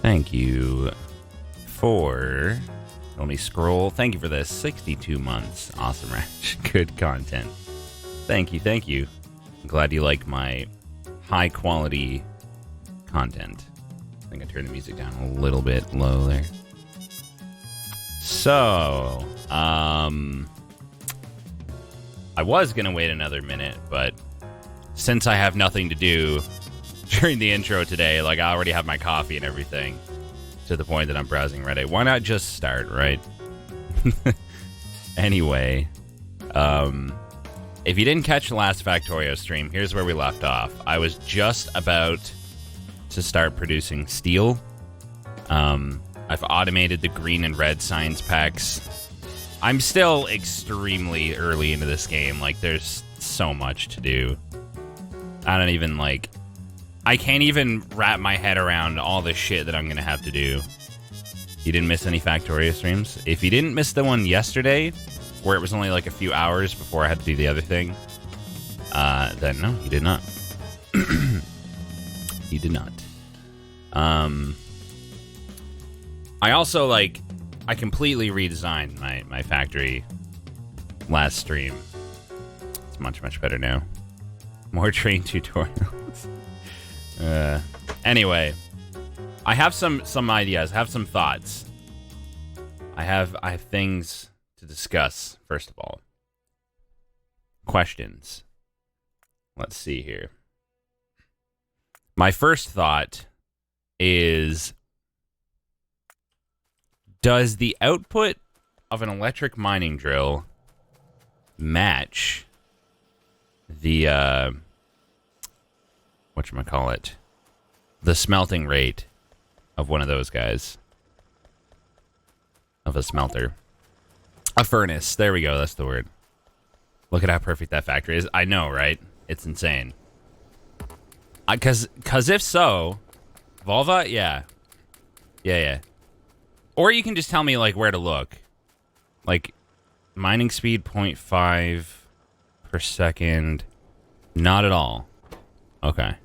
Thank you for... Let me scroll. Thank you for this. 62 months. Awesome, Rash. Good content. Thank you, thank you. I'm glad you like my high-quality content. I think I turned the music down a little bit low there. So, I was going to wait another minute, but since I have nothing to do during the intro today, like I already have my coffee and everything, to the point that I'm browsing Reddit, why not just start, right? Anyway, if you didn't catch the last Factorio stream, here's where we left off. I was just about to start producing steel. I've automated the green and red science packs. I'm still extremely early into this game. Like, there's so much to do. I don't even, like... I can't even wrap my head around all the shit that I'm going to have to do. You didn't miss any Factorio streams? If you didn't miss the one yesterday, where it was only like a few hours before I had to do the other thing, then no, you did not. You did not. I also, like, I completely redesigned my factory last stream. It's much, much better now. More train tutorials. Anyway, I have some ideas. I have some thoughts. I have things to discuss, first of all. Questions. Let's see here. My first thought is, does the output of an electric mining drill match the, whatchamacallit, the smelting rate of one of those guys? Of a smelter. A furnace. There we go. That's the word. Look at how perfect that factory is. I know, right? It's insane. Cause if so, Volva, yeah. Yeah. Or you can just tell me, like, where to look. Like, mining speed 0.5 per second. Not at all. Okay.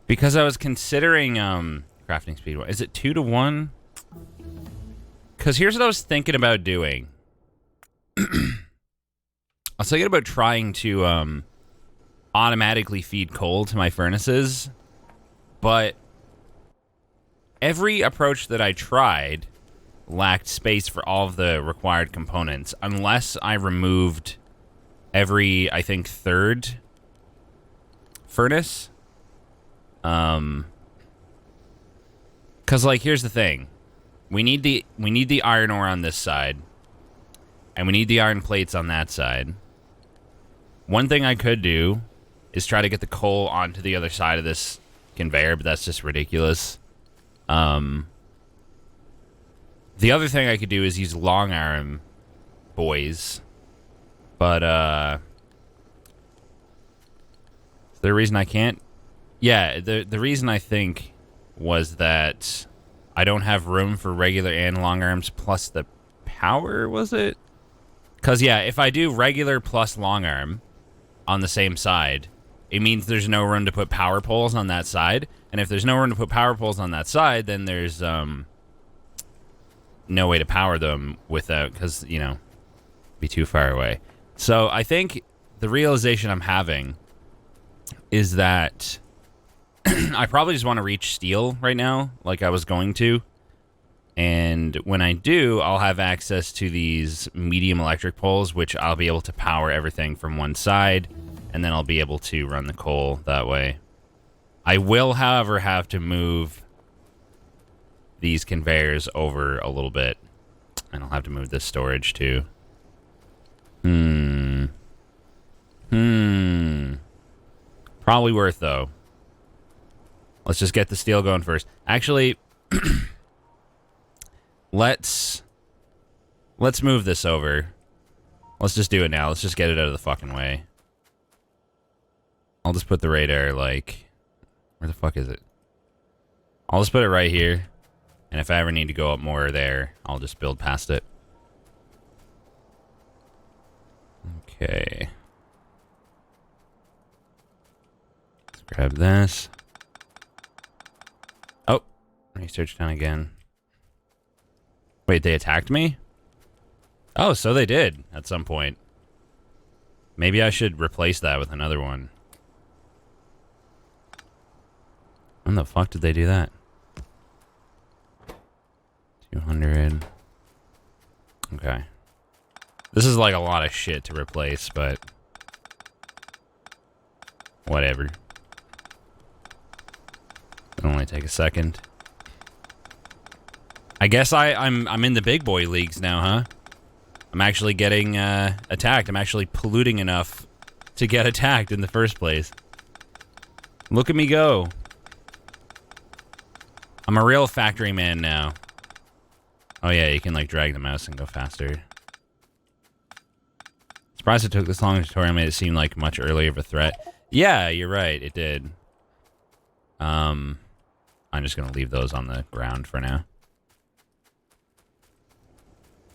Because I was considering, crafting speed. Is it 2 to 1? Because here's what I was thinking about doing. I was thinking about trying to, automatically feed coal to my furnaces. But every approach that I tried lacked space for all of the required components. Unless I removed every, I think, third furnace. Because, like, here's the thing. We need the iron ore on this side. And we need the iron plates on that side. One thing I could do is try to get the coal onto the other side of this conveyor, but that's just ridiculous. The other thing I could do is use long arm boys. But, is there a reason I can't? Yeah, the reason I think was that I don't have room for regular and long arms plus the power, was it? Because, yeah, if I do regular plus long arm on the same side, it means there's no room to put power poles on that side. And if there's no room to put power poles on that side, then there's no way to power them without, because, you know, be too far away. So I think the realization I'm having is that I probably just want to reach steel right now, like I was going to. And when I do, I'll have access to these medium electric poles, which I'll be able to power everything from one side, and then I'll be able to run the coal that way. I will, however, have to move these conveyors over a little bit, and I'll have to move this storage too. Probably worth, though. Let's just get the steel going first. Actually, let's move this over. Let's just do it now. Let's just get it out of the fucking way. I'll just put the radar, like... Where the fuck is it? I'll just put it right here. And if I ever need to go up more there, I'll just build past it. Okay. Let's grab this. Oh, Research done again. Wait, they attacked me? Oh, so they did at some point. Maybe I should replace that with another one. When the fuck did they do that? 200. Okay. This is like a lot of shit to replace, but whatever. It'll only take a second. I guess I'm in the big boy leagues now, huh? I'm actually getting attacked. I'm actually polluting enough to get attacked in the first place. Look at me go. I'm a real factory man now. Oh yeah, you can like drag the mouse and go faster. Surprised it took this long. The tutorial made it seem like much earlier of a threat. Yeah, you're right. It did. I'm just gonna leave those on the ground for now.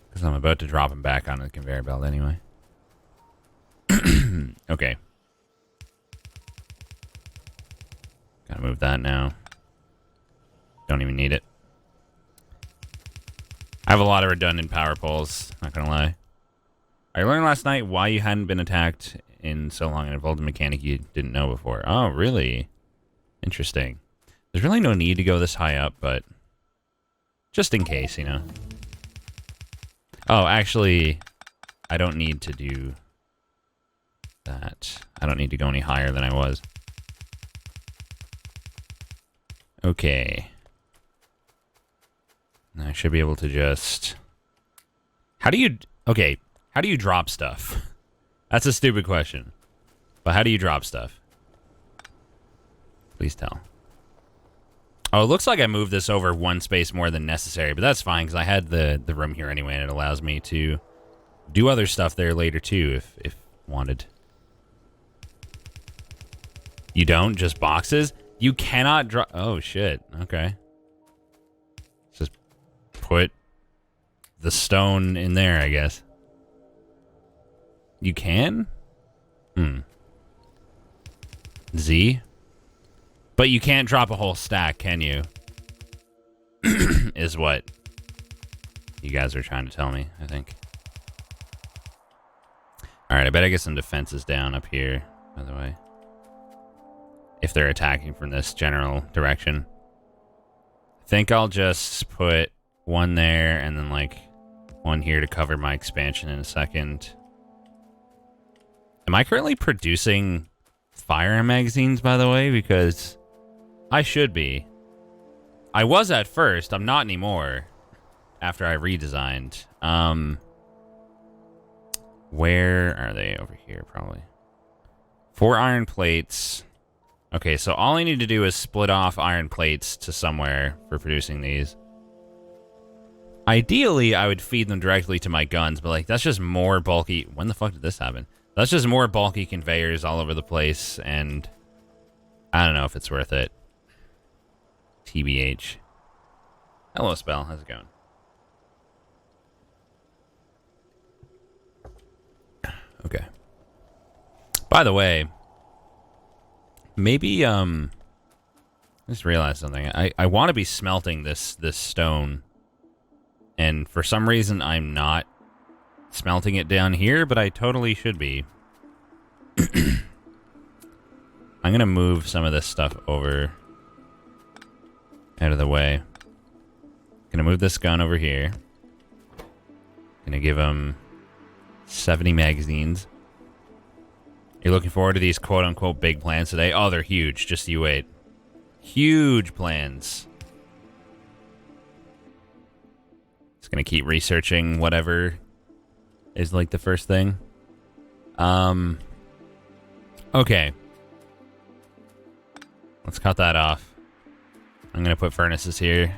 Because I'm about to drop them back onto the conveyor belt anyway. Okay. Gotta move that now. Don't even need it. I have a lot of redundant power poles, not gonna lie. I learned last night why you hadn't been attacked in so long and involved a mechanic you didn't know before. Oh, really? Interesting. There's really no need to go this high up, but just in case, you know. Oh, actually, I don't need to do that. I don't need to go any higher than I was. Okay. I should be able to just... How do you... Okay, how do you drop stuff? That's a stupid question. But how do you drop stuff? Please tell. Oh, it looks like I moved this over one space more than necessary, but that's fine, because I had the room here anyway, and it allows me to do other stuff there later, too, if wanted. You don't? Just boxes? You cannot drop... Oh, shit. Okay. Just put the stone in there, I guess. You can? Z? But you can't drop a whole stack, can you? Is what you guys are trying to tell me, I think. Alright, I bet I get some defenses down up here, by the way. If they're attacking from this general direction. I think I'll just put one there and then like one here to cover my expansion in a second. Am I currently producing firearm magazines, by the way? Because I should be. I was at first. I'm not anymore. After I redesigned. Where are they? Over here, probably. 4 iron plates. Okay, so all I need to do is split off iron plates to somewhere for producing these. Ideally, I would feed them directly to my guns, but like that's just more bulky. When the fuck did this happen? That's just more bulky conveyors all over the place, and I don't know if it's worth it. TBH. Hello, Spell. How's it going? Okay. By the way, maybe I just realized something. I want to be smelting this stone, and for some reason I'm not smelting it down here, but I totally should be. I'm gonna move some of this stuff over out of the way. Gonna move this gun over here. Gonna give him 70 magazines. You're looking forward to these quote-unquote big plans today? Oh, they're huge. Just you wait. Huge plans. Just gonna keep researching whatever is like the first thing. Okay. Let's cut that off. I'm gonna put furnaces here.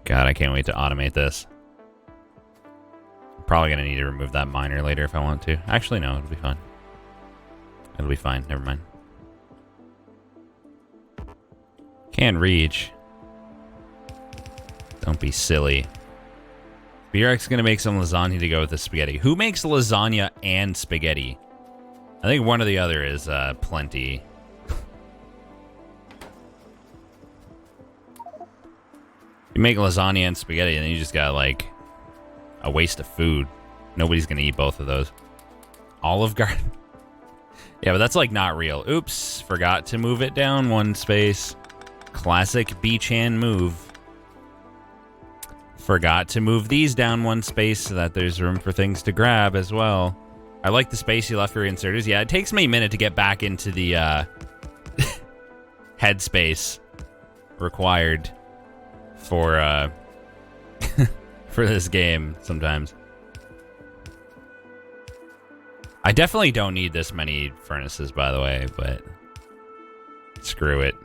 God, I can't wait to automate this. I'm probably gonna need to remove that miner later if I want to. Actually, no, it'll be fine. It'll be fine, never mind. Can't reach. Don't be silly. BRX gonna make some lasagna to go with the spaghetti. Who makes lasagna and spaghetti? I think one or the other is plenty. You make lasagna and spaghetti, and then you just got like a waste of food. Nobody's gonna eat both of those. Olive Garden. Yeah, but that's like not real. Oops, forgot to move it down one space. Classic Beachan move. Forgot to move these down one space so that there's room for things to grab as well. I like the space you left for your inserters. Yeah, it takes me a minute to get back into the headspace required for for this game sometimes. I definitely don't need this many furnaces, by the way, but screw it.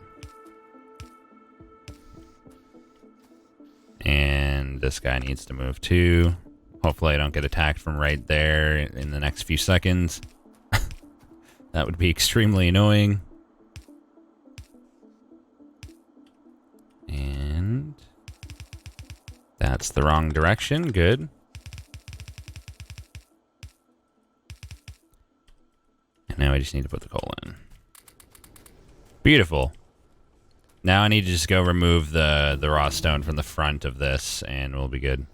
And this guy needs to move too. Hopefully I don't get attacked from right there in the next few seconds. That would be extremely annoying. And that's the wrong direction. Good. And now I just need to put the coal in. Beautiful. Now I need to just go remove the raw stone from the front of this, and we'll be good.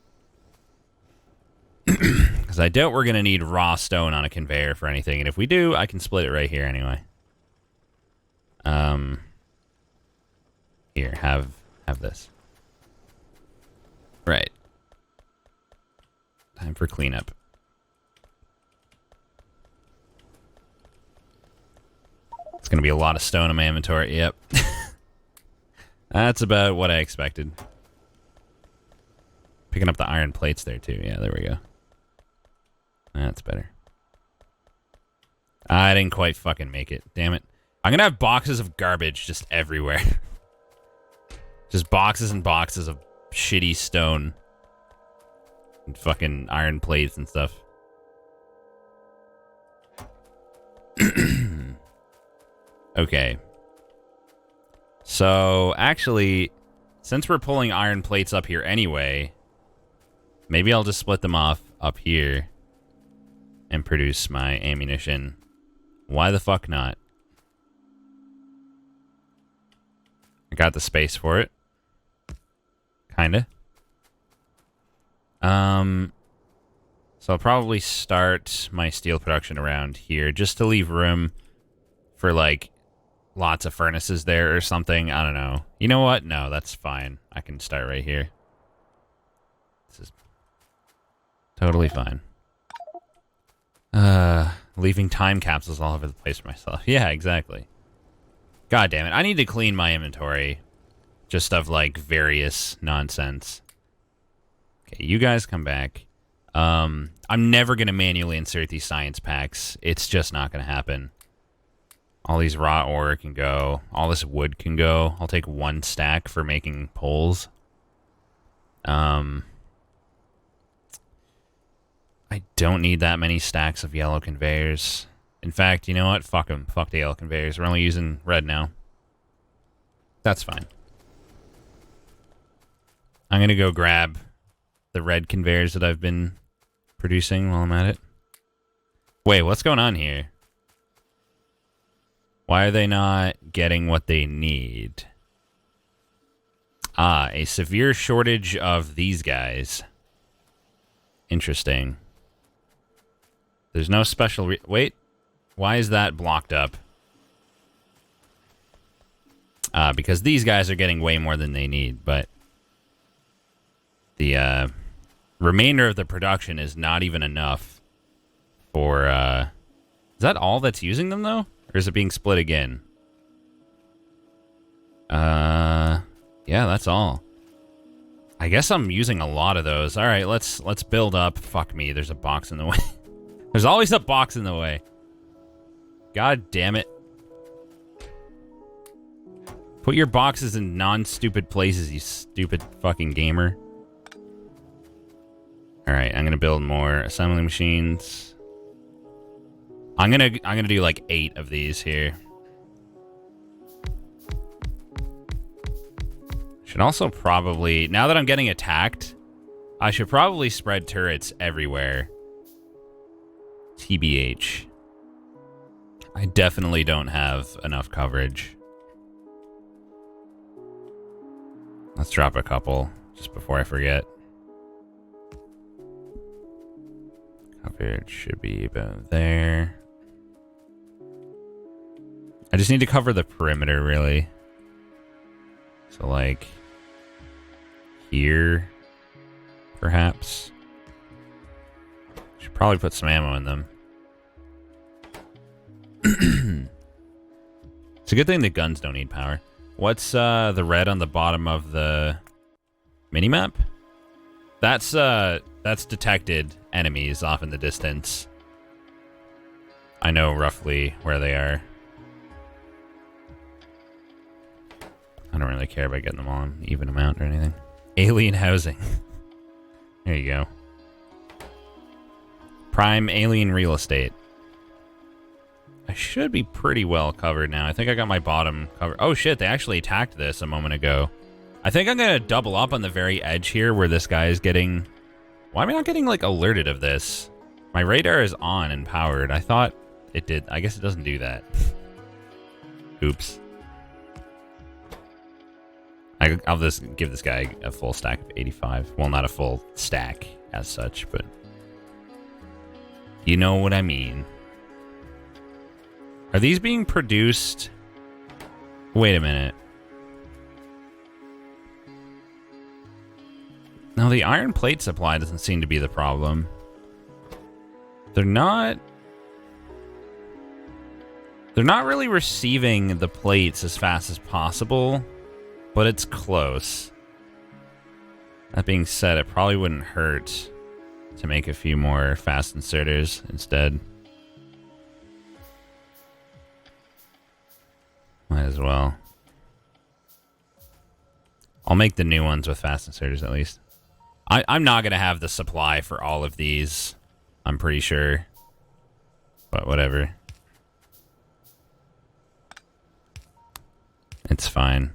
Because I doubt we're going to need raw stone on a conveyor for anything, and if we do, I can split it right here anyway. Here, have this. Right. Time for cleanup. It's going to be a lot of stone in my inventory. Yep. That's about what I expected. Picking up the iron plates there, too. Yeah, there we go. That's better. I didn't quite fucking make it. Damn it. I'm going to have boxes of garbage just everywhere. Just boxes and boxes of shitty stone. And fucking iron plates and stuff. Okay. So, actually, since we're pulling iron plates up here anyway, maybe I'll just split them off up here and produce my ammunition. Why the fuck not? I got the space for it. Kinda. So I'll probably start my steel production around here just to leave room for, like, lots of furnaces there or something. I don't know. You know what? No, that's fine. I can start right here. This is totally fine. Leaving time capsules all over the place for myself. Yeah, exactly. God damn it. I need to clean my inventory just of, like, various nonsense. Okay, you guys come back. I'm never going to manually insert these science packs. It's just not going to happen. All these raw ore can go. All this wood can go. I'll take one stack for making poles. I don't need that many stacks of yellow conveyors. In fact, you know what? Fuck them. Fuck the yellow conveyors. We're only using red now. That's fine. I'm going to go grab the red conveyors that I've been producing while I'm at it. Wait, what's going on here? Why are they not getting what they need? Ah, a severe shortage of these guys. Interesting. There's no special wait, why is that blocked up? Because these guys are getting way more than they need, but the remainder of the production is not even enough for, is that all that's using them, though? Or is it being split again? Yeah, that's all. I guess I'm using a lot of those. All right, let's build up. Fuck me, there's a box in the way. There's always a box in the way. God damn it. Put your boxes in non-stupid places, you stupid fucking gamer. All right, I'm gonna build more assembly machines. I'm gonna do like 8 of these here. Should also probably, now that I'm getting attacked, I should probably spread turrets everywhere. TBH. I definitely don't have enough coverage. Let's drop a couple just before I forget. Coverage should be about there. I just need to cover the perimeter, really. So, like, here, perhaps. Should probably put some ammo in them. It's a good thing the guns don't need power. What's the red on the bottom of the minimap? That's detected enemies off in the distance. I know roughly where they are. I don't really care about getting them all in even amount or anything. Alien housing. There you go. Prime alien real estate. I should be pretty well covered now. I think I got my bottom covered. Oh shit, they actually attacked this a moment ago. I think I'm going to double up on the very edge here where this guy is getting... Why am I not getting, like, alerted of this? My radar is on and powered. I thought it did. I guess it doesn't do that. Oops. I'll just give this guy a full stack of 85. Well, not a full stack as such, but... You know what I mean. Are these being produced? Wait a minute. No, the iron plate supply doesn't seem to be the problem. They're not really receiving the plates as fast as possible, but it's close. That being said, it probably wouldn't hurt to make a few more fast inserters instead. Might as well. I'll make the new ones with fast inserters at least. I'm not going to have the supply for all of these, I'm pretty sure. But whatever. It's fine.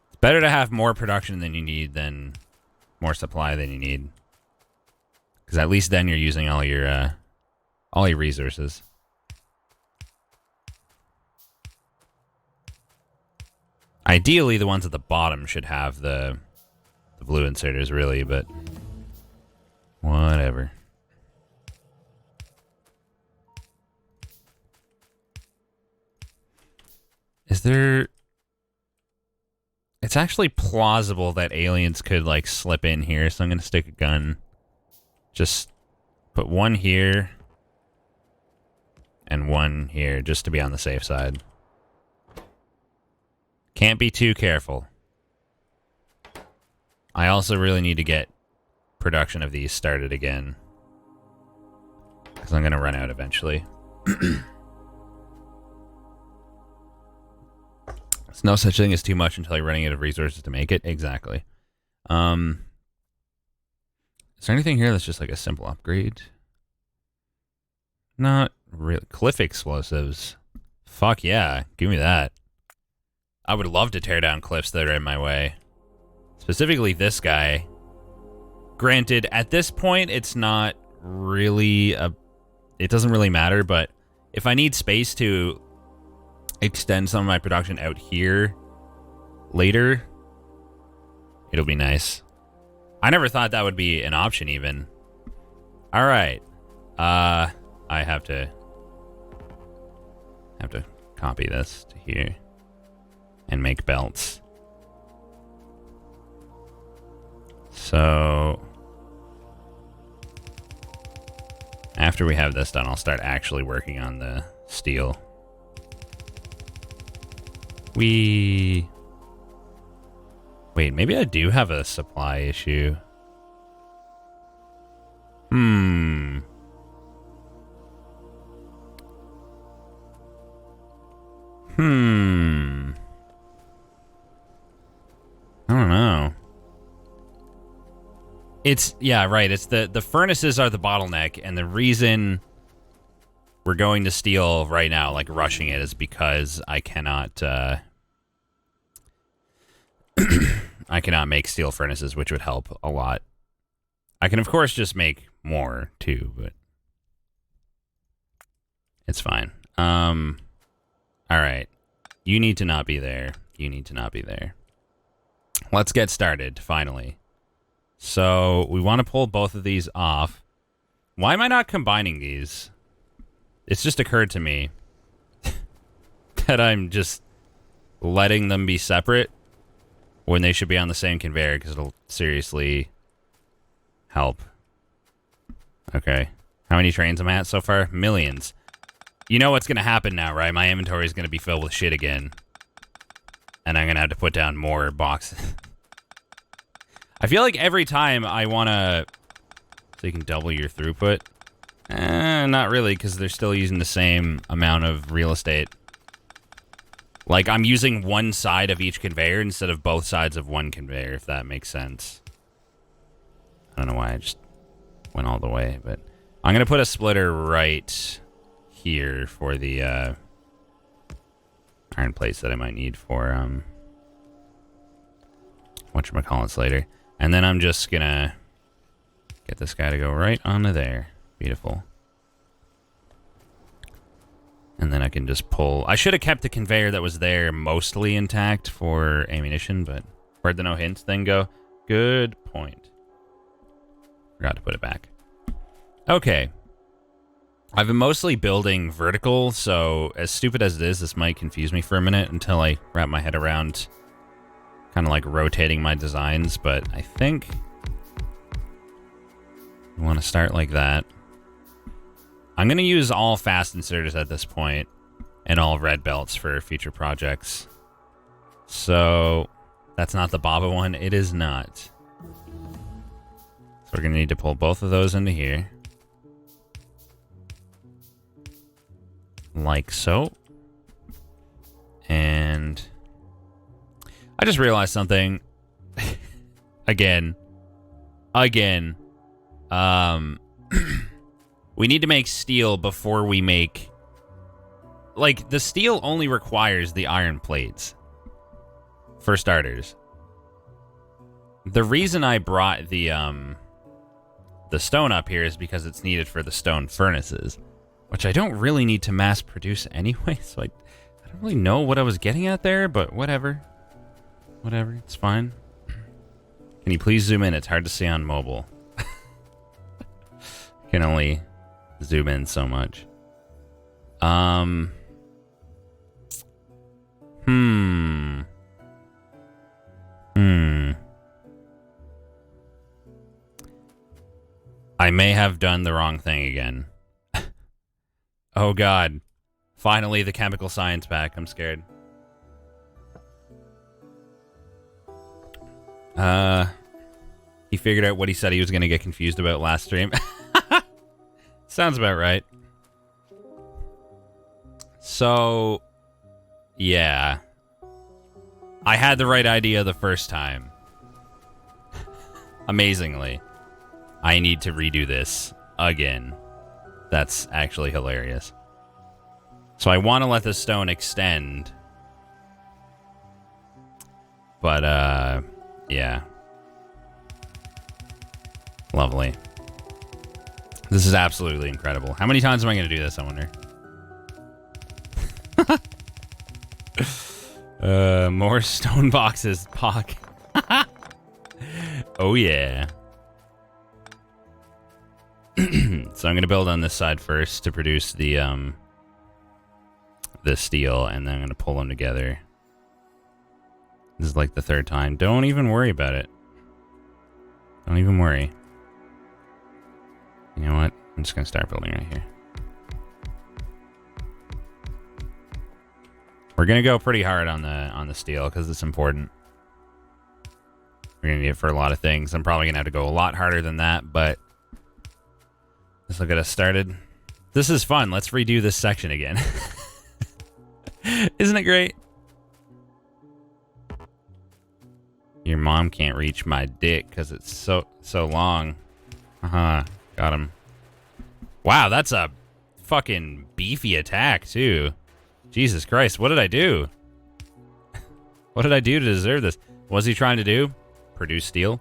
It's better to have more production than you need than more supply than you need. Because at least then you're using all your resources. Ideally, the ones at the bottom should have the blue inserters, really, but whatever. Is there... It's actually plausible that aliens could, like, slip in here, so I'm going to stick a gun. Just put one here and one here, just to be on the safe side. Can't be too careful. I also really need to get production of these started again. Because I'm going to run out eventually. There's no such thing as too much until you're running out of resources to make it. Exactly. Is there anything here that's just like a simple upgrade? Not really. Cliff explosives. Fuck yeah. Give me that. I would love to tear down cliffs that are in my way. Specifically this guy. Granted, at this point, it's not really a... It doesn't really matter, but if I need space to extend some of my production out here later, it'll be nice. I never thought that would be an option, even. All right. I have to copy this to here and make belts. So after we have this done, I'll start actually working on the steel. Wait, maybe I do have a supply issue. I don't know. It's, yeah, right. It's the furnaces are the bottleneck, and the reason we're going to steel right now, like rushing it, is because I cannot I cannot make steel furnaces, which would help a lot. I can, of course, just make more, too, but it's fine. All right. You need to not be there. You need to not be there. Let's get started, finally. So, we want to pull both of these off. Why am I not combining these? It's just occurred to me that I'm just letting them be separate when they should be on the same conveyor, because it'll seriously help. Okay. How many trains am I at so far? Millions. You know what's going to happen now, right? My inventory is going to be filled with shit again. And I'm going to have to put down more boxes. I feel like every time I want to... So you can double your throughput? Not really, because they're still using the same amount of real estate. Like, I'm using one side of each conveyor instead of both sides of one conveyor, if that makes sense. I don't know why I just went all the way, but... I'm going to put a splitter right here for the iron plates that I might need for whatchamacallits later. And then I'm just going to get this guy to go right onto there. Beautiful. And then I can just pull... I should have kept the conveyor that was there mostly intact for ammunition, but where'd the no hints thing go? Good point. Forgot to put it back. Okay. I've been mostly building vertical, so as stupid as it is, this might confuse me for a minute until I wrap my head around kind of like rotating my designs, but I think I want to start like that. I'm going to use all fast inserters at this point and all red belts for future projects. So that's not the Baba one. It is not. So we're going to need to pull both of those into here. Like so. And I just realized something. Again. We need to make steel before we make... Like, the steel only requires the iron plates. For starters. The reason I brought the stone up here is because it's needed for the stone furnaces. Which I don't really need to mass produce anyway, so I don't really know what I was getting at there, but whatever. Whatever, it's fine. Can you please zoom in? It's hard to see on mobile. Can only zoom in so much. I may have done the wrong thing again. Oh god. Finally the chemical science back. I'm scared. He figured out what he said he was going to get confused about last stream. Sounds about right. So, yeah. I had the right idea the first time. Amazingly. I need to redo this again. That's actually hilarious. So I want to let the stone extend. But, yeah. Lovely. This is absolutely incredible. How many times am I going to do this, I wonder? More stone boxes, Pock. Oh, yeah. So I'm going to build on this side first to produce the steel, and then I'm going to pull them together. This is like the third time. Don't even worry about it. Don't even worry. You know what? I'm just going to start building right here. We're going to go pretty hard on the steel because it's important. We're going to need it for a lot of things. I'm probably going to have to go a lot harder than that, but this will get us started. This is fun. Let's redo this section again. Isn't it great? Your mom can't reach my dick because it's so long. Got him. Wow, that's a fucking beefy attack, too. Jesus Christ, what did I do? What did I do to deserve this? What was he trying to do? Produce steel?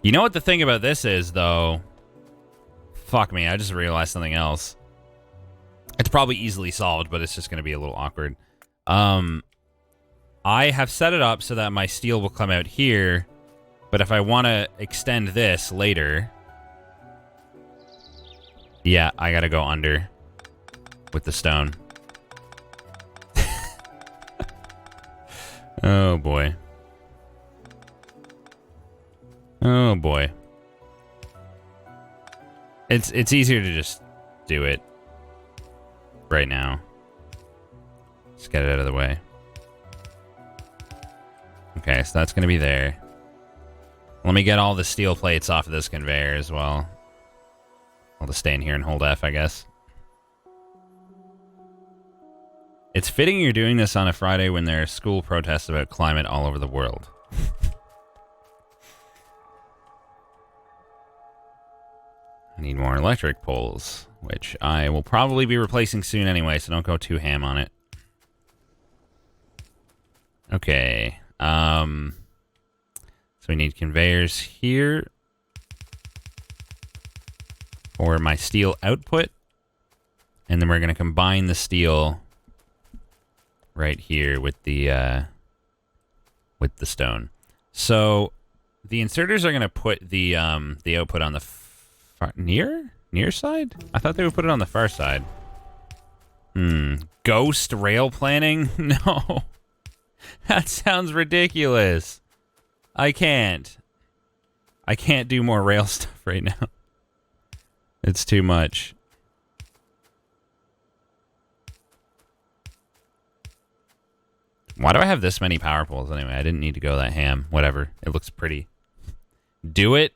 You know what the thing about this is, though? Fuck me, I just realized something else. It's probably easily solved, but it's just going to be a little awkward. I have set it up so that my steel will come out here, but if I want to extend this later, yeah, I got to go under with the stone. Oh, boy. Oh, boy. It's easier to just do it right now. Just get it out of the way. Okay, so that's going to be there. Let me get all the steel plates off of this conveyor as well. I'll just stay in here and hold F, I guess. It's fitting you're doing this on a Friday when there are school protests about climate all over the world. I need more electric poles, which I will probably be replacing soon anyway, so don't go too ham on it. Okay. So we need conveyors here for my steel output. And then we're going to combine the steel right here with the stone. So the inserters are going to put the output on the near side? I thought they would put it on the far side. Ghost rail planning? No. That sounds ridiculous. I can't do more rail stuff right now. It's too much. Why do I have this many power poles anyway? I didn't need to go that ham. Whatever. It looks pretty. Do it?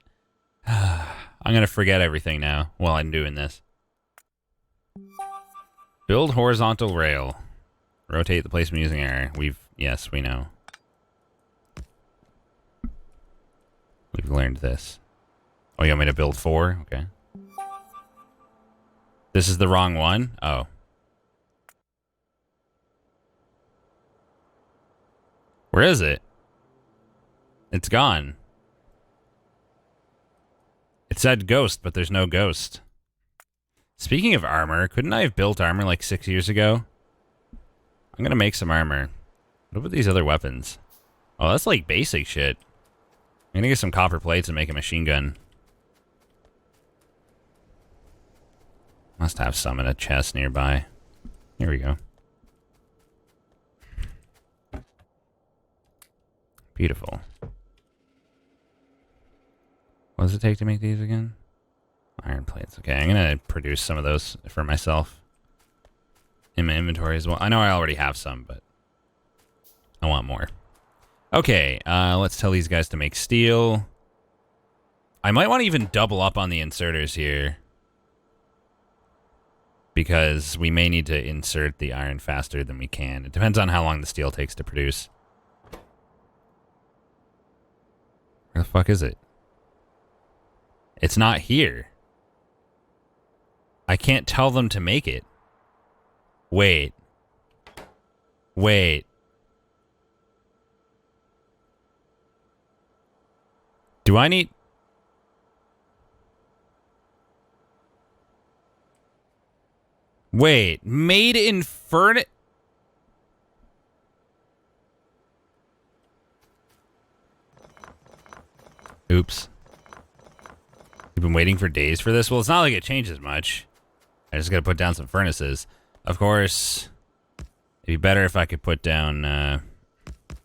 I'm going to forget everything now while I'm doing this. Build horizontal rail. Rotate the placement using air. Yes, we know. We've learned this. Oh, you want me to build 4? Okay. This is the wrong one? Oh. Where is it? It's gone. It said ghost, but there's no ghost. Speaking of armor, couldn't I have built armor like 6 years ago? I'm gonna make some armor. What about these other weapons? Oh, that's like basic shit. I'm gonna get some copper plates and make a machine gun. Must have some in a chest nearby. Here we go. Beautiful. What does it take to make these again? Iron plates. Okay, I'm gonna produce some of those for myself in my inventory as well. I know I already have some, but I want more. Okay, let's tell these guys to make steel. I might want to even double up on the inserters here, because we may need to insert the iron faster than we can. It depends on how long the steel takes to produce. Where the fuck is it? It's not here. I can't tell them to make it. Wait. Wait. Do I need... Wait. Made in furnace... Oops. You've been waiting for days for this? Well, it's not like it changes much. I just gotta put down some furnaces. Of course, it'd be better if I could put down...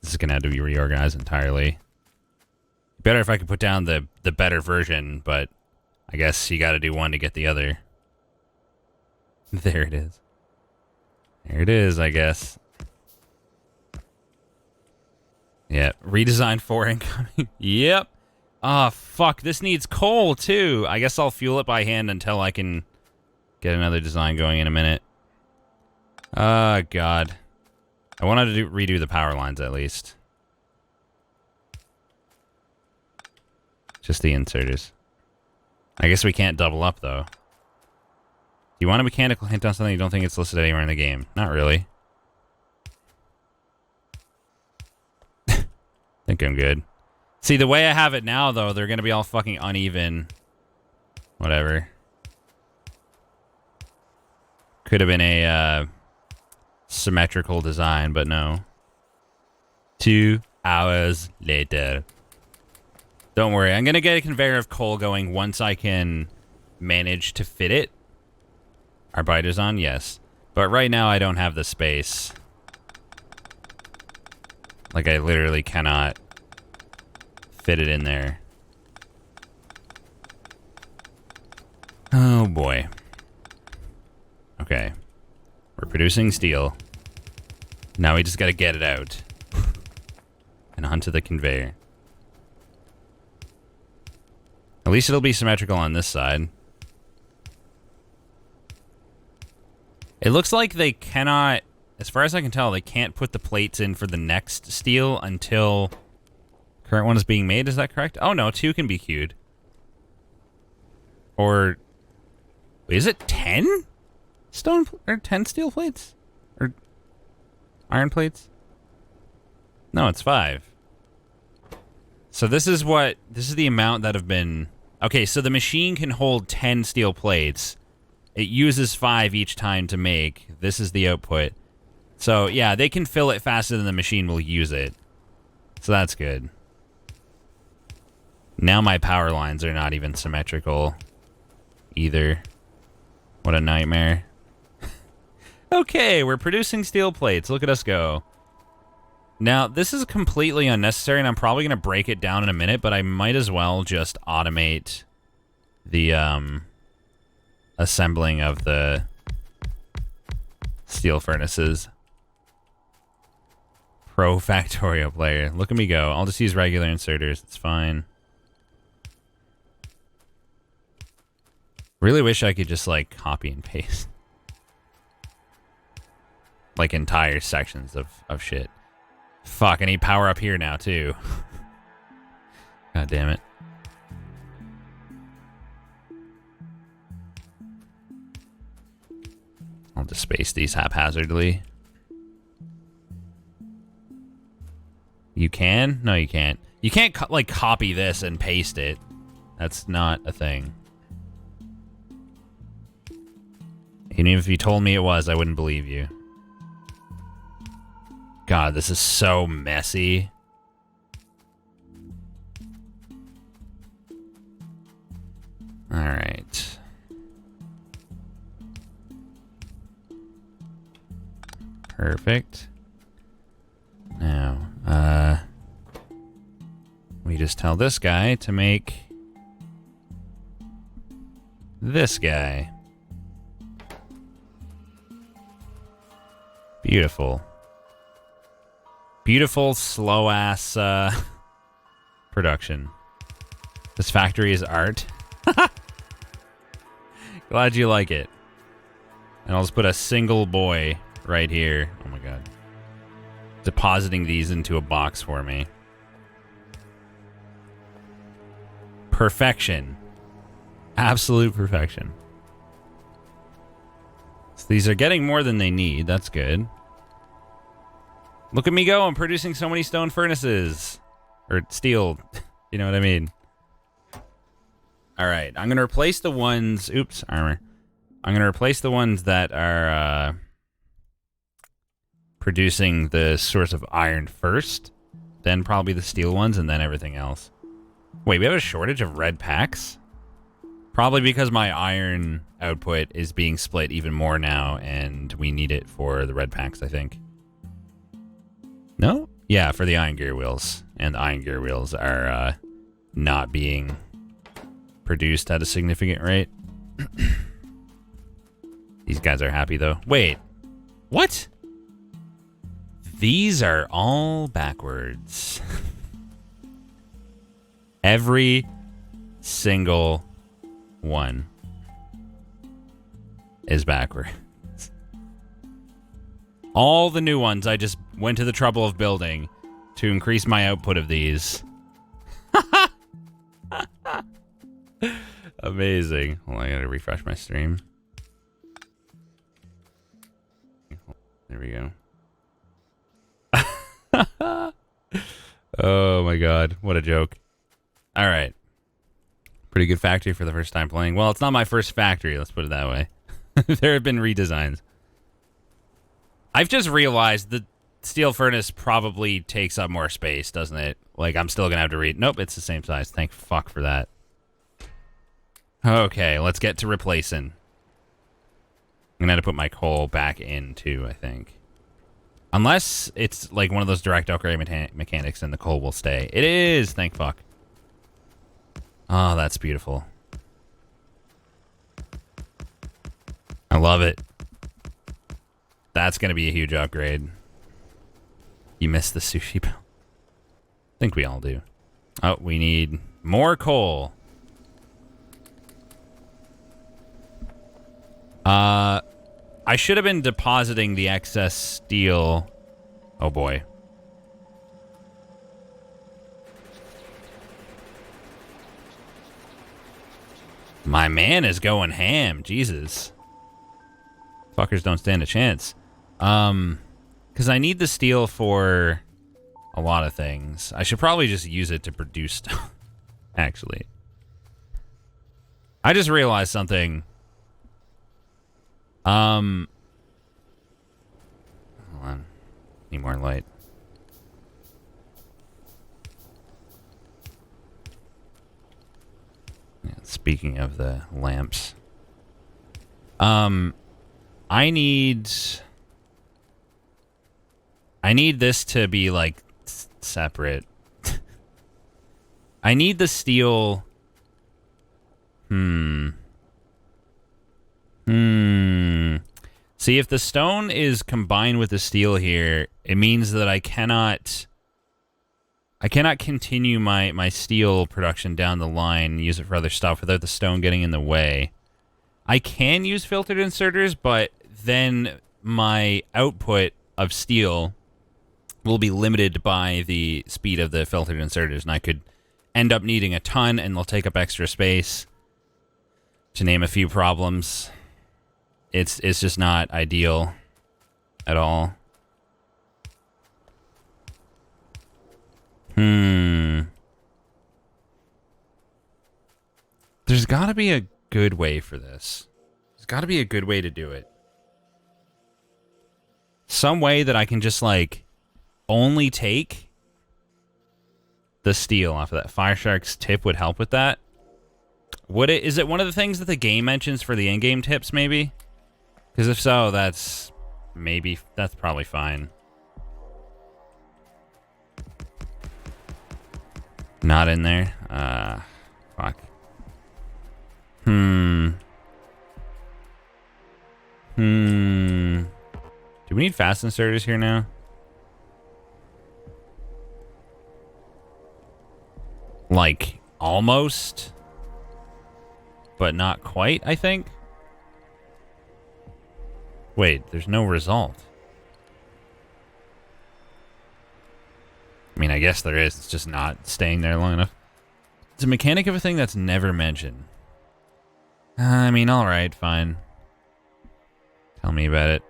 this is gonna have to be reorganized entirely. Better if I could put down the better version, but I guess you gotta do one to get the other. There it is. There it is, I guess. Yeah, redesign 4 incoming. Yep. Ah, fuck, this needs coal, too. I guess I'll fuel it by hand until I can get another design going in a minute. Oh, God. I wanted to redo the power lines, at least. Just the inserters. I guess we can't double up, though. Do you want a mechanical hint on something you don't think it's listed anywhere in the game? Not really. Think I'm good. See, the way I have it now, though, they're going to be all fucking uneven. Whatever. Could have been a symmetrical design, but no. 2 hours later. Don't worry, I'm going to get a conveyor of coal going once I can manage to fit it. Are biters on? Yes. But right now I don't have the space. Like, I literally cannot fit it in there. Oh, boy. Okay. We're producing steel. Now we just gotta get it out. And onto the conveyor. At least it'll be symmetrical on this side. It looks like they cannot, as far as I can tell, they can't put the plates in for the next steel until current one is being made. Is that correct? Oh no, 2 can be queued. Or is it 10 stone or 10 steel plates or iron plates? No, it's 5. So this is the amount that have been. Okay, so the machine can hold 10 steel plates. It uses 5 each time to make. This is the output. So, yeah, they can fill it faster than the machine will use it. So that's good. Now my power lines are not even symmetrical either. What a nightmare. Okay, we're producing steel plates. Look at us go. Now, this is completely unnecessary, and I'm probably going to break it down in a minute, but I might as well just automate the assembling of the steel furnaces. Pro Factorio player. Look at me go. I'll just use regular inserters. It's fine. Really wish I could just, like, copy and paste. Like, entire sections of shit. Fuck, I need power up here now, too. God damn it. I'll just space these haphazardly. You can? No, you can't. You can't, like, copy this and paste it. That's not a thing. Even if you told me it was, I wouldn't believe you. God, this is so messy. All right. Perfect. Now, we just tell this guy to make this guy. Beautiful. Beautiful, slow-ass production. This factory is art. Glad you like it. And I'll just put a single boy right here. Oh my god. Depositing these into a box for me. Perfection. Absolute perfection. So these are getting more than they need. That's good. Look at me go. I'm producing so many stone furnaces. Or steel. You know what I mean? Alright. I'm going to replace the ones... Oops, armor. I'm going to replace the ones that are producing the source of iron first. Then probably the steel ones, and then everything else. Wait, we have a shortage of red packs? Probably because my iron output is being split even more now, and we need it for the red packs, I think. No? Yeah, for the iron gear wheels. And the iron gear wheels are not being produced at a significant rate. These guys are happy, though. Wait. What? These are all backwards. Every single one is backwards. All the new ones I just went to the trouble of building to increase my output of these. Amazing. Hold on, I gotta refresh my stream. There we go. Oh my god, what a joke. Alright. Pretty good factory for the first time playing. Well, it's not my first factory, let's put it that way. There have been redesigns. I've just realized the steel furnace probably takes up more space, doesn't it? Like, I'm still gonna have to read. Nope, it's the same size. Thank fuck for that. Okay, let's get to replacing. I'm gonna have to put my coal back in, too, I think. Unless it's, like, one of those direct upgrade mechanics and the coal will stay. It is! Thank fuck. Oh, that's beautiful. I love it. That's gonna be a huge upgrade. You missed the sushi bell. I think we all do. Oh, we need more coal. I should have been depositing the excess steel. Oh boy. My man is going ham. Jesus. Fuckers don't stand a chance. Because I need the steel for a lot of things. I should probably just use it to produce stuff, actually. I just realized something. Hold on. Need more light. Yeah, speaking of the lamps. I need this to be, like, separate. I need the steel. See, if the stone is combined with the steel here, it means that I cannot continue my steel production down the line and use it for other stuff without the stone getting in the way. I can use filtered inserters, but then my output of steel will be limited by the speed of the filtered inserters, and I could end up needing a ton, and they'll take up extra space, to name a few problems. It's just not ideal at all. There's got to be a good way for this. There's got to be a good way to do it. Some way that I can just, like, only take the steel off of that. Fireshark's tip would help with that. Would it? Is it one of the things that the game mentions for the in-game tips, maybe? Because if so, that's probably fine. Not in there? Fuck. Do we need fast inserters here now? Like, almost. But not quite, I think. Wait, there's no result. I mean, I guess there is. It's just not staying there long enough. It's a mechanic of a thing that's never mentioned. I mean, alright, fine. Tell me about it.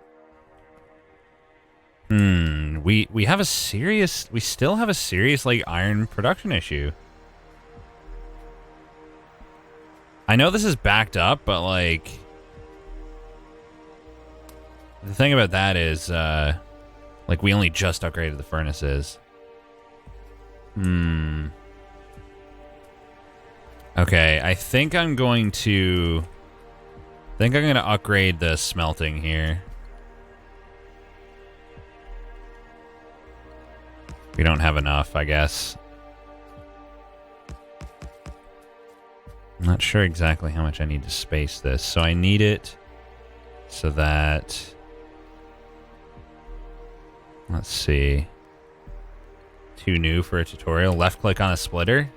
We have a serious... We still have a serious, like, iron production issue. I know this is backed up, but, like... The thing about that is, like, we only just upgraded the furnaces. Okay, I think I'm going to... upgrade the smelting here. We don't have enough, I guess. I'm not sure exactly how much I need to space this, so I need it so that... Let's see. Too new for a tutorial. Left click on a splitter?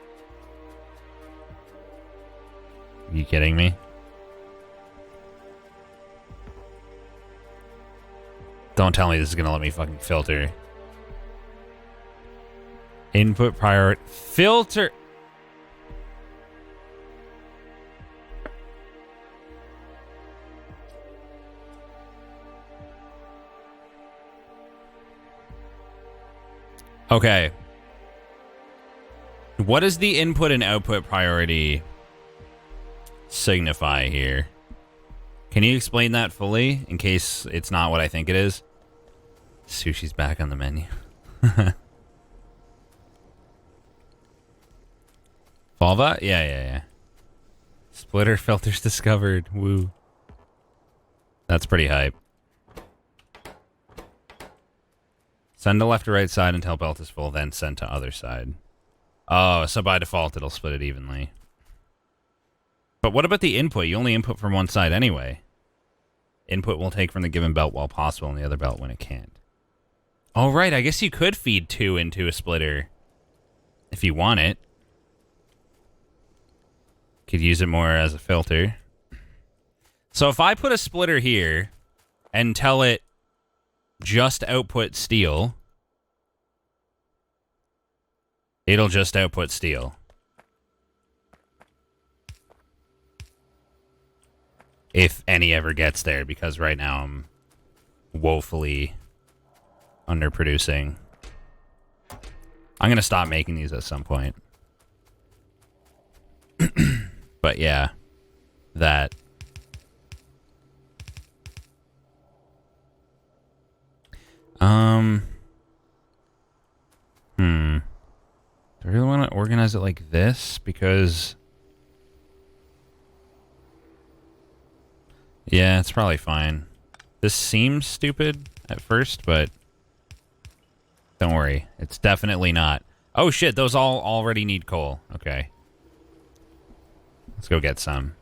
Are you kidding me? Don't tell me this is gonna let me fucking filter. Input priority. Filter. Okay. What does the input and output priority signify here? Can you explain that fully in case it's not what I think it is? Sushi's back on the menu. Volva? Yeah. Splitter filters discovered. Woo. That's pretty hype. Send to left or right side until belt is full, then send to other side. Oh, so by default it'll split it evenly. But what about the input? You only input from one side anyway. Input will take from the given belt while possible and the other belt when it can't. Oh, right. I guess you could feed 2 into a splitter if you want it. Could use it more as a filter. So if I put a splitter here and tell it just output steel, it'll just output steel. If any ever gets there, because right now I'm woefully underproducing. I'm going to stop making these at some point. But yeah, that. Do I really want to organize it like this? Because yeah, it's probably fine. This seems stupid at first, but don't worry. It's definitely not. Oh shit, those all already need coal. Okay. Let's go get some.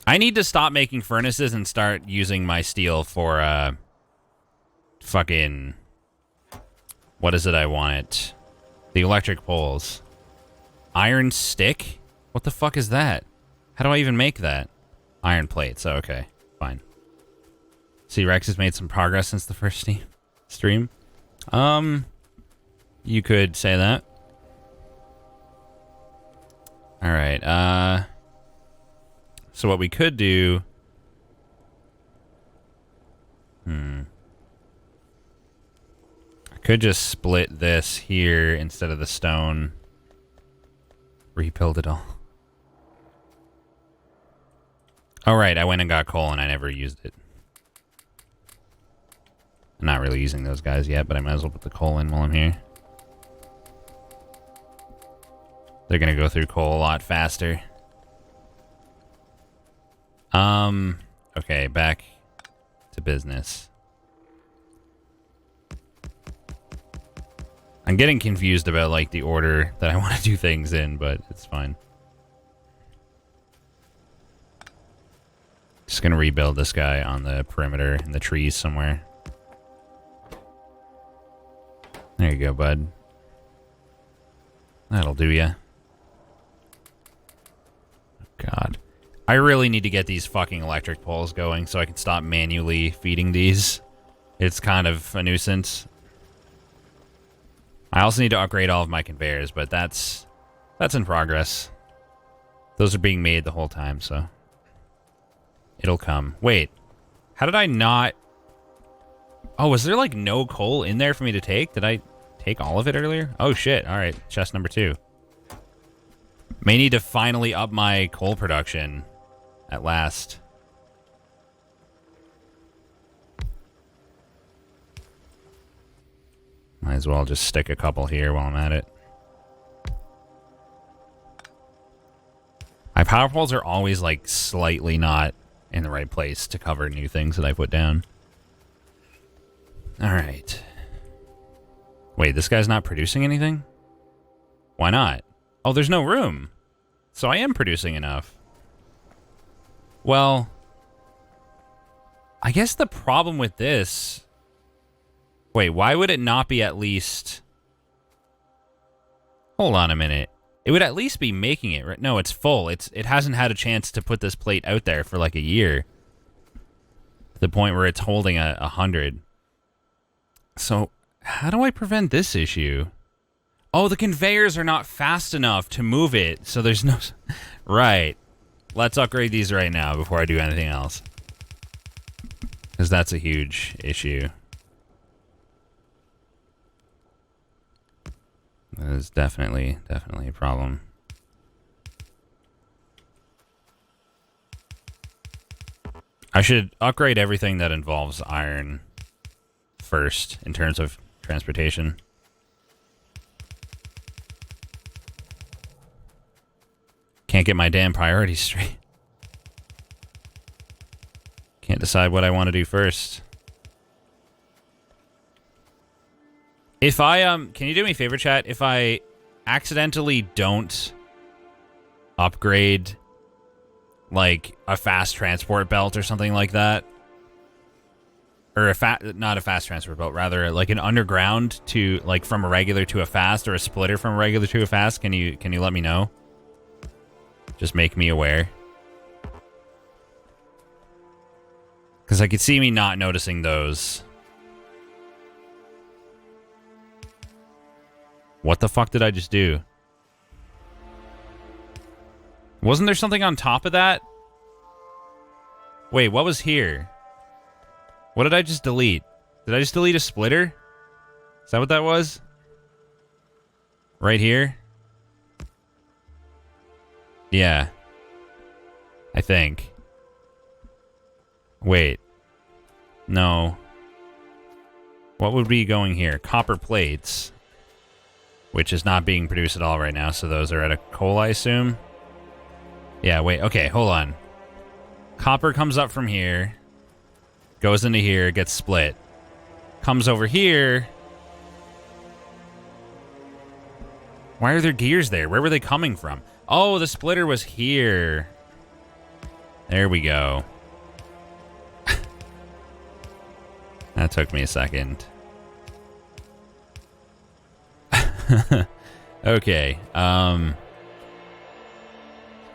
I need to stop making furnaces and start using my steel for, fucking... What is it I want it? The electric poles. Iron stick? What the fuck is that? How do I even make that? Iron plates. Oh, okay. Fine. See, Rex has made some progress since the first stream. You could say that. Alright, so what we could do... I could just split this here instead of the stone. Rebuild it all. Oh, right, I went and got coal and I never used it. I'm not really using those guys yet, but I might as well put the coal in while I'm here. They're gonna go through coal a lot faster. Okay, back to business. I'm getting confused about, like, the order that I want to do things in, but it's fine. Just gonna rebuild this guy on the perimeter in the trees somewhere. There you go, bud. That'll do ya. God. I really need to get these fucking electric poles going so I can stop manually feeding these. It's kind of a nuisance. I also need to upgrade all of my conveyors, but that's in progress. Those are being made the whole time, so it'll come. Wait, how did I not... Oh, was there like no coal in there for me to take? Did I take all of it earlier? Oh shit, alright, chest number 2. May need to finally up my coal production at last. Might as well just stick a couple here while I'm at it. My power poles are always like slightly not in the right place to cover new things that I put down. Alright. Wait, this guy's not producing anything? Why not? Oh, there's no room. So I am producing enough. Well, I guess the problem with this... Wait, why would it not be at least... Hold on a minute. It would at least be making it, right? No, it's full. It hasn't had a chance to put this plate out there for like a year. To the point where it's holding 100. So, how do I prevent this issue? Oh, the conveyors are not fast enough to move it, so there's no... Right. Let's upgrade these right now before I do anything else. Because that's a huge issue. That is definitely a problem. I should upgrade everything that involves iron first in terms of transportation. Can't get my damn priorities straight. Can't decide what I want to do first. If I, can you do me a favor, chat? If I accidentally don't upgrade, like, a fast transport belt or something like that, or not a fast transport belt, rather, like an underground to, like, from a regular to a fast, or a splitter from a regular to a fast, can you let me know? Just make me aware. Because I could see me not noticing those. What the fuck did I just do? Wasn't there something on top of that? Wait, what was here? What did I just delete? Did I just delete a splitter? Is that what that was? Right here? Yeah. I think. Wait. No. What would be going here? Copper plates. Which is not being produced at all right now, so those are at a coal, I assume. Yeah, wait, okay, hold on. Copper comes up from here, goes into here, gets split. Comes over here. Why are there gears there? Where were they coming from? Oh, the splitter was here. There we go. That took me a second. Okay,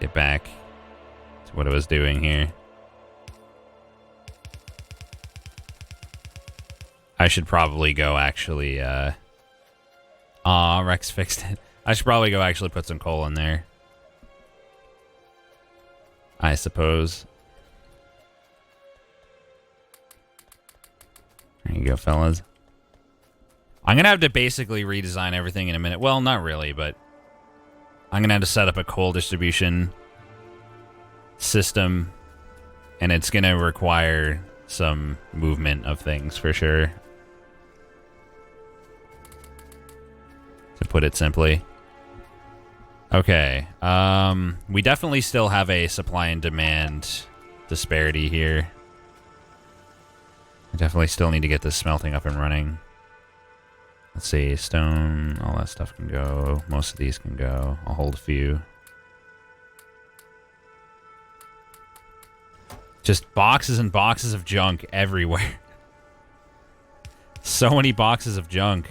get back to what I was doing here. I should probably go actually, Rex fixed it. I should probably go actually put some coal in there. I suppose. There you go, fellas. I'm going to have to basically redesign everything in a minute. Well, not really, but I'm going to have to set up a coal distribution system, and it's going to require some movement of things for sure, to put it simply. Okay, we definitely still have a supply and demand disparity here. I definitely still need to get this smelting up and running. Let's see, stone, all that stuff can go. Most of these can go. I'll hold a few. Just boxes and boxes of junk everywhere. So many boxes of junk.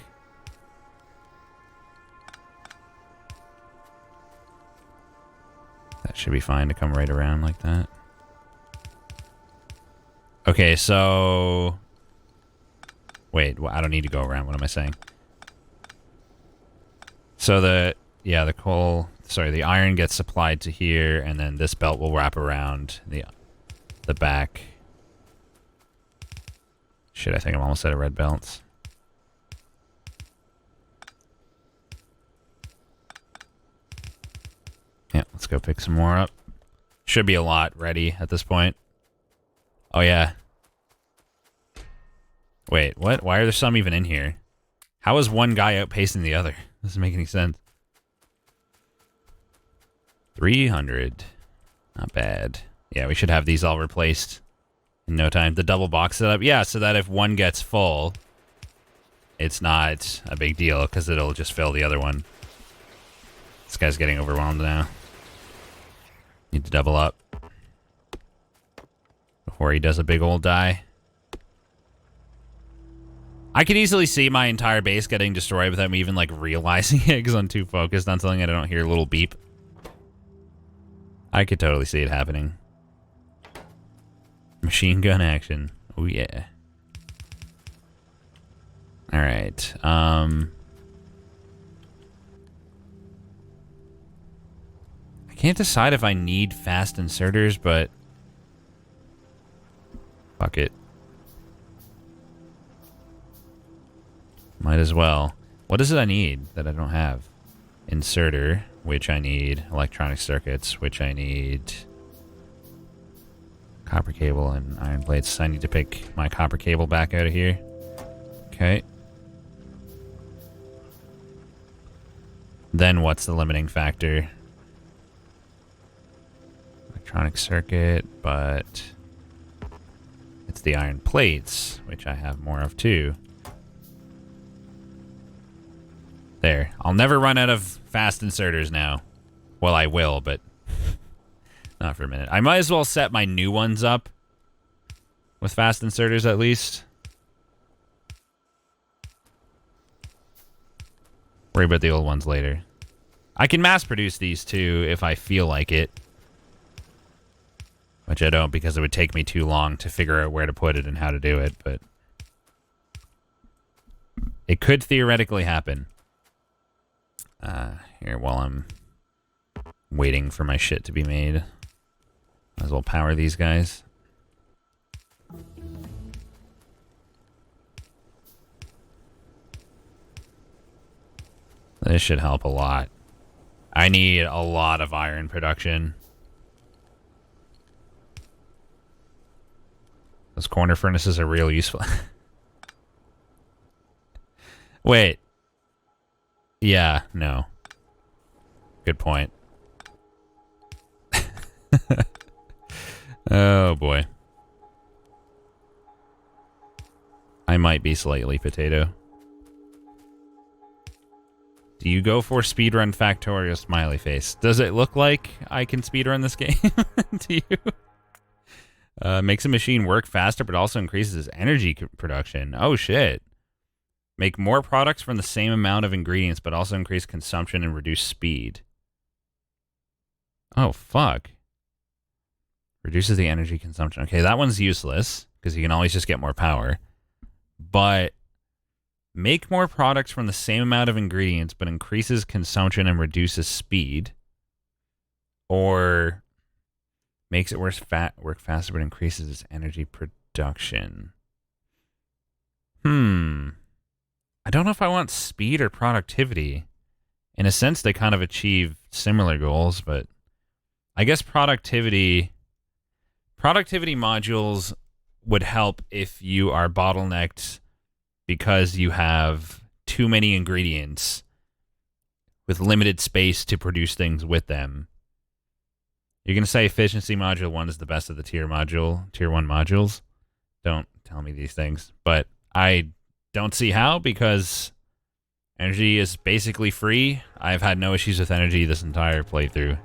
That should be fine to come right around like that. Okay, so... Wait, well, I don't need to go around. What am I saying? So the coal, sorry, the iron gets supplied to here, and then this belt will wrap around the back. Shit, I think I'm almost out of red belts. Yeah, let's go pick some more up. Should be a lot ready at this point. Oh, yeah. Wait, what? Why are there some even in here? How is one guy outpacing the other? Doesn't make any sense. 300. Not bad. Yeah, we should have these all replaced in no time. The double box setup. Yeah, so that if one gets full, it's not a big deal because it'll just fill the other one. This guy's getting overwhelmed now. Need to double up before he does a big old die. I could easily see my entire base getting destroyed without me even, like, realizing it because I'm too focused on something I don't hear a little beep. I could totally see it happening. Machine gun action. Oh, yeah. Alright, I can't decide if I need fast inserters, but... Fuck it. Might as well. What is it I need that I don't have? Inserter, which I need. Electronic circuits, which I need. Copper cable and iron plates. I need to pick my copper cable back out of here. Okay. Then what's the limiting factor? Electronic circuit, but it's the iron plates, which I have more of too. There. I'll never run out of fast inserters now. Well, I will, but not for a minute. I might as well set my new ones up with fast inserters at least. Worry about the old ones later. I can mass produce these too if I feel like it. Which I don't, because it would take me too long to figure out where to put it and how to do it, but it could theoretically happen. Here, while I'm waiting for my shit to be made, might as well power these guys. This should help a lot. I need a lot of iron production. Those corner furnaces are real useful. Wait. Yeah, no. Good point. Oh, boy. I might be slightly potato. Do you go for speedrun Factorio smiley face? Does it look like I can speedrun this game? Do you? Makes a machine work faster, but also increases energy production. Oh, shit. Make more products from the same amount of ingredients, but also increase consumption and reduce speed. Oh, fuck. Reduces the energy consumption. Okay, that one's useless, because you can always just get more power. But make more products from the same amount of ingredients, but increases consumption and reduces speed. Or makes it work faster, but increases its energy production. I don't know if I want speed or productivity. In a sense, they kind of achieve similar goals, but I guess productivity modules would help if you are bottlenecked because you have too many ingredients with limited space to produce things with them. You're going to say efficiency module 1 is the best of the tier 1 modules. Don't tell me these things, but I don't see how, because energy is basically free. I've had no issues with energy this entire playthrough.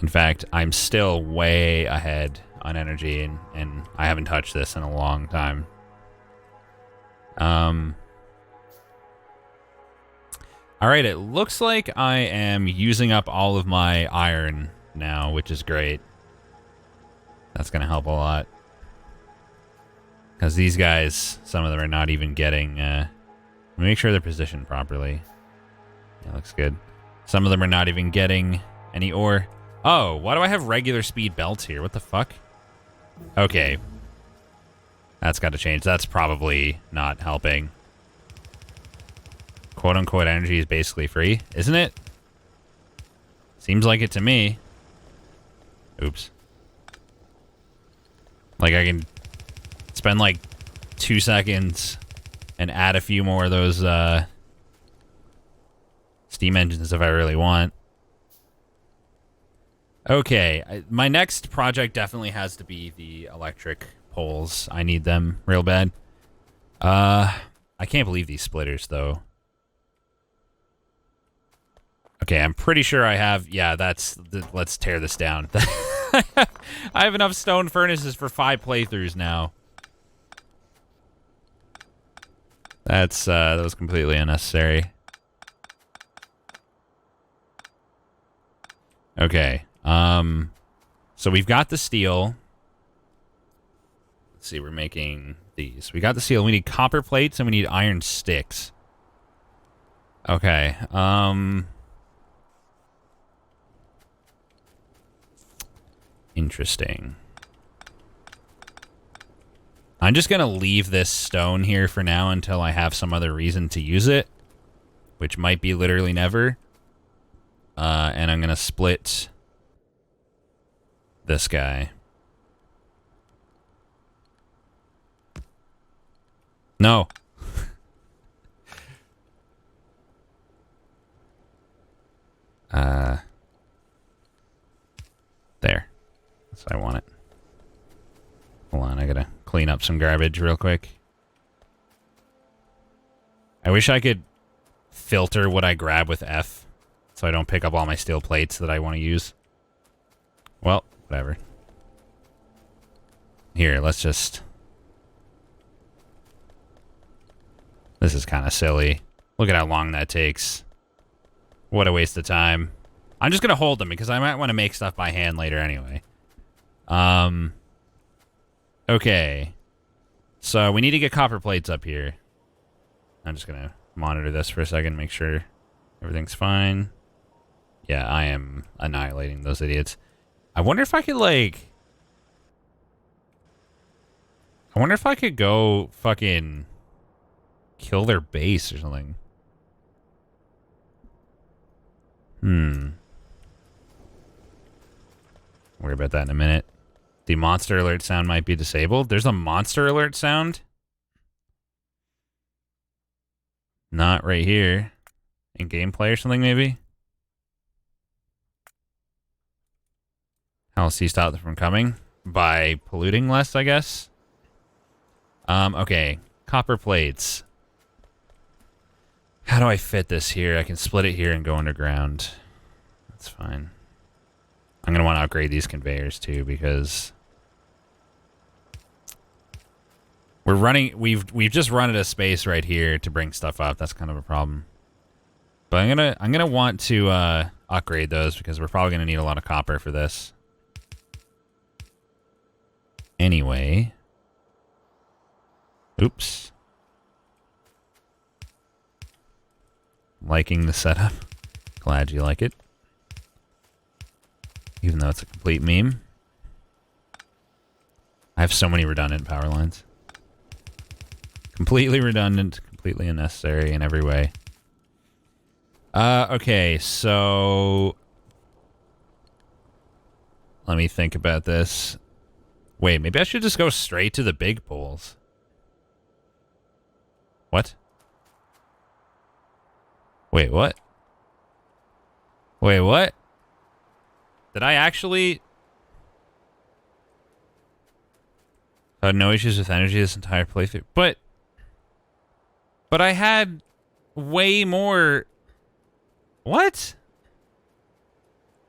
In fact, I'm still way ahead on energy, and I haven't touched this in a long time. Alright, it looks like I am using up all of my iron now, which is great. That's going to help a lot. Because these guys, some of them are not even getting... make sure they're positioned properly. That looks good. Some of them are not even getting any ore. Oh, why do I have regular speed belts here? What the fuck? Okay. That's got to change. That's probably not helping. Quote-unquote energy is basically free, isn't it? Seems like it to me. Oops. Like, I can spend, like, 2 seconds and add a few more of those, steam engines if I really want. Okay, my next project definitely has to be the electric poles. I need them real bad. I can't believe these splitters, though. Okay, I'm pretty sure I have... Yeah, let's tear this down. I have enough stone furnaces for 5 playthroughs now. That was completely unnecessary. Okay. So we've got the steel. Let's see, we're making these. We got the steel. We need copper plates and we need iron sticks. Okay. Interesting. I'm just going to leave this stone here for now until I have some other reason to use it, which might be literally never. And I'm going to split this guy. No. There. That's what I want it. Hold on, I gotta clean up some garbage real quick. I wish I could filter what I grab with F so I don't pick up all my steel plates that I want to use. Well, whatever. Here, let's just... This is kind of silly. Look at how long that takes. What a waste of time. I'm just going to hold them because I might want to make stuff by hand later anyway. Okay. So we need to get copper plates up here. I'm just going to monitor this for a second, make sure everything's fine. Yeah, I am annihilating those idiots. I wonder if I could, like... I wonder if I could go fucking kill their base or something. Worry about that in a minute. The monster alert sound might be disabled. There's a monster alert sound? Not right here. In gameplay or something, maybe? How else do you stop them from coming? By polluting less, I guess? Okay. Copper plates. How do I fit this here? I can split it here and go underground. That's fine. I'm going to want to upgrade these conveyors too because we're running we've just run out of space right here to bring stuff up. That's kind of a problem. But I'm going to want to upgrade those because we're probably going to need a lot of copper for this. Anyway. Oops. Liking the setup. Glad you like it. Even though it's a complete meme. I have so many redundant power lines. Completely redundant, completely unnecessary in every way. Okay, so... Let me think about this. Wait, maybe I should just go straight to the big poles. What? Wait, what? Wait, what? Did I actually... I had no issues with energy this entire playthrough. But I had way more... What?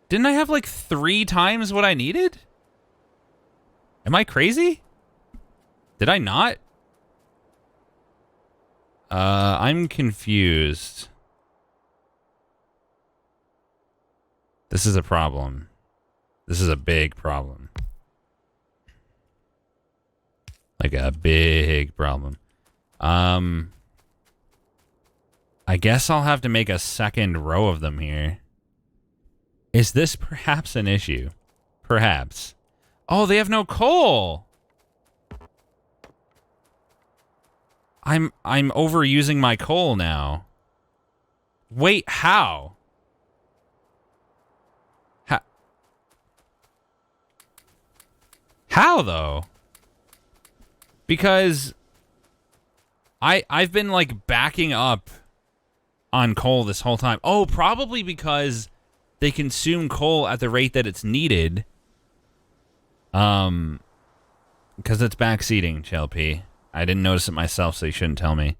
Didn't I have like 3 times what I needed? Am I crazy? Did I not? I'm confused. This is a problem. This is a big problem. Like a big problem. I guess I'll have to make a second row of them here. Is this perhaps an issue? Perhaps. Oh, they have no coal! I'm overusing my coal now. Wait, how? How though? Because I've been like backing up on coal this whole time. Oh, probably because they consume coal at the rate that it's needed. Because it's backseating, CHLP. I didn't notice it myself, so you shouldn't tell me.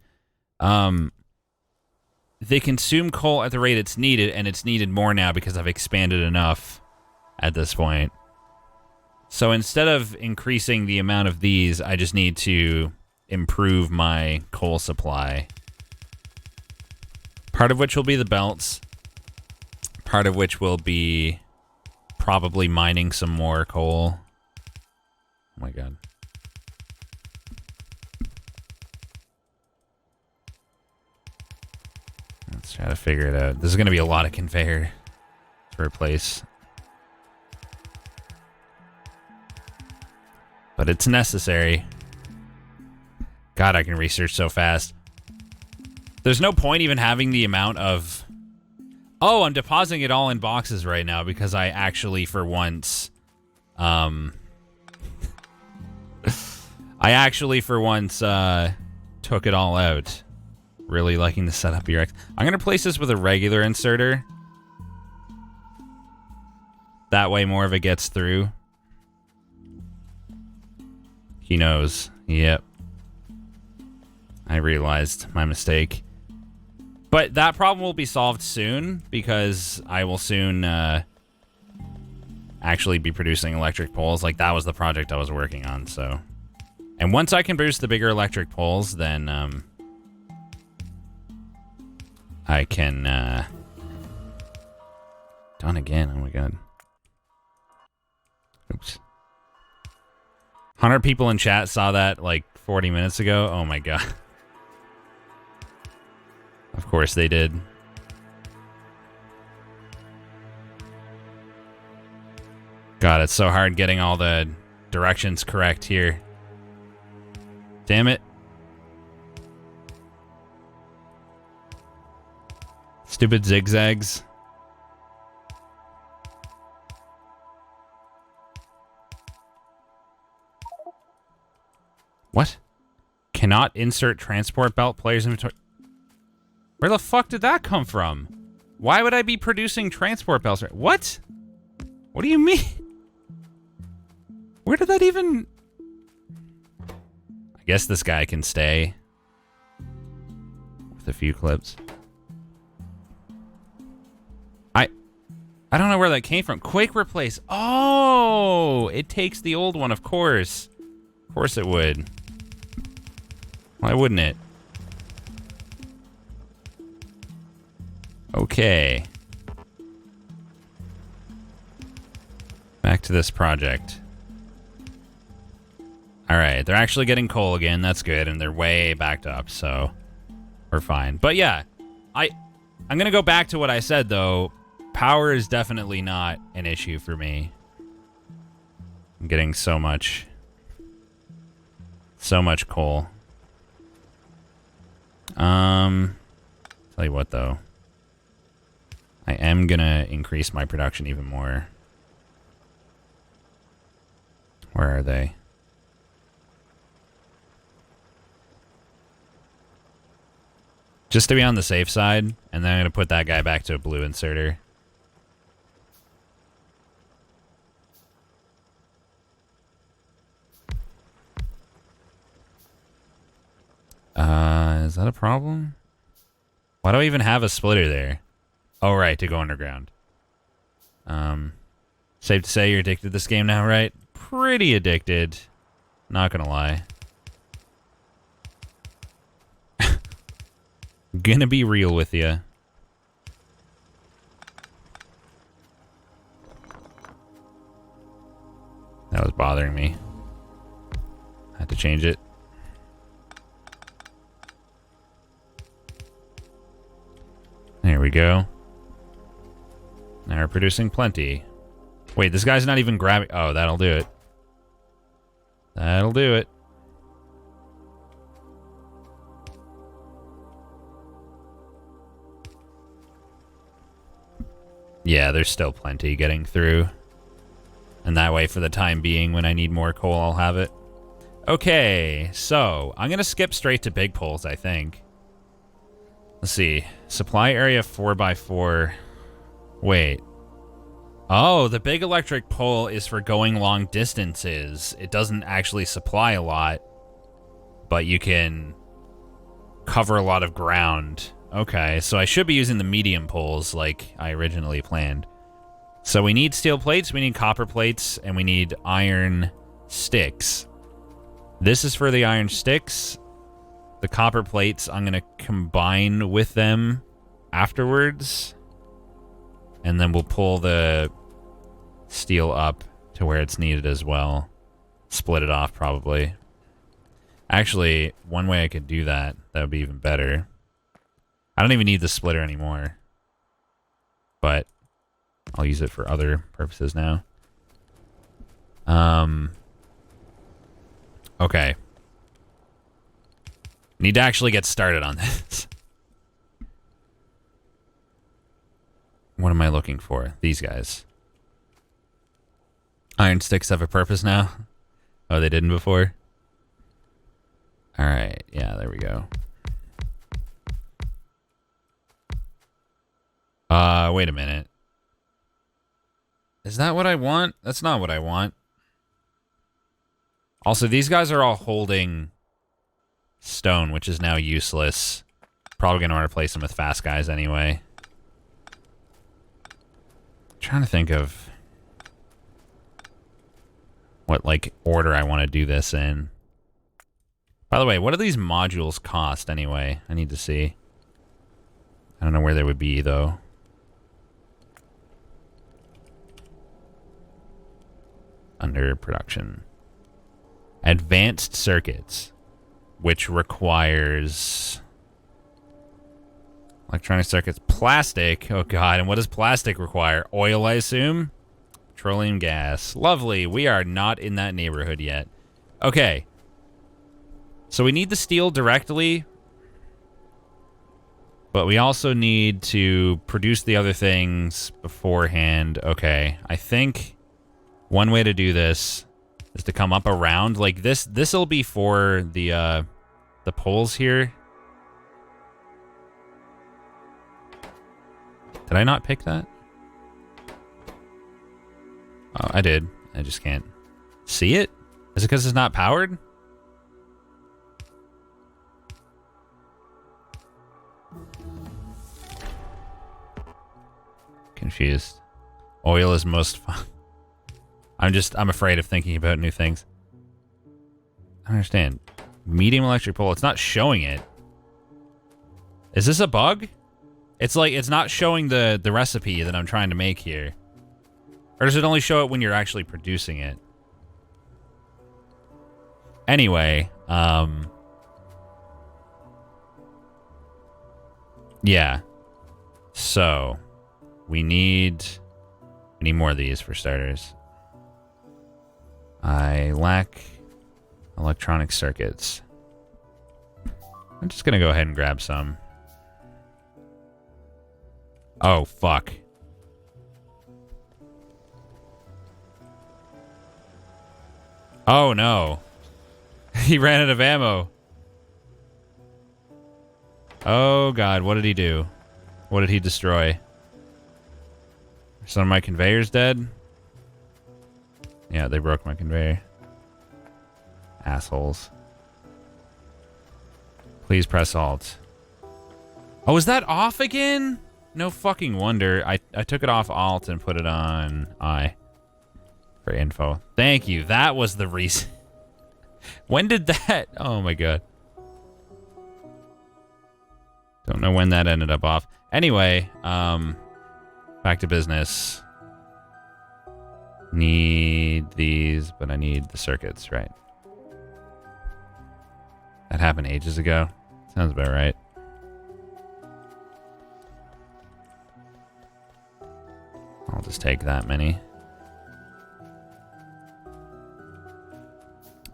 They consume coal at the rate it's needed, and it's needed more now because I've expanded enough at this point. So instead of increasing the amount of these, I just need to improve my coal supply. Part of which will be the belts. Part of which will be probably mining some more coal. Oh my god. Let's try to figure it out. This is going to be a lot of conveyor to replace. But it's necessary. God, I can research so fast. There's no point even having the amount of... Oh, I'm depositing it all in boxes right now because I actually, for once, I actually, for once, took it all out. Really liking the setup here. I'm going to place this with a regular inserter. That way more of it gets through. He knows. Yep. I realized my mistake. But that problem will be solved soon, because I will soon actually be producing electric poles. Like, that was the project I was working on, so. And once I can produce the bigger electric poles, then I can done again. Oh my god. Oops. 100 people in chat saw that like 40 minutes ago. Oh my god. Of course they did. God, it's so hard getting all the directions correct here. Damn it. Stupid zigzags. What? Cannot insert transport belt player's inventory. Where the fuck did that come from? Why would I be producing transport belts? What? What do you mean? Where did that even... I guess this guy can stay. With a few clips. I don't know where that came from. Quick replace. Oh! It takes the old one, of course. Of course it would. Why wouldn't it? Okay. Back to this project. Alright, they're actually getting coal again. That's good. And they're way backed up, so we're fine. But yeah, I'm going to go back to what I said, though. Power is definitely not an issue for me. I'm getting so much coal. Tell you what, though. I am gonna increase my production even more. Where are they? Just to be on the safe side, and then I'm gonna put that guy back to a blue inserter. Is that a problem? Why do I even have a splitter there? Oh, right, to go underground. Safe to say you're addicted to this game now, right? Pretty addicted. Not gonna lie. Gonna be real with you. That was bothering me. I had to change it. There we go. Now we're producing plenty. Wait, this guy's not even grabbing... Oh, that'll do it. That'll do it. Yeah, there's still plenty getting through. And that way, for the time being, when I need more coal, I'll have it. Okay, so I'm going to skip straight to big poles, I think. Let's see. Supply area 4x4. Wait. Oh, the big electric pole is for going long distances. It doesn't actually supply a lot, but you can cover a lot of ground. Okay, so I should be using the medium poles like I originally planned. So we need steel plates, we need copper plates, and we need iron sticks. This is for the iron sticks. The copper plates, I'm going to combine with them afterwards. And then we'll pull the steel up to where it's needed as well. Split it off, probably. Actually, one way I could do that would be even better. I don't even need the splitter anymore. But I'll use it for other purposes now. Okay. Need to actually get started on this. What am I looking for? These guys. Iron sticks have a purpose now. Oh, they didn't before? Alright, yeah, there we go. Wait a minute. Is that what I want? That's not what I want. Also, these guys are all holding stone, which is now useless. Probably going to replace them with fast guys anyway. I'm trying to think of what, like, order I want to do this in. By the way, what do these modules cost anyway? I need to see. I don't know where they would be, though. Under production. Advanced circuits, which requires electronic circuits. Plastic. Oh, God. And what does plastic require? Oil, I assume? Petroleum gas. Lovely. We are not in that neighborhood yet. Okay. So we need the steel directly, but we also need to produce the other things beforehand. Okay. I think one way to do this is to come up around like this. This'll be for the poles here. Did I not pick that? Oh, I did. I just can't see it. Is it because it's not powered? Confused. Oil is most fun. I'm afraid of thinking about new things. I don't understand. Medium electric pole. It's not showing it. Is this a bug? It's like, it's not showing the recipe that I'm trying to make here. Or does it only show it when you're actually producing it? Anyway, yeah. So, we need more of these for starters. I lack electronic circuits. I'm just gonna go ahead and grab some. Oh, fuck. Oh, no. He ran out of ammo. Oh, God. What did he do? What did he destroy? Some of my conveyors dead? Yeah, they broke my conveyor. Assholes. Please press Alt. Oh, is that off again? No fucking wonder. I took it off Alt and put it on I. For info. Thank you. That was the reason. When did that? Oh my god. Don't know when that ended up off. Anyway, back to business. Need these, but I need the circuits, right? That happened ages ago. Sounds about right. I'll just take that many.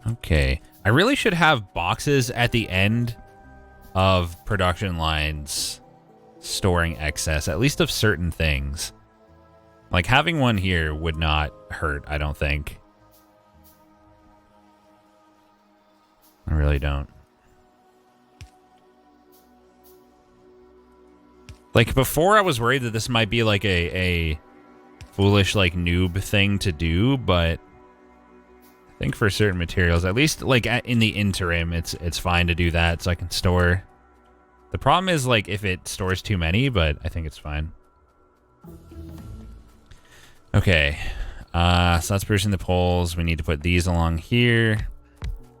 Okay. I really should have boxes at the end of production lines storing excess, at least of certain things. Like, having one here would not hurt, I don't think. I really don't. Like, before I was worried that this might be like a foolish, like, noob thing to do, but I think for certain materials, at least, like, in the interim, it's fine to do that so I can store. The problem is, like, if it stores too many, but I think it's fine. Okay, so that's producing the poles. We need to put these along here,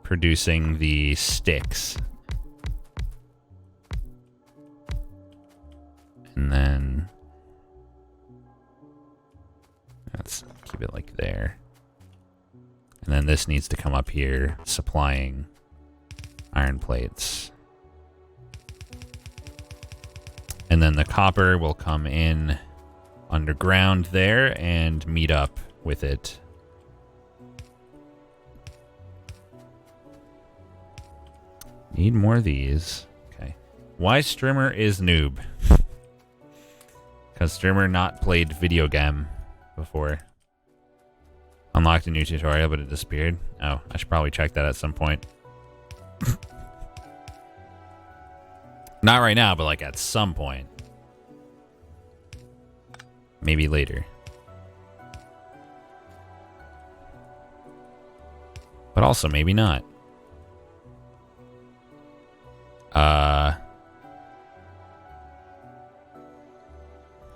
producing the sticks. And then let's keep it like there. And then this needs to come up here, supplying iron plates. And then the copper will come in underground there and meet up with it. Need more of these. Okay. Why Strimmer is noob? Because Strimmer not played video game before. Unlocked a new tutorial, but it disappeared. Oh, I should probably check that at some point. Not right now, but like at some point. Maybe later. But also maybe not.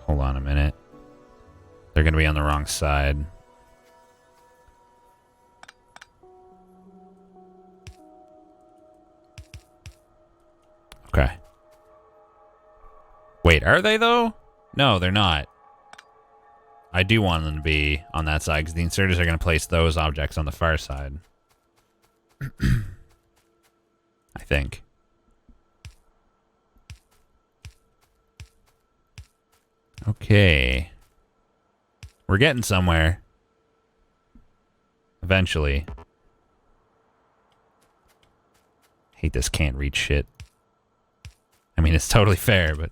Hold on a minute. They're gonna be on the wrong side. Okay. Wait, are they though? No, they're not. I do want them to be on that side because the inserters are going to place those objects on the far side. I think. Okay. We're getting somewhere. Eventually. Hate this can't reach shit. I mean, it's totally fair, but...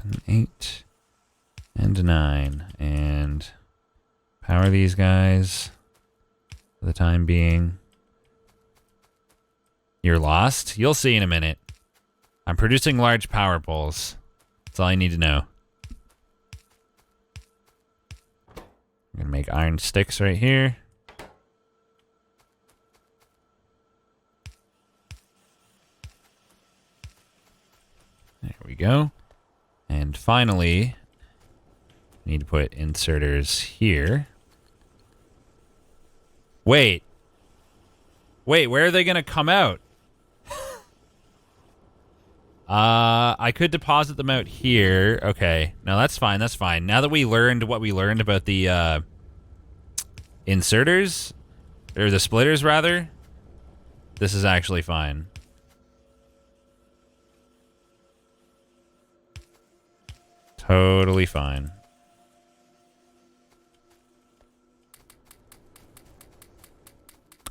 7, 8, and 9. And power these guys for the time being. You're lost? You'll see in a minute. I'm producing large power poles. That's all you need to know. I'm going to make iron sticks right here. There we go. And finally, need to put inserters here. Wait. Wait, where are they going to come out? I could deposit them out here. Okay. No, that's fine. That's fine. Now that we learned what we learned about the inserters, or the splitters rather, this is actually fine. Totally fine.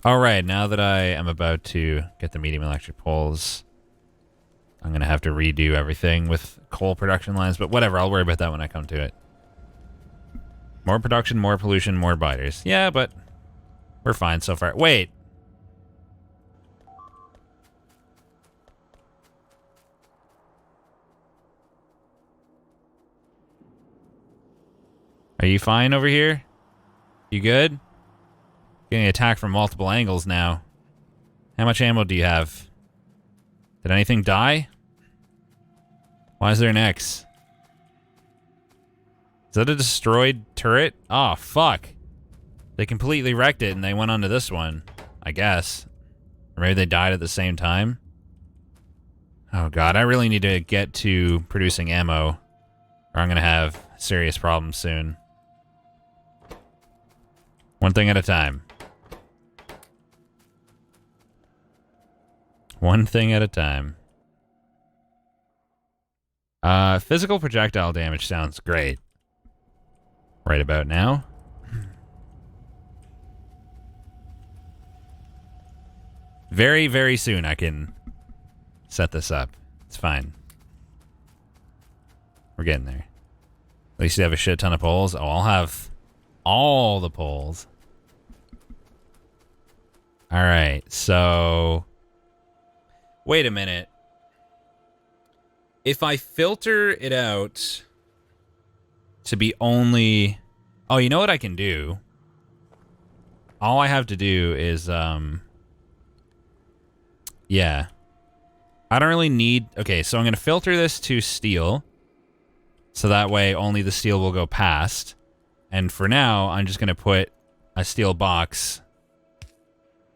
All right, now that I am about to get the medium electric poles, I'm going to have to redo everything with coal production lines, but whatever, I'll worry about that when I come to it. More production, more pollution, more biters. Yeah, but we're fine so far. Wait. Are you fine over here? You good? Getting attacked from multiple angles now. How much ammo do you have? Did anything die? Why is there an X? Is that a destroyed turret? Oh, fuck. They completely wrecked it and they went onto this one, I guess. Or maybe they died at the same time. Oh god, I really need to get to producing ammo, or I'm gonna have serious problems soon. One thing at a time. One thing at a time. Physical projectile damage sounds great. Right about now. Very, very soon I can set this up. It's fine. We're getting there. At least you have a shit ton of poles. Oh, I'll have all the poles. Alright, so... Wait a minute. If I filter it out to be only... Oh, you know what I can do? All I have to do is, yeah. I don't really need... Okay, so I'm going to filter this to steel. So that way only the steel will go past. And for now, I'm just going to put a steel box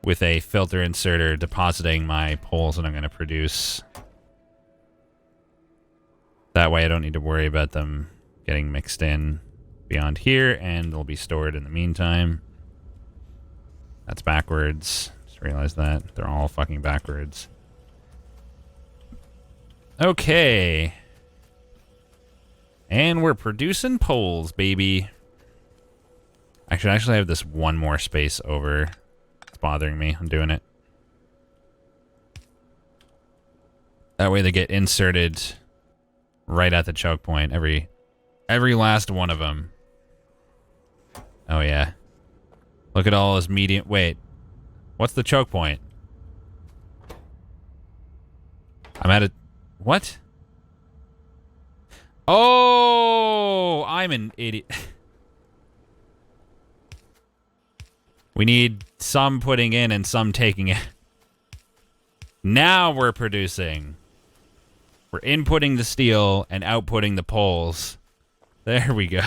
with a filter inserter depositing my poles that I'm going to produce. That way I don't need to worry about them getting mixed in beyond here, and they'll be stored in the meantime. That's backwards. Just realized that. They're all fucking backwards. Okay. And we're producing poles, baby. Actually, I actually have this one more space over. It's bothering me. I'm doing it. That way they get inserted right at the choke point every Every last one of them. Oh, yeah. Look at all his medium... Wait. What's the choke point? I'm at a... What? Oh! I'm an idiot. We need some putting in and some taking it. Now we're producing. We're inputting the steel and outputting the poles. There we go.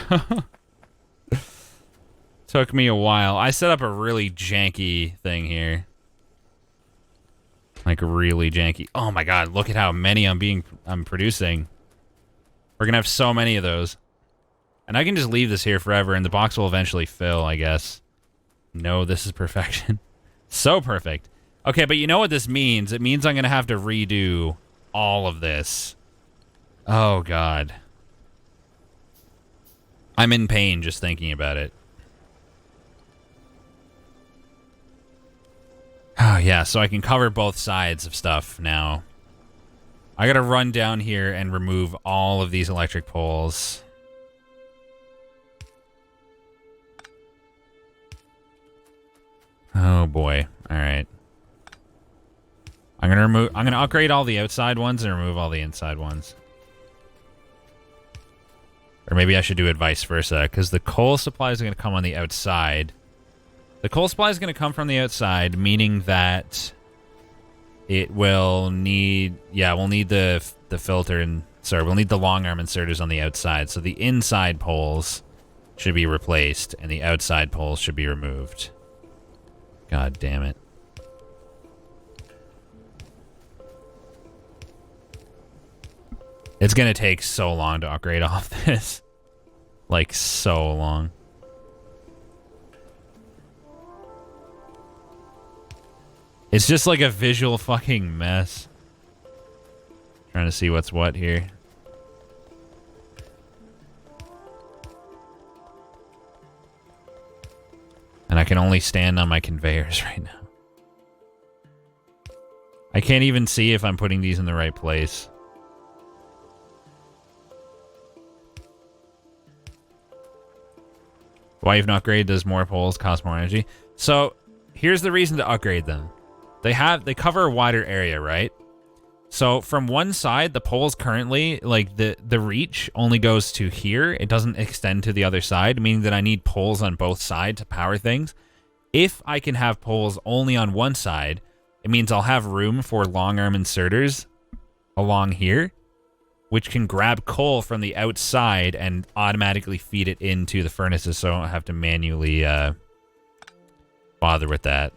Took me a while. I set up a really janky thing here. Like, really janky. Oh my god, look at how many I'm producing. We're gonna have so many of those. And I can just leave this here forever and the box will eventually fill, I guess. No, this is perfection. So perfect. Okay, but you know what this means? It means I'm gonna have to redo all of this. Oh god. I'm in pain just thinking about it. Oh, yeah, so I can cover both sides of stuff now. I gotta run down here and remove all of these electric poles. Oh, boy. Alright. I'm gonna upgrade all the outside ones and remove all the inside ones. Or maybe I should do it vice versa, because the coal supply is gonna come on the outside. The coal supply is going to come from the outside, meaning that it will need... Yeah, we'll need the filter and... Sorry, we'll need the long arm inserters on the outside. So the inside poles should be replaced, and the outside poles should be removed. God damn it. It's going to take so long to upgrade all of this. Like, so long. It's just like a visual fucking mess. Trying to see what's what here. And I can only stand on my conveyors right now. I can't even see if I'm putting these in the right place. Why even upgrade? Does more poles cost more energy? So, here's the reason to upgrade them. They cover a wider area, right? So from one side, the poles currently, like the reach only goes to here. It doesn't extend to the other side, meaning that I need poles on both sides to power things. If I can have poles only on one side, it means I'll have room for long arm inserters along here, which can grab coal from the outside and automatically feed it into the furnaces, so I don't have to manually bother with that.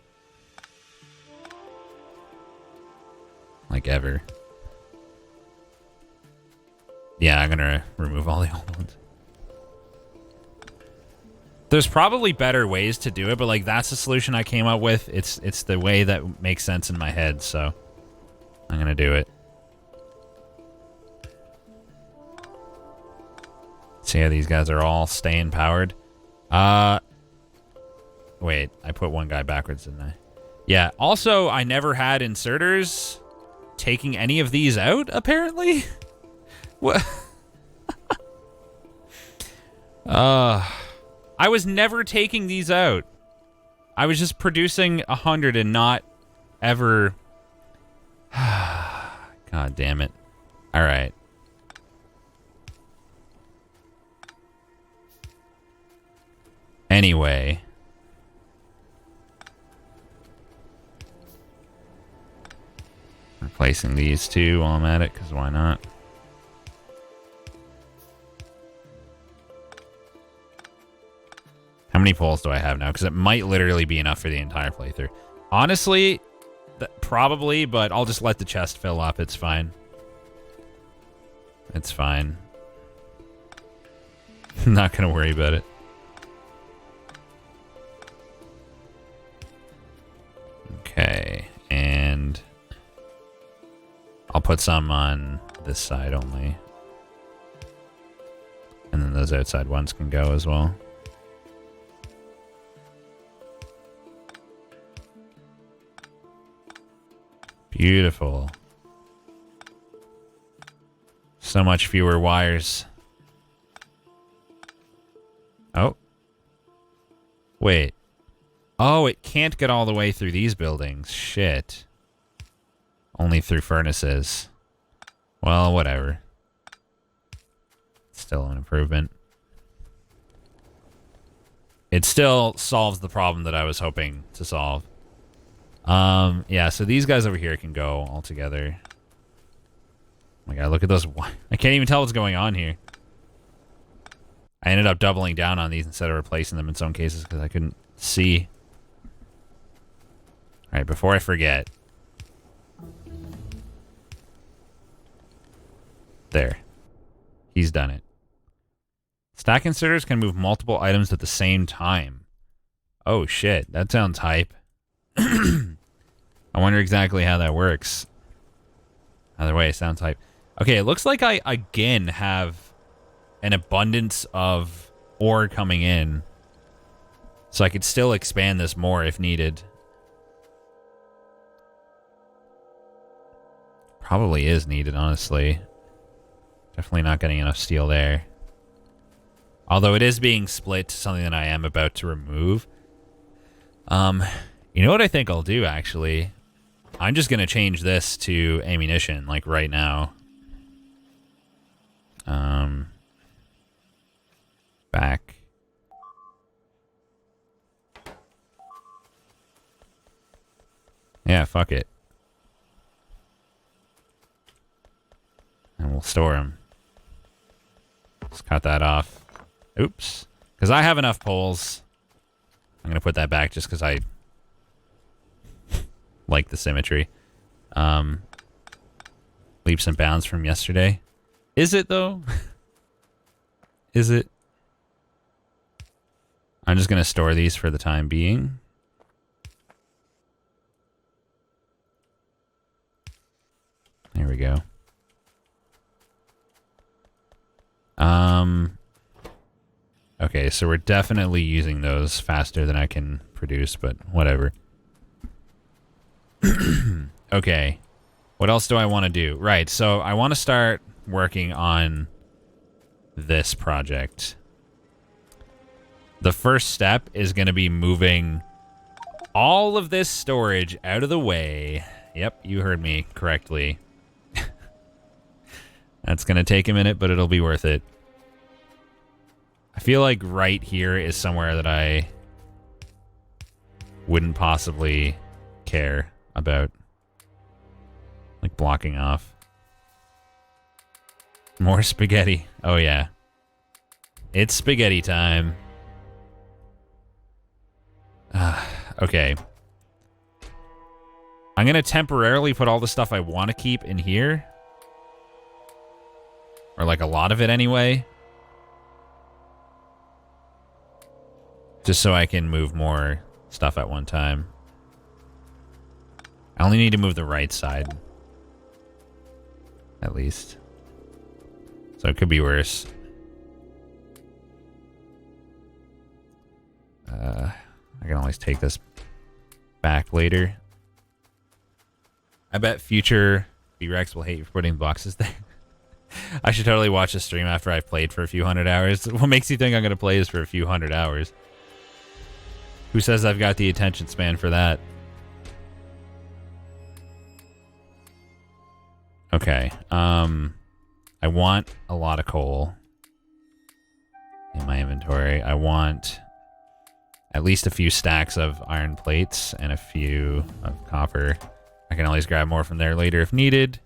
Like ever. Yeah, I'm gonna remove all the old ones. There's probably better ways to do it, but like that's the solution I came up with. It's the way that makes sense in my head, so I'm gonna do it. See how these guys are all staying powered? Wait, I put one guy backwards, didn't I? Yeah, also I never had inserters taking any of these out, apparently? What? I was never taking these out. I was just producing 100 and not ever... God damn it. Alright. Anyway... Replacing these two while I'm at it, because why not? How many poles do I have now? Because it might literally be enough for the entire playthrough. Honestly, probably, but I'll just let the chest fill up. It's fine. It's fine. I'm not going to worry about it. Okay, and... I'll put some on this side only. And then those outside ones can go as well. Beautiful. So much fewer wires. Wait. Oh, it can't get all the way through these buildings. Shit. Only through furnaces. Well, whatever. Still an improvement. It still solves the problem that I was hoping to solve. Yeah, so these guys over here can go all together. Oh my god, look at those. I can't even tell what's going on here. I ended up doubling down on these instead of replacing them in some cases because I couldn't see. Alright, before I forget. There. He's done it. Stack inserters can move multiple items at the same time. Oh shit, that sounds hype. I wonder exactly how that works. Either way, it sounds hype. Okay, it looks like I again have an abundance of ore coming in. So I could still expand this more if needed. Probably is needed, honestly. Definitely not getting enough steel there. Although it is being split to something that I am about to remove. You know what I think I'll do, actually? I'm just going to change this to ammunition, like right now. Back. Yeah, fuck it. And we'll store them. Let's cut that off. Oops. Because I have enough poles. I'm going to put that back just because I like the symmetry. Leaps and bounds from yesterday. Is it, though? Is it? I'm just going to store these for the time being. There we go. Okay, so we're definitely using those faster than I can produce, but whatever. Okay. What else do I want to do? Right, so I want to start working on this project. The first step is going to be moving all of this storage out of the way. Yep, you heard me correctly. That's going to take a minute, but it'll be worth it. I feel like right here is somewhere that I wouldn't possibly care about. Like blocking off. More spaghetti. Oh, yeah. It's spaghetti time. Okay. I'm going to temporarily put all the stuff I want to keep in here. Or like a lot of it anyway. Just so I can move more stuff at one time. I only need to move the right side. At least. So it could be worse. I can always take this back later. I bet future B-Rex will hate you for putting boxes there. I should totally watch a stream after I've played for a few hundred hours. What makes you think I'm going to play this for a few hundred hours? Who says I've got the attention span for that? Okay. I want a lot of coal in my inventory. I want at least a few stacks of iron plates and a few of copper. I can always grab more from there later if needed.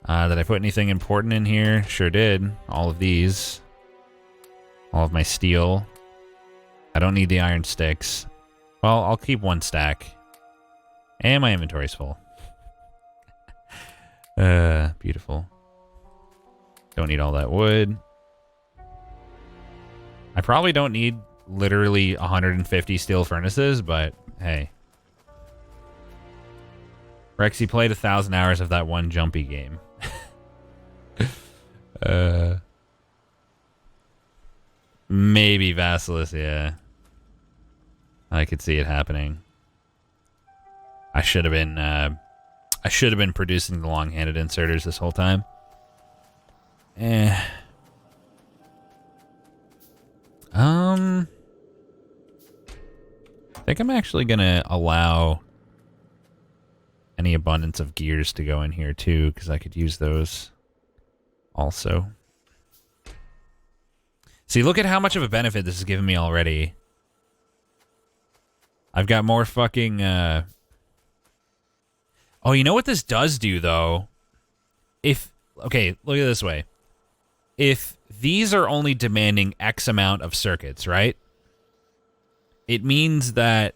Did I put anything important in here? Sure did. All of these. All of my steel. I don't need the iron sticks. Well, I'll keep one stack. And my inventory's full. Beautiful. Don't need all that wood. I probably don't need literally 150 steel furnaces, but hey. Rexy played 1,000 hours of that one jumpy game. Maybe Vasilis, yeah. I could see it happening. I should have been producing the long-handed inserters this whole time. think I'm actually going to allow any abundance of gears to go in here too, because I could use those also. See, look at how much of a benefit this has given me already. I've got more fucking... Oh, you know what this does do, though? Okay, look at it this way. If these are only demanding X amount of circuits, right? It means that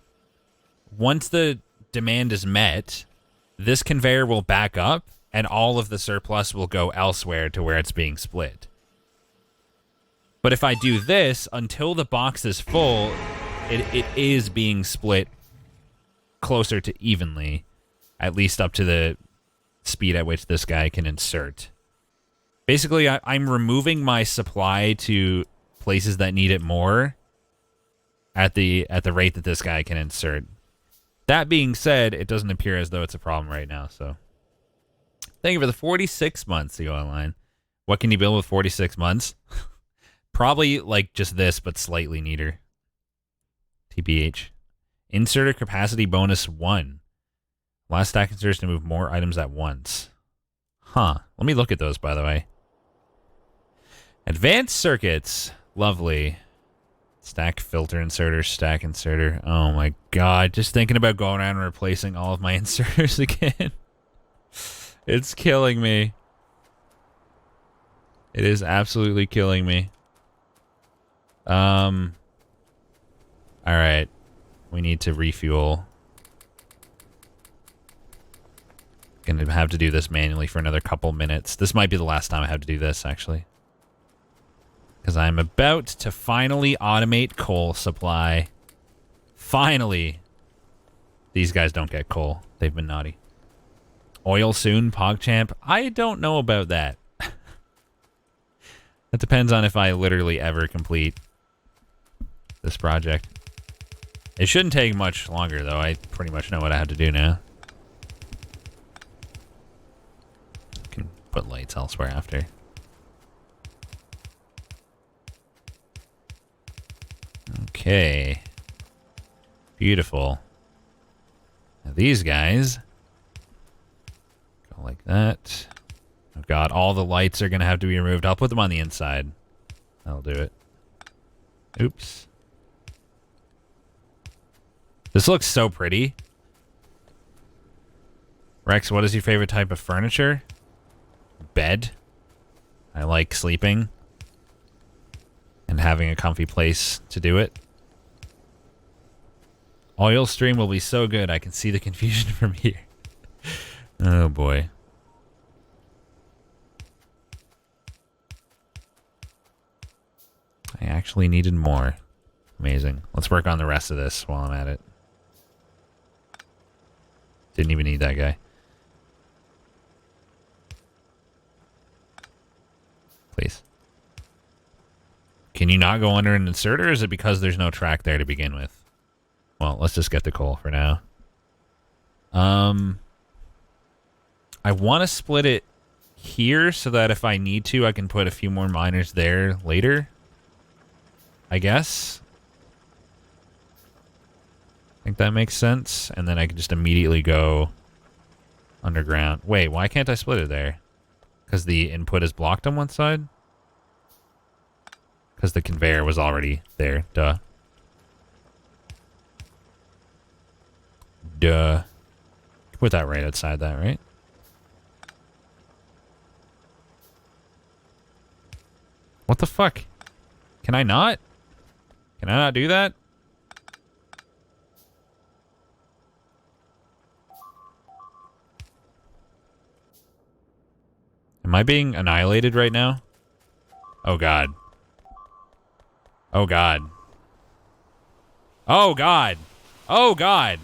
once the demand is met, this conveyor will back up, and all of the surplus will go elsewhere to where it's being split. But if I do this, until the box is full, it is being split closer to evenly, at least up to the speed at which this guy can insert. Basically, I'm removing my supply to places that need it more at the rate that this guy can insert. That being said, it doesn't appear as though it's a problem right now, so. Thank you for the 46 months to go online. What can you build with 46 months? Probably like just this, but slightly neater. TBH. Inserter capacity bonus 1. Last stack inserters to move more items at once. Huh. Let me look at those, by the way. Advanced circuits. Lovely. Stack filter inserter, stack inserter. Oh my god. Just thinking about going around and replacing all of my inserters again. It's killing me. It is absolutely killing me. Alright. We need to refuel. Gonna have to do this manually for another couple minutes. This might be the last time I have to do this, actually. Because I'm about to finally automate coal supply. Finally. These guys don't get coal. They've been naughty. Oil soon, PogChamp? I don't know about that. That depends on if I literally ever complete this project. It shouldn't take much longer, though. I pretty much know what I have to do now. Can put lights elsewhere after. Okay. Beautiful. Now these guys go like that. Oh god, all the lights are gonna have to be removed. I'll put them on the inside. That'll do it. Oops. This looks so pretty. Rex, what is your favorite type of furniture? Bed. I like sleeping. And having a comfy place to do it. Oil stream will be so good, I can see the confusion from here. Oh boy. I actually needed more. Amazing. Let's work on the rest of this while I'm at it. Didn't even need that guy. Please. Can you not go under an inserter, or is it because there's no track there to begin with? Well, let's just get the coal for now. I want to split it here so that if I need to, I can put a few more miners there later. I guess. I think that makes sense. And then I can just immediately go underground. Wait, why can't I split it there? Because the input is blocked on one side? Because the conveyor was already there. Duh. Duh. Put that right outside that, right? What the fuck? Can I not? Can I not do that? Am I being annihilated right now? Oh god. Oh god. Oh god. Oh god.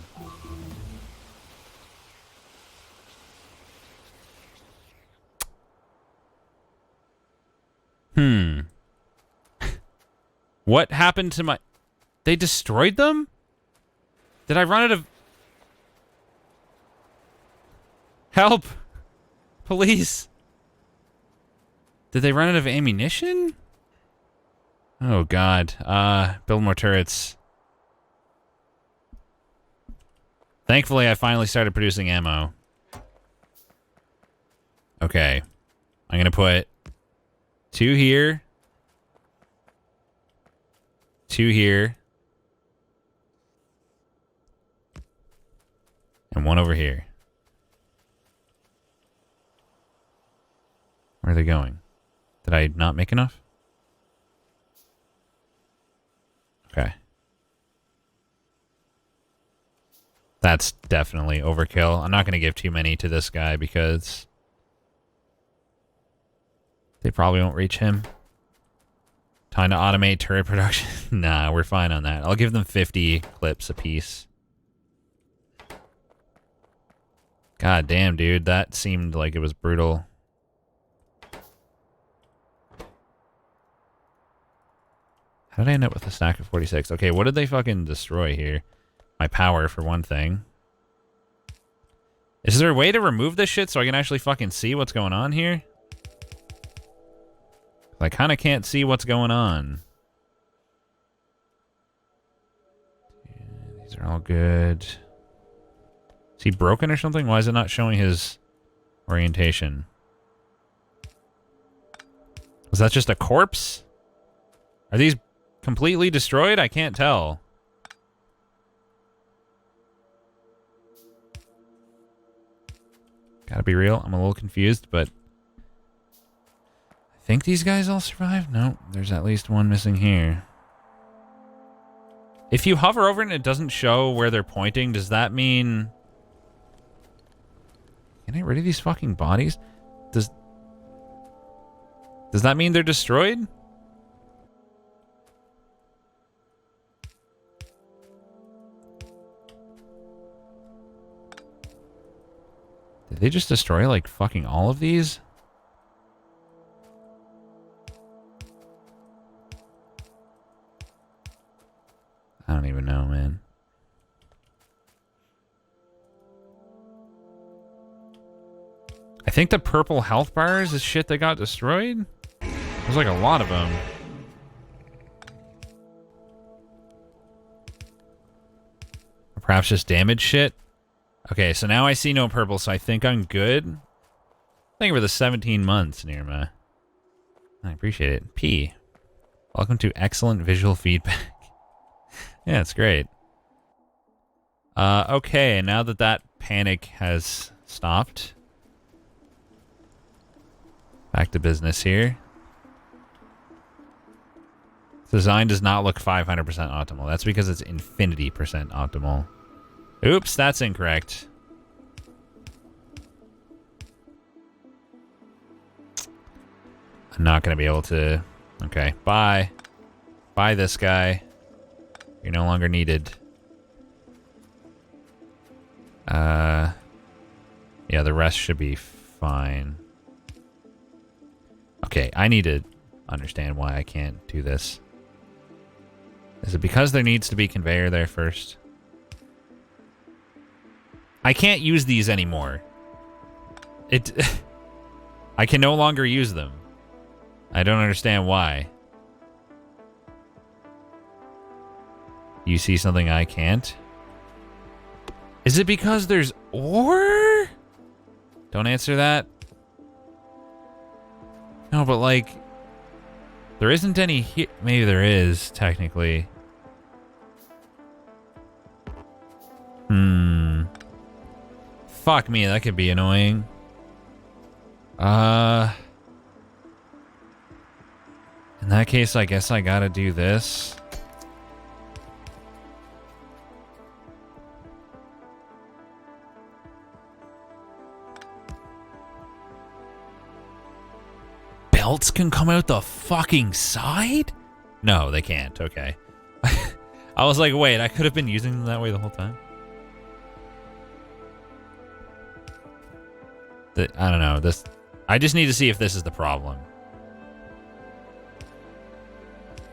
What happened to my... They destroyed them? Did I run out of... Help! Police! Did they run out of ammunition? Oh god. Build more turrets. Thankfully, I finally started producing ammo. Okay. I'm going to put 2 here. 2 here. And 1 over here. Where are they going? Did I not make enough? Okay. That's definitely overkill. I'm not going to give too many to this guy because they probably won't reach him. Time to automate turret production. Nah, we're fine on that. I'll give them 50 clips apiece. God damn, dude. That seemed like it was brutal. How did I end up with a stack of 46? Okay, what did they fucking destroy here? My power, for one thing. Is there a way to remove this shit so I can actually fucking see what's going on here? I kind of can't see what's going on. Yeah, these are all good. Is he broken or something? Why is it not showing his orientation? Was that just a corpse? Are these completely destroyed? I can't tell. Gotta be real. I'm a little confused, but I think these guys all survived. No, there's at least one missing here. If you hover over it and it doesn't show where they're pointing, does that mean... Can I get rid of these fucking bodies? Does that mean they're destroyed? Did they just destroy, like, fucking all of these? I don't even know, man. I think the purple health bars is shit that got destroyed. There's like a lot of them. Or perhaps just damage shit. Okay, so now I see no purple, so I think I'm good. Thank you for the 17 months, Nirma. I appreciate it. P. Welcome to excellent visual feedback. Yeah, it's great. Okay, now that that panic has stopped. Back to business here. Design does not look 500% optimal. That's because it's infinity percent optimal. Oops, that's incorrect. I'm not going to be able to... Okay, bye. Bye, this guy. You're no longer needed. Yeah, the rest should be fine. Okay, I need to understand why I can't do this. Is it because there needs to be conveyor there first? I can't use these anymore. I can no longer use them. I don't understand why. You see something I can't? Is it because there's ore? Don't answer that. No, but like... There isn't any here. Maybe there is, technically. Fuck me, that could be annoying. In that case, I guess I gotta do this. Belts can come out the fucking side? No, they can't. Okay. I was like, wait, I could have been using them that way the whole time. I don't know. This. I just need to see if this is the problem.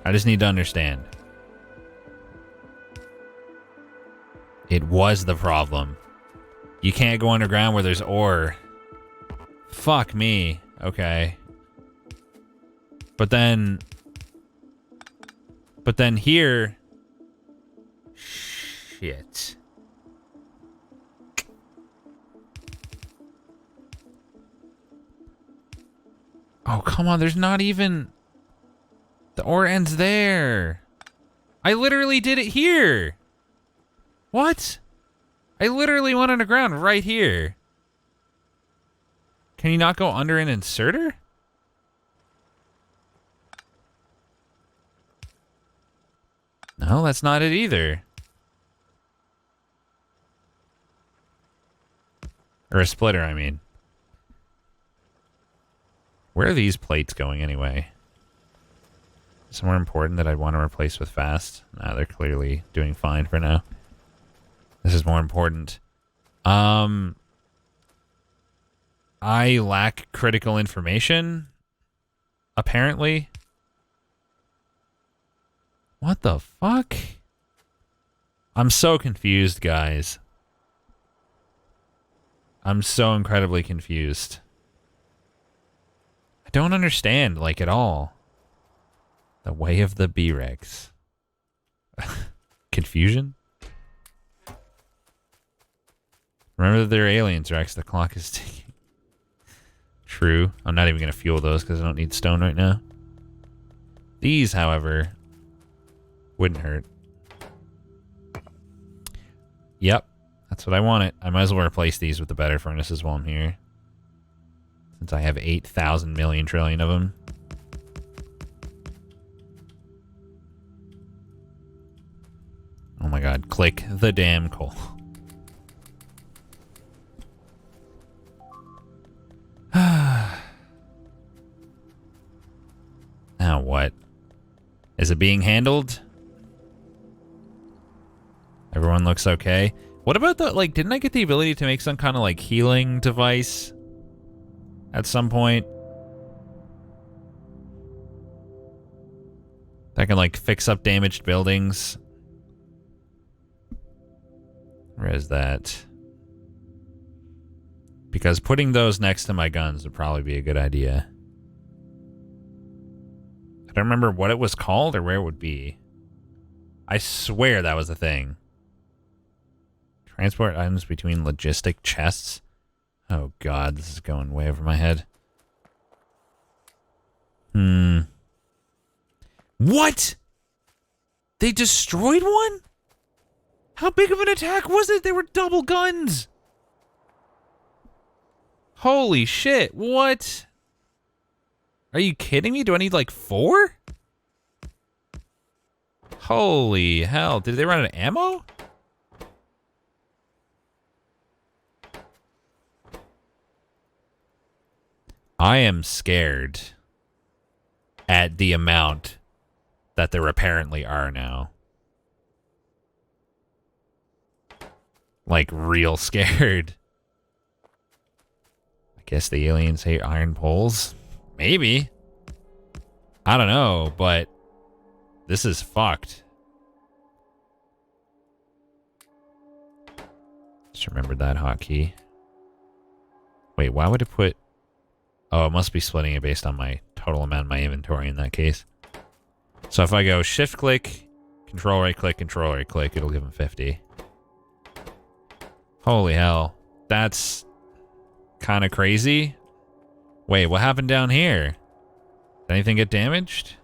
I just need to understand. It was the problem. You can't go underground where there's ore. Fuck me. Okay. But then here... Shit. Oh, come on. There's not even... The ore ends there. I literally did it here. What? I literally went underground right here. Can you not go under an inserter? No, that's not it either. Or a splitter, I mean. Where are these plates going anyway? Somewhere important that I'd want to replace with fast? Nah, they're clearly doing fine for now. This is more important. I lack critical information. Apparently. What the fuck? I'm so confused, guys. I'm so incredibly confused. I don't understand, like, at all. The way of the B-Rex. Confusion? Remember that they're aliens, Rex. The clock is ticking. True. I'm not even going to fuel those because I don't need stone right now. These, however, wouldn't hurt. Yep. That's what I wanted. I might as well replace these with the better furnaces while I'm here. Since I have 8,000 million trillion of them. Oh my god. Click the damn coal. Now what? Is it being handled? Everyone looks okay. What about the, like, didn't I get the ability to make some kind of, like, healing device at some point? That can, like, fix up damaged buildings. Where is that? Because putting those next to my guns would probably be a good idea. I don't remember what it was called or where it would be. I swear that was a thing. Transport items between logistic chests. Oh god, this is going way over my head. What? They destroyed one? How big of an attack was it? They were double guns. Holy shit, what? Are you kidding me? Do I need like 4? Holy hell, did they run out of ammo? I am scared at the amount that there apparently are now. Like, real scared. I guess the aliens hate iron poles? Maybe. I don't know, but this is fucked. Just remembered that hotkey. Wait, why would it put... Oh, it must be splitting it based on my total amount of my inventory in that case. So if I go shift click, control right click, it'll give him 50. Holy hell. That's kind of crazy. Wait, what happened down here? Did anything get damaged?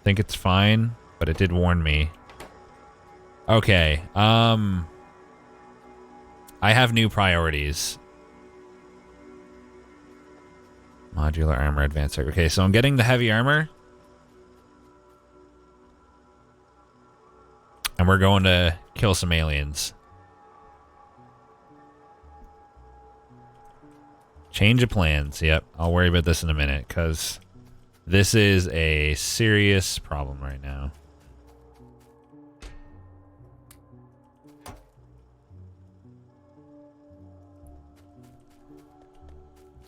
I think it's fine, but it did warn me. Okay, I have new priorities. Modular armor, advanced. Okay, so I'm getting the heavy armor. And we're going to kill some aliens. Change of plans. Yep, I'll worry about this in a minute, because this is a serious problem right now.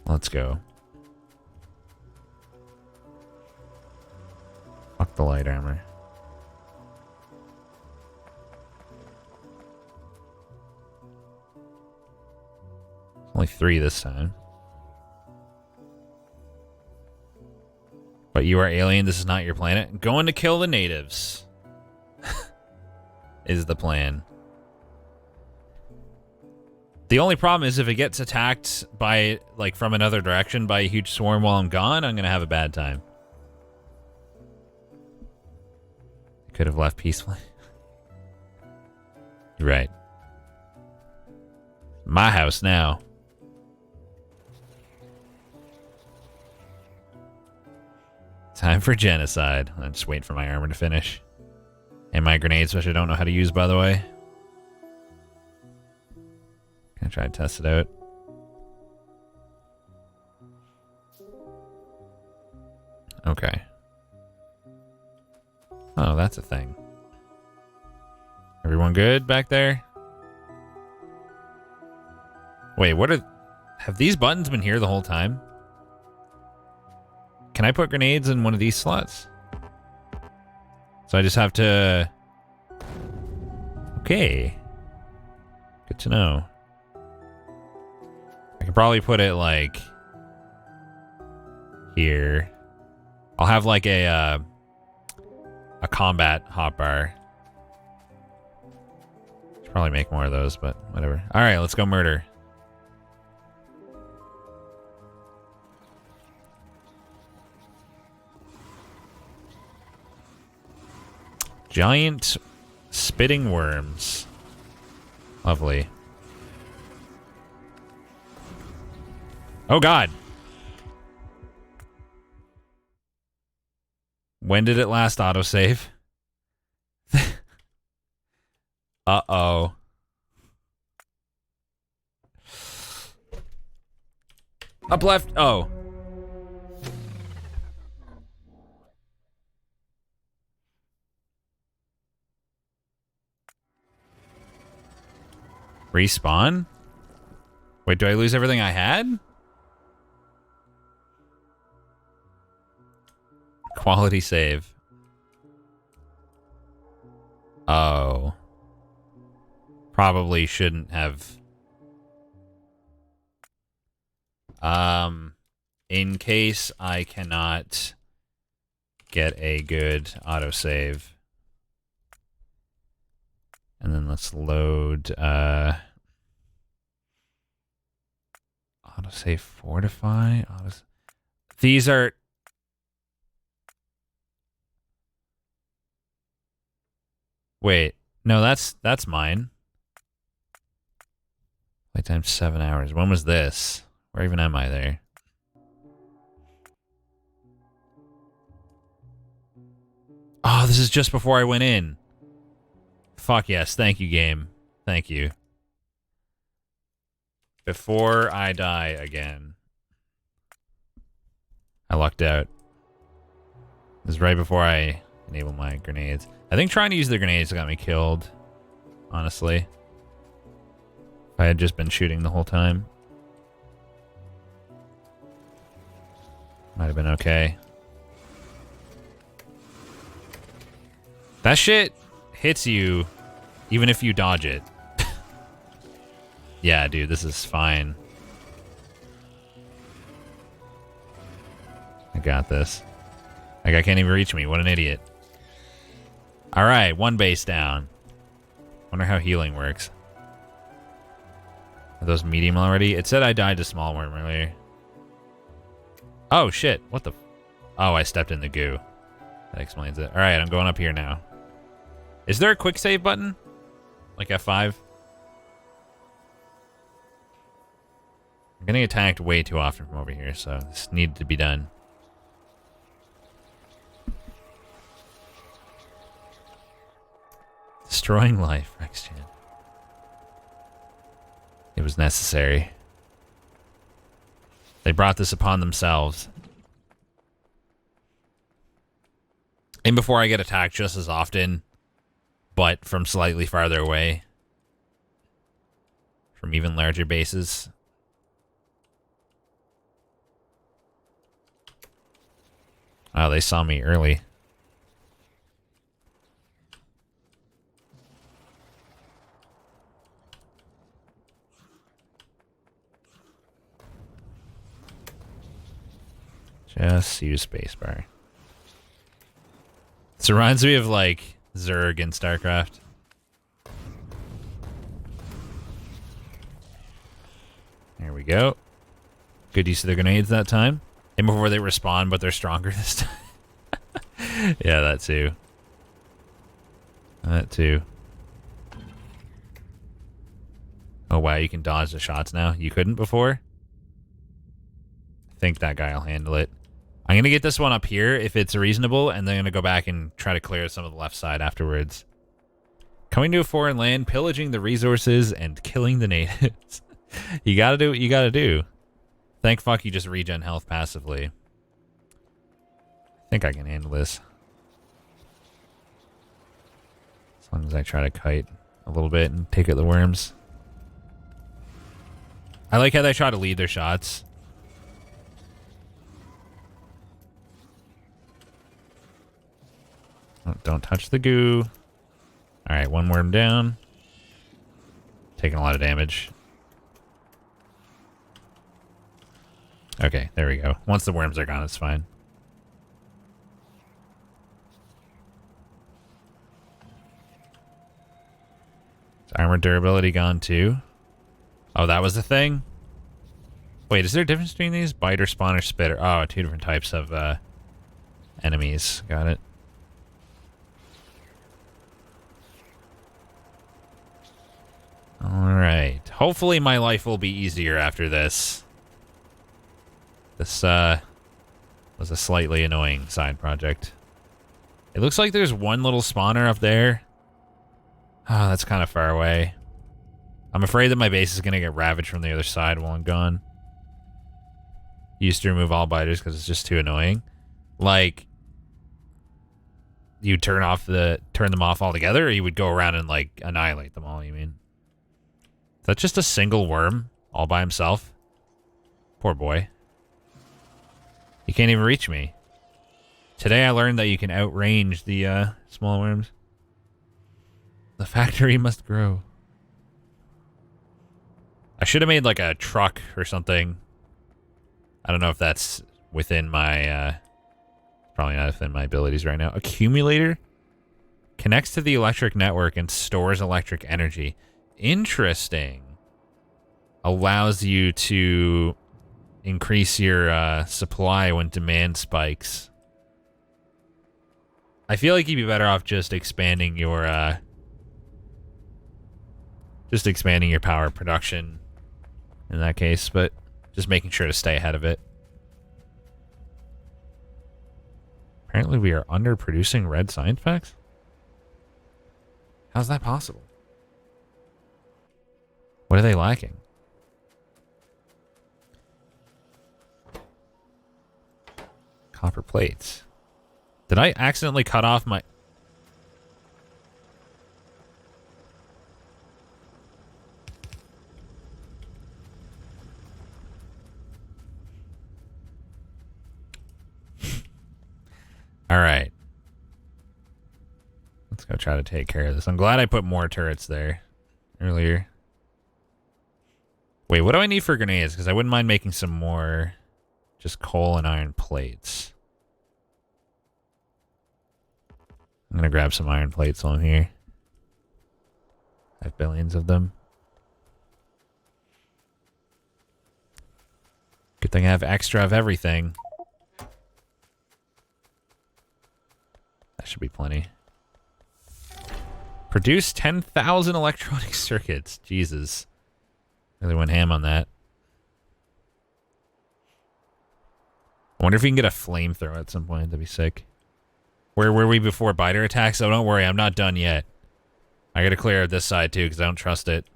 Let's go. Fuck the light armor. Only 3 this time. But you are alien, this is not your planet. Going to kill the natives. Is the plan. The only problem is if it gets attacked by, like, from another direction by a huge swarm while I'm gone, I'm gonna have a bad time. Could have left peacefully. You're right. My house now. Time for genocide. I'm just waiting for my armor to finish. And my grenades, which I don't know how to use, by the way. Gonna try to test it out. Okay. Oh, that's a thing. Everyone good back there? Wait, what are... Have these buttons been here the whole time? Can I put grenades in one of these slots? So I just have to... Okay. Good to know. I could probably put it, like... here. I'll have, like, a combat hotbar. Should probably make more of those, but whatever. Alright, let's go murder. Giant spitting worms. Lovely. Oh god. When did it last autosave? Uh-oh. Up left. Oh. Respawn? Wait, do I lose everything I had? Quality save. Oh. Probably shouldn't have. In case I cannot get a good autosave. And then let's load, autosave fortify. These are... Wait, no, that's mine. Playtime 7 hours. When was this? Where even am I there? Oh, this is just before I went in. Fuck yes, thank you, game. Thank you. Before I die again. I lucked out. This is right before I enable my grenades. I think trying to use the grenades got me killed. Honestly. If I had just been shooting the whole time. Might have been okay. That shit hits you even if you dodge it. Yeah, dude, this is fine. I got this. That guy can't even reach me. What an idiot. Alright, one base down. Wonder how healing works. Are those medium already? It said I died to small worm earlier. Oh, shit. What the... Oh, I stepped in the goo. That explains it. Alright, I'm going up here now. Is there a quick save button? Like F5? I'm getting attacked way too often from over here, so this needed to be done. Destroying life, Rexchan. It was necessary. They brought this upon themselves. And before I get attacked just as often, but from slightly farther away. From even larger bases. Oh, they saw me early. Just use spacebar. This reminds me of, like, Zerg in StarCraft. There we go. Good use of the grenades that time. And before they respawn, but they're stronger this time. Yeah, that too. That too. Oh, wow, you can dodge the shots now. You couldn't before? I think that guy will handle it. I'm going to get this one up here if it's reasonable, and then I'm going to go back and try to clear some of the left side afterwards. Coming to a foreign land, pillaging the resources, and killing the natives. You gotta do what you gotta do. Thank fuck you just regen health passively. I think I can handle this. As long as I try to kite a little bit and take out the worms. I like how they try to lead their shots. Oh, don't touch the goo. Alright, one worm down. Taking a lot of damage. Okay, there we go. Once the worms are gone, it's fine. Is armor durability gone too? Oh, that was the thing? Wait, is there a difference between these? Biter, spawner, spitter. Oh, two different types of enemies. Got it. Alright. Hopefully my life will be easier after this. This was a slightly annoying side project. It looks like there's one little spawner up there. Oh, that's kind of far away. I'm afraid that my base is going to get ravaged from the other side while I'm gone. Used to remove all biters because it's just too annoying. Like, you turn them off altogether, or you would go around and like annihilate them all, you mean? Is that just a single worm all by himself? Poor boy. He can't even reach me. Today I learned that you can outrange the small worms. The factory must grow. I should have made like a truck or something. I don't know if that's within my probably not within my abilities right now. Accumulator connects to the electric network and stores electric energy. Interesting. Allows you to increase your supply when demand spikes. I feel like you'd be better off just expanding your power production in that case, but just making sure to stay ahead of it. Apparently we are underproducing red science packs? How's that possible? What are they lacking? Copper plates. Did I accidentally cut off my... All right. Let's go try to take care of this. I'm glad I put more turrets there earlier. Wait, what do I need for grenades? Because I wouldn't mind making some more just coal and iron plates. I'm going to grab some iron plates while I'm here. I have billions of them. Good thing I have extra of everything. That should be plenty. Produce 10,000 electronic circuits. Jesus. Really went ham on that. I wonder if we can get a flamethrower at some point. That'd be sick. Where were we before biter attacks? Oh, don't worry. I'm not done yet. I gotta clear this side, too, because I don't trust it.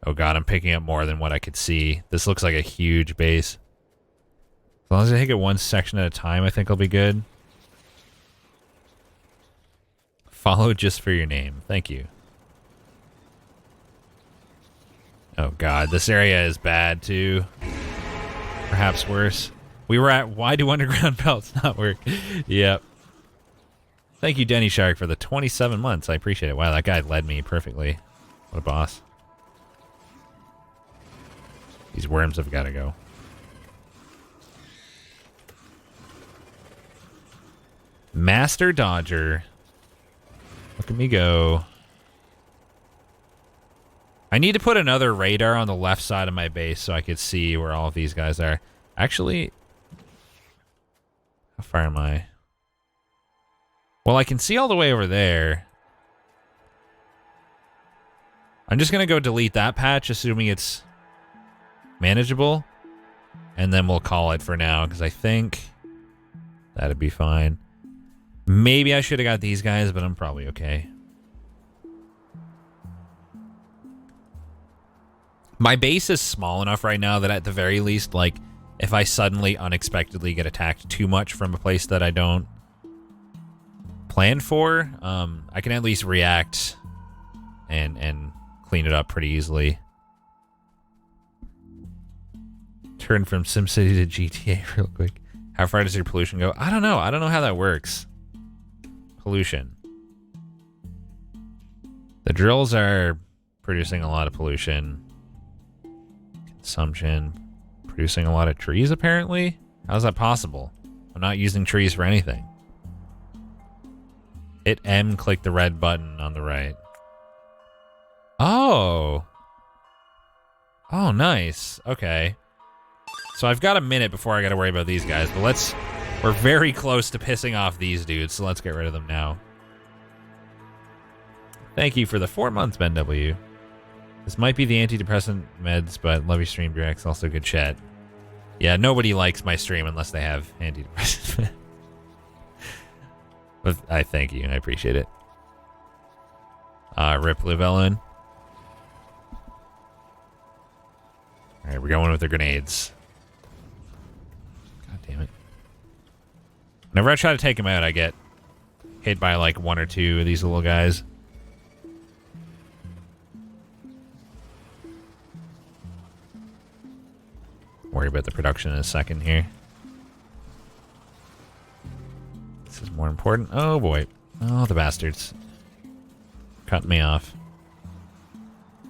Oh, God. I'm picking up more than what I could see. This looks like a huge base. As long as I take it one section at a time, I think I'll be good. Follow just for your name. Thank you. Oh, God. This area is bad, too. Perhaps worse. We were at... Why do underground belts not work? Yep. Thank you, Denny Shark, for the 27 months. I appreciate it. Wow, that guy led me perfectly. What a boss. These worms have got to go. Master Dodger. Look at me go. I need to put another radar on the left side of my base so I could see where all of these guys are. Actually, how far am I? Well, I can see all the way over there. I'm just going to go delete that patch, assuming it's manageable. And then we'll call it for now, because I think that'd be fine. Maybe I should have got these guys, but I'm probably okay. My base is small enough right now that at the very least, like, if I suddenly unexpectedly get attacked too much from a place that I don't plan for, I can at least react and clean it up pretty easily. Turn from SimCity to GTA real quick. How far does your pollution go? I don't know. I don't know how that works. Pollution. The drills are producing a lot of pollution. Consumption. Producing a lot of trees, apparently? How's that possible? I'm not using trees for anything. Hit M, click the red button on the right. Oh. Oh, nice. Okay. So I've got a minute before I got to worry about these guys, but we're very close to pissing off these dudes, so let's get rid of them now. Thank you for the 4 months, Ben W. This might be the antidepressant meds, but love your stream, Drex. Also good chat. Yeah, nobody likes my stream unless they have antidepressant. But I thank you. I appreciate it. Rip Llewellyn. All right, we're going with the grenades. God damn it. Whenever I try to take him out, I get hit by like one or two of these little guys. Worry about the production in a second here. This is more important. Oh boy. Oh, the bastards. Cut me off.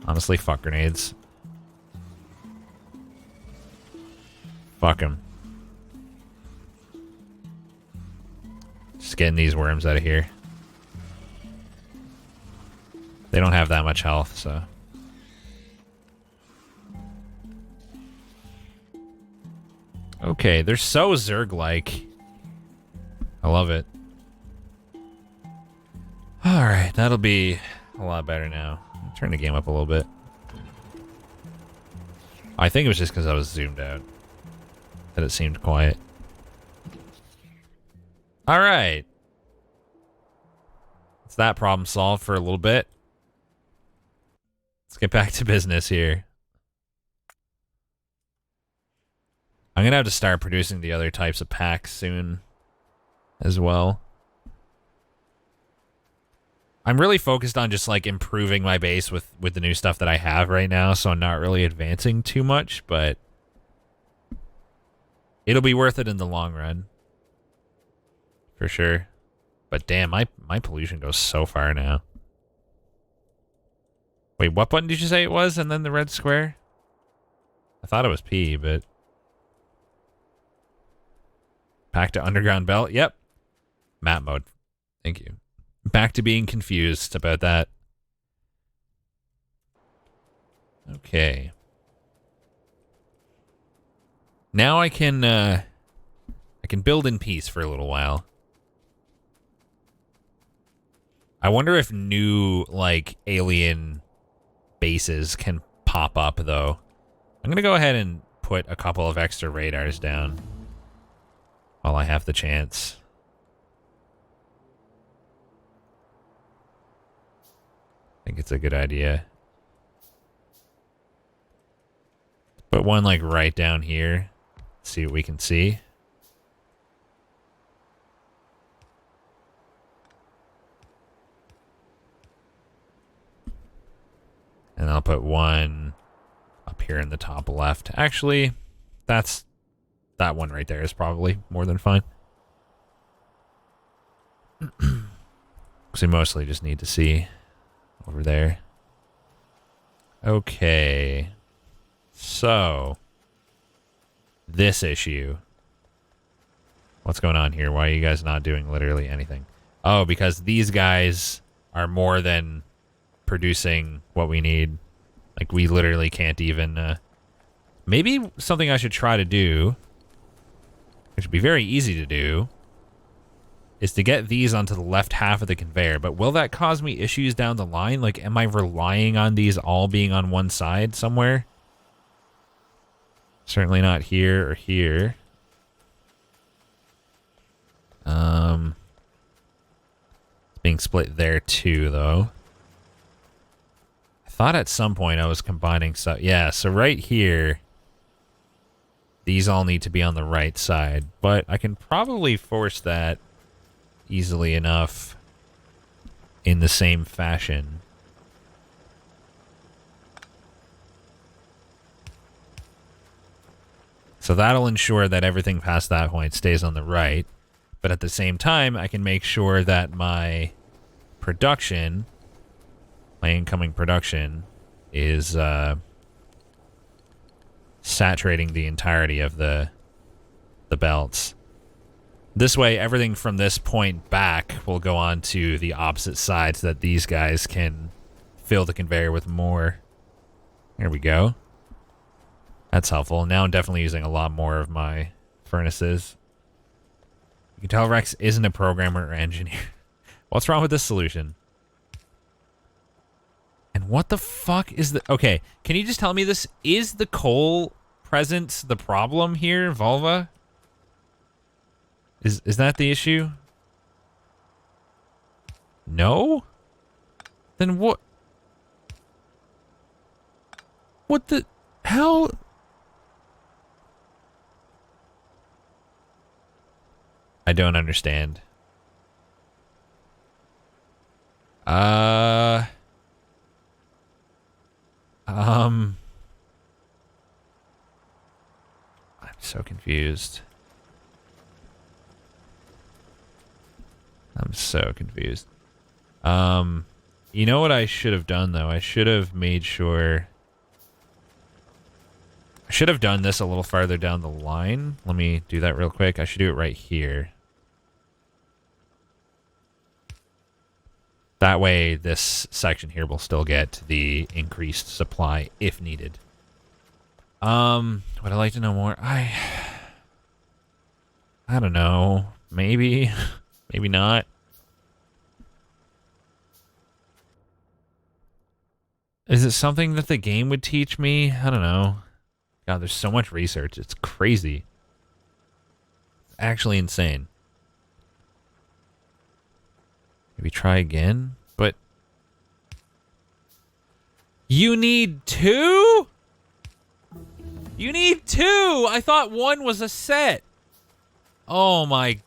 Honestly, fuck grenades. Fuck them. Just getting these worms out of here. They don't have that much health, so. Okay, they're so Zerg-like. I love it. Alright, that'll be a lot better now. Turn the game up a little bit. I think it was just because I was zoomed out that it seemed quiet. Alright. It's that problem solved for a little bit. Let's get back to business here. I'm going to have to start producing the other types of packs soon as well. I'm really focused on just like improving my base with the new stuff that I have right now, so I'm not really advancing too much, but it'll be worth it in the long run. For sure. But damn, my pollution goes so far now. Wait, what button did you say it was and then the red square? I thought it was P, but... Back to underground belt. Yep. Map mode. Thank you. Back to being confused about that. Okay. Now I can build in peace for a little while. I wonder if new like alien bases can pop up though. I'm gonna go ahead and put a couple of extra radars down while I have the chance. I think it's a good idea. Put one like right down here. See what we can see. And I'll put one up here in the top left. Actually, that one right there is probably more than fine. Because we mostly just need to see over there. Okay. So, this issue. What's going on here? Why are you guys not doing literally anything? Oh, because these guys are more than producing what we need Like, we literally can't even... maybe something I should try to do, which would be very easy to do, is to get these onto the left half of the conveyor. But will that cause me issues down the line? Like, am I relying on these all being on one side somewhere? Certainly not here or here. It's being split there too, though. I thought at some point I was combining stuff. Yeah, so right here, these all need to be on the right side, but I can probably force that easily enough in the same fashion. So that'll ensure that everything past that point stays on the right, but at the same time, I can make sure that my production, my incoming production, is saturating the entirety of the belts. This way, everything from this point back will go on to the opposite side so that these guys can fill the conveyor with more. There we go. That's helpful. Now I'm definitely using a lot more of my furnaces. You can tell Rex isn't a programmer or engineer. What's wrong with this solution? And what the fuck is the... Okay, can you just tell me this? Is the coal presence the problem here, Volva? Is that the issue? No? Then what? What the hell? I don't understand. I'm so confused. I'm so confused. You know what I should have done, though? I should have made sure... I should have done this a little farther down the line. Let me do that real quick. I should do it right here. That way, this section here will still get the increased supply if needed. Would I like to know more? I don't know. Maybe. Maybe not. Is it something that the game would teach me? I don't know. God, there's so much research. It's crazy. It's actually insane. Maybe try again? But... You need two? You need two! I thought one was a set. Oh my...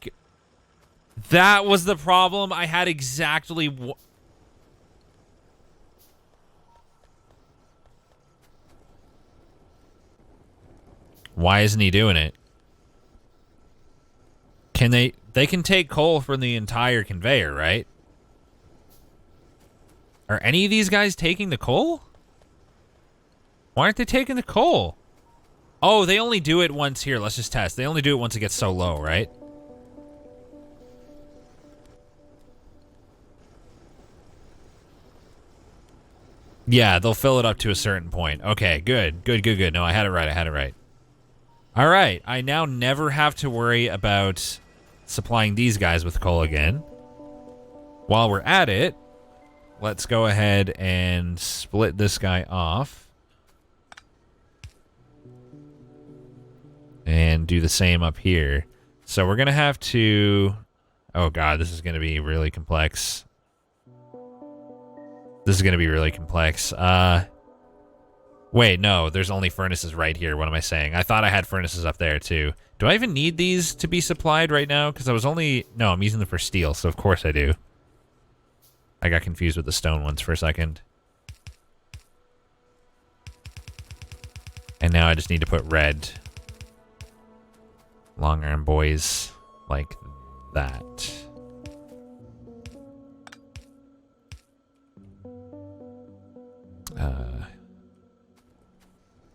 That was the problem. I had exactly one... Why isn't he doing it? Can they can take coal from the entire conveyor, right? Are any of these guys taking the coal? Why aren't they taking the coal? Oh, they only do it once here. Let's just test. They only do it once it gets so low, right? Yeah, they'll fill it up to a certain point. Okay, good. Good. No, I had it right. All right, I now never have to worry about supplying these guys with coal again. While we're at it, let's go ahead and split this guy off. And do the same up here. So we're going to have to... Oh, God, this is going to be really complex. Wait, no, there's only furnaces right here. What am I saying? I thought I had furnaces up there, too. Do I even need these to be supplied right now? Because I was only... No, I'm using them for steel, so of course I do. I got confused with the stone ones for a second. And now I just need to put red long arm boys like that.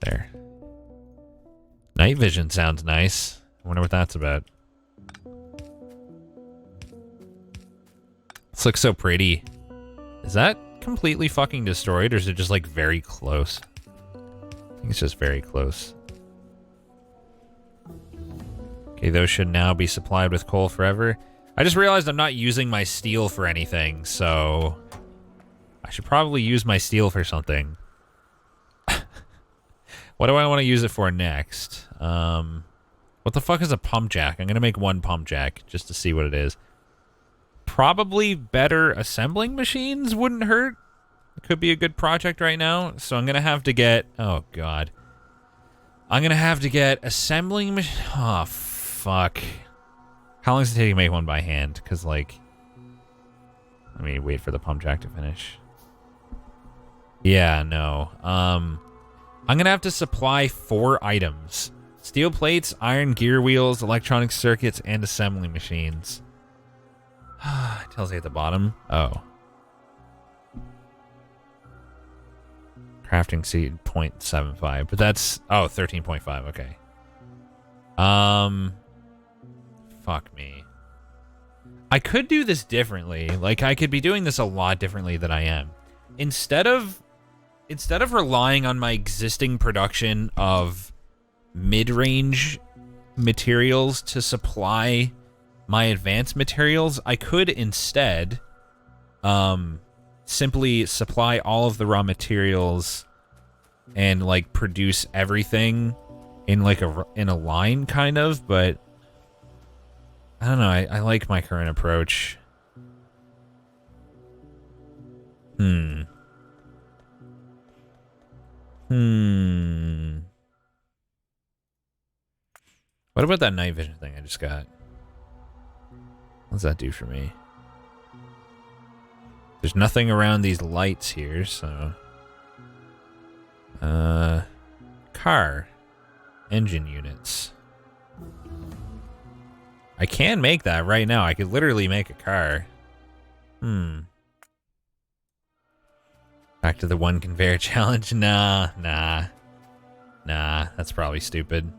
There. Night vision sounds nice. I wonder what that's about. This looks so pretty. Is that completely fucking destroyed, or is it just, like, very close? I think it's just very close. Okay, those should now be supplied with coal forever. I just realized I'm not using my steel for anything, so... I should probably use my steel for something. What do I want to use it for next? What the fuck is a pump jack? I'm gonna make one pump jack, just to see what it is. Probably better assembling machines wouldn't hurt. It could be a good project right now, so I'm gonna have to get... Oh, God. I'm gonna have to get assembling machine... Oh, fuck. How long does it take to make one by hand? Because, like... Let me wait for the pump jack to finish. Yeah, no. I'm gonna have to supply 4 items. Steel plates, iron gear wheels, electronic circuits, and assembly machines. It tells you at the bottom. Oh. Crafting seed 0.75, but that's... Oh, 13.5, okay. Fuck me. I could do this differently. Like, I could be doing this a lot differently than I am. Instead of relying on my existing production of mid-range materials to supply my advanced materials, I could instead simply supply all of the raw materials and, like, produce everything in, like, in a line, kind of, but I don't know. I like my current approach. What about that night vision thing I just got? What does that do for me? There's nothing around these lights here, so... Car. Engine units. I can make that right now. I could literally make a car. Back to the one conveyor challenge. Nah. That's probably stupid.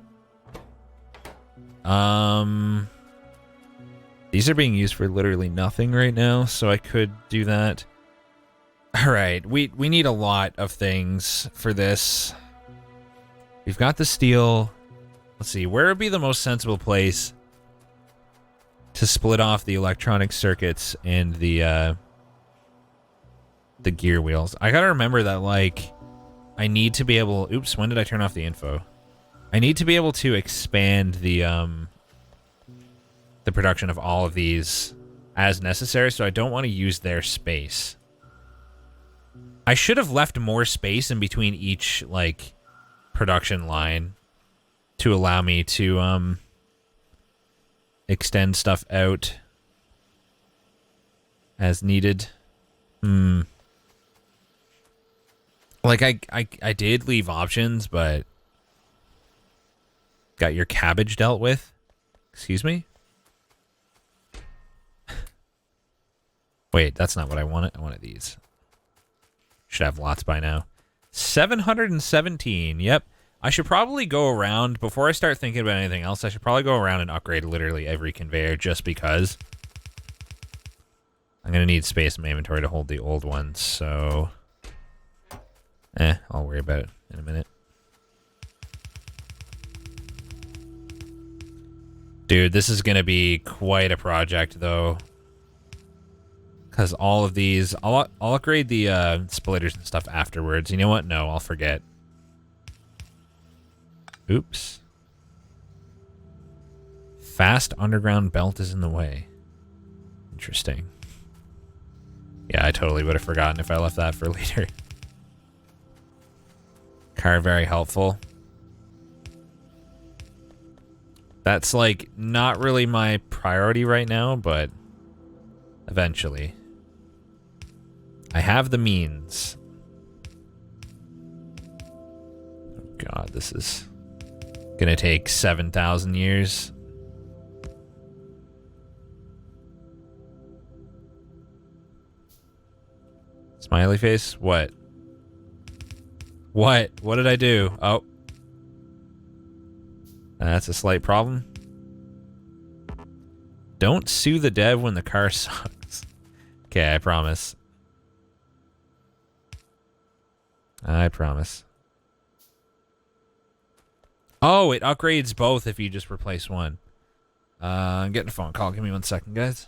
These are being used for literally nothing right now, so I could do that. Alright, we need a lot of things for this. We've got the steel. Let's see, where would be the most sensible place to split off the electronic circuits and the gear wheels? I gotta remember that, like, I need to be able... Oops, when did I turn off the info? I need to be able to expand the production of all of these as necessary, so I don't want to use their space. I should have left more space in between each, like, production line to allow me to extend stuff out as needed. Like, I did leave options, but got your cabbage dealt with? Excuse me? Wait, that's not what I wanted. I wanted these. Should have lots by now. 717. Yep. I should probably go around, before I start thinking about anything else, I should probably go around and upgrade literally every conveyor just because. I'm going to need space in my inventory to hold the old ones, so... I'll worry about it in a minute. Dude, this is going to be quite a project, though. Because all of these... I'll upgrade the splitters and stuff afterwards. You know what? No, I'll forget. Oops. Fast underground belt is in the way. Interesting. Yeah, I totally would have forgotten if I left that for later. Car very helpful. That's, like, not really my priority right now, but eventually. I have the means. Oh god, this is gonna take 7,000 years. Smiley face? What? What? What did I do? Oh. That's a slight problem. Don't sue the dev when the car sucks. Okay, I promise. I promise. Oh, it upgrades both if you just replace one. I'm getting a phone call. Give me 1 second, guys.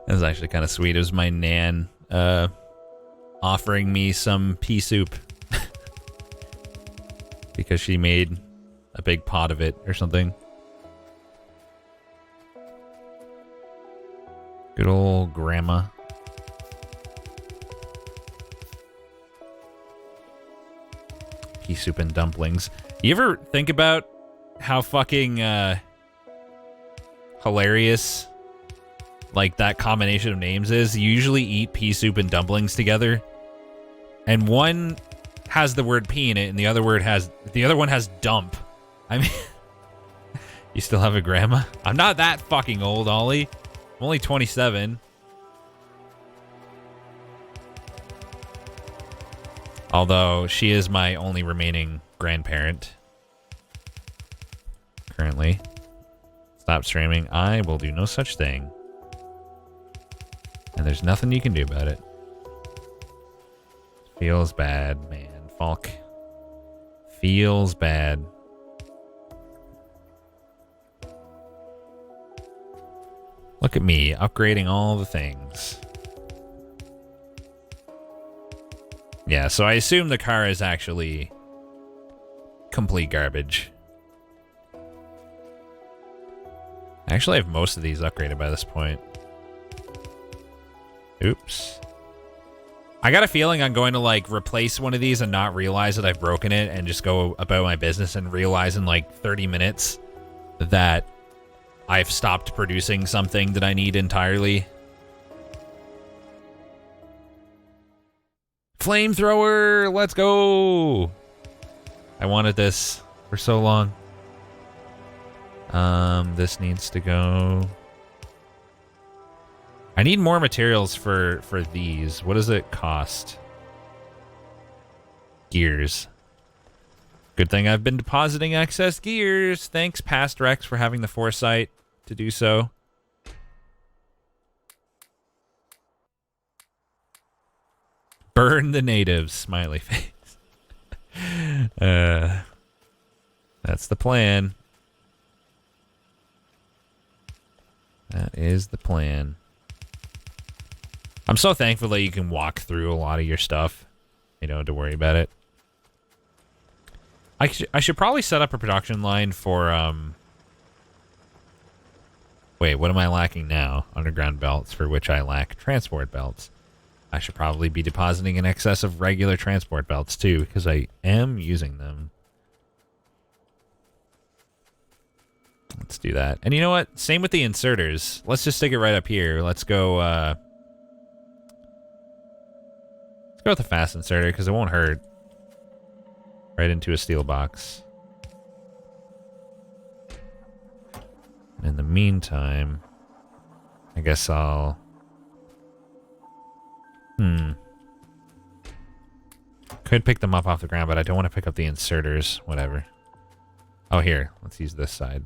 That was actually kind of sweet. It was my nan offering me some pea soup because she made a big pot of it or something. Good old grandma. Pea soup and dumplings. You ever think about how fucking hilarious like that combination of names is? You usually eat pea soup and dumplings together, and one has the word pea in it, and the other one has dump. I mean, you still have a grandma? I'm not that fucking old, Ollie. I'm only 27. Although she is my only remaining grandparent currently. Stop streaming. I will do no such thing. And there's nothing you can do about it. Feels bad, man. Falk. Feels bad. Look at me, upgrading all the things. Yeah, so I assume the car is actually complete garbage. I actually have most of these upgraded by this point. Oops. I got a feeling I'm going to like replace one of these and not realize that I've broken it and just go about my business and realize in like 30 minutes that I've stopped producing something that I need entirely. Flamethrower, let's go. I wanted this for so long. This needs to go. I need more materials for these. What does it cost? Gears. Good thing I've been depositing excess gears. Thanks, Past Rex, for having the foresight to do so. Burn the natives, smiley face. That's the plan. That is the plan. I'm so thankful that you can walk through a lot of your stuff. You don't have to worry about it. I should probably set up a production line for, Wait, what am I lacking now? Underground belts, for which I lack transport belts. I should probably be depositing in excess of regular transport belts, too, because I am using them. Let's do that. And you know what? Same with the inserters. Let's just stick it right up here. Let's go, let's go with the fast inserter, because it won't hurt. Right into a steel box. In the meantime, I guess I'll... Could pick them up off the ground, but I don't want to pick up the inserters. Whatever. Oh, here. Let's use this side.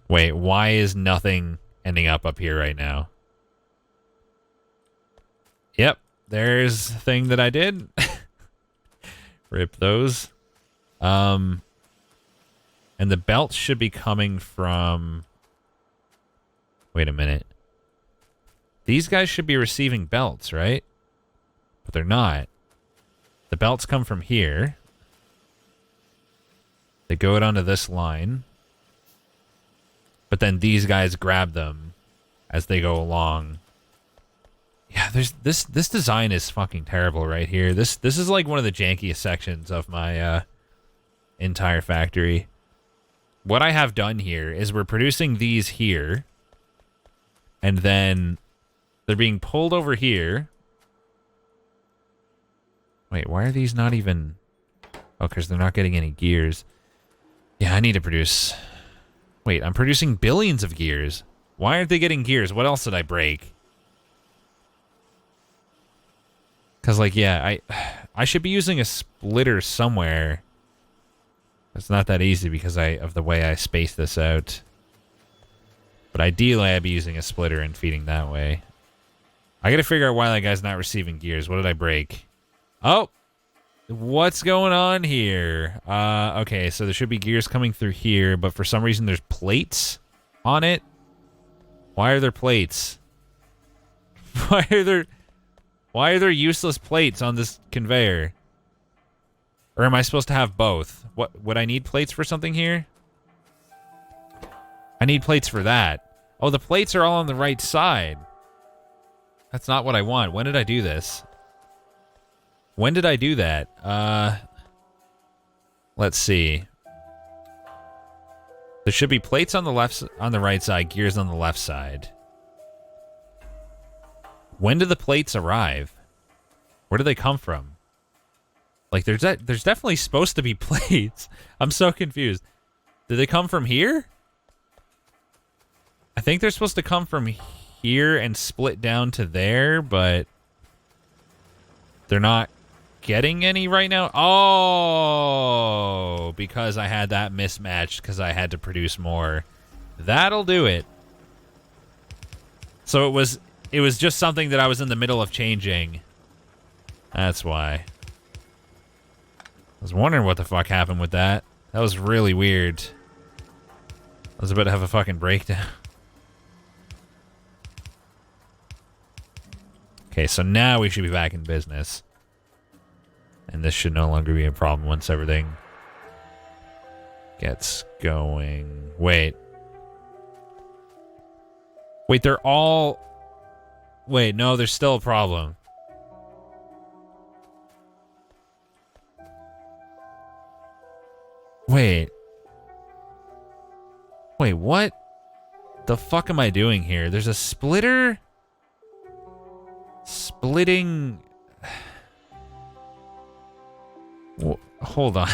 Wait, why is nothing ending up here right now? Yep, there's the thing that I did. Rip those. And the belts should be coming from... Wait a minute. These guys should be receiving belts, right? But they're not. The belts come from here. They go down to this line. But then these guys grab them as they go along. Yeah, there's this design is fucking terrible right here. This is like one of the jankiest sections of my entire factory. What I have done here is we're producing these here, and then they're being pulled over here. Wait, why are these not even... Oh, because they're not getting any gears. Yeah, I need to produce... Wait, I'm producing billions of gears. Why aren't they getting gears? What else did I break? Because, like, yeah, I should be using a splitter somewhere. It's not that easy because of the way I space this out. But ideally, I'd be using a splitter and feeding that way. I gotta figure out why that guy's not receiving gears. What did I break? Oh! What's going on here? Okay, so there should be gears coming through here, but for some reason there's plates on it. Why are there plates? Why are there useless plates on this conveyor? Or am I supposed to have both? What would I need plates for something here? I need plates for that. Oh, the plates are all on the right side. That's not what I want. When did I do this? When did I do that? Let's see. There should be plates on the right side, gears on the left side. When do the plates arrive? Where do they come from? Like, there's definitely supposed to be plates. I'm so confused. Do they come from here? I think they're supposed to come from here and split down to there, but they're not getting any right now. Oh, because I had that mismatched because I had to produce more. That'll do it. So it was just something that I was in the middle of changing. That's why. I was wondering what the fuck happened with that. That was really weird. I was about to have a fucking breakdown. Okay, so now we should be back in business. And this should no longer be a problem once everything gets going. Wait. Wait, they're all... Wait, no, there's still a problem. Wait. Wait, what the fuck am I doing here? There's a splitter... Splitting... Hold on.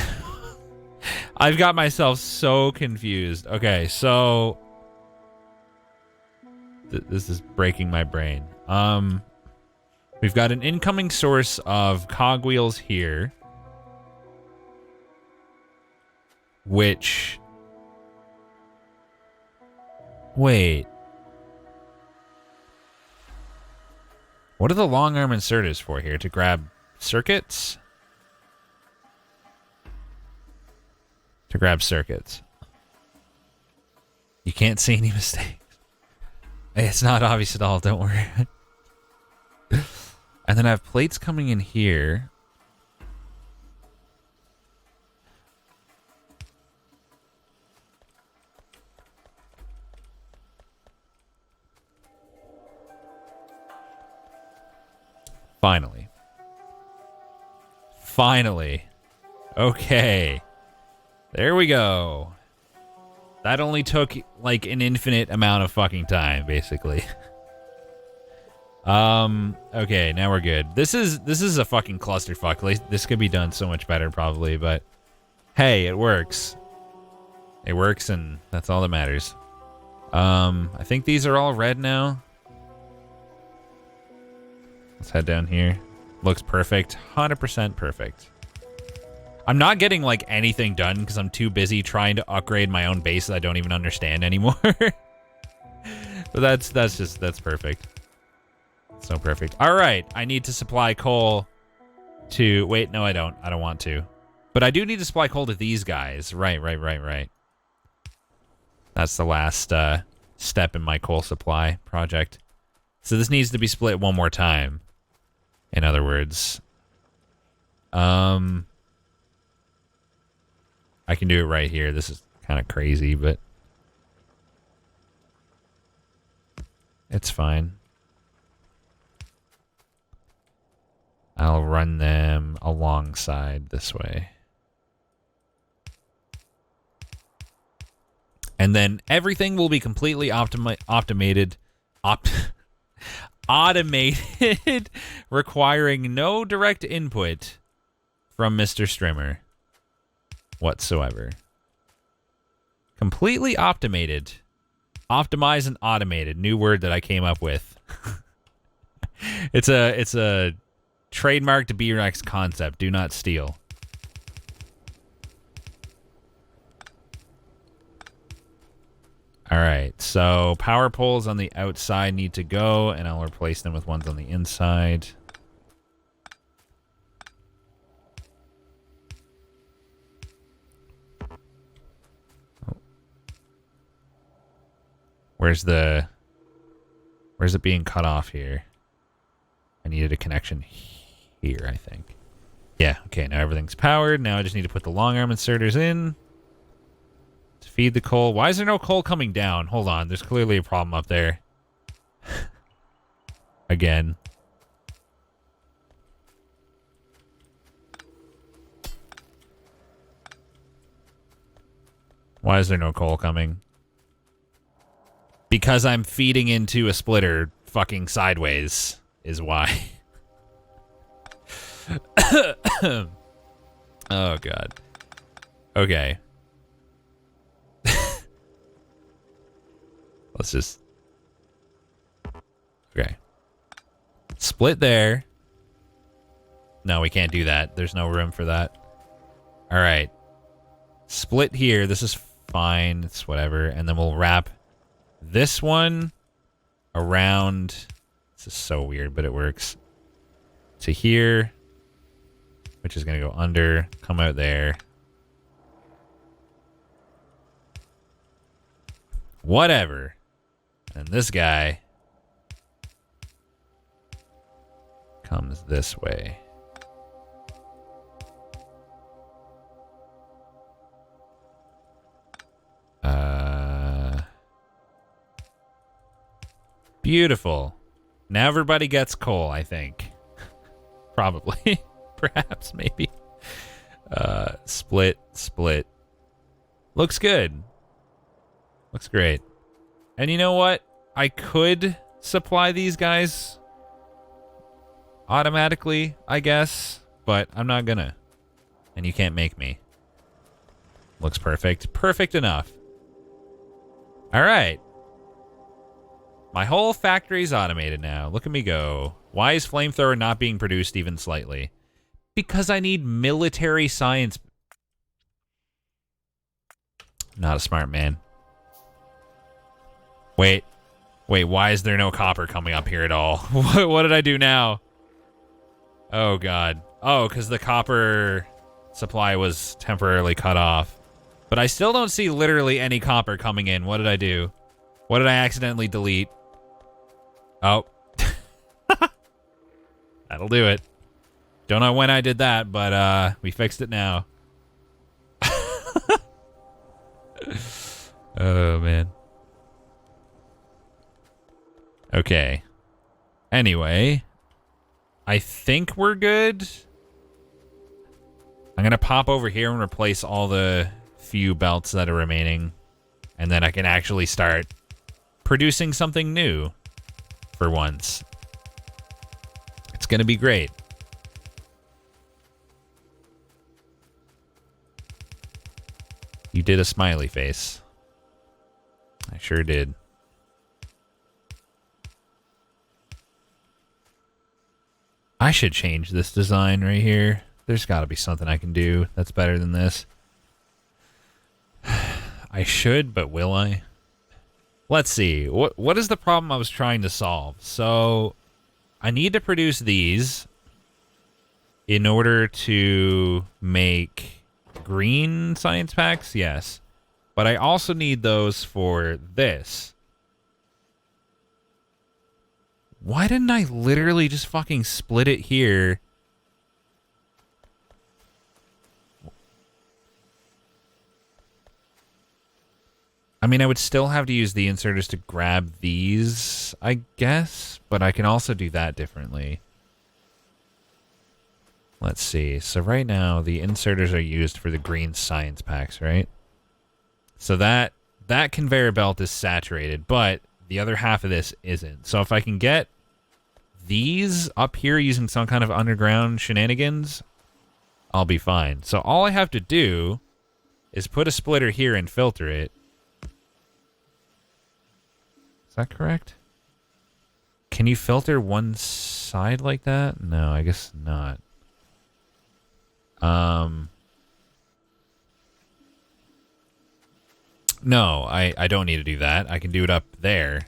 I've got myself so confused. Okay, so... This is breaking my brain. We've got an incoming source of cogwheels here. Which... Wait. What are the long arm inserters for here? To grab circuits? To grab circuits. You can't see any mistakes. It's not obvious at all, don't worry. And then I have plates coming in here. Finally. Finally. Okay. There we go. That only took, like, an infinite amount of fucking time, basically. Okay, now we're good. This is a fucking clusterfuck. This could be done so much better, probably, but... Hey, it works. It works, and that's all that matters. I think these are all red now. Let's head down here. Looks perfect. 100% perfect. I'm not getting, like, anything done because I'm too busy trying to upgrade my own base that I don't even understand anymore. But that's perfect. So perfect. All right. I need to supply coal to... Wait, no, I don't. I don't want to. But I do need to supply coal to these guys. Right. That's the last step in my coal supply project. So this needs to be split one more time. In other words... I can do it right here. This is kind of crazy, but it's fine. I'll run them alongside this way. And then everything will be completely automated, requiring no direct input from Mr. Strimmer whatsoever. Completely optimated. Optimize and automated. New word that I came up with. It's a trademarked B-Rex concept. Do not steal. All right, so power poles on the outside need to go, and I'll replace them with ones on the inside. Oh. Where's it being cut off here? I needed a connection here, I think. Yeah, okay, now everything's powered. Now I just need to put the long arm inserters in. To feed the coal. Why is there no coal coming down? Hold on, there's clearly a problem up there. Again. Why is there no coal coming? Because I'm feeding into a splitter fucking sideways is why. Oh, God. Okay. Let's just... Okay. Split there. No, we can't do that. There's no room for that. All right. Split here. This is fine. It's whatever. And then we'll wrap this one around... This is so weird, but it works. To here, which is going to go under, come out there. Whatever. And this guy comes this way. Beautiful. Now everybody gets coal, I think. Probably. Perhaps, maybe. Split. Looks good. Looks great. And you know what? I could supply these guys automatically, I guess, but I'm not gonna. And you can't make me. Looks perfect. Perfect enough. All right. My whole factory's automated now. Look at me go. Why is flamethrower not being produced even slightly? Because I need military science. Not a smart man. Wait, why is there no copper coming up here at all? What did I do now? Oh, God. Oh, because the copper supply was temporarily cut off. But I still don't see literally any copper coming in. What did I do? What did I accidentally delete? Oh. That'll do it. Don't know when I did that, but we fixed it now. Oh, man. Okay. Anyway, I think we're good. I'm going to pop over here and replace all the few belts that are remaining. And then I can actually start producing something new for once. It's going to be great. You did a smiley face. I sure did. I should change this design right here. There's got to be something I can do that's better than this. I should, but will I? Let's see. What is the problem I was trying to solve? So, I need to produce these in order to make green science packs, yes. But I also need those for this. Why didn't I literally just fucking split it here mean, I would still have to use the inserters to grab these, I guess, but I can also do that differently. Let's see. So right now, the inserters are used for the green science packs, right? So that conveyor belt is saturated, but the other half of this isn't. So if I can get these up here using some kind of underground shenanigans, I'll be fine. So all I have to do is put a splitter here and filter it. Is that correct? Can you filter one side like that? No, I guess not. No, I don't need to do that. I can do it up there.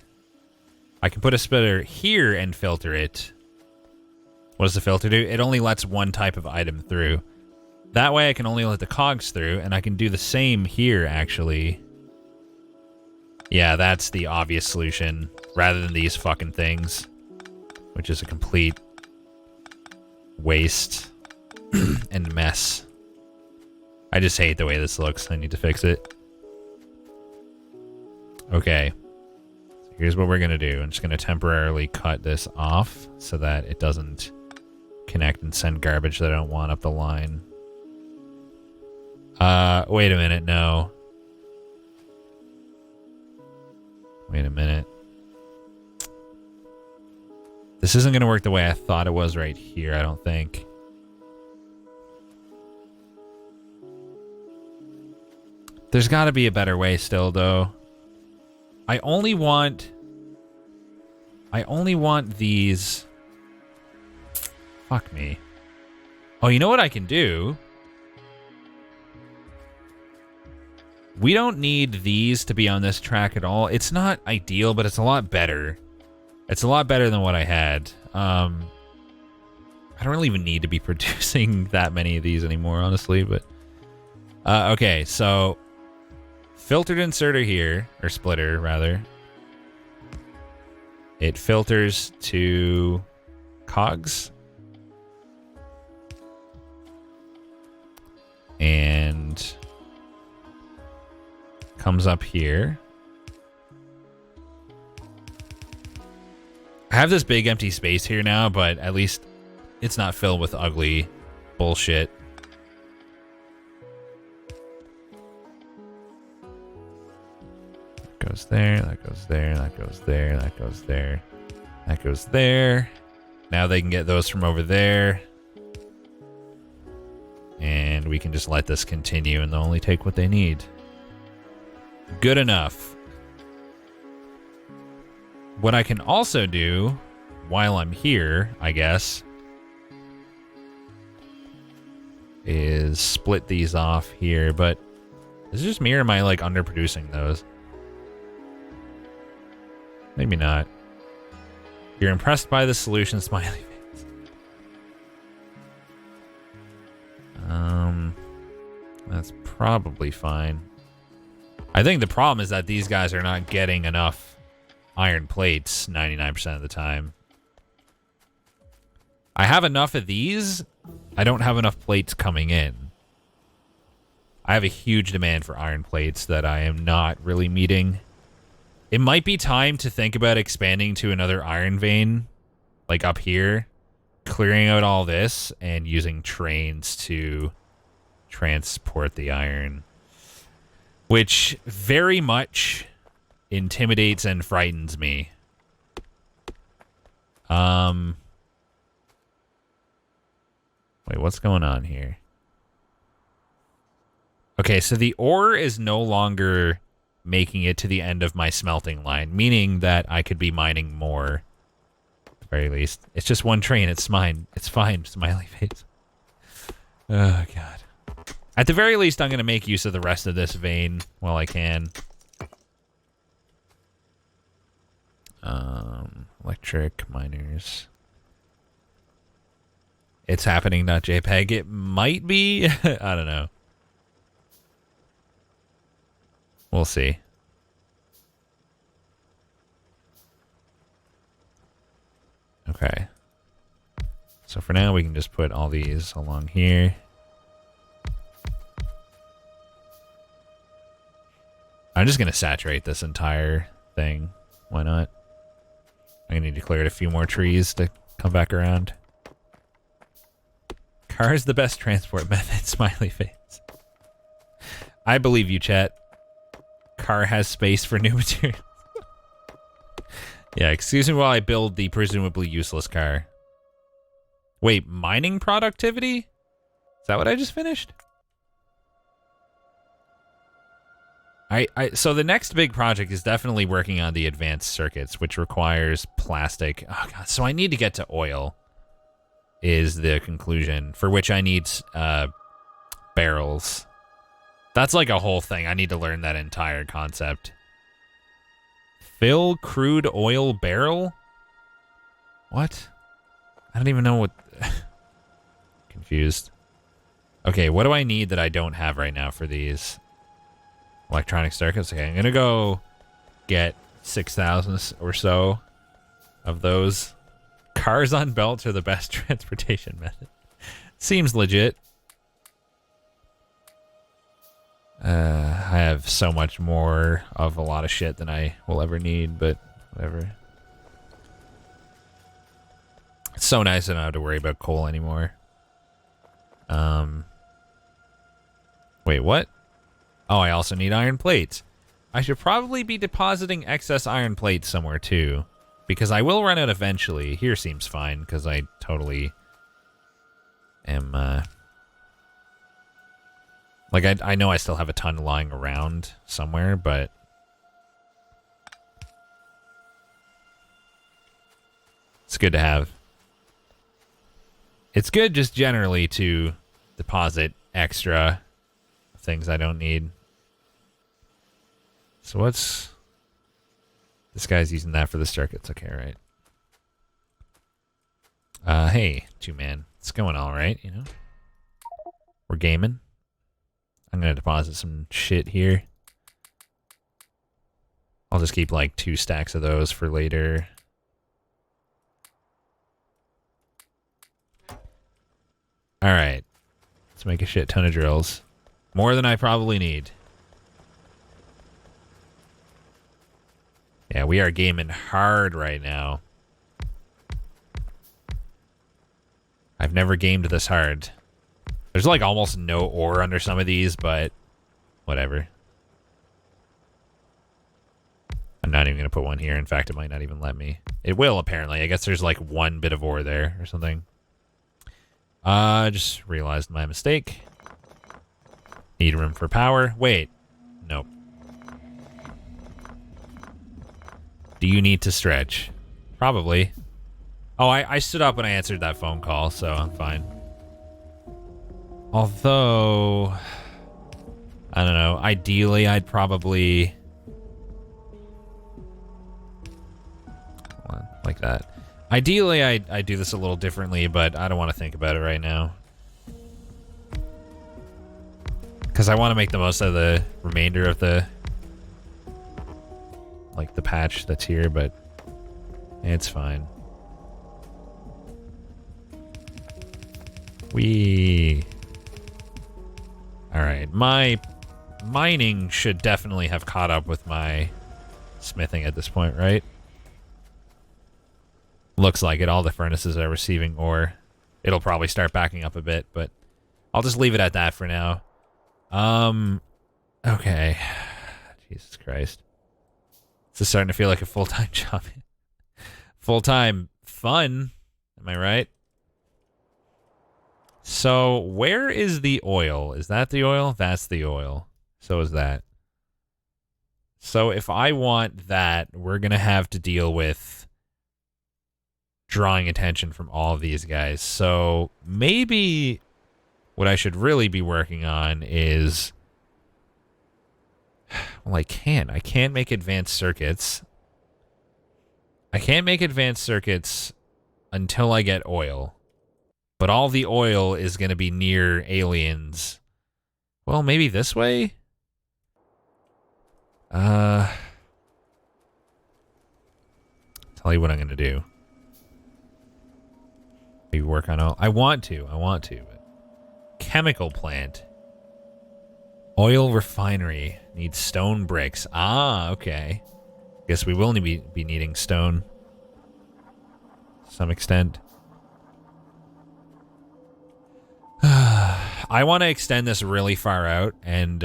I can put a splitter here and filter it. What does the filter do? It only lets one type of item through. That way I can only let the cogs through, and I can do the same here, actually. Yeah, that's the obvious solution, rather than these fucking things, which is a complete waste and mess. I just hate the way this looks. I need to fix it. Okay. So here's what we're going to do. I'm just going to temporarily cut this off so that it doesn't connect and send garbage that I don't want up the line. Wait a minute, no. Wait a minute. This isn't going to work the way I thought it was right here, I don't think. There's got to be a better way still, though. I only want these. Fuck me. Oh, you know what I can do? We don't need these to be on this track at all. It's not ideal, but it's a lot better. It's a lot better than what I had. I don't really even need to be producing that many of these anymore, honestly, but... okay, so... filtered inserter here, or splitter, rather. It filters to cogs. And... comes up here. I have this big empty space here now, but at least it's not filled with ugly bullshit. That goes there, that goes there, that goes there, that goes there, that goes there. Now they can get those from over there. And we can just let this continue and they'll only take what they need. Good enough. What I can also do while I'm here, I guess, is split these off here, but is it just me or am I like underproducing those? Maybe not. You're impressed by the solution, smiley face. That's probably fine. I think the problem is that these guys are not getting enough iron plates 99% of the time. I have enough of these. I don't have enough plates coming in. I have a huge demand for iron plates that I am not really meeting. It might be time to think about expanding to another iron vein, like up here, clearing out all this and using trains to transport the iron, which very much intimidates and frightens me. Wait, what's going on here? Okay, so the ore is no longer making it to the end of my smelting line, meaning that I could be mining more, at the very least. It's just one train, it's mine. It's fine, smiley face. Oh, God. At the very least, I'm going to make use of the rest of this vein while I can. Electric miners. It's happening, not JPEG. It might be. I don't know. We'll see. Okay. So for now, we can just put all these along here. I I'm just going to saturate this entire thing. Why not? I need to clear it a few more trees to come back around. Car is the best transport method, smiley face. I believe you, chat. Car has space for new materials. Yeah, excuse me while I build the presumably useless car. Wait, mining productivity? Is that what I just finished? So the next big project is definitely working on the advanced circuits, which requires plastic. Oh god, so I need to get to oil, is the conclusion, for which I need barrels. That's like a whole thing. I need to learn that entire concept. Fill crude oil barrel? What? I don't even know what... Confused. Okay, what do I need that I don't have right now for these? Electronic circuits. Okay, I'm gonna go get 6,000 or so of those. Cars on belts are the best transportation method. Seems legit. I have so much more of a lot of shit than I will ever need, but whatever. It's so nice I don't have to worry about coal anymore. Wait, what? Oh, I also need iron plates. I should probably be depositing excess iron plates somewhere too, because I will run out eventually. Here seems fine, because I totally am, like, I know I still have a ton lying around somewhere, but it's good to have. It's good just generally to deposit extra things I don't need. So what's... This guy's using that for the circuits. Okay, right. Hey, two-man. It's going all right, you know? We're gaming. I'm going to deposit some shit here. I'll just keep, like, 2 stacks of those for later. Alright. Let's make a shit ton of drills. More than I probably need. Yeah, we are gaming hard right now. I've never gamed this hard. There's like almost no ore under some of these, but whatever. I'm not even going to put one here. In fact, it might not even let me. It will, apparently. I guess there's like 1 bit of ore there or something. Just realized my mistake. Need room for power. Wait. Nope. Do you need to stretch? Probably. Oh, I stood up when I answered that phone call, so I'm fine. Although... I don't know. Ideally, I'd probably... Hold on, like that. Ideally, I do this a little differently, but I don't want to think about it right now. Because I want to make the most of the remainder of the... like, the patch that's here, but... it's fine. Alright, my mining should definitely have caught up with my smithing at this point, right? Looks like it. All the furnaces are receiving ore. It'll probably start backing up a bit, but I'll just leave it at that for now. Okay. Jesus Christ. This is starting to feel like a full-time job. Full-time fun. Am I right? So, where is the oil? Is that the oil? That's the oil. So is that. So if I want that, we're going to have to deal with drawing attention from all of these guys. So maybe what I should really be working on is... Well, I can't make advanced circuits. I can't make advanced circuits until I get oil. But all the oil is going to be near aliens. Well, maybe this way? Tell you what I'm going to do. Maybe work on all... I want to, but... Chemical plant. Oil refinery needs stone bricks. Ah, okay. Guess we will be needing stone to some extent. I want to extend this really far out and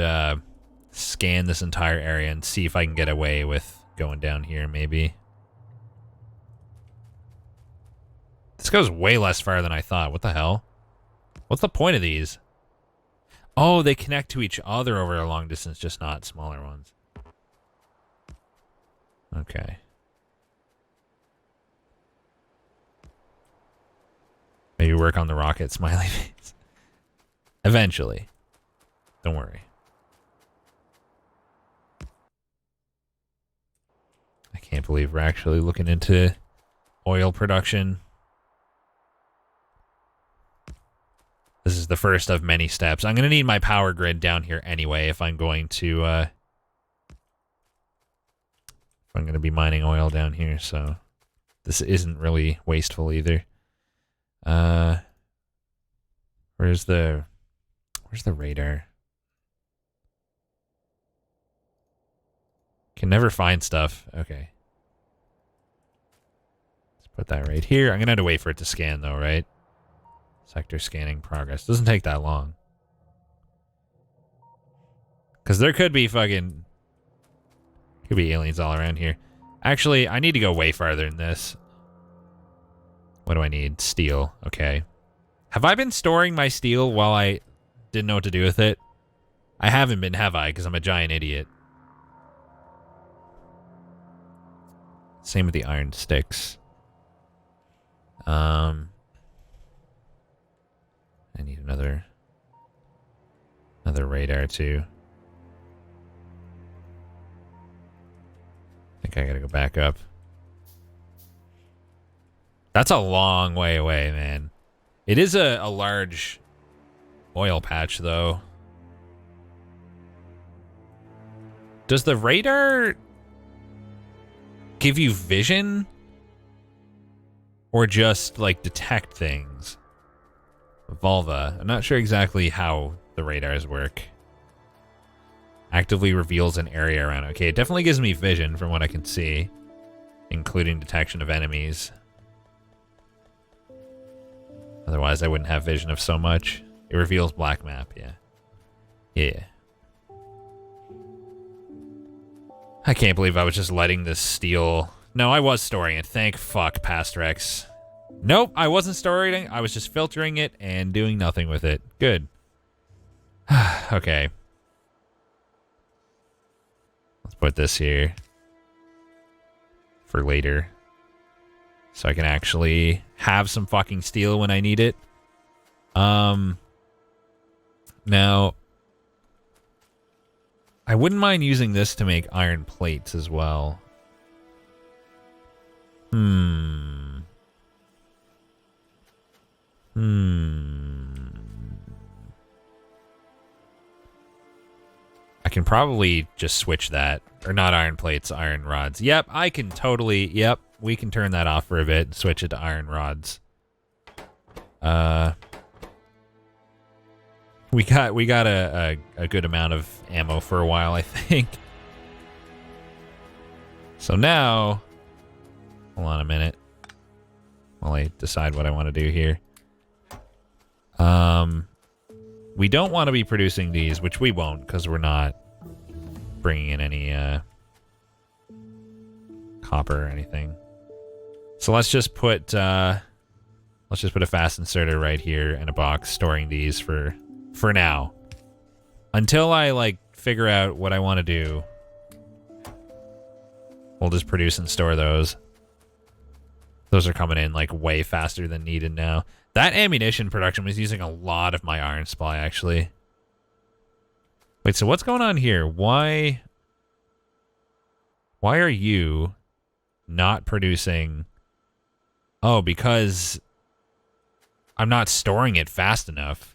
scan this entire area and see if I can get away with going down here, maybe. This goes way less far than I thought. What the hell? What's the point of these? Oh, they connect to each other over a long distance, just not smaller ones. Okay. Maybe work on the rocket, smiley face. Eventually. Don't worry. I can't believe we're actually looking into oil production. This is the first of many steps. I'm going to need my power grid down here anyway if I'm going to be mining oil down here, so this isn't really wasteful either. Where's the radar? Can never find stuff. Okay. Let's put that right here. I'm going to have to wait for it to scan though, right? Sector scanning progress. Doesn't take that long. Because there could be aliens all around here. Actually, I need to go way farther than this. What do I need? Steel. Okay. Have I been storing my steel while I didn't know what to do with it? I haven't been, have I? Because I'm a giant idiot. Same with the iron sticks. I need another radar too. I think I gotta go back up. That's a long way away, man. It is a large oil patch, though. Does the radar give you vision? Or just, like, detect things? Volva. I'm not sure exactly how the radars work. Actively reveals an area around it. Okay, it definitely gives me vision from what I can see. Including detection of enemies. Otherwise, I wouldn't have vision of so much. It reveals black map, yeah. Yeah. I can't believe I was just letting this steel... No, I was storing it. Thank fuck, Past Rex. Nope, I wasn't storing it. I was just filtering it and doing nothing with it. Good. Okay. Let's put this here. For later. So I can actually have some fucking steel when I need it. Now, I wouldn't mind using this to make iron plates as well. I can probably just switch that. Or not iron plates, iron rods. Yep, I can totally... Yep, we can turn that off for a bit and switch it to iron rods. We got a good amount of ammo for a while, I think. So now... Hold on a minute. While I decide what I want to do here. We don't want to be producing these, which we won't, because we're not bringing in any copper or anything. So let's just put a fast inserter right here in a box, storing these for now. Until I like figure out what I want to do, we'll just produce and store those. Those are coming in like way faster than needed now. That ammunition production was using a lot of my iron supply, actually. Wait, so what's going on here? Why are you not producing... Oh, because I'm not storing it fast enough.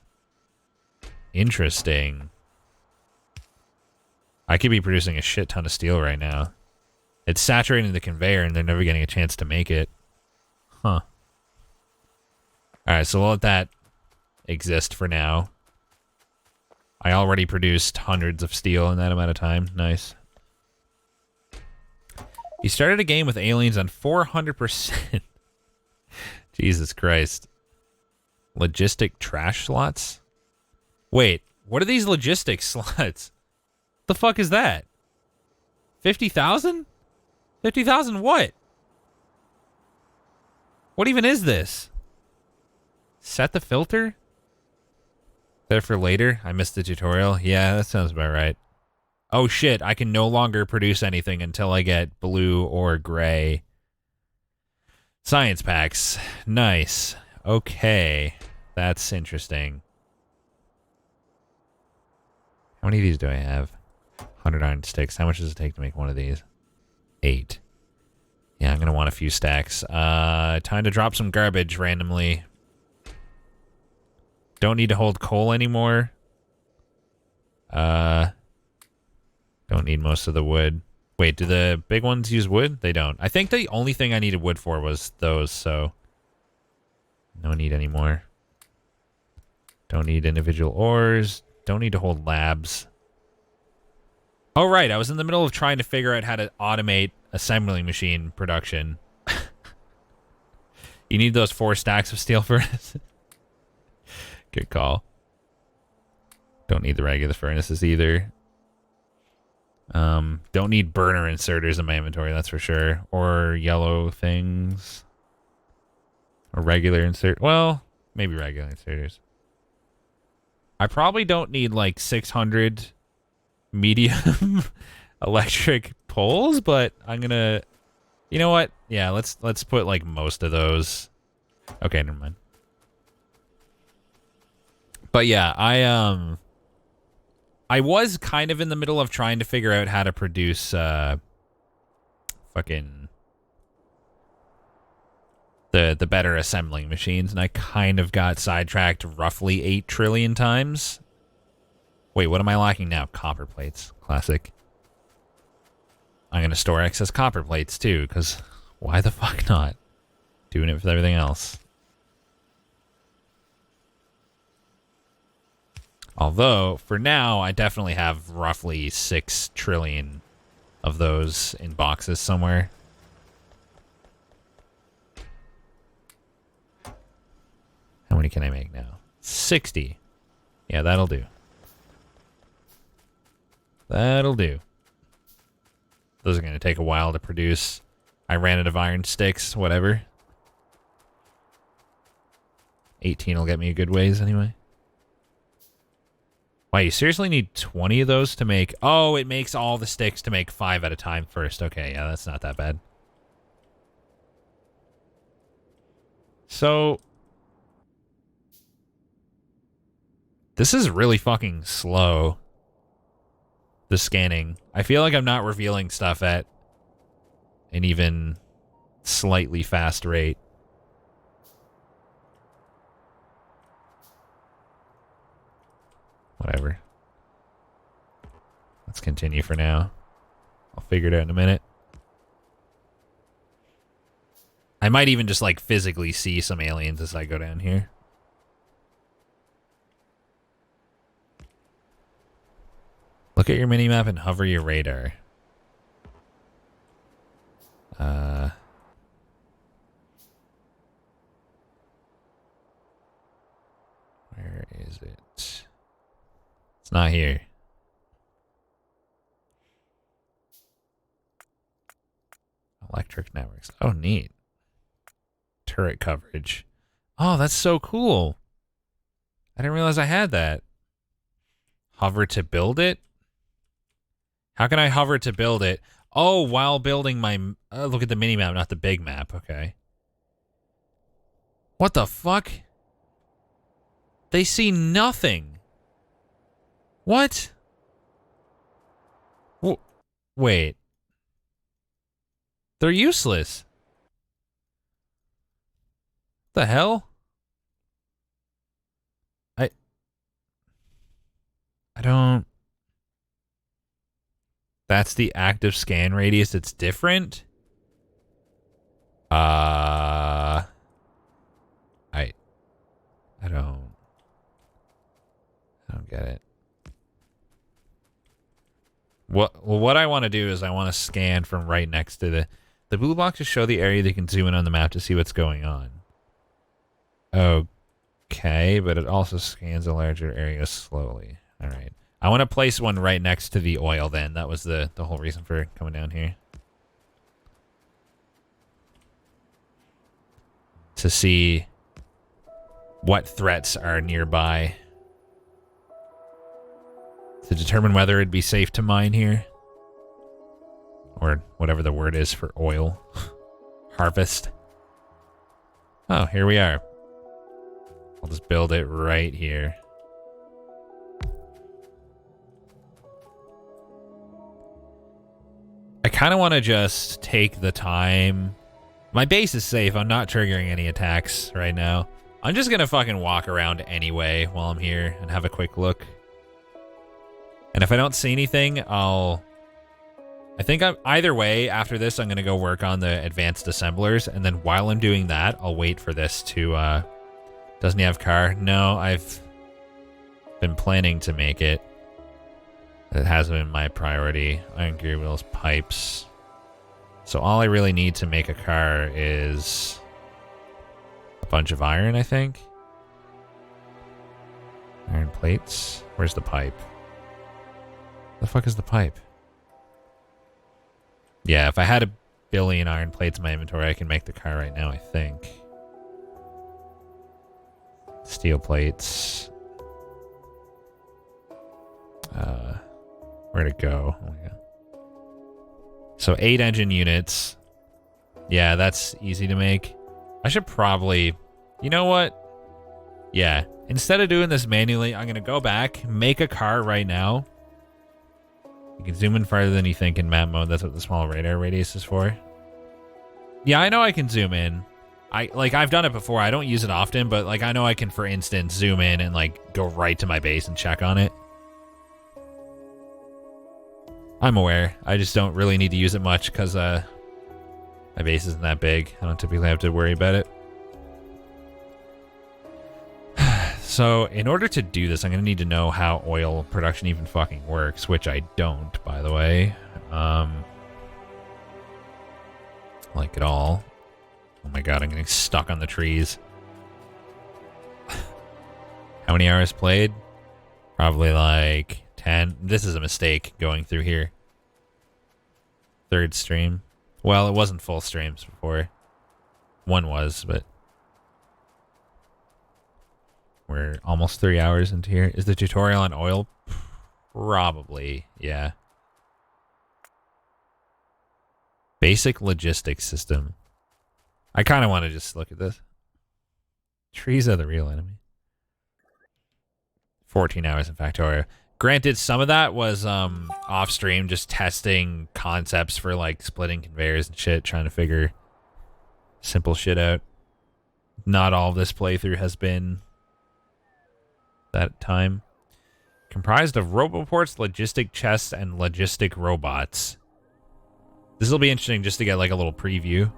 Interesting. I could be producing a shit ton of steel right now. It's saturating the conveyor and they're never getting a chance to make it. Huh. Alright, so we'll let that exist for now. I already produced hundreds of steel in that amount of time. Nice. You started a game with aliens on 400%. Jesus Christ. Logistic trash slots? Wait, what are these logistic slots? The fuck is that? 50,000? 50,000 what? What even is this? Set the filter? There for later? I missed the tutorial. Yeah, that sounds about right. Oh shit, I can no longer produce anything until I get blue or gray science packs. Nice. Okay. That's interesting. How many of these do I have? 100 iron sticks. How much does it take to make one of these? 8. Yeah, I'm going to want a few stacks. Time to drop some garbage randomly. Don't need to hold coal anymore. Don't need most of the wood. Wait, do the big ones use wood? They don't. I think the only thing I needed wood for was those, so no need anymore. Don't need individual ores. Don't need to hold labs. Oh, right. I was in the middle of trying to figure out how to automate assembling machine production. You need those 4 stacks of steel furnace. Good call. Don't need the regular furnaces either. Don't need burner inserters in my inventory, that's for sure. Or yellow things. Or regular insert. Well, maybe regular inserters. I probably don't need like 600 medium electric poles, but I'm gonna. You know what? Yeah, let's put like most of those. Okay, never mind. But yeah, I was kind of in the middle of trying to figure out how to produce fucking the better assembling machines, and I kind of got sidetracked roughly 8 trillion times. Wait, what am I lacking now? Copper plates. Classic. I'm going to store excess copper plates too, because why the fuck not? Doing it with everything else. Although, for now, I definitely have roughly 6 trillion of those in boxes somewhere. How many can I make now? 60. Yeah, that'll do. That'll do. Those are going to take a while to produce. I ran out of iron sticks, whatever. 18 will get me a good ways anyway. Wow, you seriously need 20 of those to make... Oh, it makes all the sticks to make 5 at a time first. Okay, yeah, that's not that bad. So... This is really fucking slow. The scanning. I feel like I'm not revealing stuff at an even slightly fast rate. Whatever. Let's continue for now. I'll figure it out in a minute. I might even just like physically see some aliens as I go down here. Look at your minimap and hover your radar. Where is it? It's not here. Electric networks. Oh, neat. Turret coverage. Oh, that's so cool. I didn't realize I had that. Hover to build it? How can I hover to build it? Oh, while building my... look at the mini-map, not the big map. Okay. What the fuck? They see nothing. What? Wait. They're useless. The hell? I don't... That's the active scan radius. It's different? I don't get it. What I want to do is I want to scan from right next to the blue boxes show the area that you can zoom in on the map to see what's going on. Okay, but it also scans a larger area slowly. All right. I want to place one right next to the oil then. That was the whole reason for coming down here. To see what threats are nearby. To determine whether it'd be safe to mine here. Or whatever the word is for oil. Harvest. Oh, here we are. I'll just build it right here. I kind of want to just take the time. My base is safe. I'm not triggering any attacks right now. I'm just going to fucking walk around anyway while I'm here and have a quick look. And if I don't see anything, I think either way, after this, I'm going to go work on the advanced assemblers. And then while I'm doing that, I'll wait for this to... Doesn't he have car? No, I've been planning to make it. It hasn't been my priority. Iron gear wheels, pipes. So all I really need to make a car is a bunch of iron, I think. Iron plates. Where's the pipe? The fuck is the pipe? Yeah, if I had 1 billion iron plates in my inventory, I can make the car right now, I think. Steel plates. Where'd it go? Oh my God. So 8 engine units. Yeah, that's easy to make. I should probably... You know what? Yeah. Instead of doing this manually, I'm going to go back, make a car right now. You can zoom in farther than you think in map mode. That's what the small radar radius is for. Yeah, I know I can zoom in. I've done it before. I don't use it often, but I know I can, for instance, zoom in and go right to my base and check on it. I'm aware. I just don't really need to use it much because my base isn't that big. I don't typically have to worry about it. So in order to do this, I'm going to need to know how oil production even fucking works, which I don't, by the way. Like at all. Oh my God, I'm getting stuck on the trees. How many hours played? Probably 10. This is a mistake going through here. 3rd stream. Well, it wasn't full streams before. One was, but... We're almost 3 hours into here. Is the tutorial on oil? Probably, yeah. Basic logistics system. I kind of want to just look at this. Trees are the real enemy. 14 hours in Factorio. Granted, some of that was off stream, just testing concepts for splitting conveyors and shit, trying to figure simple shit out. Not all of this playthrough has been that time. Comprised of roboports, logistic chests, and logistic robots. This will be interesting just to get a little preview.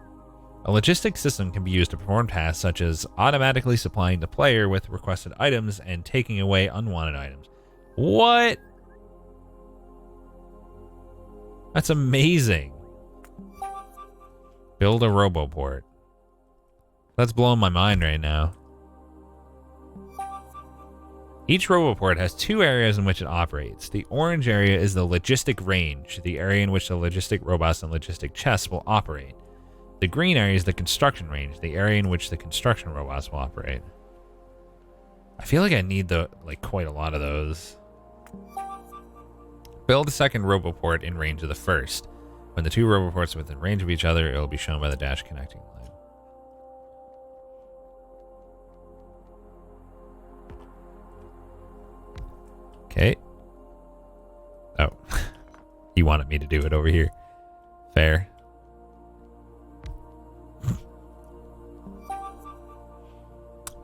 A logistic system can be used to perform tasks such as automatically supplying the player with requested items and taking away unwanted items. What? That's amazing. Build a roboport. That's blowing my mind right now. Each roboport has 2 areas in which it operates. The orange area is the logistic range, the area in which the logistic robots and logistic chests will operate. The green area is the construction range, the area in which the construction robots will operate. I feel like I need quite a lot of those. Build a second roboport in range of the first. When the 2 roboports are within range of each other, it will be shown by the dash connecting line. Okay. Oh. He wanted me to do it over here. Fair.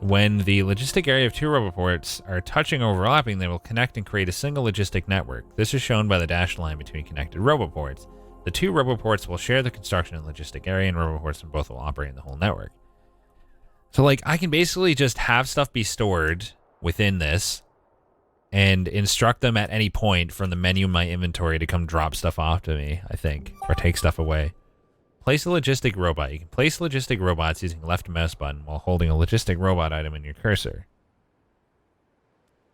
When the logistic area of 2 roboports are touching or overlapping, they will connect and create a single logistic network. This is shown by the dashed line between connected roboports. The 2 roboports will share the construction and logistic area, and roboports from both will operate in the whole network. So, I can basically just have stuff be stored within this, and instruct them at any point from the menu in my inventory to come drop stuff off to me, I think, or take stuff away. Place a logistic robot. You can place logistic robots using the left mouse button while holding a logistic robot item in your cursor.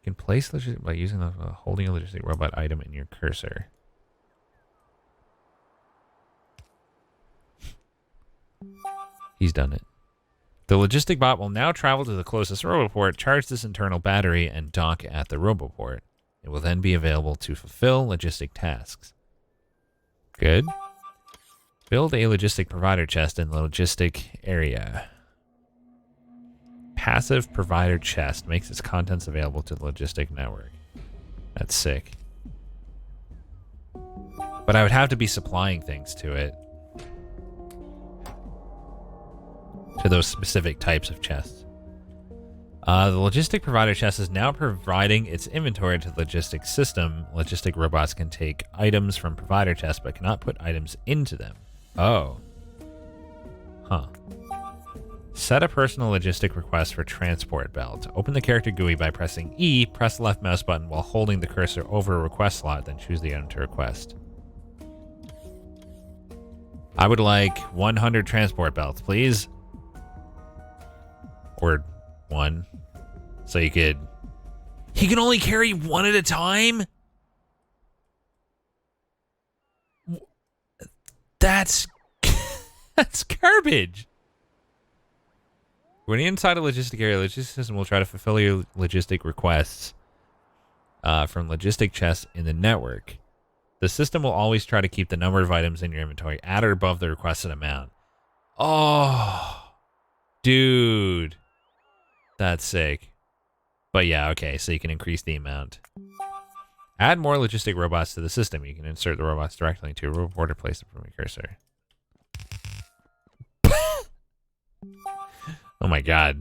You can place logistic by using holding a logistic robot item in your cursor. He's done it. The logistic bot will now travel to the closest roboport, charge this internal battery, and dock at the roboport. It will then be available to fulfill logistic tasks. Good. Build a logistic provider chest in the logistic area. Passive provider chest makes its contents available to the logistic network. That's sick. But I would have to be supplying things to it. To those specific types of chests. The logistic provider chest is now providing its inventory to the logistics system. Logistic robots can take items from provider chests but cannot put items into them. Oh. Huh. Set a personal logistic request for transport belt. Open the character GUI by pressing E, press the left mouse button while holding the cursor over a request slot, then choose the item to request. I would like 100 transport belts, please. Or one. So you could... He can only carry one at a time? That's... That's garbage. When you're inside a logistic area, the logistic system will try to fulfill your logistic requests from logistic chests in the network. The system will always try to keep the number of items in your inventory at or above the requested amount. Oh, dude. That's sick. But yeah, okay, so you can increase the amount. Add more logistic robots to the system. You can insert the robots directly into a robot or place them from your cursor. Oh my god.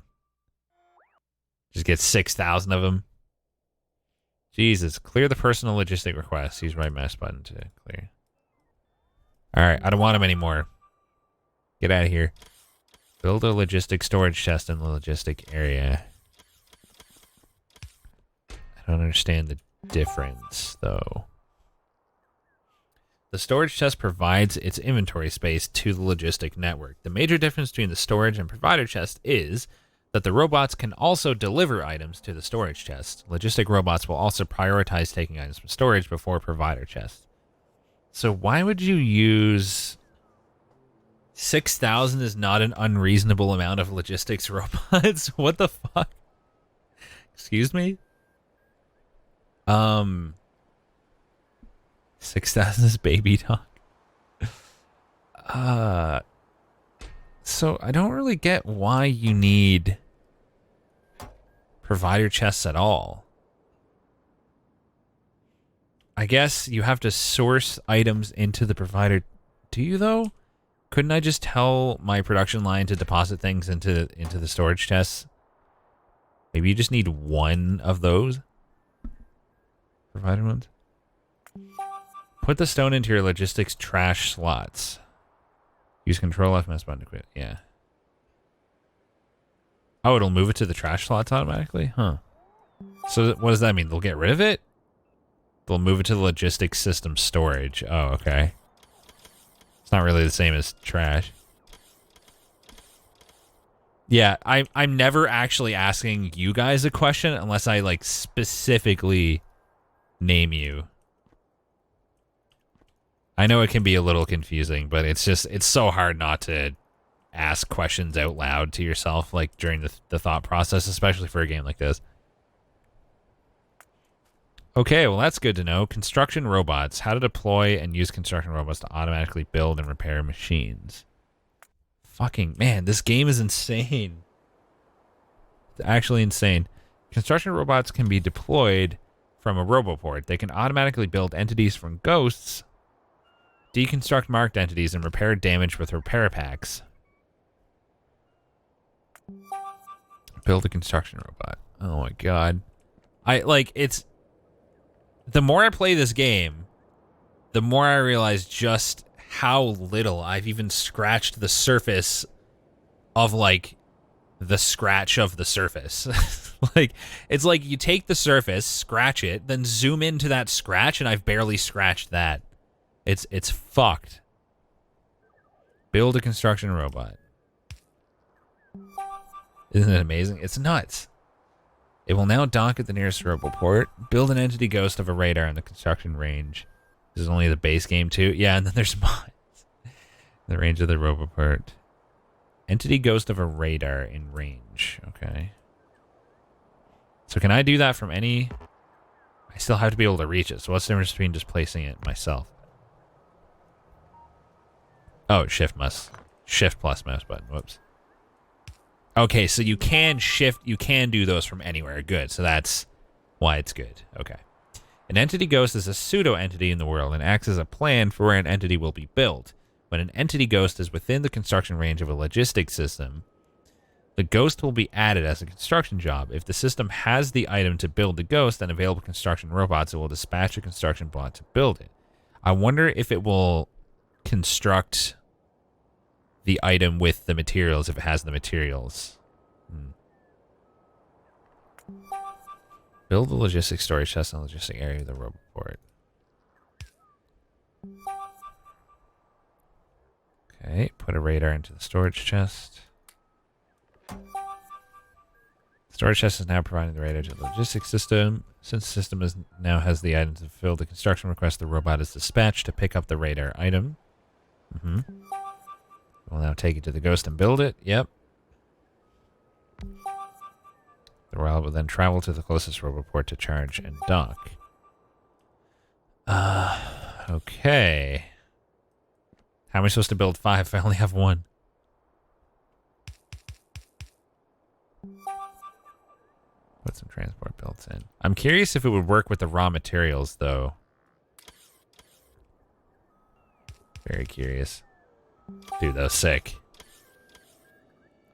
Just get 6,000 of them. Jesus. Clear the personal logistic request. Use right mouse button to clear. Alright, I don't want them anymore. Get out of here. Build a logistic storage chest in the logistic area. I don't understand the difference, though. The storage chest provides its inventory space to the logistic network. The major difference between the storage and provider chest is that the robots can also deliver items to the storage chest. Logistic robots will also prioritize taking items from storage before provider chest. So why would you use... 6,000 is not an unreasonable amount of logistics robots? What the fuck? Excuse me? 6,000 is baby talk. So I don't really get why you need provider chests at all. I guess you have to source items into the provider. Do you though? Couldn't I just tell my production line to deposit things into the storage chests? Maybe you just need one of those provider ones. Put the stone into your logistics trash slots. Use control left mouse button to quit. Yeah. Oh, it'll move it to the trash slots automatically? Huh. So what does that mean? They'll get rid of it? They'll move it to the logistics system storage. Oh, okay. It's not really the same as trash. Yeah, I'm never actually asking you guys a question unless I like specifically name you. I know it can be a little confusing, but it's so hard not to ask questions out loud to yourself, like during the thought process, especially for a game like this. Okay, well that's good to know. Construction robots. How to deploy and use construction robots to automatically build and repair machines. Fucking, man, this game is insane. It's actually insane. Construction robots can be deployed from a roboport. They can automatically build entities from ghosts, deconstruct marked entities, and repair damage with repair packs. Build a construction robot. Oh my god. The more I play this game, the more I realize just how little I've even scratched the surface of, like, the scratch of the surface. Like, it's like you take the surface, scratch it, then zoom into that scratch, and I've barely scratched that. It's fucked. Build a construction robot. Isn't it amazing? It's nuts. It will now dock at the nearest roboport. Build an entity ghost of a radar in the construction range. This is only the base game too. Yeah, and then there's mods. The range of the roboport. Entity ghost of a radar in range. Okay. So can I do that from any... I still have to be able to reach it. So what's the difference between just placing it myself? Oh, shift plus mouse button. Whoops. Okay, so you can do those from anywhere. Good. So that's why it's good. Okay. An entity ghost is a pseudo-entity in the world and acts as a plan for where an entity will be built. When an entity ghost is within the construction range of a logistics system, the ghost will be added as a construction job. If the system has the item to build the ghost and available construction robots, it will dispatch a construction bot to build it. I wonder if it will construct the item with the materials if it has the materials. Build the logistics storage chest in the logistic area of the roboport. Okay, put a radar into the storage chest. Storage chest is now providing the radar to the logistics system. Since the system now has the item to fulfill the construction request, the robot is dispatched to pick up the radar item. We'll now take it to the ghost and build it. Yep. The robot will then travel to the closest roboport to charge and dock. Okay. How am I supposed to build 5 if I only have 1? Put some transport belts in. I'm curious if it would work with the raw materials, though. Very curious. Dude, that was sick.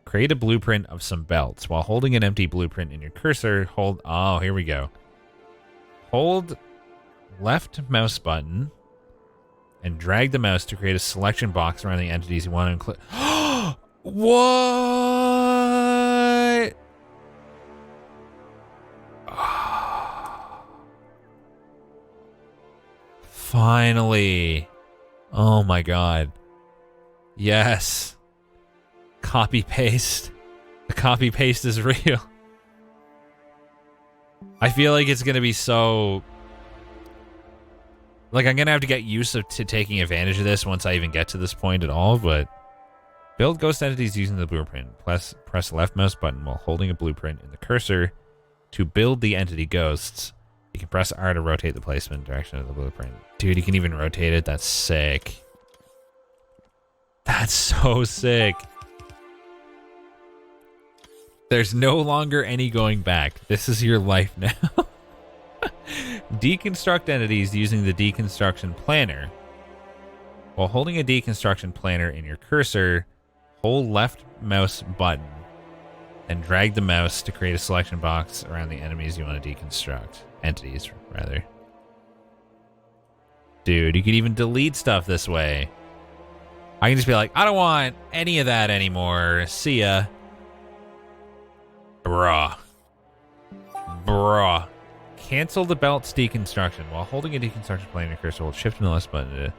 Create a blueprint of some belts. While holding an empty blueprint in your cursor, hold... Oh, here we go. Hold left mouse button and drag the mouse to create a selection box around the entities you want to include. What? Finally. Oh my god. Yes. Copy paste. The copy paste is real. I feel like it's going to be so... Like, I'm going to have to get used to taking advantage of this once I even get to this point at all, but... Build ghost entities using the blueprint. Press left mouse button while holding a blueprint in the cursor to build the entity ghosts. You can press R to rotate the placement direction of the blueprint. Dude, you can even rotate it. That's sick. That's so sick. There's no longer any going back. This is your life now. Deconstruct entities using the deconstruction planner. While holding a deconstruction planner in your cursor, hold left mouse button and drag the mouse to create a selection box around the enemies you want to deconstruct. Entities, rather. Dude, you can even delete stuff this way. I can just be like, I don't want any of that anymore. See ya. Bruh. Cancel the belt's deconstruction. While holding a deconstruction plane in your cursor, hold shift and the left button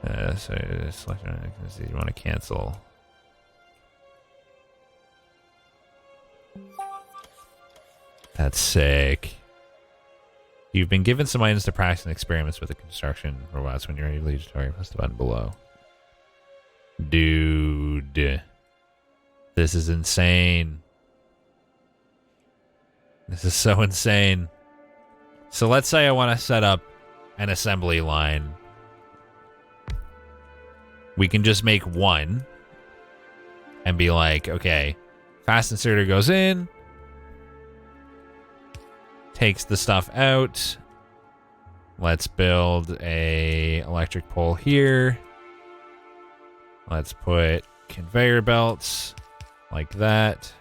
to select you want to cancel. That's sick. You've been given some items to practice and experiments with the construction robots. When you're ready to leave the tutorial, press the button below. Dude. This is insane. This is so insane. So let's say I want to set up an assembly line. We can just make one and be like, okay, fast inserter goes in, takes the stuff out. Let's build a electric pole here. Let's put conveyor belts like that.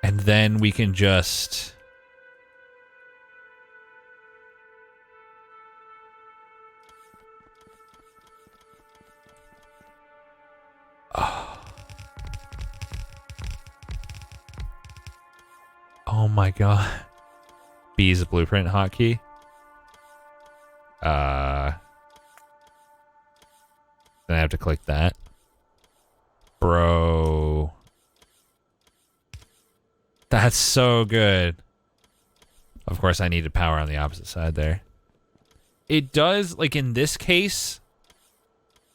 And then we can just... Oh my god. B is a blueprint hotkey. Then I have to click that. Bro. That's so good. Of course, I needed power on the opposite side there. It does, like in this case,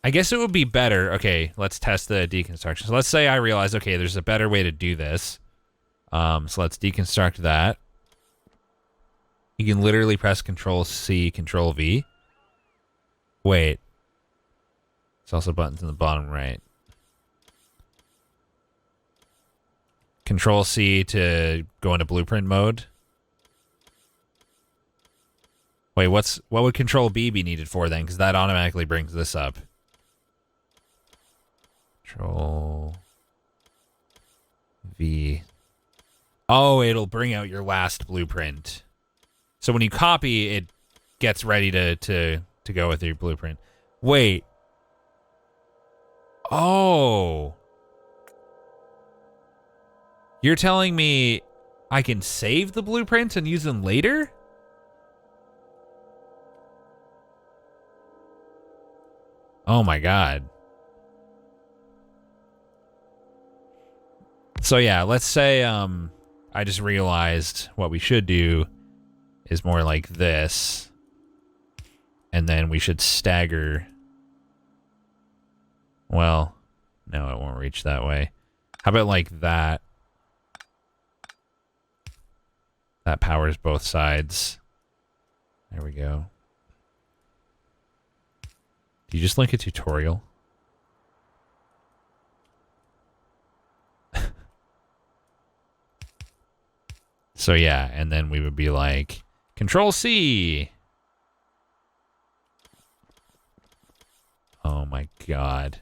I guess it would be better. Okay, let's test the deconstruction. So let's say I realize, okay, there's a better way to do this. So let's deconstruct that. You can literally press Control-C, Control-V. Wait. There's also buttons in the bottom right. Control-C to go into blueprint mode. Wait, what would Control-B be needed for then? Because that automatically brings this up. Control-V. Oh, it'll bring out your last blueprint. So when you copy, it gets ready to go with your blueprint. Wait. Oh. You're telling me I can save the blueprints and use them later? Oh my god. So yeah, let's say I just realized what we should do is more like this. And then we should stagger. Well, no, it won't reach that way. How about like that? That powers both sides. There we go. Do you just link a tutorial? So yeah, and then we would be like, Control-C. Oh my god.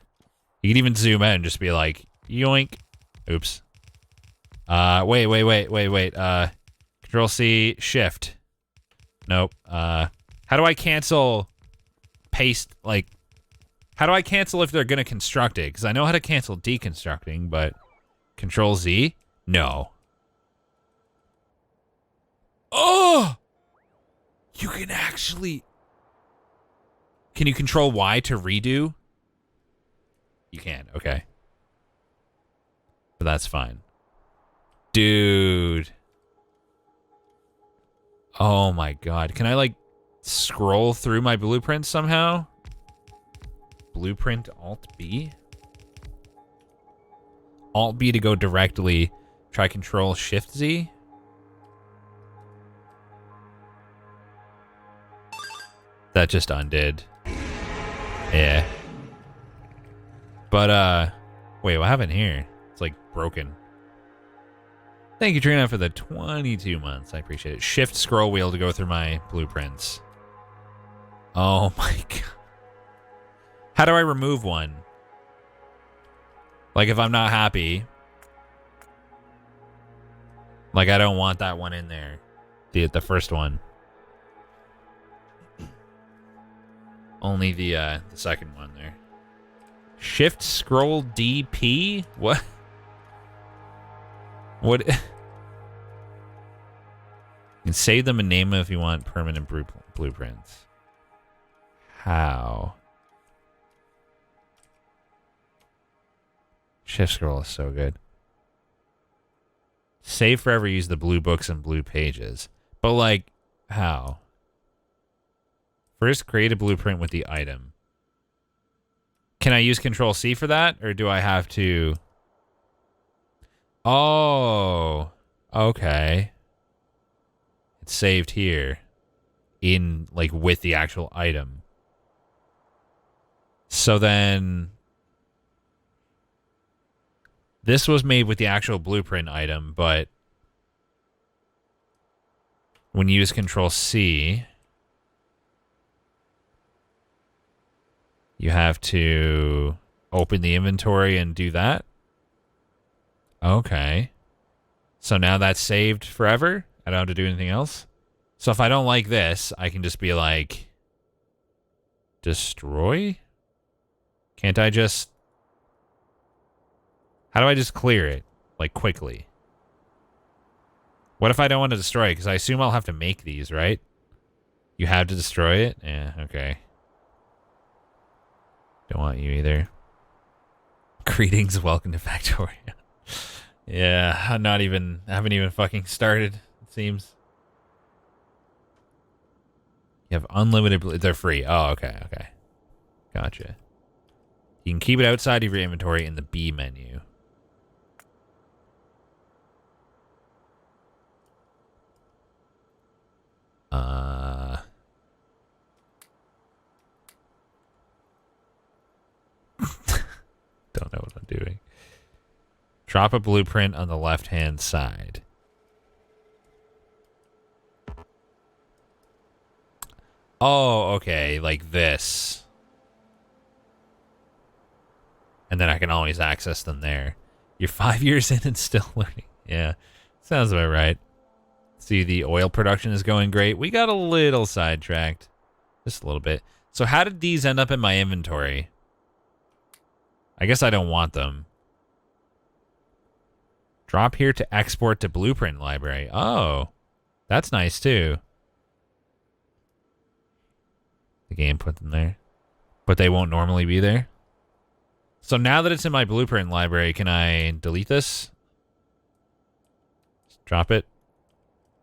You can even zoom out and just be like, yoink. Oops. Wait. Control-C, Shift. Nope. How do I cancel paste, like, how do I cancel if they're gonna construct it? Because I know how to cancel deconstructing, but Control-Z? No. Oh! You can actually... Can you Control Y to redo? You can, okay. But that's fine. Dude. Oh my god. Can I, like, scroll through my blueprints somehow? Blueprint Alt-B? Alt-B to go directly. Try Control-Shift-Z? That just undid. Yeah. But, wait, what happened here? It's, like, broken. Thank you, Trina, for the 22 months. I appreciate it. Shift scroll wheel to go through my blueprints. Oh, my God. How do I remove one? Like, if I'm not happy. Like, I don't want that one in there. The first one. Only the second one there. Shift scroll DP? What? What? You can save them and name them if you want permanent blueprints. How? Shift scroll is so good. Save forever, use the blue books and blue pages. But, like, how? First, create a blueprint with the item. Can I use Control-C for that? Or do I have to... Oh. Okay. It's saved here. In, like, with the actual item. So then... This was made with the actual blueprint item, but... When you use Control-C... You have to open the inventory and do that? Okay. So now that's saved forever? I don't have to do anything else? So if I don't like this, I can just be like... Destroy? Can't I just... How do I just clear it? Like, quickly? What if I don't want to destroy it? Because I assume I'll have to make these, right? You have to destroy it? Yeah, okay. Don't want you either. Greetings, welcome to Factorio. Yeah, I haven't even fucking started, it seems. You have unlimited, they're free. Oh, okay, okay. Gotcha. You can keep it outside of your inventory in the B menu. Don't know what I'm doing. Drop a blueprint on the left-hand side. Oh, okay, like this. And then I can always access them there. You're 5 years in and still learning. Yeah, sounds about right. See, the oil production is going great. We got a little sidetracked. Just a little bit. So how did these end up in my inventory? I guess I don't want them. Drop here to export to blueprint library. Oh, that's nice too. The game put them there. But they won't normally be there. So now that it's in my blueprint library, can I delete this? Just drop it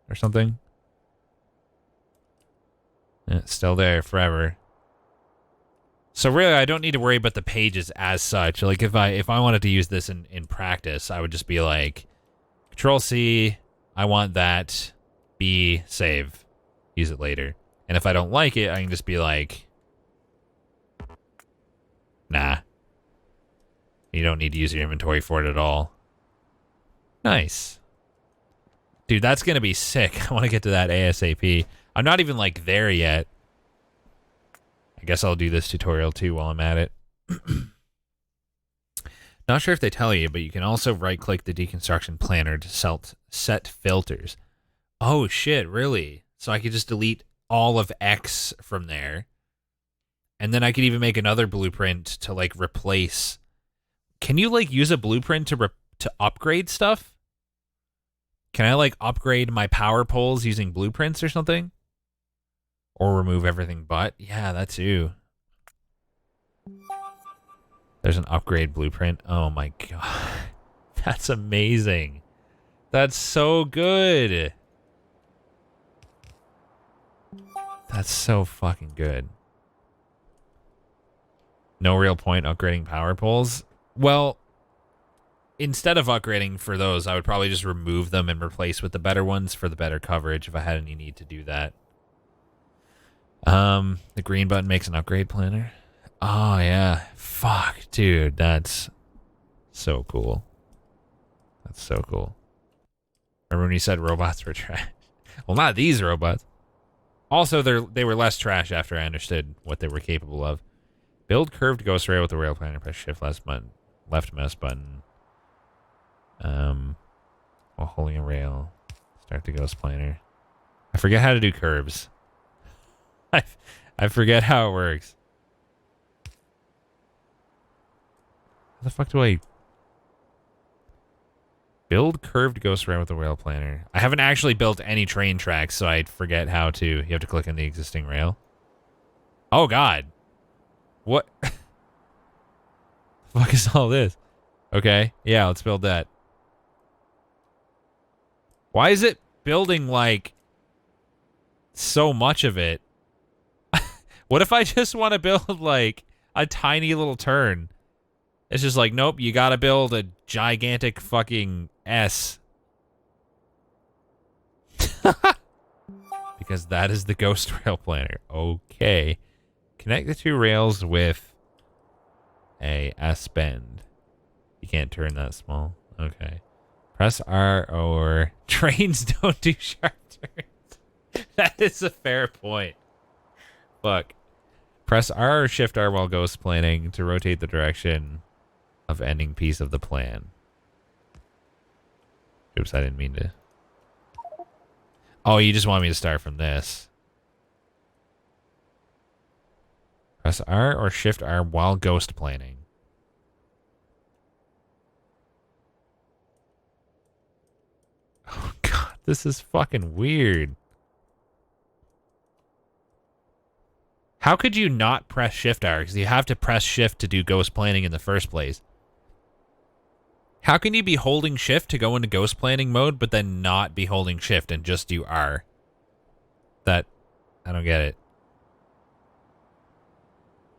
or something? Yeah, it's still there forever. So really, I don't need to worry about the pages as such. Like if I wanted to use this in practice, I would just be like, Control C, I want that, B, save, use it later. And if I don't like it, I can just be like, nah. You don't need to use your inventory for it at all. Nice. Dude, that's going to be sick. I want to get to that ASAP. I'm not even, like, there yet. I guess I'll do this tutorial, too, while I'm at it. Not sure if they tell you, but you can also right-click the deconstruction planner to set filters. Oh, shit, really? So I could just delete all of X from there. And then I could even make another blueprint to, like, replace... Can you, like, use a blueprint to upgrade stuff? Can I, like, upgrade my power poles using blueprints or something? Or remove everything but? Yeah, that too. There's an upgrade blueprint. Oh, my God. That's amazing. That's so good. That's so fucking good. No real point upgrading power poles. Well, instead of upgrading for those, I would probably just remove them and replace with the better ones for the better coverage if I had any need to do that. The green button makes an upgrade planner. Oh, yeah. Fuck, dude. That's so cool. That's so cool. Remember when you said robots were trash? Well, not these robots. Also, they were less trash after I understood what they were capable of. Build curved ghost rail with the rail planner. Press shift left mouse button. While holding a rail. Start the ghost planner. I forget how to do curves. I forget how it works. How the fuck do I build curved ghost rail with the rail planner? I haven't actually built any train tracks, so I forget how to. You have to click on the existing rail. Oh God. What? The fuck is all this? Okay, yeah, let's build that. Why is it building, like, so much of it? What if I just want to build, like, a tiny little turn? It's just like, nope, you gotta build a gigantic fucking S. Because that is the ghost rail planner. Okay. Connect the two rails with a S bend. You can't turn that small. Okay. Press R or trains don't do sharp turns. That is a fair point. Fuck. Press R or Shift R while ghost planning to rotate the direction of ending piece of the plan. Oops, I didn't mean to. Oh, you just want me to start from this. Press R or Shift R while ghost planning. Oh, God. This is fucking weird. How could you not press shift R? Because you have to press shift to do ghost planning in the first place. How can you be holding shift to go into ghost planning mode, but then not be holding shift and just do R? I don't get it.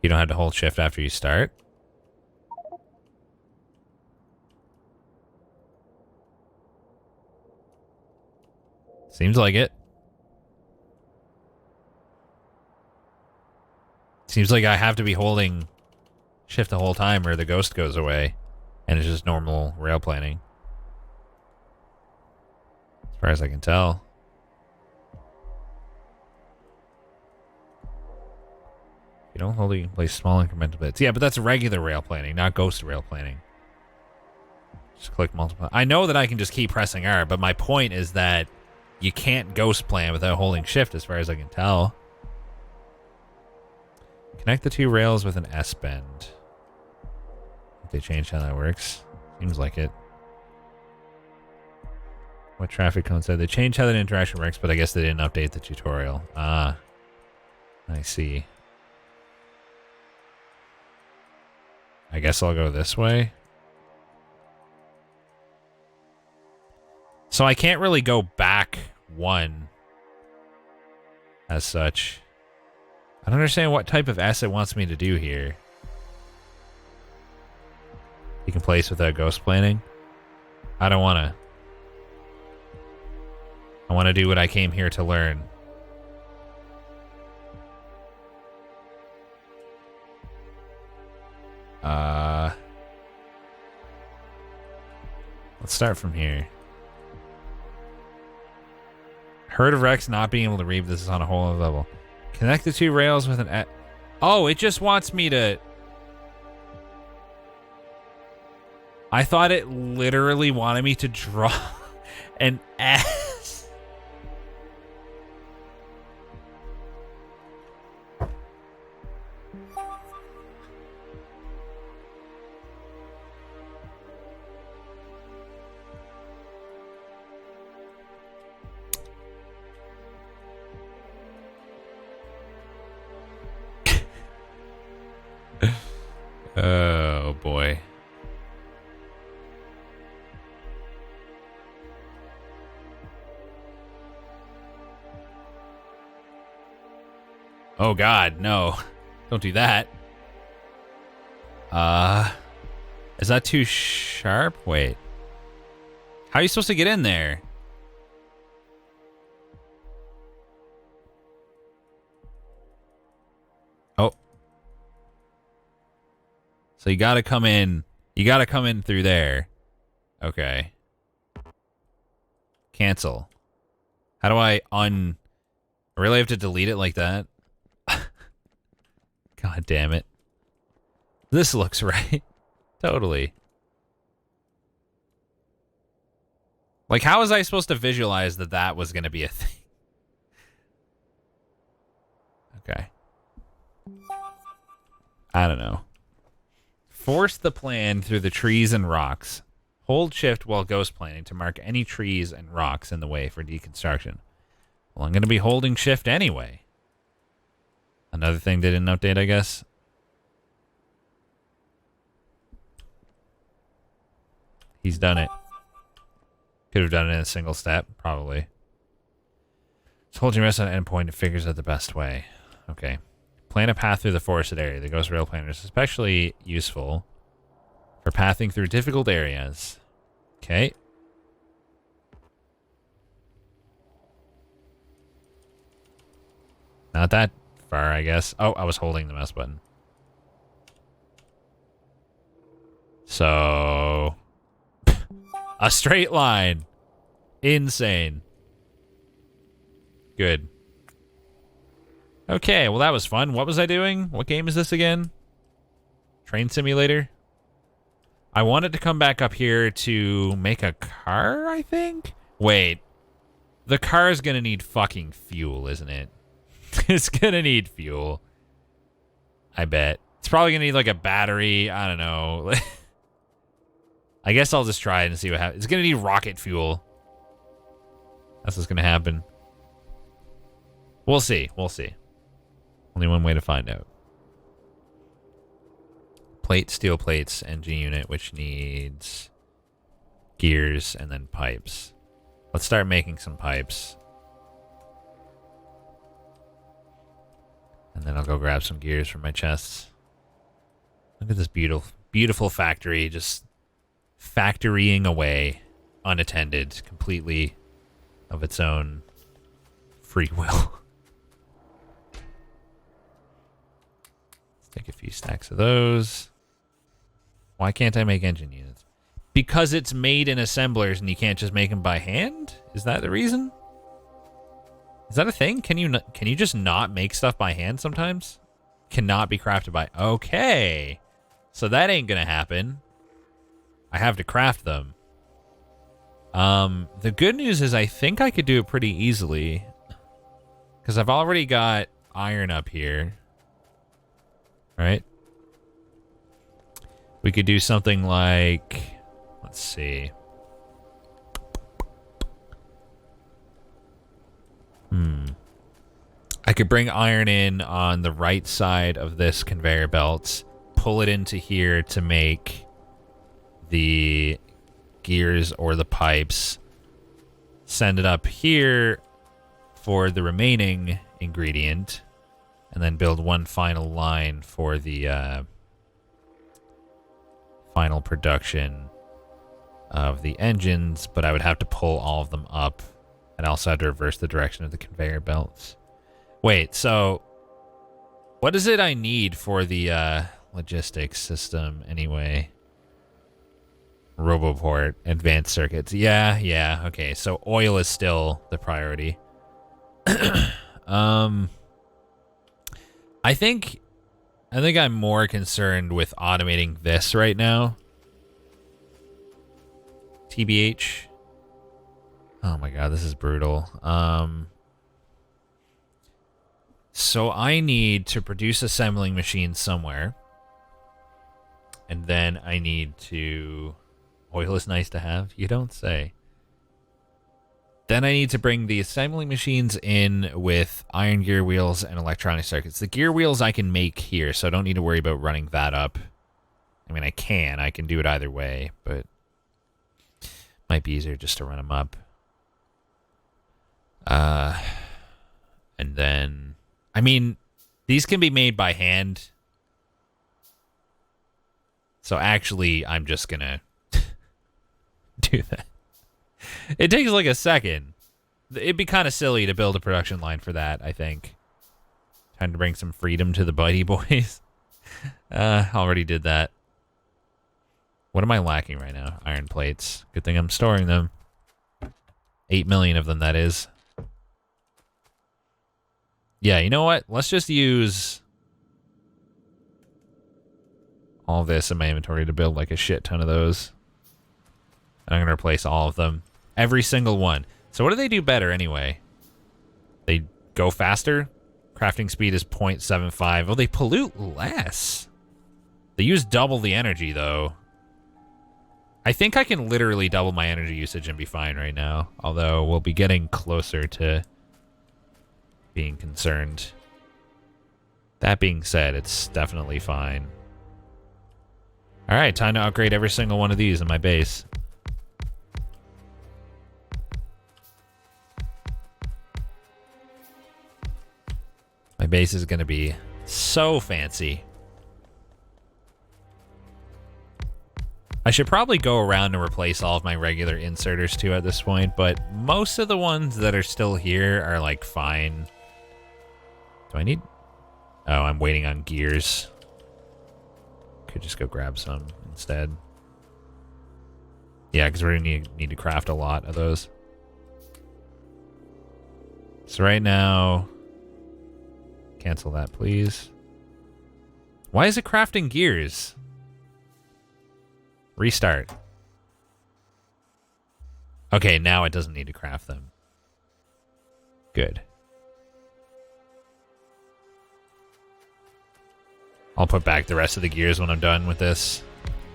You don't have to hold shift after you start? Seems like it. Seems like I have to be holding shift the whole time or the ghost goes away. And it's just normal rail planning. As far as I can tell. You don't hold it, you can place small incremental bits. Yeah, but that's regular rail planning, not ghost rail planning. Just click multiply. I know that I can just keep pressing R, but my point is that you can't ghost plan without holding shift as far as I can tell. Connect the two rails with an S bend. They changed how that works. Seems like it. What traffic cone said? They changed how that interaction works, but I guess they didn't update the tutorial. Ah. I see. I guess I'll go this way. So I can't really go back one as such. I don't understand what type of S it wants me to do here. You can place without ghost planning. I don't want to. I want to do what I came here to learn. Let's start from here. Heard of Rex not being able to read. This is on a whole other level. Connect the two rails with an... Oh, it just wants me to... I thought it literally wanted me to draw an S. Oh, boy. Oh, God, no. Don't do that. Is that too sharp? Wait. How are you supposed to get in there? Oh. So you gotta come in. You gotta come in through there. Okay. Cancel. How do I I really have to delete it like that? God damn it. This looks right. Totally. Like, how was I supposed to visualize that that was going to be a thing? Okay. I don't know. Force the plan through the trees and rocks. Hold shift while ghost planning to mark any trees and rocks in the way for deconstruction. Well, I'm going to be holding shift anyway. Another thing they didn't update, I guess. He's done it. Could have done it in a single step, probably. So hold your rest on an endpoint and figures out the best way. Okay. Plan a path through the forested area. The Ghost Rail Planner is especially useful for pathing through difficult areas. Okay. Not that far, I guess. Oh, I was holding the mouse button. So... a straight line. Insane. Good. Okay, well that was fun. What was I doing? What game is this again? Train Simulator? I wanted to come back up here to make a car, I think? Wait. The car is gonna need fucking fuel, isn't it? It's gonna need fuel. I bet. It's probably gonna need like a battery. I don't know. I guess I'll just try it and see what happens. It's gonna need rocket fuel. That's what's gonna happen. We'll see. We'll see. Only one way to find out. Plate, steel plates, engine unit, which needs gears and then pipes. Let's start making some pipes. And then I'll go grab some gears from my chests. Look at this beautiful factory just factorying away, unattended, completely of its own free will. Let's take a few stacks of those. Why can't I make engine units? Because it's made in assemblers and you can't just make them by hand? Is that the reason? Is that a thing? Can you just not make stuff by hand sometimes? Cannot be crafted by... Okay. So that ain't gonna happen. I have to craft them. The good news is I think I could do it pretty easily. Because I've already got iron up here. Right? We could do something like... Let's see. I could bring iron in on the right side of this conveyor belt, pull it into here to make the gears or the pipes, send it up here for the remaining ingredient, and then build one final line for the final production of the engines, but I would have to pull all of them up and also have to reverse the direction of the conveyor belts. Wait, so what is it I need for the logistics system anyway? Roboport, advanced circuits. Yeah, okay. So oil is still the priority. I think I'm more concerned with automating this right now. TBH. Oh my god, this is brutal. So I need to produce assembling machines somewhere. And then I need to... Oil is nice to have? You don't say. Then I need to bring the assembling machines in with iron gear wheels and electronic circuits. The gear wheels I can make here, so I don't need to worry about running that up. I mean, I can do it either way, but might be easier just to run them up. And then, I mean, these can be made by hand. So actually, I'm just gonna do that. It takes like a second. It'd be kind of silly to build a production line for that, I think. Trying to bring some freedom to the Bitey boys. Already did that. What am I lacking right now? Iron plates. Good thing I'm storing them. 8 million of them, that is. Yeah, you know what? Let's just use all this in my inventory to build like a shit ton of those. And I'm going to replace all of them. Every single one. So what do they do better anyway? They go faster? Crafting speed is 0.75. Oh, they pollute less. They use double the energy, though. I think I can literally double my energy usage and be fine right now. Although we'll be getting closer to being concerned. That being said, it's definitely fine. Alright, time to upgrade every single one of these in my base. My base is going to be so fancy. I should probably go around and replace all of my regular inserters too at this point, but most of the ones that are still here are like fine. Do I need... Oh, I'm waiting on gears. Could just go grab some instead. Yeah, because we're going to need to craft a lot of those. So right now... Cancel that, please. Why is it crafting gears? Restart. Okay, now it doesn't need to craft them. Good. I'll put back the rest of the gears when I'm done with this.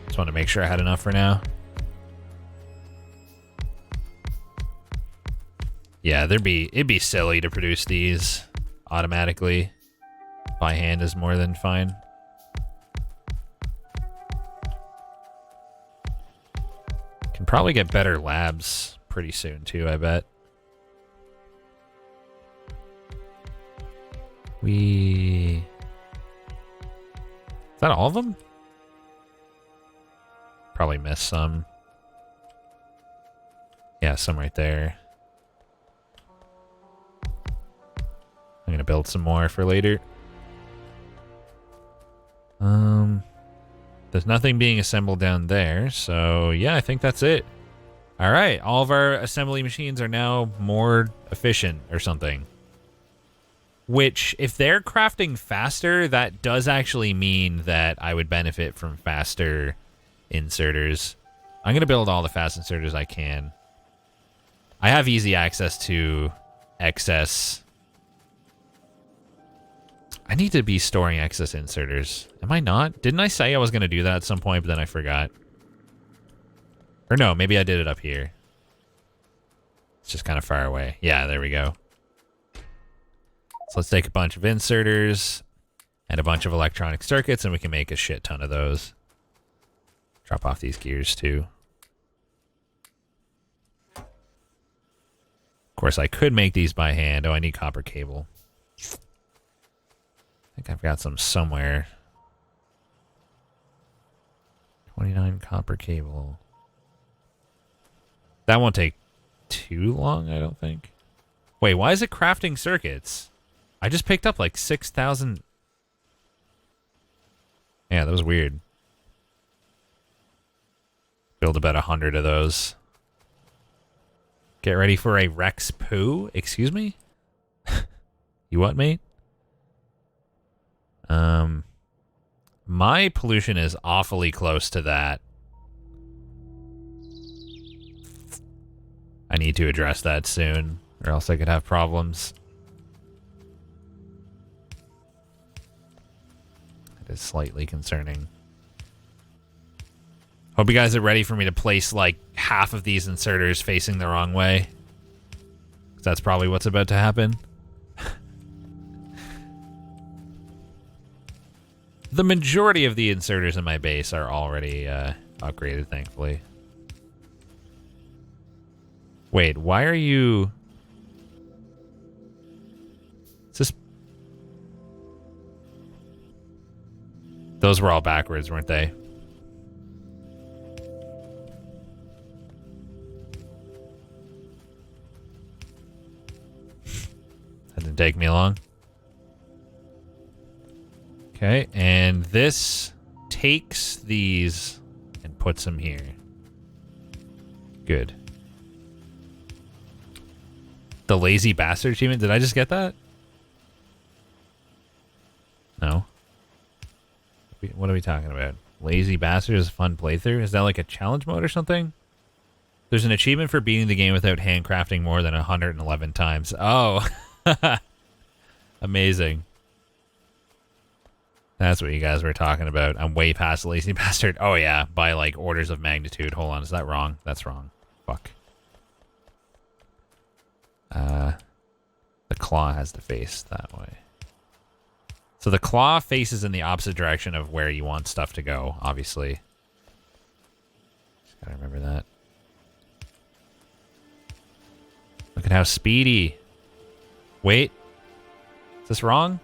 Just want to make sure I had enough for now. Yeah, it'd be silly to produce these automatically. By hand is more than fine. Can probably get better labs pretty soon too, I bet. Is that all of them? Probably missed some. Yeah, some right there. I'm gonna build some more for later. There's nothing being assembled down there, so yeah, I think that's it. All right, all of our assembly machines are now more efficient or something. Which, if they're crafting faster, that does actually mean that I would benefit from faster inserters. I'm gonna build all the fast inserters I can. I have easy access to excess. I need to be storing excess inserters. Am I not? Didn't I say I was going to do that at some point, but then I forgot? Or no, maybe I did it up here. It's just kind of far away. Yeah, there we go. So let's take a bunch of inserters and a bunch of electronic circuits, and we can make a shit ton of those. Drop off these gears, too. Of course, I could make these by hand. Oh, I need copper cable. I think I've got some somewhere. 29 copper cable. That won't take too long, I don't think. Wait, why is it crafting circuits? I just picked up like 6,000. Yeah, that was weird. Build about 100 of those. Get ready for a Rex poo? Excuse me? You what, mate? My pollution is awfully close to that. I need to address that soon, or else I could have problems. It is slightly concerning. Hope you guys are ready for me to place like half of these inserters facing the wrong way. 'Cause that's probably what's about to happen. The majority of the inserters in my base are already upgraded, thankfully. Wait, why are you... Is this... Those were all backwards, weren't they? That didn't take me long. Okay, and this takes these and puts them here. Good. The lazy bastard achievement, did I just get that? No. What are we talking about? Lazy bastard is a fun playthrough? Is that like a challenge mode or something? There's an achievement for beating the game without handcrafting more than 111 times. Oh. Amazing. That's what you guys were talking about. I'm way past lazy bastard. Oh, yeah. By, like, orders of magnitude. Hold on. Is that wrong? That's wrong. Fuck. The claw has to face that way. So the claw faces in the opposite direction of where you want stuff to go, obviously. Just gotta remember that. Look at how speedy. Wait. Is this wrong?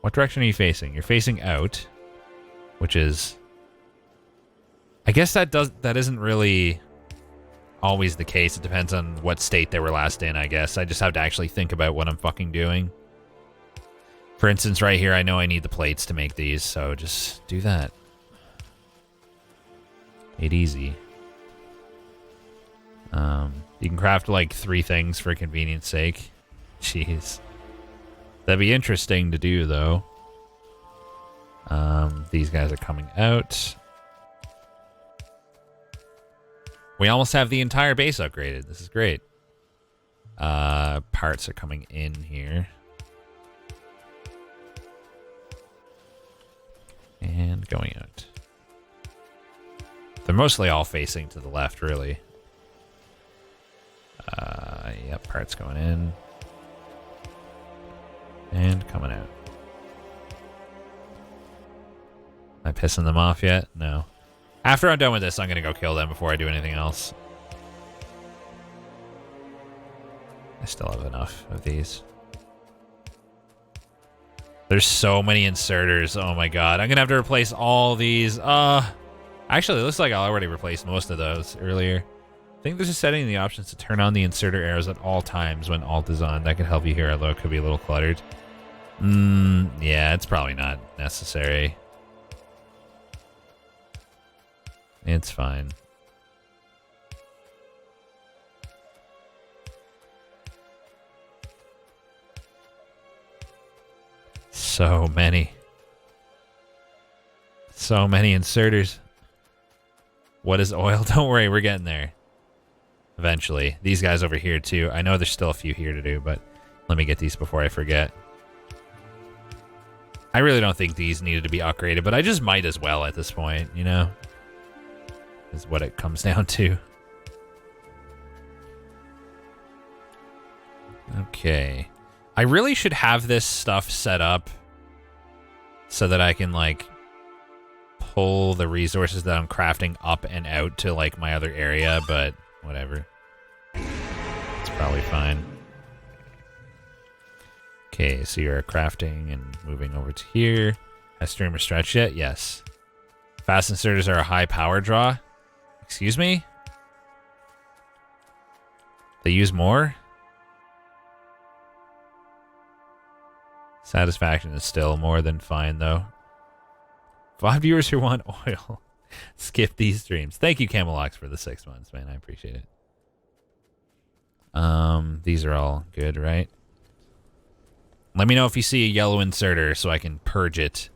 What direction are you facing? You're facing out, which is... I guess that isn't really always the case. It depends on what state they were last in, I guess. I just have to actually think about what I'm fucking doing. For instance, right here, I know I need the plates to make these, so just do that. Made easy. You can craft like 3 things for convenience sake. Jeez. That'd be interesting to do, though. These guys are coming out. We almost have the entire base upgraded. This is great. Parts are coming in here. And going out. They're mostly all facing to the left, really. Yep, parts going in. And coming out. Am I pissing them off yet? No. After I'm done with this, I'm going to go kill them before I do anything else. I still have enough of these. There's so many inserters. Oh my god. I'm going to have to replace all these. Actually, it looks like I already replaced most of those earlier. I think there's a setting in the options to turn on the inserter arrows at all times when Alt is on. That could help you here, although it could be a little cluttered. Yeah, it's probably not necessary. It's fine. So many. So many inserters. What is oil? Don't worry, we're getting there. Eventually. These guys over here too. I know there's still a few here to do, but let me get these before I forget. I really don't think these needed to be upgraded, but I just might as well at this point, you know? Is what it comes down to. Okay. I really should have this stuff set up so that I can, like, pull the resources that I'm crafting up and out to, like, my other area, but whatever. It's probably fine. Okay, so you're crafting and moving over to here. Has streamer stretch yet? Yes. Fast inserters are a high power draw. Excuse me? They use more? Satisfaction is still more than fine, though. 5 viewers who want oil. Skip these streams. Thank you, Camelox, for the 6 months, man. I appreciate it. These are all good, right? Let me know if you see a yellow inserter so I can purge it.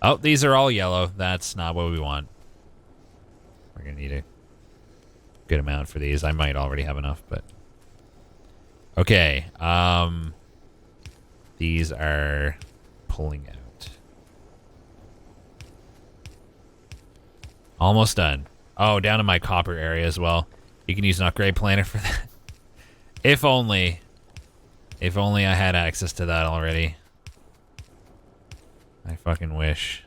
Oh, these are all yellow. That's not what we want. We're going to need a good amount for these. I might already have enough, but... Okay. These are pulling out. Almost done. Oh, down to my copper area as well. You can use an upgrade planner for that. If only. If only I had access to that already. I fucking wish.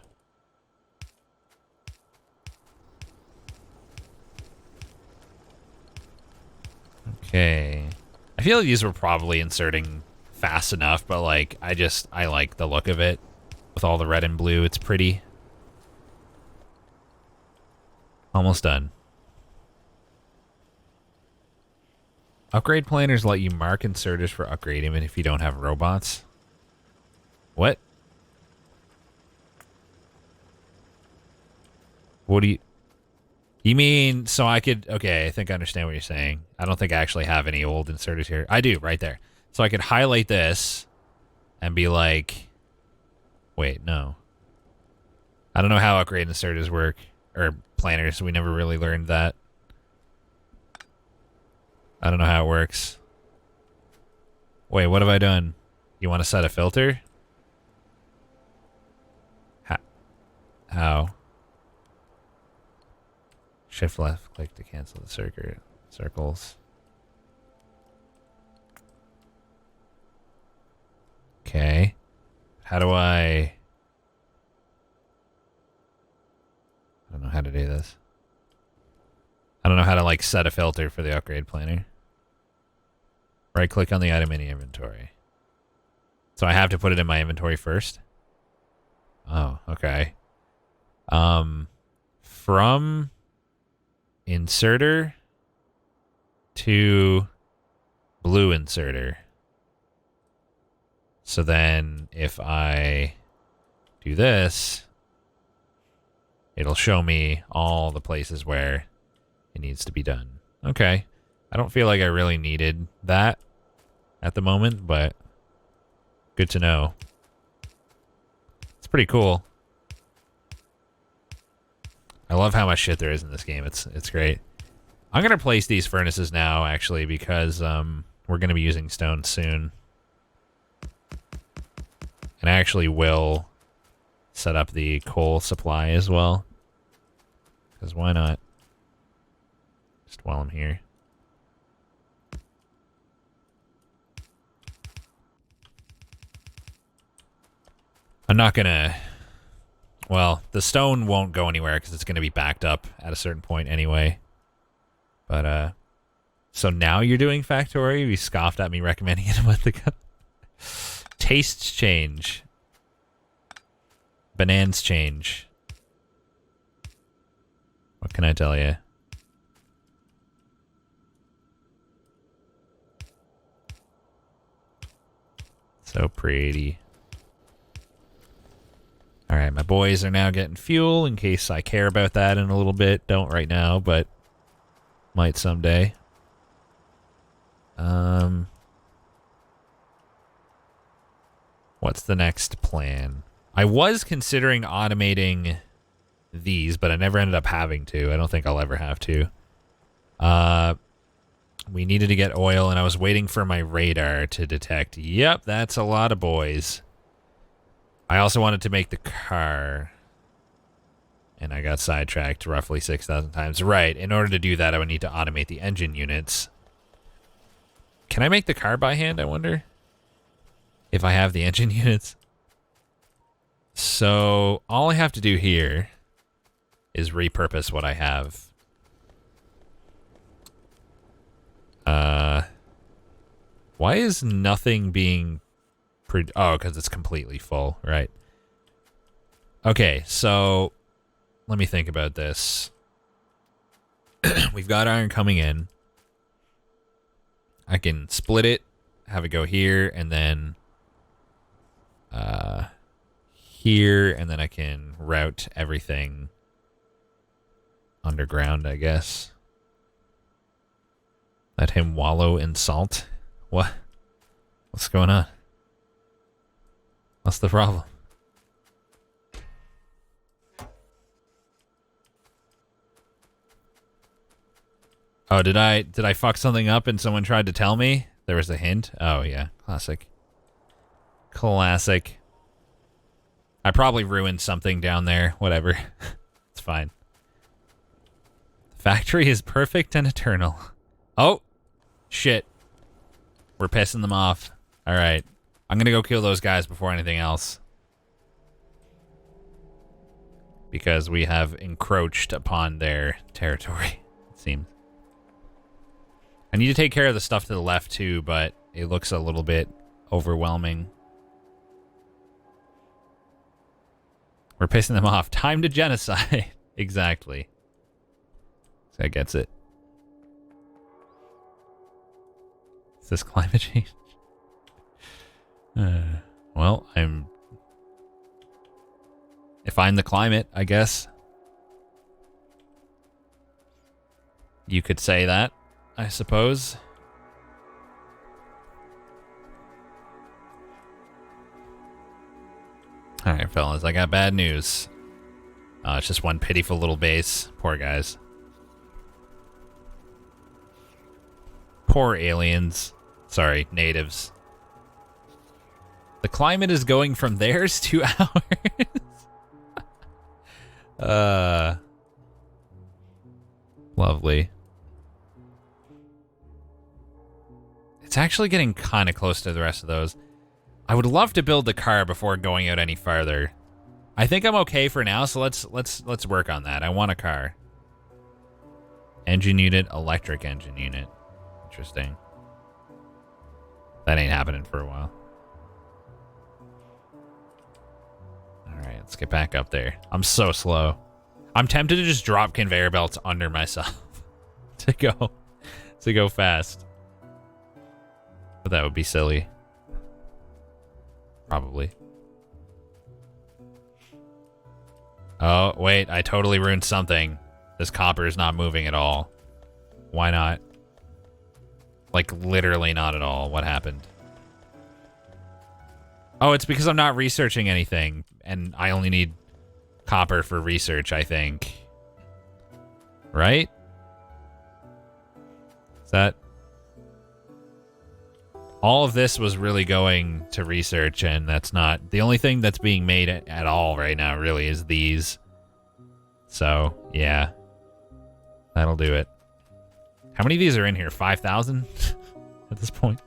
Okay. I feel like these were probably inserting fast enough, but like, I like the look of it. With all the red and blue, it's pretty. Almost done. Upgrade planners let you mark inserters for upgrade even if you don't have robots. What? What do you... You mean, so I could... Okay, I think I understand what you're saying. I don't think I actually have any old inserters here. I do, right there. So I could highlight this and be like... Wait, no. I don't know how upgrade inserters work. Or planners. We never really learned that. I don't know how it works. Wait, what have I done? You want to set a filter? How? Shift left click to cancel the circles. Okay. How do I don't know how to do this. I don't know how to like set a filter for the upgrade planner. Right click on the item in the inventory. So I have to put it in my inventory first? Oh, okay. From inserter to blue inserter. So then if I do this, it'll show me all the places where it needs to be done. Okay. I don't feel like I really needed that at the moment, but good to know. It's pretty cool. I love how much shit there is in this game. It's great. I'm going to place these furnaces now, actually, because we're going to be using stone soon. And I actually will set up the coal supply as well. Because why not? Just while I'm here. I'm not gonna... Well, the stone won't go anywhere because it's gonna be backed up at a certain point anyway. But, so now you're doing Factorio? You scoffed at me recommending it with the... Tastes change. Bananas change. What can I tell you? So pretty. Alright, my boys are now getting fuel in case I care about that in a little bit. Don't right now, but might someday. What's the next plan? I was considering automating these, but I never ended up having to. I don't think I'll ever have to. We needed to get oil, and I was waiting for my radar to detect. Yep, that's a lot of boys. I also wanted to make the car, and I got sidetracked roughly 6,000 times. Right, in order to do that, I would need to automate the engine units. Can I make the car by hand, I wonder? If I have the engine units. So, all I have to do here is repurpose what I have. Why is nothing being... Oh, because it's completely full, right. Okay, so let me think about this. We've got iron coming in. I can split it, have it go here, and then here, and then I can route everything underground, I guess. Let him wallow in salt. What? What's going on? What's the problem? Oh, did I fuck something up and someone tried to tell me? There was a hint? Oh, yeah. Classic. Classic. I probably ruined something down there. Whatever. It's fine. The factory is perfect and eternal. Oh! Shit. We're pissing them off. Alright. I'm gonna go kill those guys before anything else. Because we have encroached upon their territory, it seems. I need to take care of the stuff to the left too, but it looks a little bit overwhelming. We're pissing them off. Time to genocide. Exactly. So that gets it. Is this climate change? Well, if I'm the climate, I guess. You could say that, I suppose. Alright, fellas, I got bad news. It's just one pitiful little base. Poor guys. Poor aliens. Sorry, natives. The climate is going from theirs to ours. Lovely. It's actually getting kind of close to the rest of those. I would love to build the car before going out any farther. I think I'm okay for now, so let's work on that. I want a car. Engine unit, electric engine unit. Interesting. That ain't happening for a while. Alright, let's get back up there. I'm so slow. I'm tempted to just drop conveyor belts under myself to go fast. But that would be silly. Probably. Oh, wait, I totally ruined something. This copper is not moving at all. Why not? Like, literally not at all. What happened? Oh, it's because I'm not researching anything, and I only need copper for research, I think. Right? Is that... All of this was really going to research, and that's not... The only thing that's being made at all right now, really, is these. So, yeah. That'll do it. How many of these are in here? 5,000 at this point?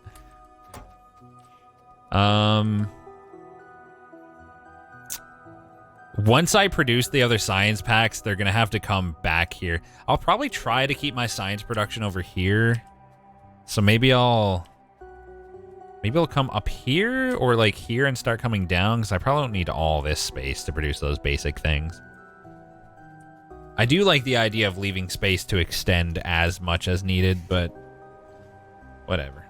Once I produce the other science packs, they're going to have to come back here. I'll probably try to keep my science production over here. So maybe I'll come up here or like here and start coming down because I probably don't need all this space to produce those basic things. I do like the idea of leaving space to extend as much as needed, but whatever.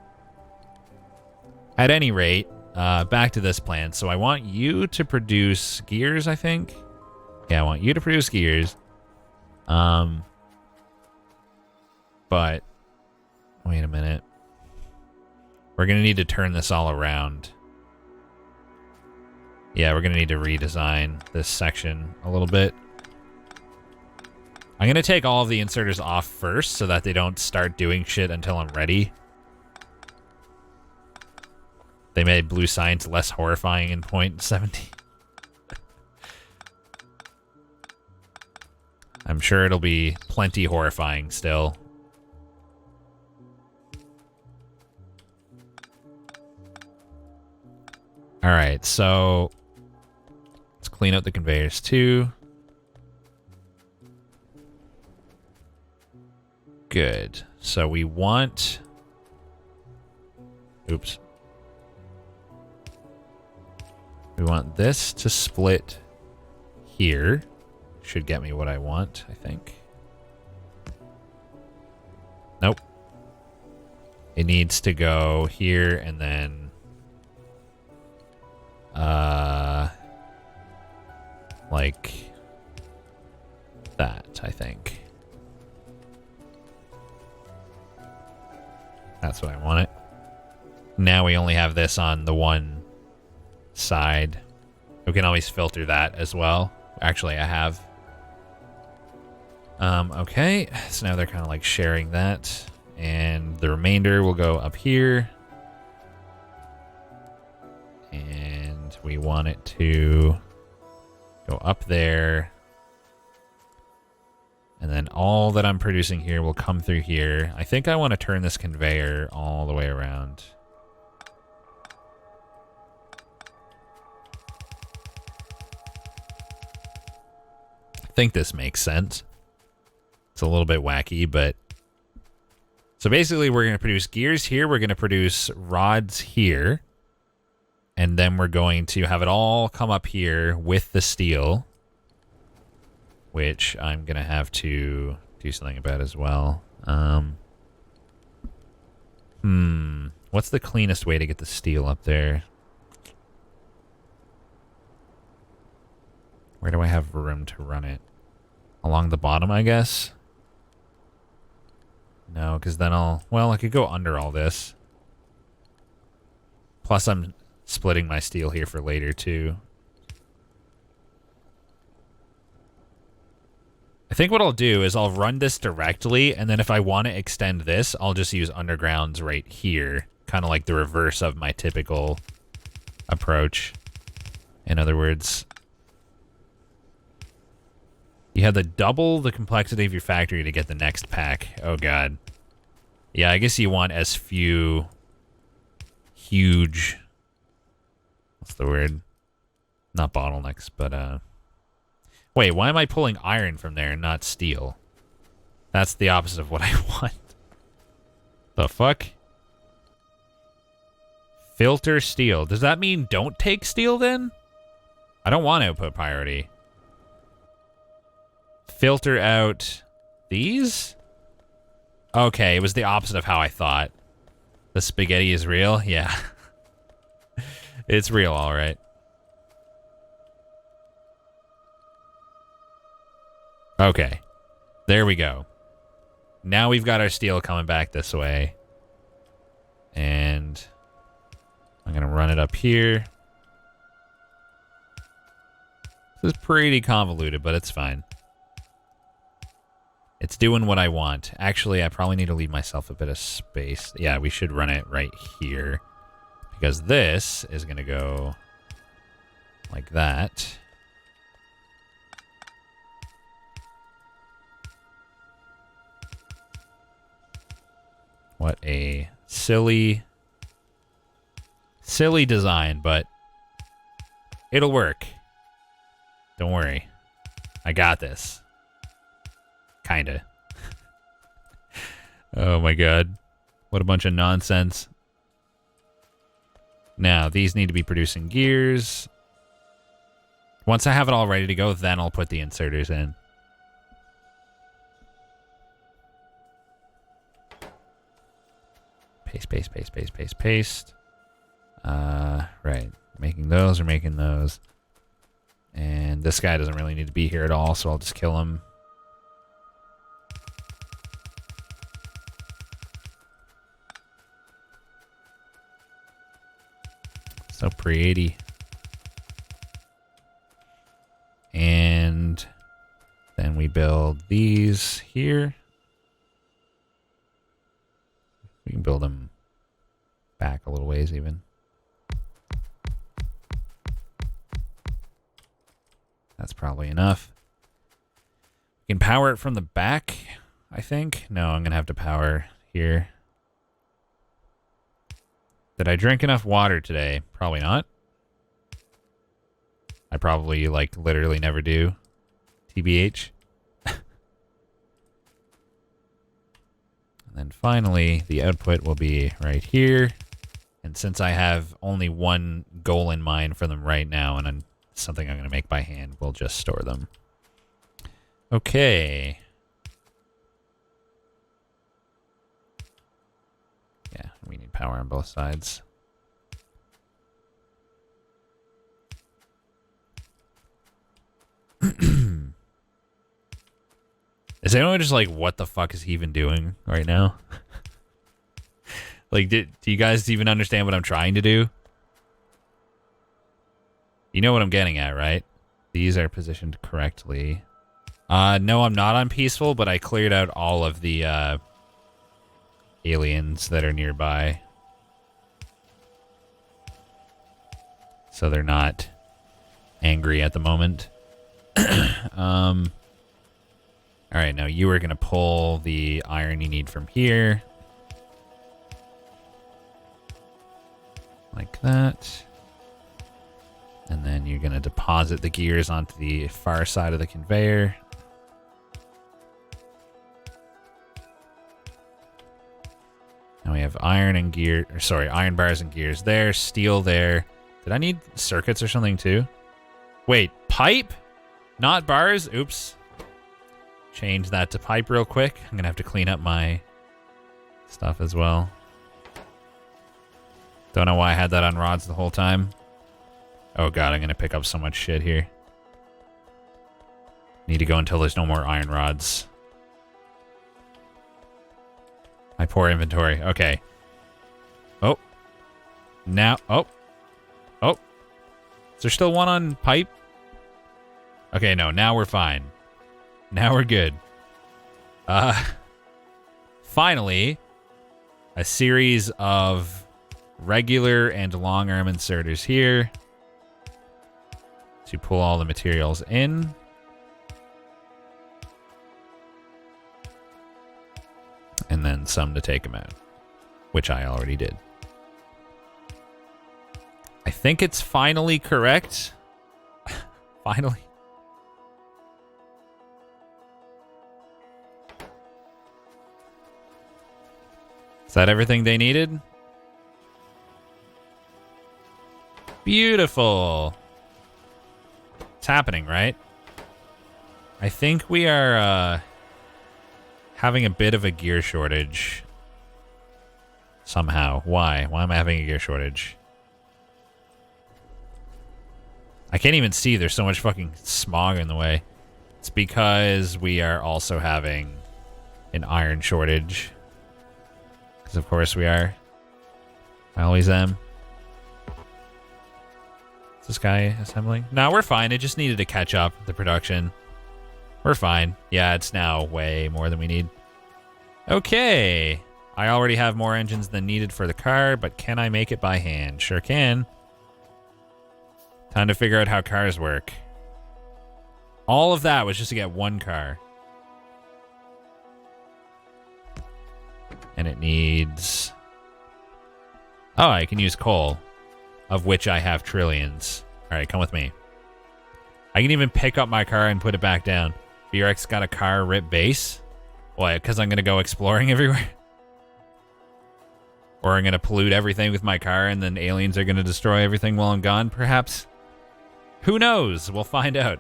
At any rate, back to this plan. So I want you to produce gears, I think. Yeah, I want you to produce gears. But wait a minute. We're going to need to turn this all around. Yeah, we're going to need to redesign this section a little bit. I'm going to take all of the inserters off first so that they don't start doing shit until I'm ready. They made blue science less horrifying in point 17. I'm sure it'll be plenty horrifying still. Alright, so let's clean up the conveyors too. Good. So we want... Oops. We want this to split here. Should get me what I want, I think. Nope. It needs to go here and then... like that, I think. That's what I want it. Now we only have this on the one side. We can always filter that as well. Actually, I have. Okay, so now they're kind of like sharing that. And the remainder will go up here. And we want it to go up there. And then all that I'm producing here will come through here. I think I want to turn this conveyor all the way around. I think this makes sense. It's a little bit wacky, but... So basically we're going to produce gears here. We're going to produce rods here. And then we're going to have it all come up here with the steel. Which I'm going to have to do something about as well. What's the cleanest way to get the steel up there? Where do I have room to run it? Along the bottom, I guess? No, because then well, I could go under all this. Plus, I'm splitting my steel here for later, too. I think what I'll do is I'll run this directly, and then if I want to extend this, I'll just use undergrounds right here. Kind of like the reverse of my typical approach. In other words, you have to double the complexity of your factory to get the next pack. Oh, God. Yeah, I guess you want as few huge... What's the word? Not bottlenecks, but, Wait, why am I pulling iron from there and not steel? That's the opposite of what I want. The fuck? Filter steel. Does that mean don't take steel then? I don't want output priority. Filter out these? Okay, it was the opposite of how I thought. The spaghetti is real? Yeah. It's real, alright. Okay. There we go. Now we've got our steel coming back this way. And I'm going to run it up here. This is pretty convoluted, but it's fine. It's doing what I want. Actually, I probably need to leave myself a bit of space. Yeah, we should run it right here. Because this is going to go like that. What a silly design, but it'll work. Don't worry. I got this. Kinda. Oh my god. What a bunch of nonsense. Now, these need to be producing gears. Once I have it all ready to go, then I'll put the inserters in. Paste, paste, paste, paste, paste, paste. Right. Making those or making those. And this guy doesn't really need to be here at all, so I'll just kill him. So pretty. And then we build these here. We can build them back a little ways even. That's probably enough. We can power it from the back, I think. No, I'm going to have to power here. Did I drink enough water today? Probably not. I probably, like, literally never do. TBH. And then finally, the output will be right here. And since I have only one goal in mind for them right now, and something I'm going to make by hand, we'll just store them. Okay. Yeah, we need power on both sides. Is anyone just like, what the fuck is he even doing right now? Like, do you guys even understand what I'm trying to do? You know what I'm getting at, right? These are positioned correctly. No, I'm not on peaceful, but I cleared out all of the aliens that are nearby. So they're not angry at the moment. Alright, now you are going to pull the iron you need from here. Like that. And then you're going to deposit the gears onto the far side of the conveyor. Now we have iron and gear, or sorry, iron bars and gears there, steel there. Did I need circuits or something too? Wait, pipe? Not bars? Oops. Change that to pipe real quick. I'm going to have to clean up my stuff as well. Don't know why I had that on rods the whole time. Oh god, I'm going to pick up so much shit here. Need to go until there's no more iron rods. My poor inventory. Okay. Oh. Now. Oh. Oh. Is there still one on pipe? Okay, no. Now we're fine. Now we're good. Finally, a series of regular and long arm inserters here to pull all the materials in. And then some to take them out, which I already did. I think it's finally correct. Finally. Is that everything they needed? Beautiful. It's happening, right? I think we are having a bit of a gear shortage. Somehow. Why? Why am I having a gear shortage? I can't even see. There's so much fucking smog in the way. It's because we are also having an iron shortage. Because of course we are. I always am. Is this guy assembling? No, we're fine. It just needed to catch up the production. We're fine. Yeah, it's now way more than we need. Okay. I already have more engines than needed for the car, but can I make it by hand? Sure can. Time to figure out how cars work. All of that was just to get one car. And it needs... Oh, I can use coal, of which I have trillions. All right, come with me. I can even pick up my car and put it back down. BRX got a car rip base? What, because I'm going to go exploring everywhere? Or I'm going to pollute everything with my car and then aliens are going to destroy everything while I'm gone, perhaps? Who knows? We'll find out.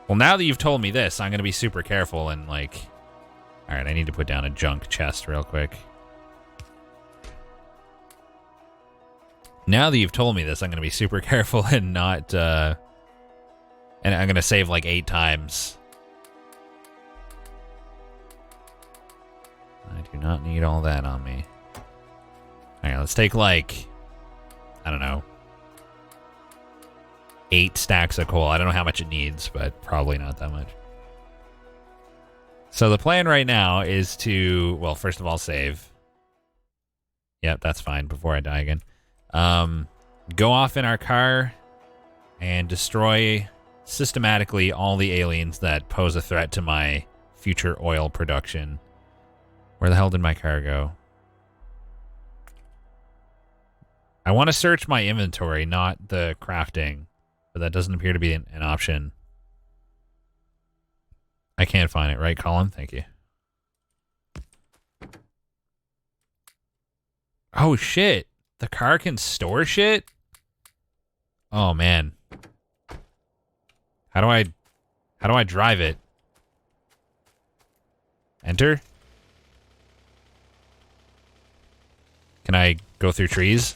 Well, now that you've told me this, I'm going to be super careful and, like... Alright, I need to put down a junk chest real quick. Now that you've told me this, I'm going to be super careful and not, and I'm going to save like 8 times. I do not need all that on me. Alright, let's take like, I don't know, 8 stacks of coal. I don't know how much it needs, but probably not that much. So the plan right now is to, well, first of all, save. Yep, that's fine before I die again. Go off in our car and destroy systematically all the aliens that pose a threat to my future oil production. Where the hell did my car go? I want to search my inventory, not the crafting, but that doesn't appear to be an option. I can't find it, right, Colin? Thank you. Oh, shit. The car can store shit? Oh, man. How do I drive it? Enter? Can I go through trees?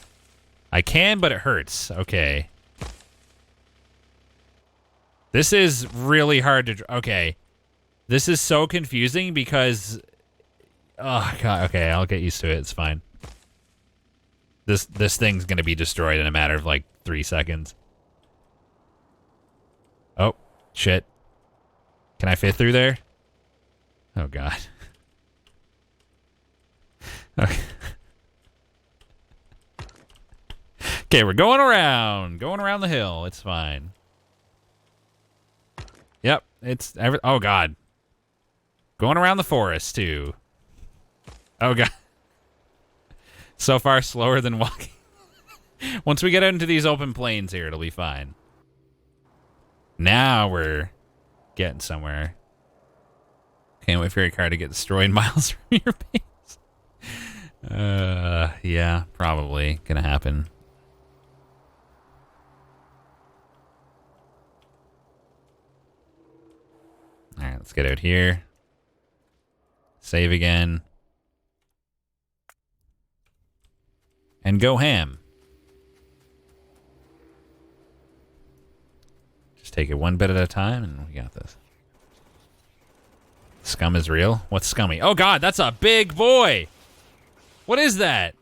I can, but it hurts. Okay. This is really hard to... Okay. This is so confusing because... Oh, God. Okay, I'll get used to it. It's fine. This thing's gonna be destroyed in a matter of, like, 3 seconds. Oh, shit. Can I fit through there? Oh, God. Okay. Okay, we're going around the hill. It's fine. Yep, it's oh God. Going around the forest too. Oh God. So far slower than walking. Once we get out into these open plains here, it'll be fine. Now we're getting somewhere. Can't wait for your car to get destroyed miles from your base. Yeah, probably gonna happen. Alright, let's get out here. Save again. And go ham. Just take it one bit at a time and we got this. Scum is real? What's scummy? Oh God, that's a big boy! What is that?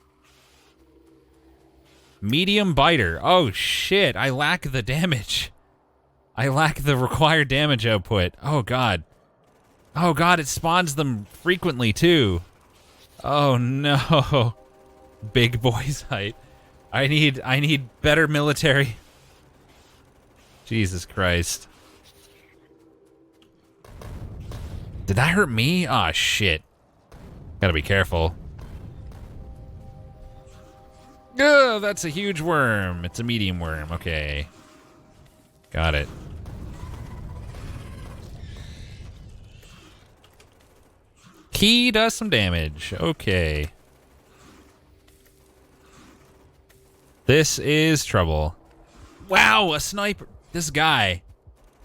Medium biter. Oh shit, I lack the damage. I lack the required damage output. Oh God. Oh God, it spawns them frequently too. Oh no. Big boy's height. I need better military. Jesus Christ. Did that hurt me? Aw, shit. Gotta be careful. Oh, that's a huge worm. It's a medium worm. Okay. Got it. He does some damage. Okay. This is trouble. Wow, a sniper. This guy.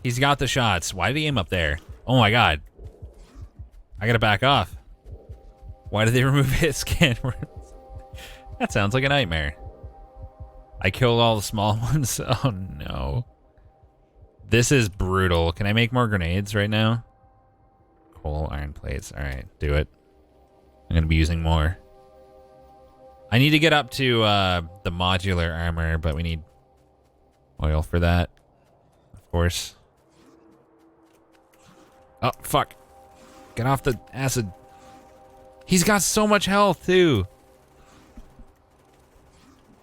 He's got the shots. Why did he aim up there? Oh my God. I gotta back off. Why did they remove his skin? That sounds like a nightmare. I killed all the small ones. Oh no. This is brutal. Can I make more grenades right now? Coal, iron plates. Alright, do it. I'm gonna be using more. I need to get up to the modular armor, but we need oil for that. Of course. Oh, fuck. Get off the acid. He's got so much health, too.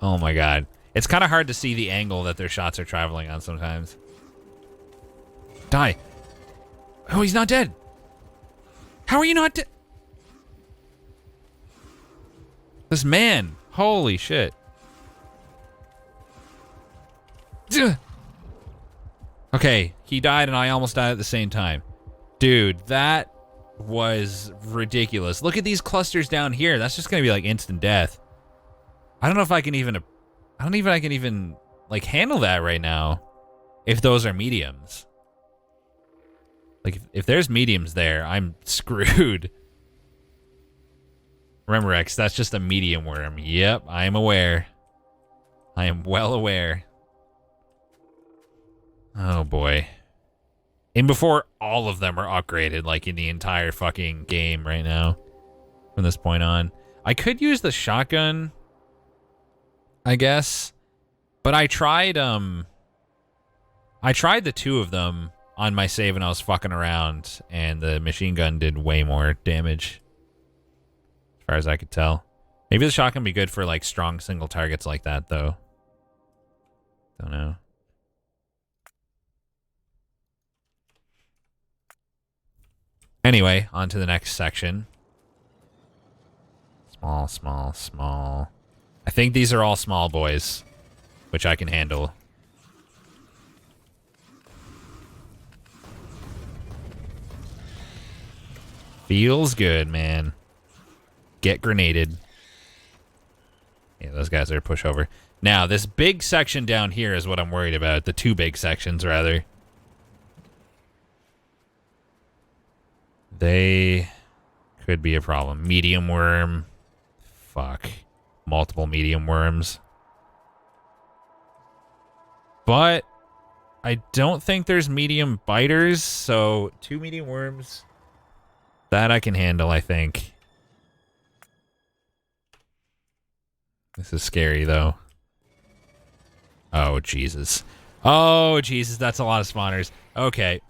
Oh my God. It's kind of hard to see the angle that their shots are traveling on sometimes. Die. Oh, he's not dead. How are you not dead? This man. Holy shit. Okay, he died and I almost died at the same time. Dude, that was ridiculous. Look at these clusters down here. That's just gonna be like instant death. I don't know if I can even... I don't even I can even like handle that right now. If those are mediums. Like if there's mediums there, I'm screwed. Remember, X, that's just a medium worm. Yep, I am aware. I am well aware. Oh boy. And before all of them are upgraded, like in the entire fucking game right now. From this point on. I could use the shotgun, I guess. But I tried the two of them on my save when I was fucking around, and the machine gun did way more damage. As far as I could tell. Maybe the shotgun would be good for like strong single targets like that though. Don't know. Anyway, on to the next section. Small, small, small. I think these are all small boys, which I can handle. Feels good, man. Get grenaded. Yeah, those guys are a pushover. Now, this big section down here is what I'm worried about. The two big sections, rather. They could be a problem. Medium worm. Fuck. Multiple medium worms. But I don't think there's medium biters, so 2 medium worms. That I can handle, I think. This is scary, though. Oh, Jesus. Oh, Jesus, that's a lot of spawners. Okay.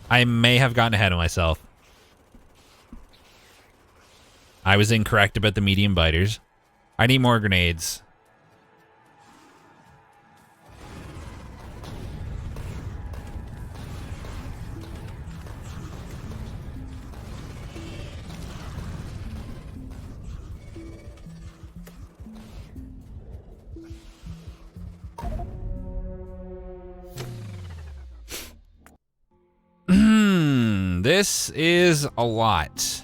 I may have gotten ahead of myself. I was incorrect about the medium biters. I need more grenades. This is a lot.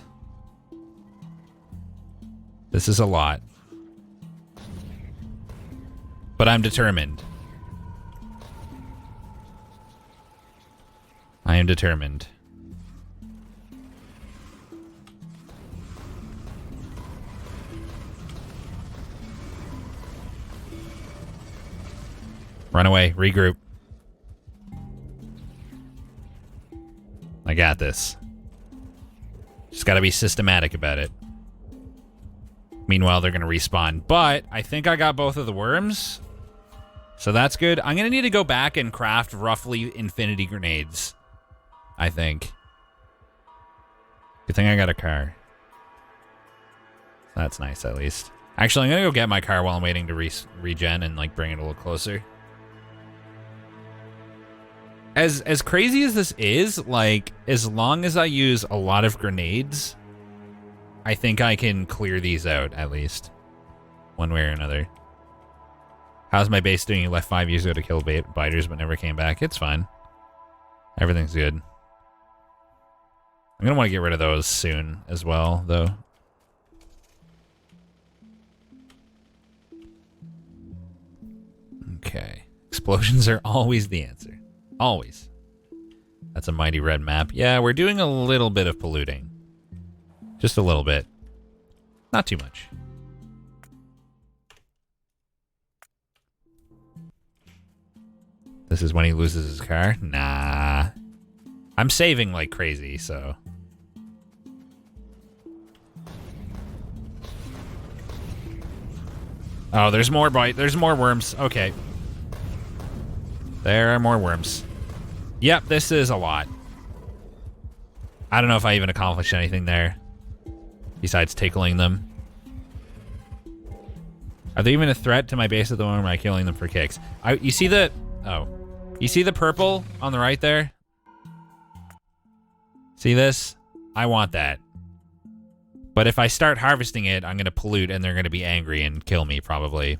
This is a lot. But I'm determined. I am determined. Run away. Regroup. I got this. Just gotta be systematic about it. Meanwhile, they're gonna respawn. But I think I got both of the worms. So that's good. I'm gonna need to go back and craft roughly infinity grenades. I think. Good thing I got a car. That's nice, at least. Actually, I'm gonna go get my car while I'm waiting to regen and like bring it a little closer. As crazy as this is, like, as long as I use a lot of grenades, I think I can clear these out, at least. One way or another. How's my base doing? You left 5 years ago to kill biters, but never came back. It's fine. Everything's good. I'm gonna want to get rid of those soon, as well, though. Okay. Explosions are always the answer. Always. That's a mighty red map. Yeah, we're doing a little bit of polluting. Just a little bit. Not too much. This is when he loses his car? Nah. I'm saving like crazy, so... Oh, there's more there's more worms. Okay. There are more worms. Yep, this is a lot. I don't know if I even accomplished anything there. Besides tickling them. Are they even a threat to my base at the moment? Or am I killing them for kicks? You see the... Oh. You see the purple on the right there? See this? I want that. But if I start harvesting it, I'm going to pollute and they're going to be angry and kill me, probably.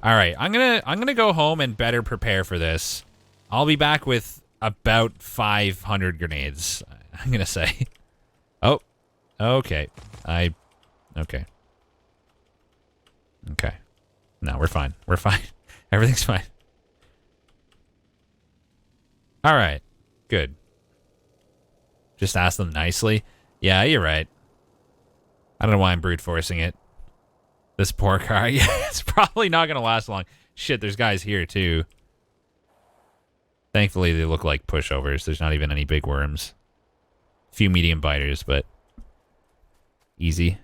All right, I'm gonna go home and better prepare for this. I'll be back with about 500 grenades. I'm gonna say. Oh, okay. Okay. Okay. No, we're fine. We're fine. Everything's fine. All right. Good. Just ask them nicely. Yeah, you're right. I don't know why I'm brute forcing it. This poor car. Yeah, it's probably not going to last long. Shit, there's guys here too. Thankfully, they look like pushovers. There's not even any big worms. A few medium biters, but easy.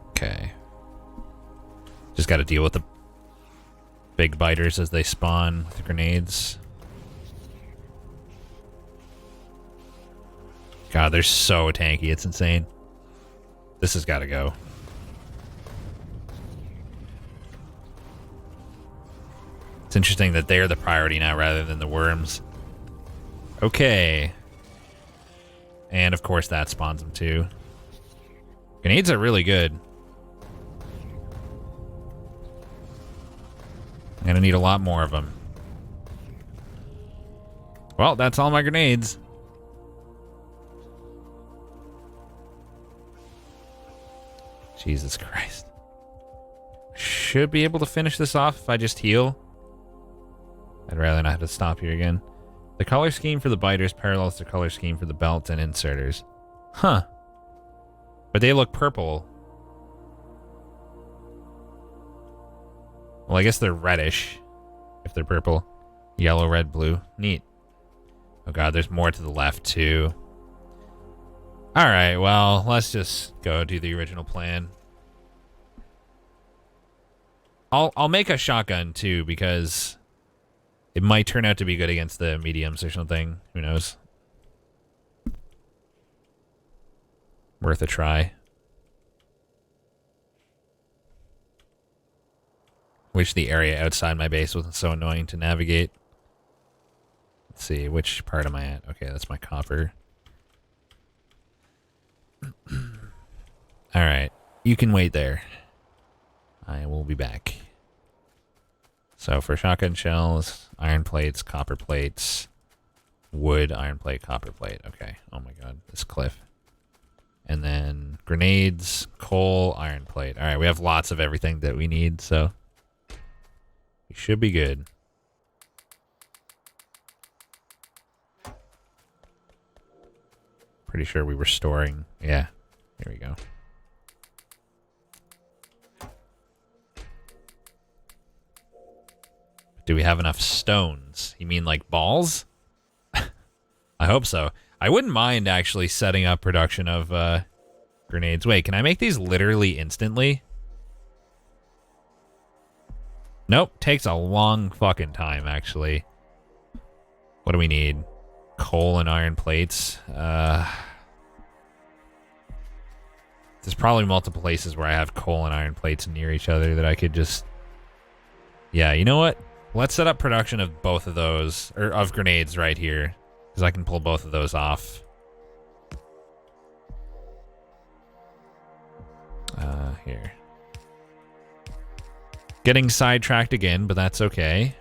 Okay. Just got to deal with the big biters as they spawn with the grenades. God, they're so tanky. It's insane. This has got to go. It's interesting that they're the priority now rather than the worms. Okay. And, of course, that spawns them, too. Grenades are really good. I'm gonna need a lot more of them. Well, that's all my grenades. Jesus Christ. Should be able to finish this off if I just heal. I'd rather not have to stop here again. The color scheme for the biters parallels the color scheme for the belts and inserters. Huh. But they look purple. Well, I guess they're reddish. If they're purple. Yellow, red, blue. Neat. Oh god, there's more to the left too. Alright, well, let's just go do the original plan. I'll make a shotgun too, because it might turn out to be good against the mediums or something. Who knows? Worth a try. Wish the area outside my base wasn't so annoying to navigate. Let's see, which part am I at? Okay, that's my copper. Alright, you can wait there. I will be back. So for shotgun shells, iron plates, copper plates, wood, iron plate, copper plate. Okay, oh my god, this cliff. And then grenades, coal, iron plate. Alright, we have lots of everything that we need, so we should be good. Pretty sure we were storing. Yeah, here we go. Do we have enough stones? You mean like balls? I hope so. I wouldn't mind actually setting up production of grenades. Wait, can I make these literally instantly? Nope, takes a long fucking time, actually. What do we need? Coal and iron plates. There's probably multiple places where I have coal and iron plates near each other that I could just... Yeah, you know what? Let's set up production of both of those, or of grenades right here, because I can pull both of those off. Here. Getting sidetracked again, but that's okay.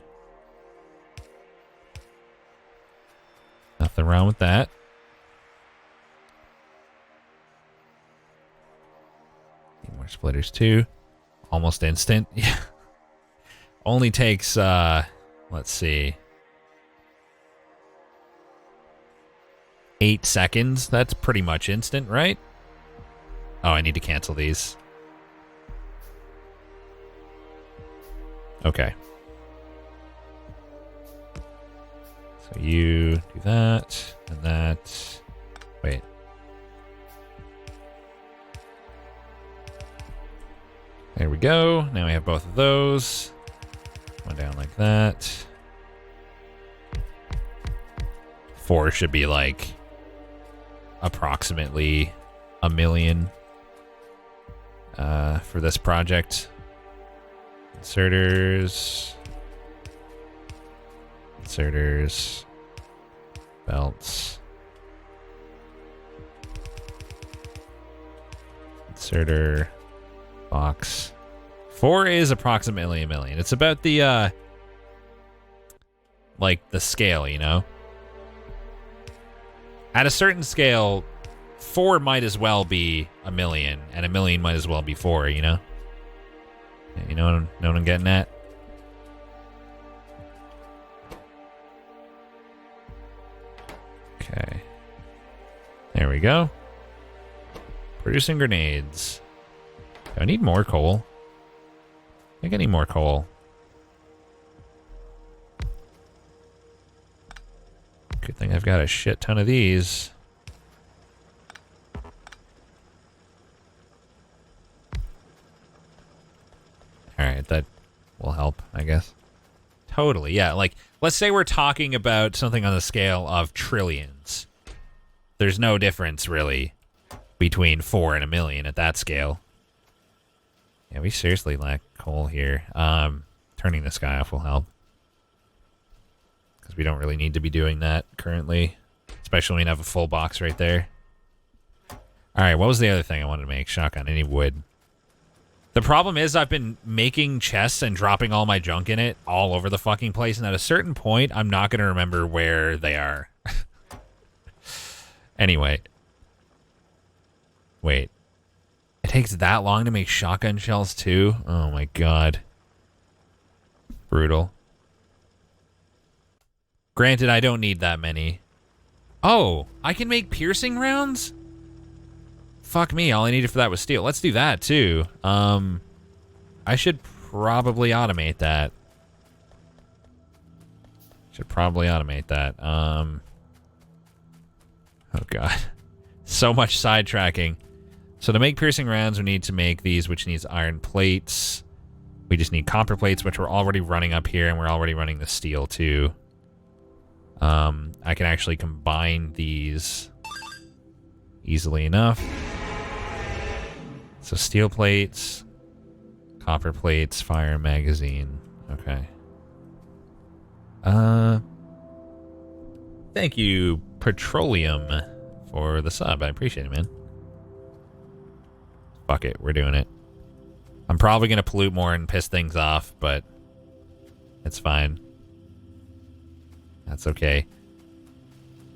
Nothing wrong with that. Need more splitters too. Almost instant. Yeah. Only takes, let's see. 8 seconds. That's pretty much instant, right? Oh, I need to cancel these. Okay. So you do that, and that. Wait. There we go. Now we have both of those. One down like that. 4 should be like approximately 1 million for this project. Inserters. Inserters. Belts. Inserter box. 4 is approximately 1 million. It's about the like the scale, you know? At a certain scale, 4 might as well be 1 million, and 1 million might as well be 4, you know? You know what I'm getting at? Okay. There we go. Producing grenades. Do I need more coal? I think I need more coal. Good thing I've got a shit ton of these. Alright, that will help, I guess. Totally, yeah. Like, let's say we're talking about something on the scale of trillions. There's no difference, really, between 4 and 1 million at that scale. Yeah, we seriously lack coal here. Turning this guy off will help. Because we don't really need to be doing that currently. Especially when we have a full box right there. Alright, what was the other thing I wanted to make? Shotgun, I need wood. The problem is I've been making chests and dropping all my junk in it all over the fucking place, and at a certain point, I'm not going to remember where they are. Anyway. Wait. It takes that long to make shotgun shells, too? Oh my god. Brutal. Granted, I don't need that many. Oh, I can make piercing rounds? Fuck me, all I needed for that was steel. Let's do that, too. I should probably automate that. Oh, God. So much sidetracking. So to make piercing rounds, we need to make these, which needs iron plates. We just need copper plates, which we're already running up here, and we're already running the steel, too. I can actually combine these easily enough. So steel plates, copper plates, fire magazine. Okay. Thank you, Petroleum, for the sub. I appreciate it, man. Fuck it, we're doing it. I'm probably going to pollute more and piss things off, but it's fine. That's okay.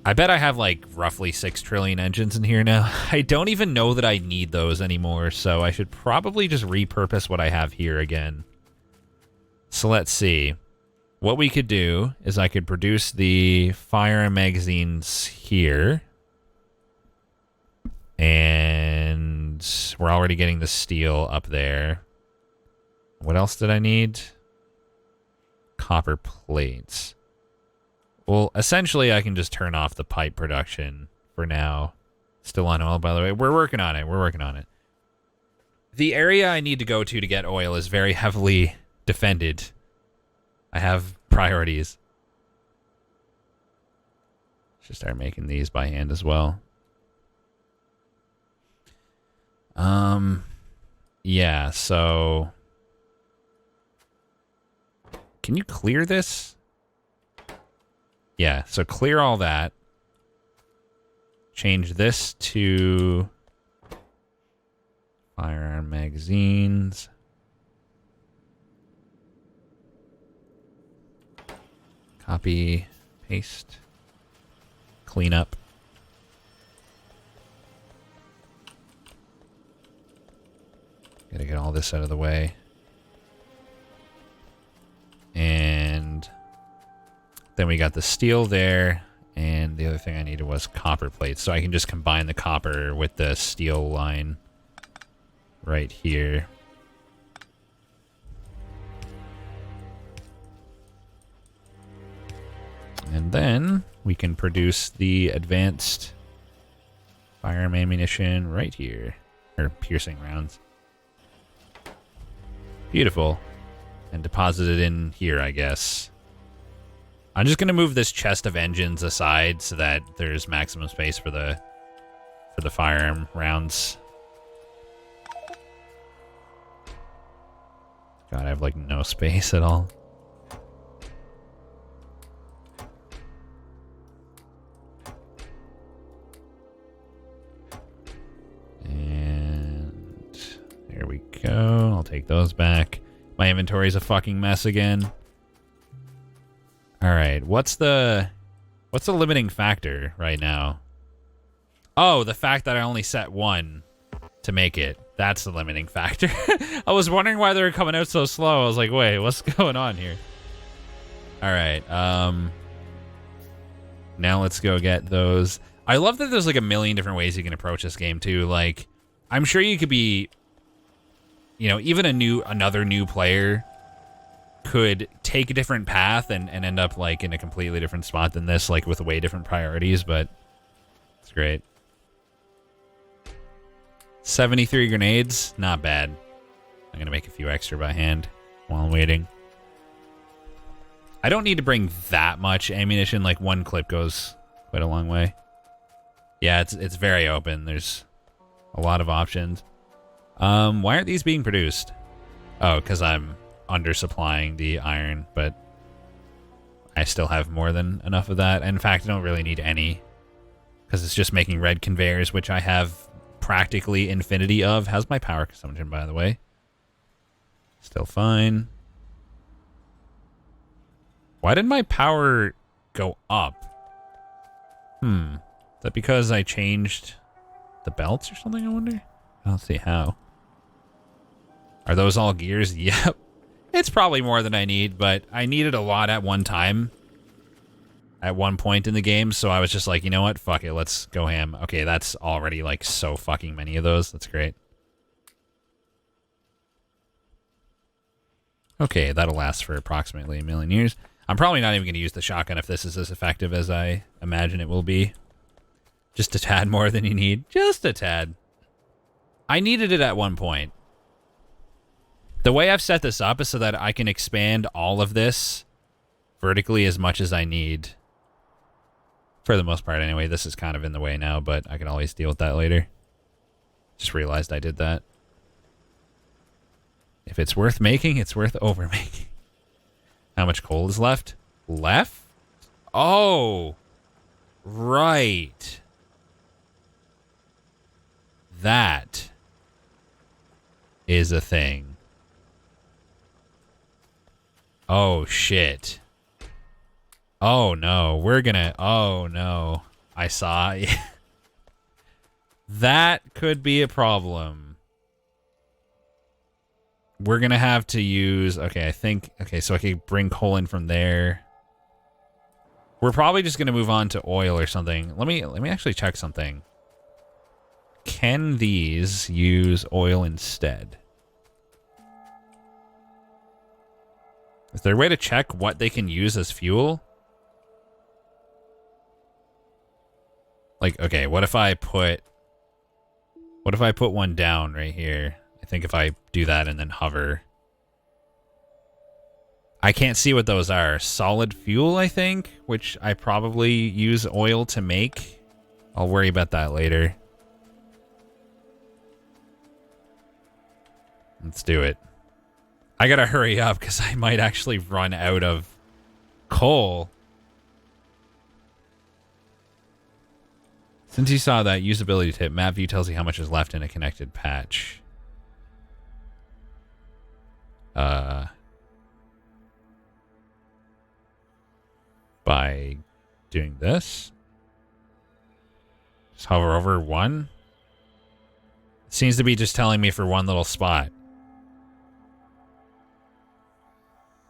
I bet I have, like, roughly 6 trillion engines in here now. I don't even know that I need those anymore, so I should probably just repurpose what I have here again. So let's see. What we could do is I could produce the fire and magazines here. And we're already getting the steel up there. What else did I need? Copper plates. Well, essentially, I can just turn off the pipe production for now. Still on oil, by the way. We're working on it. The area I need to go to get oil is very heavily defended. I have priorities. Should start making these by hand as well. Yeah, so... Can you clear this? Yeah, so clear all that. Change this to firearm magazines. Copy, paste, clean up. Gotta get all this out of the way. And then we got the steel there, and the other thing I needed was copper plates. So I can just combine the copper with the steel line right here. And then we can produce the advanced firearm ammunition right here. Or piercing rounds. Beautiful. And deposit it in here, I guess. I'm just going to move this chest of engines aside so that there's maximum space for the firearm rounds. God, I have like no space at all. And Take those back. My inventory's a fucking mess again. All right, what's the limiting factor right now? Oh, the fact that I only set one to make it. That's the limiting factor. I was wondering why they were coming out so slow. I was like, wait, what's going on here? All right. Now let's go get those. I love that there's like a million different ways you can approach this game too. Like, I'm sure you could be, you know, even another new player could take a different path and end up like in a completely different spot than this, like with way different priorities, but it's great. 73 grenades, not bad. I'm gonna make a few extra by hand while I'm waiting. I don't need to bring that much ammunition, like one clip goes quite a long way. Yeah, it's very open. There's a lot of options. Why aren't these being produced? Oh, because I'm undersupplying the iron, but I still have more than enough of that. And in fact, I don't really need any because it's just making red conveyors, which I have practically infinity of. How's my power consumption, by the way? Still fine. Why did my power go up? Is that because I changed the belts or something, I wonder? I don't see how. Are those all gears? Yep. It's probably more than I need, but I needed a lot at one time. At one point in the game, so I was just like, you know what? Fuck it, let's go ham. Okay, that's already like so fucking many of those. That's great. Okay, that'll last for approximately 1,000,000 years. I'm probably not even going to use the shotgun if this is as effective as I imagine it will be. Just a tad more than you need. Just a tad. I needed it at one point. The way I've set this up is so that I can expand all of this vertically as much as I need. For the most part, anyway. This is kind of in the way now, but I can always deal with that later. Just realized I did that. If it's worth making, it's worth overmaking. How much coal is left? Left? Oh! Right. That is a thing. Oh, shit. Oh, no. We're gonna... Oh, no. I saw... That could be a problem. We're gonna have to use... Okay, I think... Okay, so I can bring coal in from there. We're probably just gonna move on to oil or something. Let me actually check something. Can these use oil instead? Is there a way to check what they can use as fuel? Like, okay, what if I put one down right here? I think if I do that and then hover. I can't see what those are. Solid fuel, I think, which I probably use oil to make. I'll worry about that later. Let's do it. I gotta hurry up because I might actually run out of coal. Since you saw that usability tip, map view tells you how much is left in a connected patch. By doing this. Just hover over one. It seems to be just telling me for one little spot.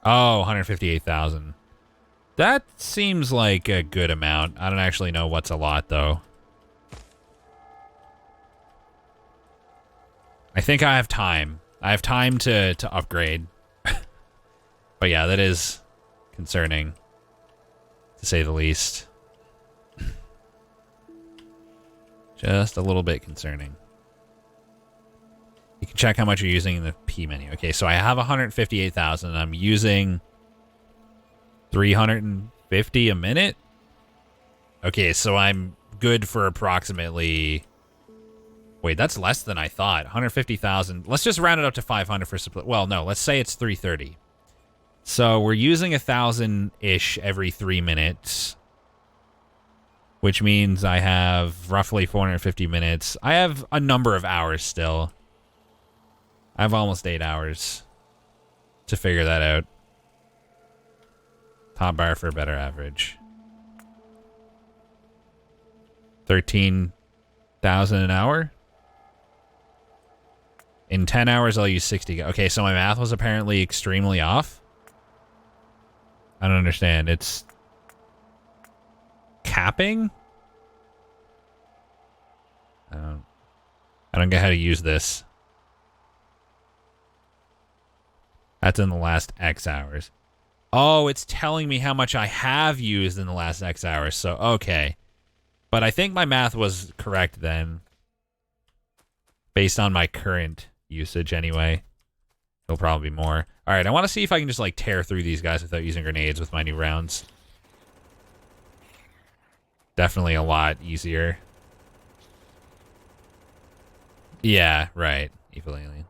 Oh, 158,000. That seems like a good amount. I don't actually know what's a lot, though. I think I have time. I have time to upgrade. But yeah, that is concerning, to say the least. Just a little bit concerning. You can check how much you're using in the P menu. Okay, so I have 158,000. I'm using 350 a minute. Okay, so I'm good for approximately... Wait, that's less than I thought. 150,000. Let's just round it up to 500 for supply. Well, no, let's say it's 330. So we're using 1,000-ish every 3 minutes, which means I have roughly 450 minutes. I have a number of hours still. I have almost 8 hours to figure that out. Top bar for a better average. 13,000 an hour? In 10 hours, I'll use 60. Okay, so my math was apparently extremely off. I don't understand. It's capping? I don't get how to use this. That's in the last X hours. Oh, it's telling me how much I have used in the last X hours. So, okay. But I think my math was correct then. Based on my current usage anyway. It'll probably be more. Alright, I want to see if I can just like tear through these guys without using grenades with my new rounds. Definitely a lot easier. Yeah, right. Evil alien.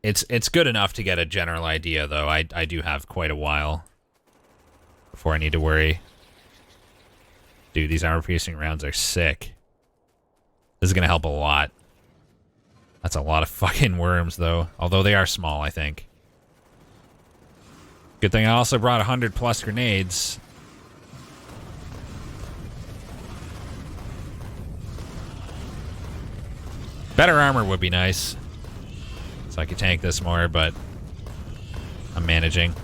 It's good enough to get a general idea, though. I do have quite a while before I need to worry. Dude, these armor-piercing rounds are sick. This is going to help a lot. That's a lot of fucking worms, though. Although they are small, I think. Good thing I also brought 100+ grenades. Better armor would be nice. So I could tank this more, but I'm managing.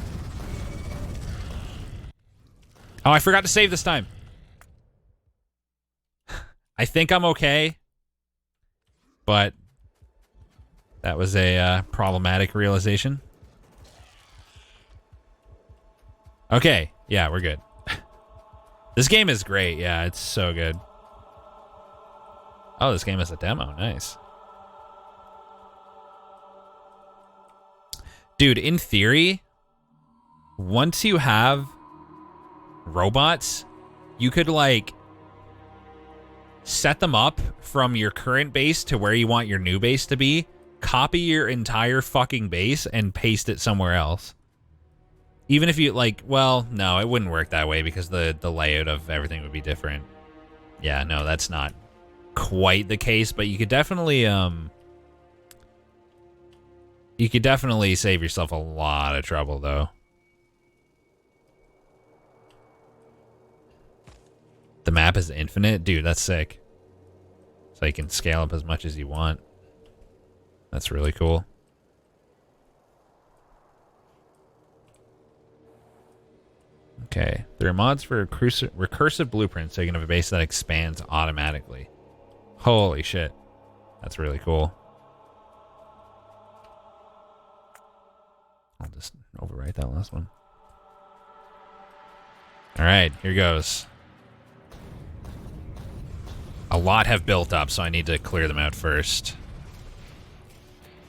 Oh, I forgot to save this time. I think I'm okay. But that was a problematic realization. Okay, yeah, we're good. This game is great. Yeah, it's so good. Oh, this game is a demo. Nice. Dude, in theory, once you have robots, you could, like, set them up from your current base to where you want your new base to be, copy your entire fucking base, and paste it somewhere else. Even if you, like, well, no, it wouldn't work that way because the layout of everything would be different. Yeah, no, that's not quite the case, but you could definitely, save yourself a lot of trouble, though. The map is infinite? Dude, that's sick. So you can scale up as much as you want. That's really cool. Okay. There are mods for recursive blueprints, so you can have a base that expands automatically. Holy shit. That's really cool. I'll just overwrite that last one. Alright, here goes. A lot have built up, so I need to clear them out first.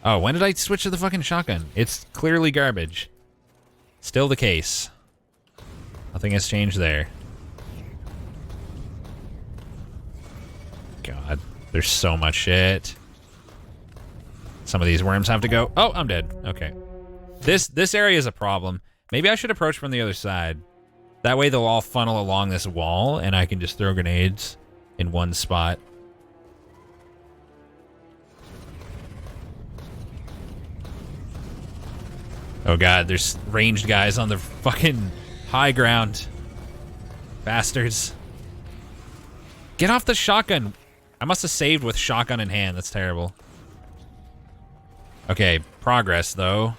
Oh, when did I switch to the fucking shotgun? It's clearly garbage. Still the case. Nothing has changed there. God, there's so much shit. Some of these worms have to go. Oh, I'm dead. Okay. This area is a problem. Maybe I should approach from the other side. That way they'll all funnel along this wall, and I can just throw grenades in one spot. Oh god, there's ranged guys on the fucking high ground. Bastards. Get off the shotgun. I must have saved with shotgun in hand. That's terrible. Okay, progress, though.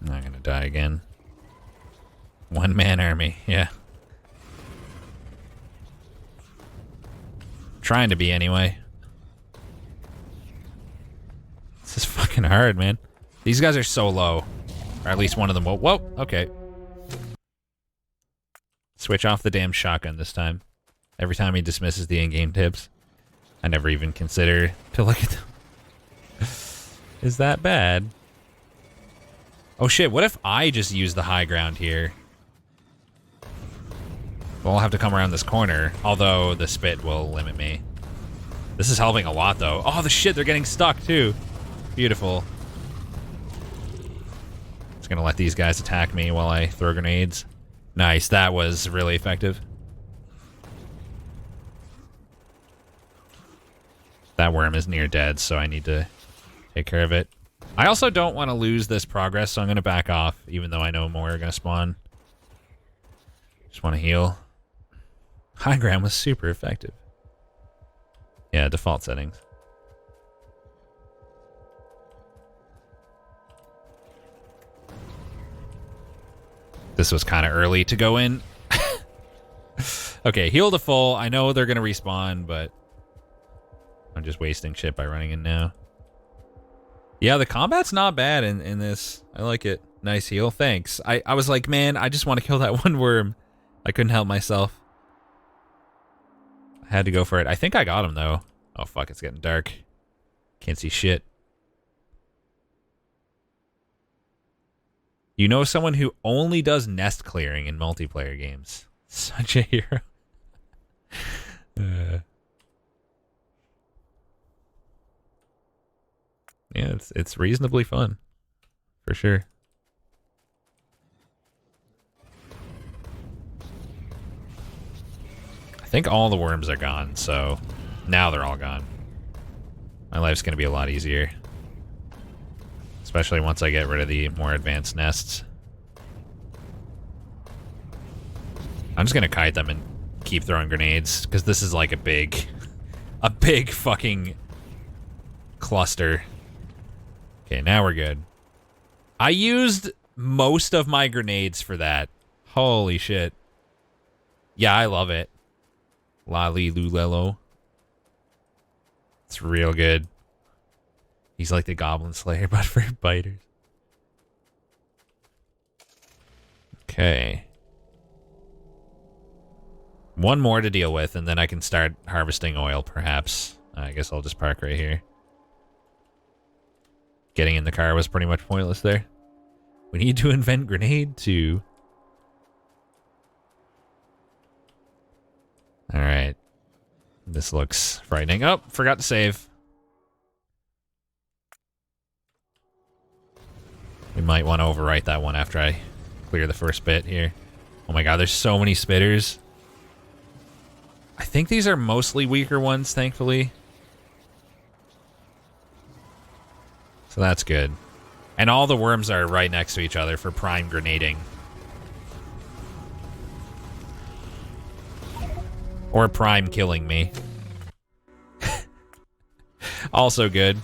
I'm not gonna die again. One-man army, yeah. Trying to be, anyway. This is fucking hard, man. These guys are so low. Or at least one of them will. Whoa, okay. Switch off the damn shotgun this time. Every time he dismisses the in-game tips. I never even consider to look at them. Is that bad? Oh shit, what if I just use the high ground here? Well, I'll have to come around this corner, although the spit will limit me. This is helping a lot, though. Oh, the shit, they're getting stuck, too. Beautiful. Just gonna let these guys attack me while I throw grenades. Nice, that was really effective. That worm is near dead, so I need to take care of it. I also don't want to lose this progress, so I'm going to back off, even though I know more are going to spawn. Just want to heal. High ground was super effective. Yeah, default settings. This was kind of early to go in. Okay, heal to full. I know they're going to respawn, but I'm just wasting shit by running in now. Yeah, the combat's not bad in this. I like it. Nice heal. Thanks. I was like, man, I just want to kill that one worm. I couldn't help myself. I had to go for it. I think I got him, though. Oh, fuck, it's getting dark. Can't see shit. You know someone who only does nest clearing in multiplayer games. Such a hero. Yeah, it's reasonably fun. For sure. I think all the worms are gone, so now they're all gone. My life's going to be a lot easier. Especially once I get rid of the more advanced nests. I'm just going to kite them and keep throwing grenades, because this is like a big fucking cluster. Okay, now we're good. I used most of my grenades for that. Holy shit. Yeah, I love it. Lolly Lulelo. It's real good. He's like the Goblin Slayer, but for biters. Okay. One more to deal with, and then I can start harvesting oil, perhaps. I guess I'll just park right here. Getting in the car was pretty much pointless there. We need to invent grenade 2. Alright. This looks frightening. Oh, forgot to save. We might want to overwrite that one after I clear the first bit here. Oh my god, there's so many spitters. I think these are mostly weaker ones, thankfully. So that's good. And all the worms are right next to each other for prime grenading. Or prime killing me. Also good.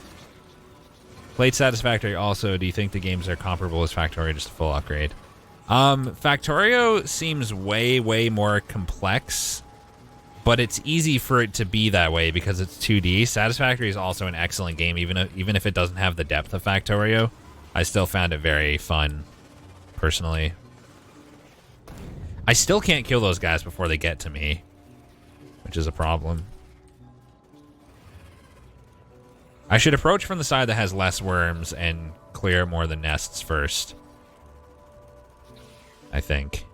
Played Satisfactory also. Do you think the games are comparable as Factorio, just a full upgrade? Factorio seems way, way more complex. But it's easy for it to be that way because it's 2D. Satisfactory is also an excellent game, even if it doesn't have the depth of Factorio. I still found it very fun, personally. I still can't kill those guys before they get to me, which is a problem. I should approach from the side that has less worms and clear more of the nests first. I think.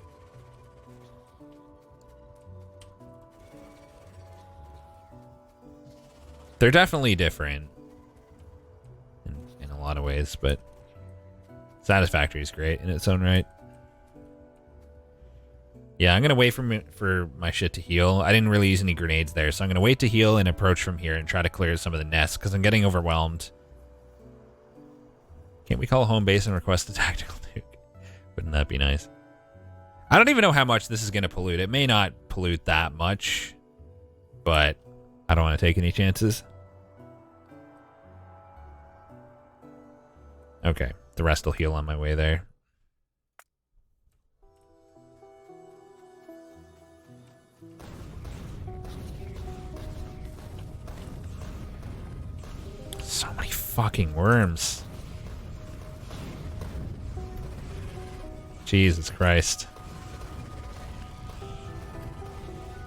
They're definitely different in a lot of ways, but Satisfactory is great in its own right. Yeah, I'm going to wait for my shit to heal. I didn't really use any grenades there, so I'm going to wait to heal and approach from here and try to clear some of the nests, because I'm getting overwhelmed. Can't we call home base and request a tactical nuke? Wouldn't that be nice? I don't even know how much this is going to pollute. It may not pollute that much, but I don't want to take any chances. Okay, the rest will heal on my way there. So many fucking worms. Jesus Christ.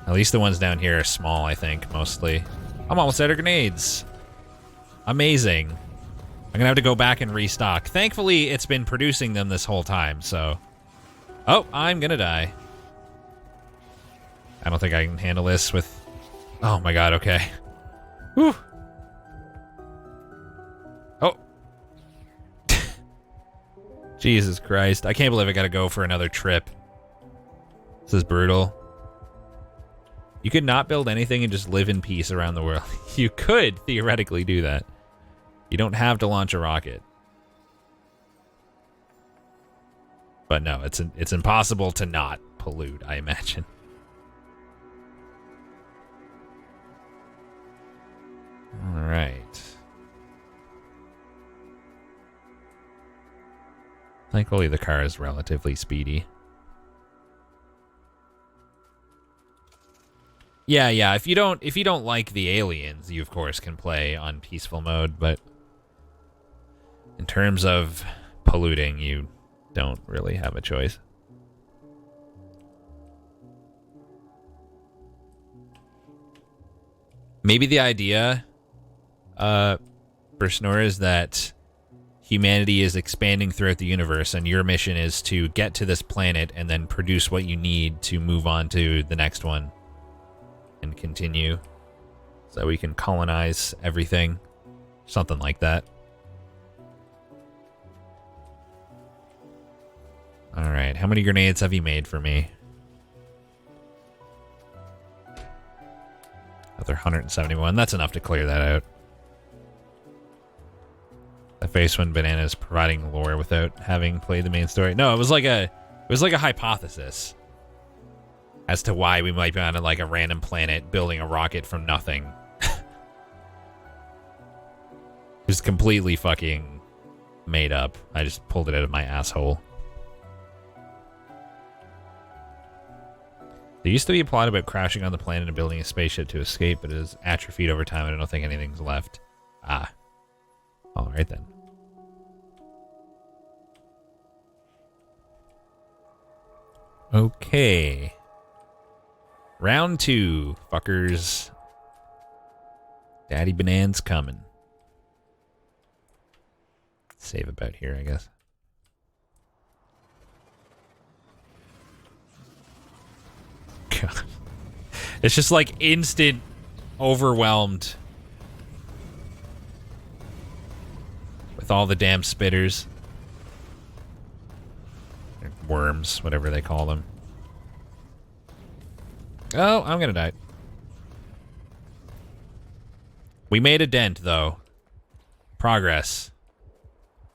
At least the ones down here are small, I think, mostly. I'm almost out of grenades. Amazing. I'm gonna have to go back and restock. Thankfully, it's been producing them this whole time, so... Oh, I'm gonna die. I don't think I can handle this with... Oh my god, okay. Whew. Oh. Jesus Christ. I can't believe I gotta go for another trip. This is brutal. You could not build anything and just live in peace around the world. You could theoretically do that. You don't have to launch a rocket. But no, it's impossible to not pollute, I imagine. All right. Thankfully, the car is relatively speedy. Yeah. If you don't like the aliens, you of course can play on peaceful mode, but in terms of polluting, you don't really have a choice. Maybe the idea for Snore is that humanity is expanding throughout the universe, and your mission is to get to this planet and then produce what you need to move on to the next one and continue, so we can colonize everything. Something like that. Alright, how many grenades have you made for me? Another 171. That's enough to clear that out. The face when Banana is providing lore without having played the main story. No, it was like a hypothesis as to why we might be on like a random planet building a rocket from nothing. It was completely fucking made up. I just pulled it out of my asshole. There used to be a plot about crashing on the planet and building a spaceship to escape, but it is atrophied over time and I don't think anything's left. Ah. Alright then. Okay. Round 2, fuckers. Daddy Banana's coming. Save about here, I guess. God. It's just like instant overwhelmed with all the damn spitters. Or worms, whatever they call them. Oh, I'm gonna die. We made a dent, though. Progress.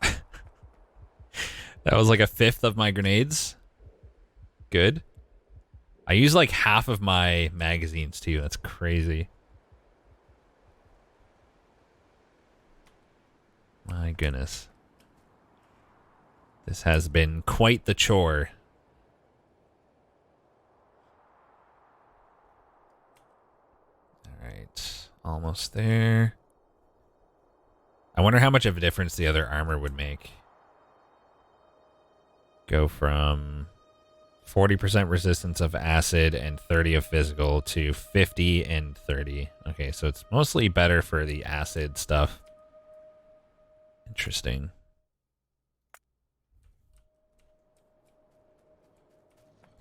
That was like a fifth of my grenades. Good. I use like half of my magazines, too. That's crazy. My goodness. This has been quite the chore. Alright. Almost there. I wonder how much of a difference the other armor would make. Go from 40% resistance of acid and 30 of physical to 50 and 30. Okay, so it's mostly better for the acid stuff. Interesting.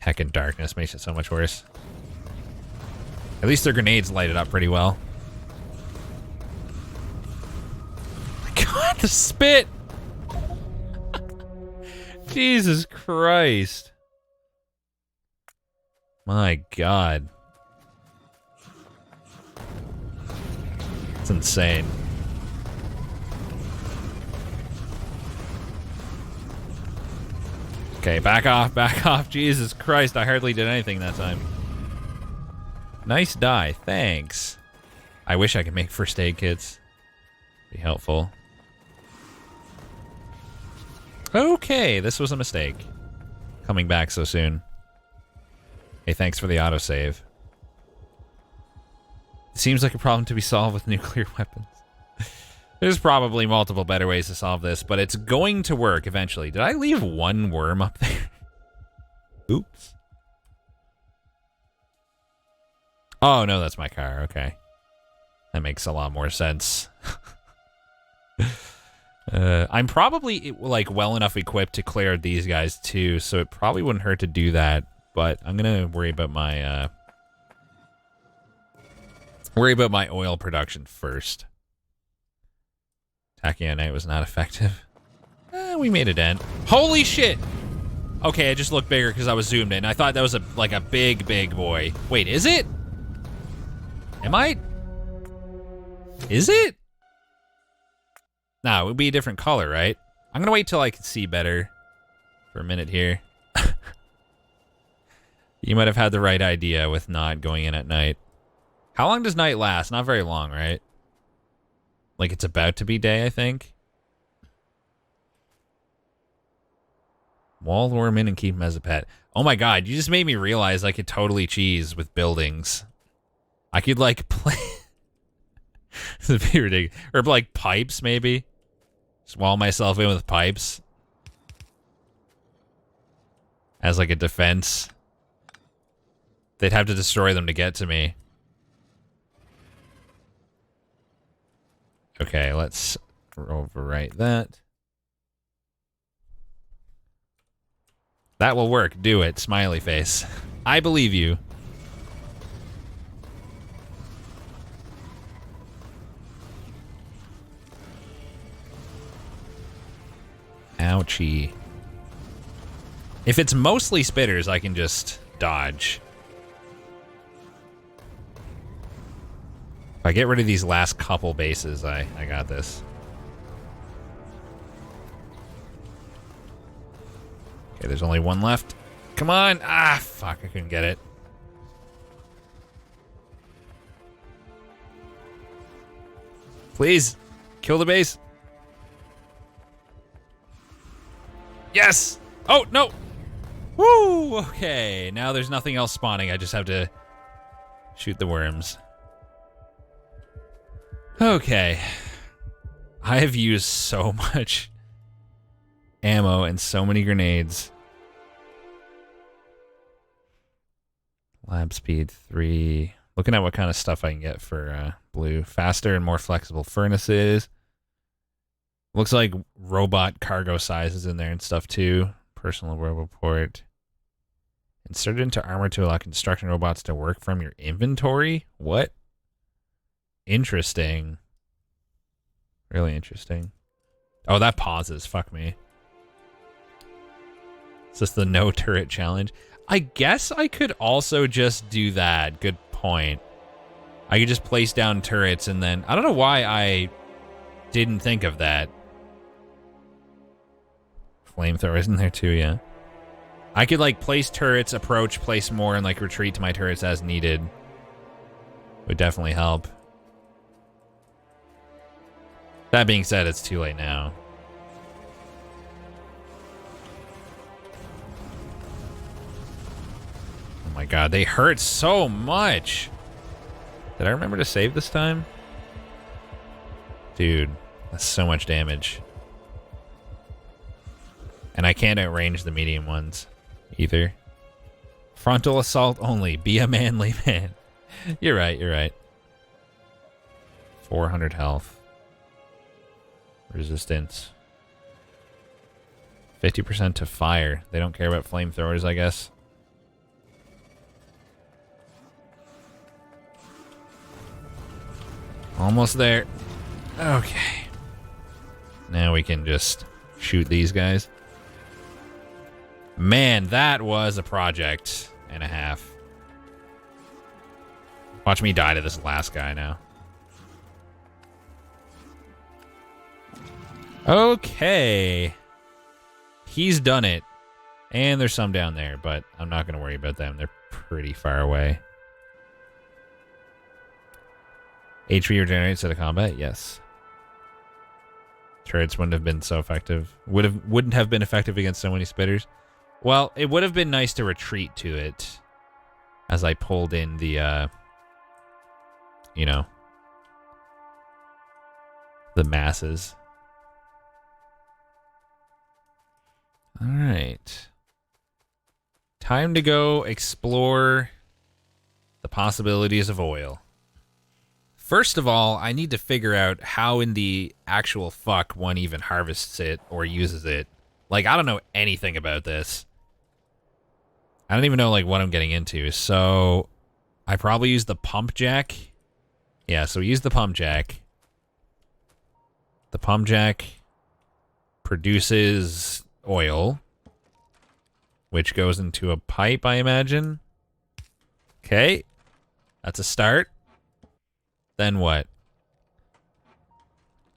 Heckin' darkness makes it so much worse. At least their grenades light it up pretty well. God, the spit! Jesus Christ. My God. It's insane. Okay, back off, back off. Jesus Christ, I hardly did anything that time. Nice die, thanks. I wish I could make first aid kits. Be helpful. Okay, this was a mistake. Coming back so soon. Hey, thanks for the autosave. It seems like a problem to be solved with nuclear weapons. There's probably multiple better ways to solve this, but it's going to work eventually. Did I leave one worm up there? Oops. Oh, no, that's my car. Okay. That makes a lot more sense. I'm probably like well enough equipped to clear these guys too, so it probably wouldn't hurt to do that. But I'm gonna worry about my oil production first. Tachionite was not effective. We made a dent. Holy shit! Okay, it just looked bigger because I was zoomed in. I thought that was like a big boy. Wait, is it? Am I? Is it? No, it would be a different color, right? I'm gonna wait till I can see better for a minute here. You might have had the right idea with not going in at night. How long does night last? Not very long, right? Like it's about to be day, I think. Wall worm in and keep him as a pet. Oh my god, you just made me realize I could totally cheese with buildings. I could like play... This would be ridiculous. Or like pipes, maybe. Just wall myself in with pipes. As like a defense. They'd have to destroy them to get to me. Okay, let's overwrite that. That will work. Do it. Smiley face. I believe you. Ouchie. If it's mostly spitters, I can just dodge. If I get rid of these last couple bases, I got this. Okay, there's only one left. Come on! Ah, fuck, I couldn't get it. Please, kill the base. Yes! Oh, no! Woo! Okay, now there's nothing else spawning. I just have to shoot the worms. Okay. I have used so much ammo and so many grenades. Lab speed 3. Looking at what kind of stuff I can get for blue. Faster and more flexible furnaces. Looks like robot cargo sizes in there and stuff too. Personal roboport. Inserted into armor to allow construction robots to work from your inventory? What? Interesting. Really interesting. Oh, that pauses. Fuck me. Is this the no turret challenge? I guess I could also just do that. Good point. I could just place down turrets and then... I don't know why I didn't think of that. Flamethrowers in there too, yeah. I could like place turrets, approach, place more, and like retreat to my turrets as needed. Would definitely help. That being said, it's too late now. Oh my god, they hurt so much. Did I remember to save this time? Dude, that's so much damage. And I can't outrange the medium ones either. Frontal assault only. Be a manly man. You're right, you're right. 400 health. Resistance. 50% to fire. They don't care about flamethrowers, I guess. Almost there. Okay. Now we can just shoot these guys. Man, that was a project and a half. Watch me die to this last guy now. Okay. He's done it. And there's some down there, but I'm not going to worry about them. They're pretty far away. HP regenerates at a combat? Yes. Turrets wouldn't have been so effective. Wouldn't have been effective against so many spitters. Well, it would have been nice to retreat to it as I pulled in the, you know, the masses. All right. Time to go explore the possibilities of oil. First of all, I need to figure out how in the actual fuck one even harvests it or uses it. Like, I don't know anything about this. I don't even know, like, what I'm getting into. So, I probably use the pump jack. Yeah, so we use the pump jack. The pump jack produces oil, which goes into a pipe, I imagine. Okay, that's a start. Then what?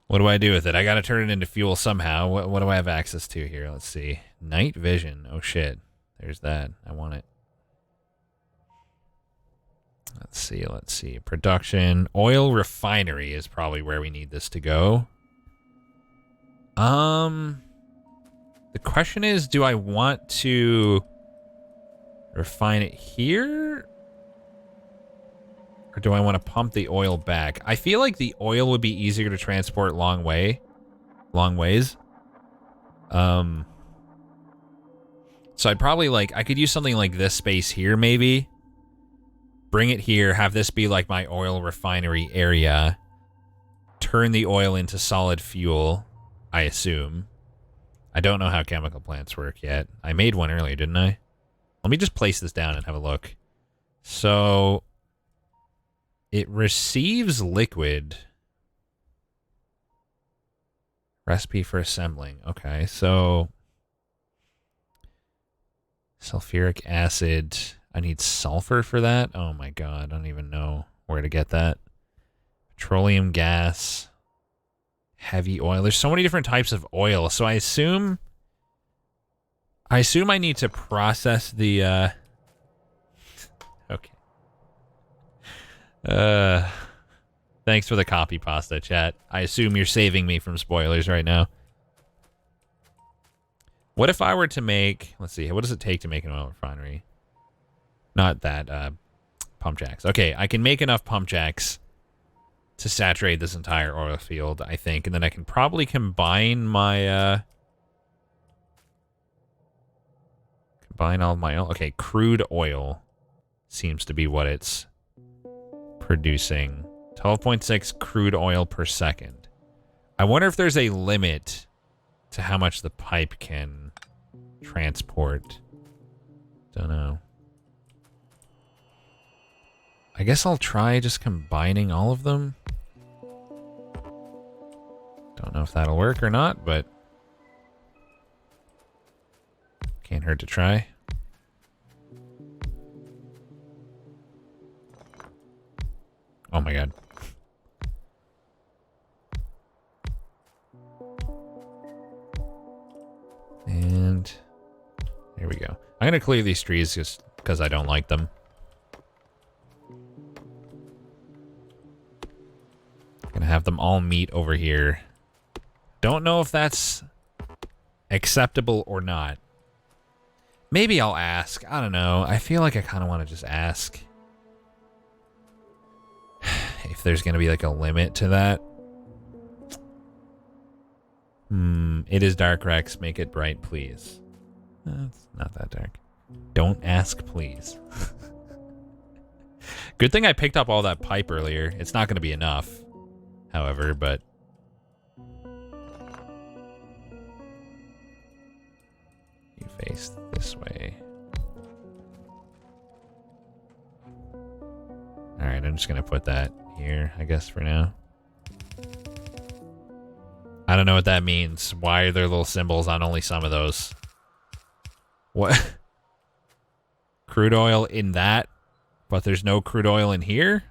What do I do with it? I gotta turn it into fuel somehow. What do I have access to here? Let's see. Night vision. Oh shit. There's that. I want it. Let's see. Let's see. Production. Oil refinery is probably where we need this to go. The question is, do I want to refine it here? Or do I want to pump the oil back? I feel like the oil would be easier to transport long ways. So I'd probably I could use something like this space here maybe. Bring it here, have this be like my oil refinery area. Turn the oil into solid fuel, I assume. I don't know how chemical plants work yet. I made one earlier, didn't I? Let me just place this down and have a look. So it receives liquid. Recipe for assembling. Okay, so sulfuric acid. I need sulfur for that? Oh my god, I don't even know where to get that. Petroleum gas. Heavy oil. There's so many different types of oil, so I assume I need to process the okay. Thanks for the copy pasta, chat. I assume you're saving me from spoilers right now. What if I were to make, let's see, what does it take to make an oil refinery? Not that, pump jacks. Okay, I can make enough pump jacks to saturate this entire oil field, I think. And then I can probably combine my, combine all of my oil. Okay, crude oil seems to be what it's producing. 12.6 crude oil per second. I wonder if there's a limit to how much the pipe can transport. Don't know. I guess I'll try just combining all of them. Don't know if that'll work or not, but can't hurt to try. Oh my god. And here we go. I'm gonna clear these trees just because I don't like them. Gonna have them all meet over here. Don't know if that's acceptable or not. Maybe I'll ask. I don't know. I feel like I kind of want to just ask if there's gonna be like a limit to that. It is dark, Rex. Make it bright, please. It's not that dark. Don't ask, please. Good thing I picked up all that pipe earlier. It's not going to be enough, however, but... You face this way. Alright, I'm just going to put that here, I guess, for now. I don't know what that means. Why are there little symbols on only some of those? What? Crude oil in that, but there's no crude oil in here?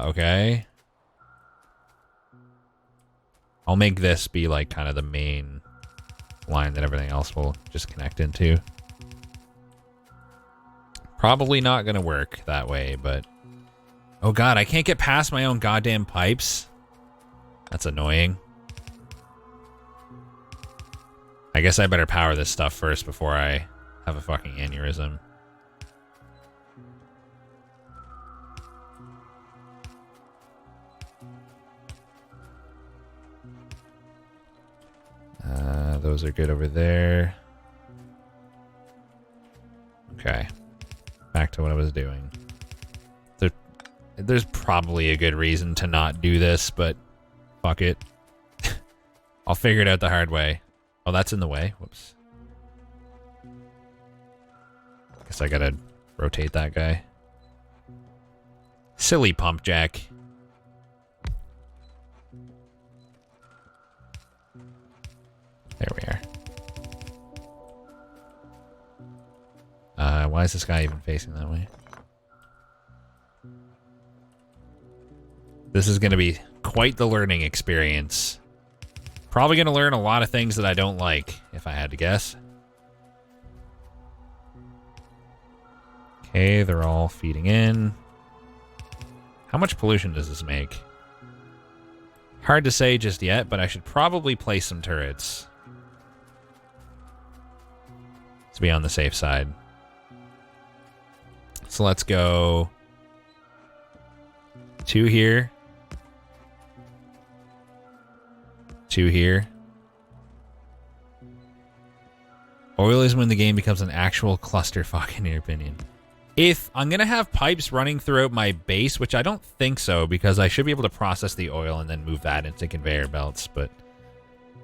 Okay. I'll make this be like kind of the main line that everything else will just connect into. Probably not gonna work that way, but... Oh god, I can't get past my own goddamn pipes. That's annoying. I guess I better power this stuff first before I have a fucking aneurysm. Those are good over there. Okay. Back to what I was doing. There's probably a good reason to not do this, but fuck it. I'll figure it out the hard way. Oh, that's in the way. Whoops. Guess I gotta rotate that guy. Silly pump jack. There we are. Why is this guy even facing that way? This is going to be quite the learning experience. Probably going to learn a lot of things that I don't like, if I had to guess. Okay, they're all feeding in. How much pollution does this make? Hard to say just yet, but I should probably place some turrets to be on the safe side. So let's go 2 here. 2 here. Oil is when the game becomes an actual clusterfuck, in your opinion. If I'm going to have pipes running throughout my base, which I don't think so, because I should be able to process the oil and then move that into conveyor belts. But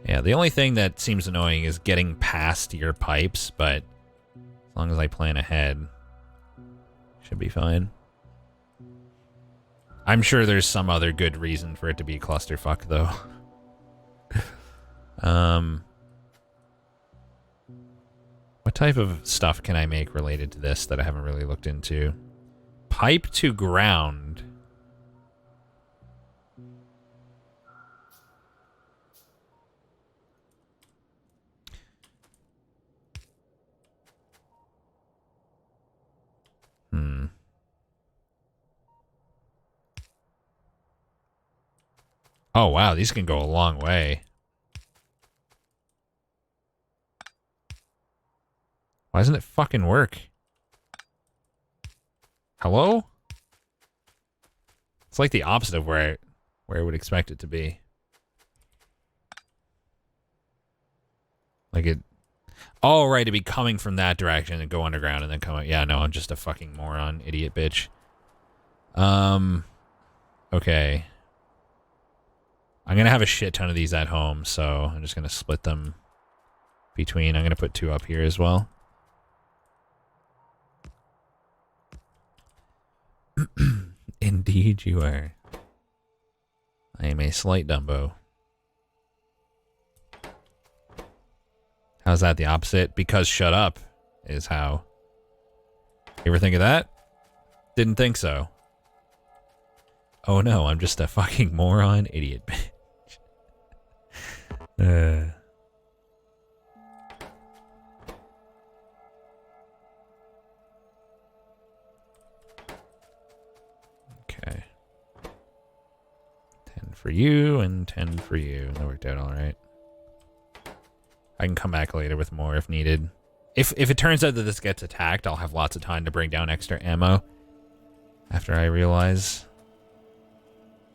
yeah, the only thing that seems annoying is getting past your pipes, but as long as I plan ahead, should be fine. I'm sure there's some other good reason for it to be clusterfuck, though. What type of stuff can I make related to this that I haven't really looked into? Pipe to ground. Oh, wow, these can go a long way. Why doesn't it fucking work? Hello? It's like the opposite of where I would expect it to be. Like it... Oh, right, to be coming from that direction and go underground and then come out. Yeah, no, I'm just a fucking moron, idiot bitch. Okay. I'm gonna have a shit ton of these at home, so I'm just gonna split them between... I'm gonna put 2 up here as well. Indeed you are. I am a slight Dumbo. How's that the opposite? Because shut up is how. You ever think of that? Didn't think so. Oh no, I'm just a fucking moron idiot bitch. Okay. 10 for you and 10 for you. That worked out all right. I can come back later with more if needed. If it turns out that this gets attacked, I'll have lots of time to bring down extra ammo after I realize.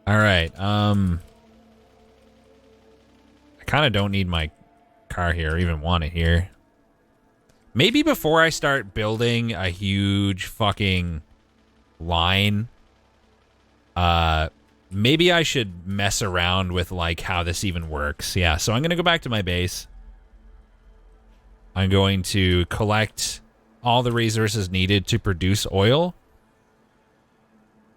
All right. I kind of don't need my car here or even want it here. Maybe before I start building a huge fucking line, maybe I should mess around with like how this even works. Yeah, so I'm going to go back to my base. I'm going to collect all the resources needed to produce oil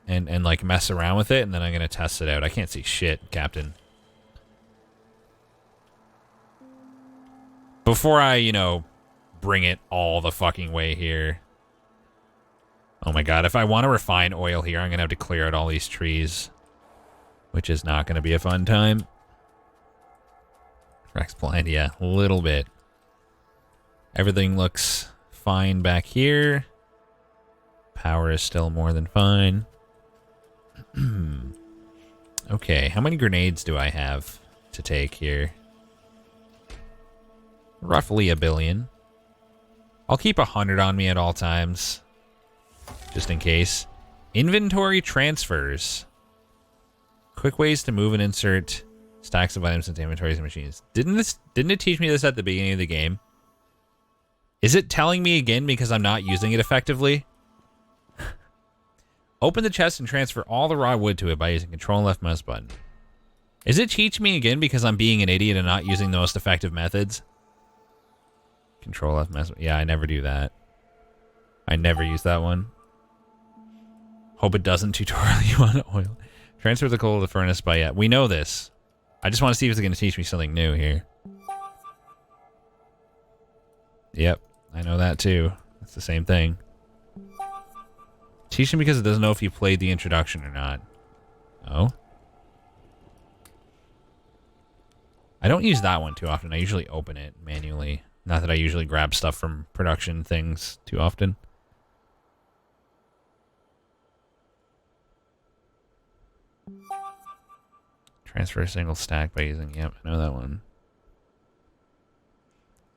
and like mess around with it, and then I'm going to test it out. I can't see shit, Captain. Before I, you know, bring it all the fucking way here. Oh my god, if I want to refine oil here, I'm going to have to clear out all these trees, which is not going to be a fun time. Rex blind, yeah, a little bit. Everything looks fine back here. Power is still more than fine. Okay, how many grenades do I have to take here? Roughly 1 billion. I'll keep 100 on me at all times, just in case. Inventory transfers. Quick ways to move and insert stacks of items into inventories and machines. Didn't it teach me this at the beginning of the game? Is it telling me again because I'm not using it effectively? Open the chest and transfer all the raw wood to it by using Control and left mouse button. Is it teaching me again because I'm being an idiot and not using the most effective methods? Control left mouse. Yeah, I never do that. I never use that one. Hope it doesn't tutorial you on oil. Transfer the coal to the furnace by... Yeah, we know this. I just want to see if it's going to teach me something new here. Yep, I know that too. It's the same thing. Teach him because it doesn't know if you played the introduction or not. Oh? I don't use that one too often. I usually open it manually. Not that I usually grab stuff from production things too often. Transfer a single stack by using... Yep, I know that one.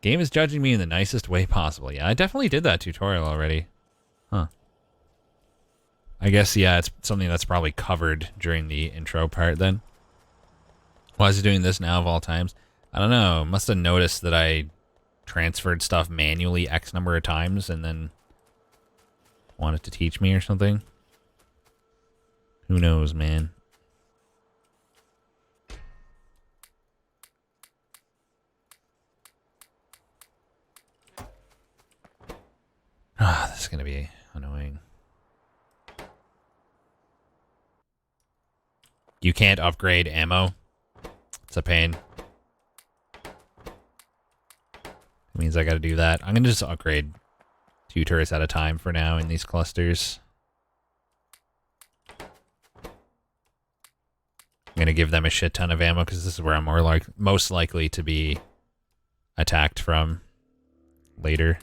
Game is judging me in the nicest way possible. Yeah, I definitely did that tutorial already. Huh. I guess, yeah, it's something that's probably covered during the intro part then. Why is it doing this now of all times? I don't know. Must have noticed that I transferred stuff manually X number of times and then wanted to teach me or something. Who knows, man? Ah, this is going to be annoying. You can't upgrade ammo. It's a pain. It means I got to do that. I'm going to just upgrade 2 turrets at a time for now in these clusters. I'm going to give them a shit ton of ammo because this is where I'm most likely to be attacked from later.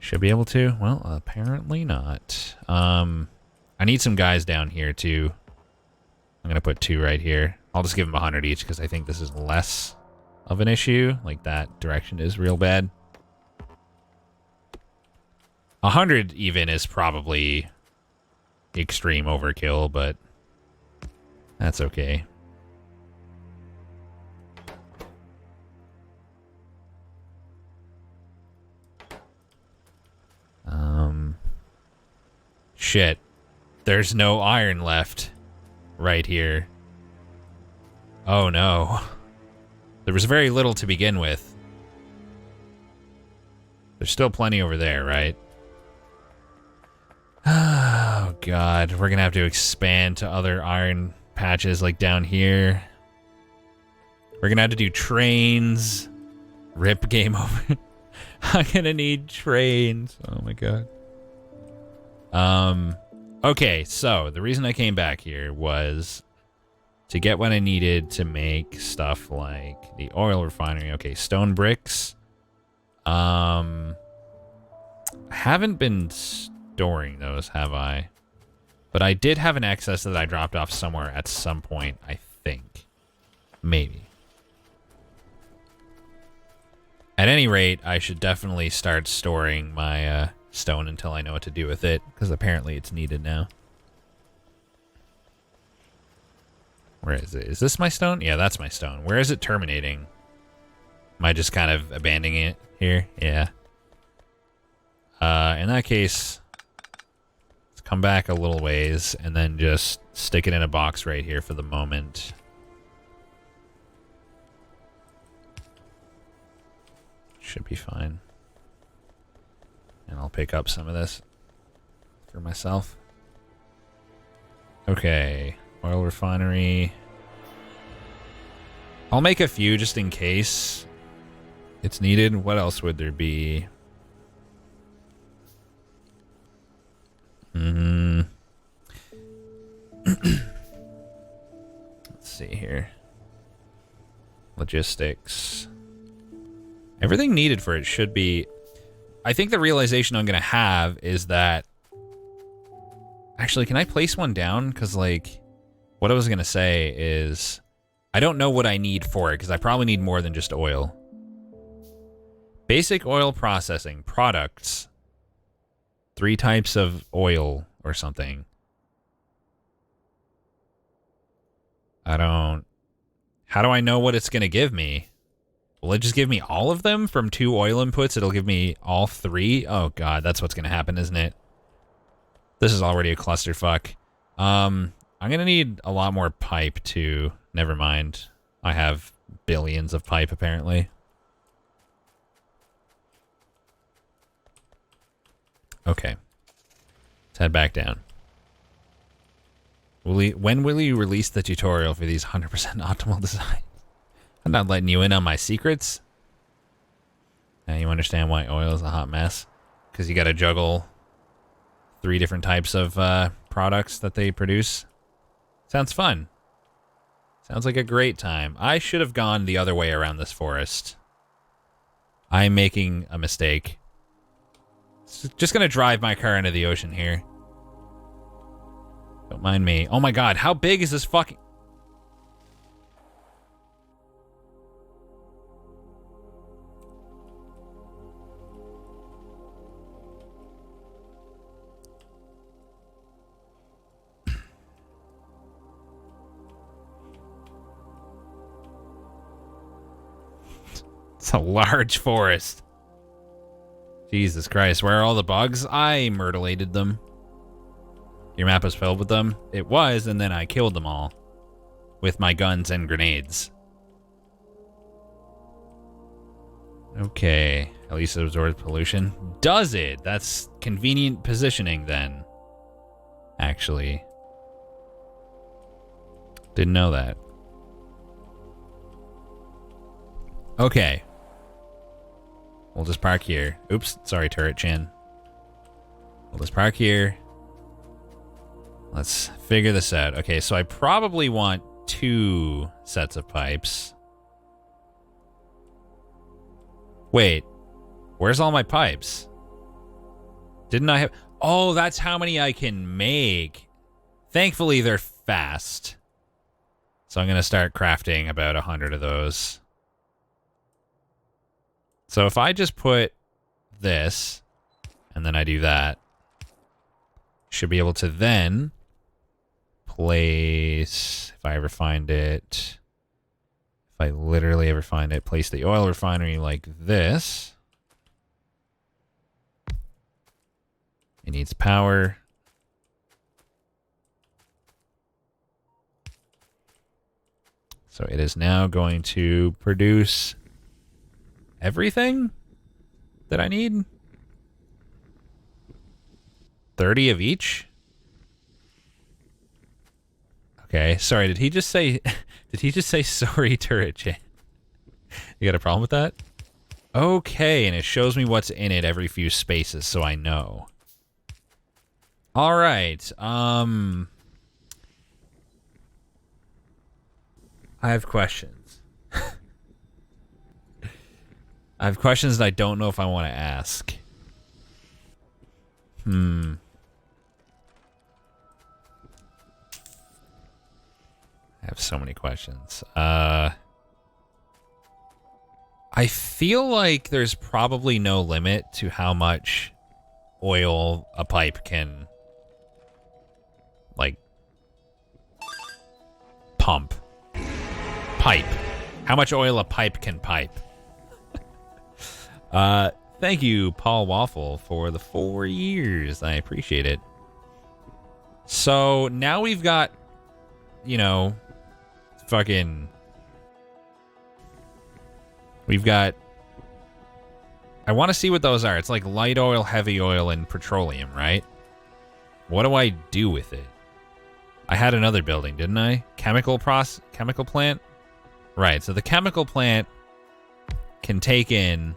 Should be able to. Well, apparently not. I need some guys down here too. I'm going to put 2 right here. I'll just give them 100 each because I think this is less of an issue. Like, that direction is real bad. 100 even is probably extreme overkill, but that's okay. Shit. There's no iron left right here. Oh no. There was very little to begin with. There's still plenty over there, right? Oh god, we're gonna have to expand to other iron patches like down here. We're gonna have to do trains. Rip, game over. I'm gonna need trains. Oh my god. Okay, so the reason I came back here was to get what I needed to make stuff like the oil refinery. Okay, stone bricks. I haven't been storing those, have I? But I did have an excess that I dropped off somewhere at some point, I think. Maybe. At any rate, I should definitely start storing my stone until I know what to do with it, because apparently it's needed now. Where is it? Is this my stone? Yeah, that's my stone. Where is it terminating? Am I just kind of abandoning it here? Yeah. In that case, let's come back a little ways and then just stick it in a box right here for the moment. Should be fine. And I'll pick up some of this for myself. Okay, oil refinery. I'll make a few just in case it's needed. What else would there be? Let's see here. Logistics. Everything needed for it should be... I think the realization I'm going to have is that... Actually, can I place one down? Because, like, what I was going to say is... I don't know what I need for it, because I probably need more than just oil. Basic oil processing. Products. 3 types of oil or something. I don't... How do I know what it's going to give me? Will it just give me all of them from 2 oil inputs? It'll give me all 3? Oh god, that's what's going to happen, isn't it? This is already a clusterfuck. I'm going to need a lot more pipe, too. Never mind. I have billions of pipe, apparently. Okay. Let's head back down. When will you release the tutorial for these 100% optimal designs? I'm not letting you in on my secrets. Now you understand why oil is a hot mess? Because you got to juggle 3 different types of products that they produce. Sounds fun. Sounds like a great time. I should have gone the other way around this forest. I'm making a mistake. Just gonna drive my car into the ocean here. Don't mind me. Oh my god, how big is this fucking... It's a large forest. Jesus Christ, where are all the bugs? I mutilated them. Your map was filled with them? It was, and then I killed them all. With my guns and grenades. Okay, at least it absorbs pollution. Does it? That's convenient positioning then. Actually. Didn't know that. Okay. We'll just park here. Oops, sorry, Turret Chin. We'll just park here. Let's figure this out. Okay, so I probably want 2 sets of pipes. Wait, where's all my pipes? Didn't I have... Oh, that's how many I can make. Thankfully, they're fast. So I'm going to start crafting about 100 of those. So if I just put this, and then I do that, should be able to then place, if I ever find it, if I literally ever find it, place the oil refinery like this. It needs power. So it is now going to produce everything that I need. 30 of each. Okay, sorry, did he just say sorry, Turret Chin? You got a problem with that? Okay, and it shows me what's in it every few spaces, so I know. All right. I have questions. I have questions that I don't know if I want to ask. I have so many questions. I feel like there's probably no limit to how much oil a pipe can, like, pump. Pipe. How much oil a pipe can pipe. Thank you, Paul Waffle, for the 4 years. I appreciate it. So now we've got, you know, fucking... We've got... I want to see what those are. It's like light oil, heavy oil, and petroleum, right? What do I do with it? I had another building, didn't I? Chemical plant? Right, so the chemical plant can take in...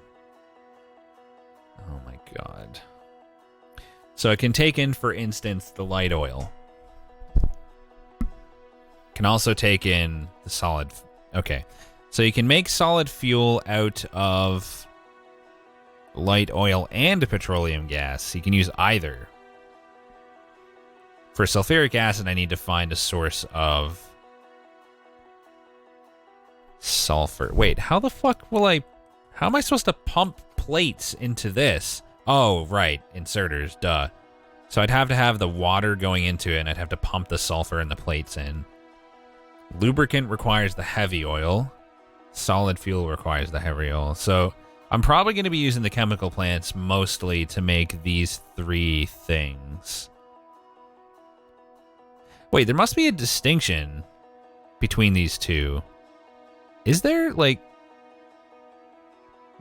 Oh my god. So it can take in, for instance, the light oil. Can also take in the solid... Okay. So you can make solid fuel out of light oil and petroleum gas. You can use either. For sulfuric acid, I need to find a source of sulfur. Wait, how the fuck will I... How am I supposed to pump plates into this? Oh, right. Inserters, duh. So I'd have to have the water going into it, and I'd have to pump the sulfur and the plates in. Lubricant requires the heavy oil. Solid fuel requires the heavy oil. So I'm probably going to be using the chemical plants mostly to make these 3 things. Wait, there must be a distinction between these 2. Is there, like...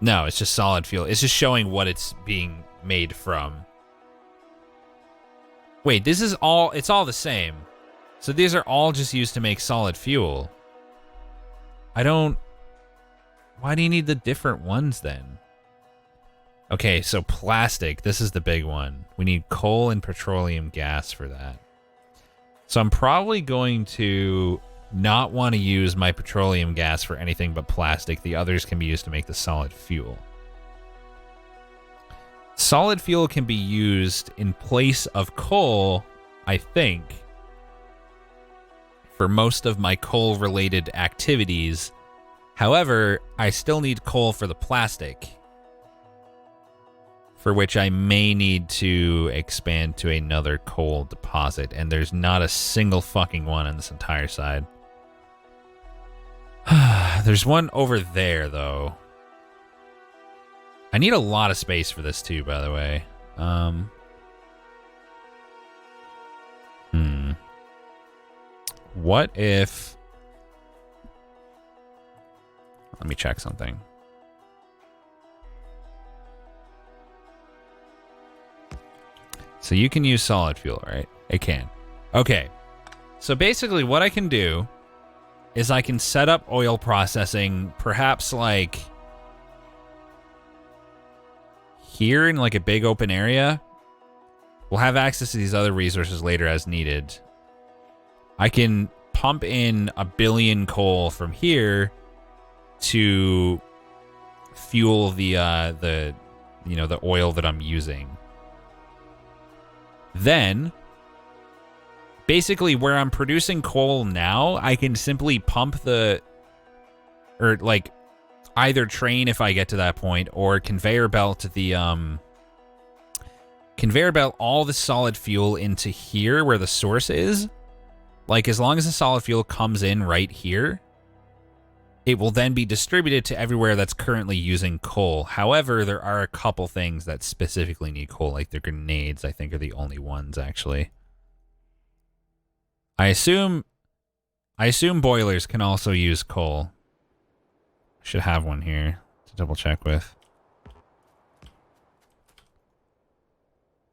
No, it's just solid fuel. It's just showing what it's being made from. Wait, this is all... It's all the same. So these are all just used to make solid fuel. I don't... Why do you need the different ones then? Okay, so plastic. This is the big one. We need coal and petroleum gas for that. So I'm probably going to not want to use my petroleum gas for anything but plastic. The others can be used to make the solid fuel. Solid fuel can be used in place of coal, I think, for most of my coal-related activities. However, I still need coal for the plastic, for which I may need to expand to another coal deposit, and there's not a single fucking one on this entire side. There's one over there, though. I need a lot of space for this, too, by the way. What if... Let me check something. So you can use solid fuel, right? It can. Okay. So basically what I can do is I can set up oil processing, perhaps like here in like a big open area. We'll have access to these other resources later as needed. I can pump in 1 billion coal from here to fuel the oil that I'm using. Then, basically where I'm producing coal now, I can simply pump either train if I get to that point, or conveyor belt all the solid fuel into here where the source is. Like, as long as the solid fuel comes in right here, it will then be distributed to everywhere that's currently using coal. However, there are a couple things that specifically need coal, like the grenades, I think, are the only ones, actually. I assume boilers can also use coal. I should have one here to double check with.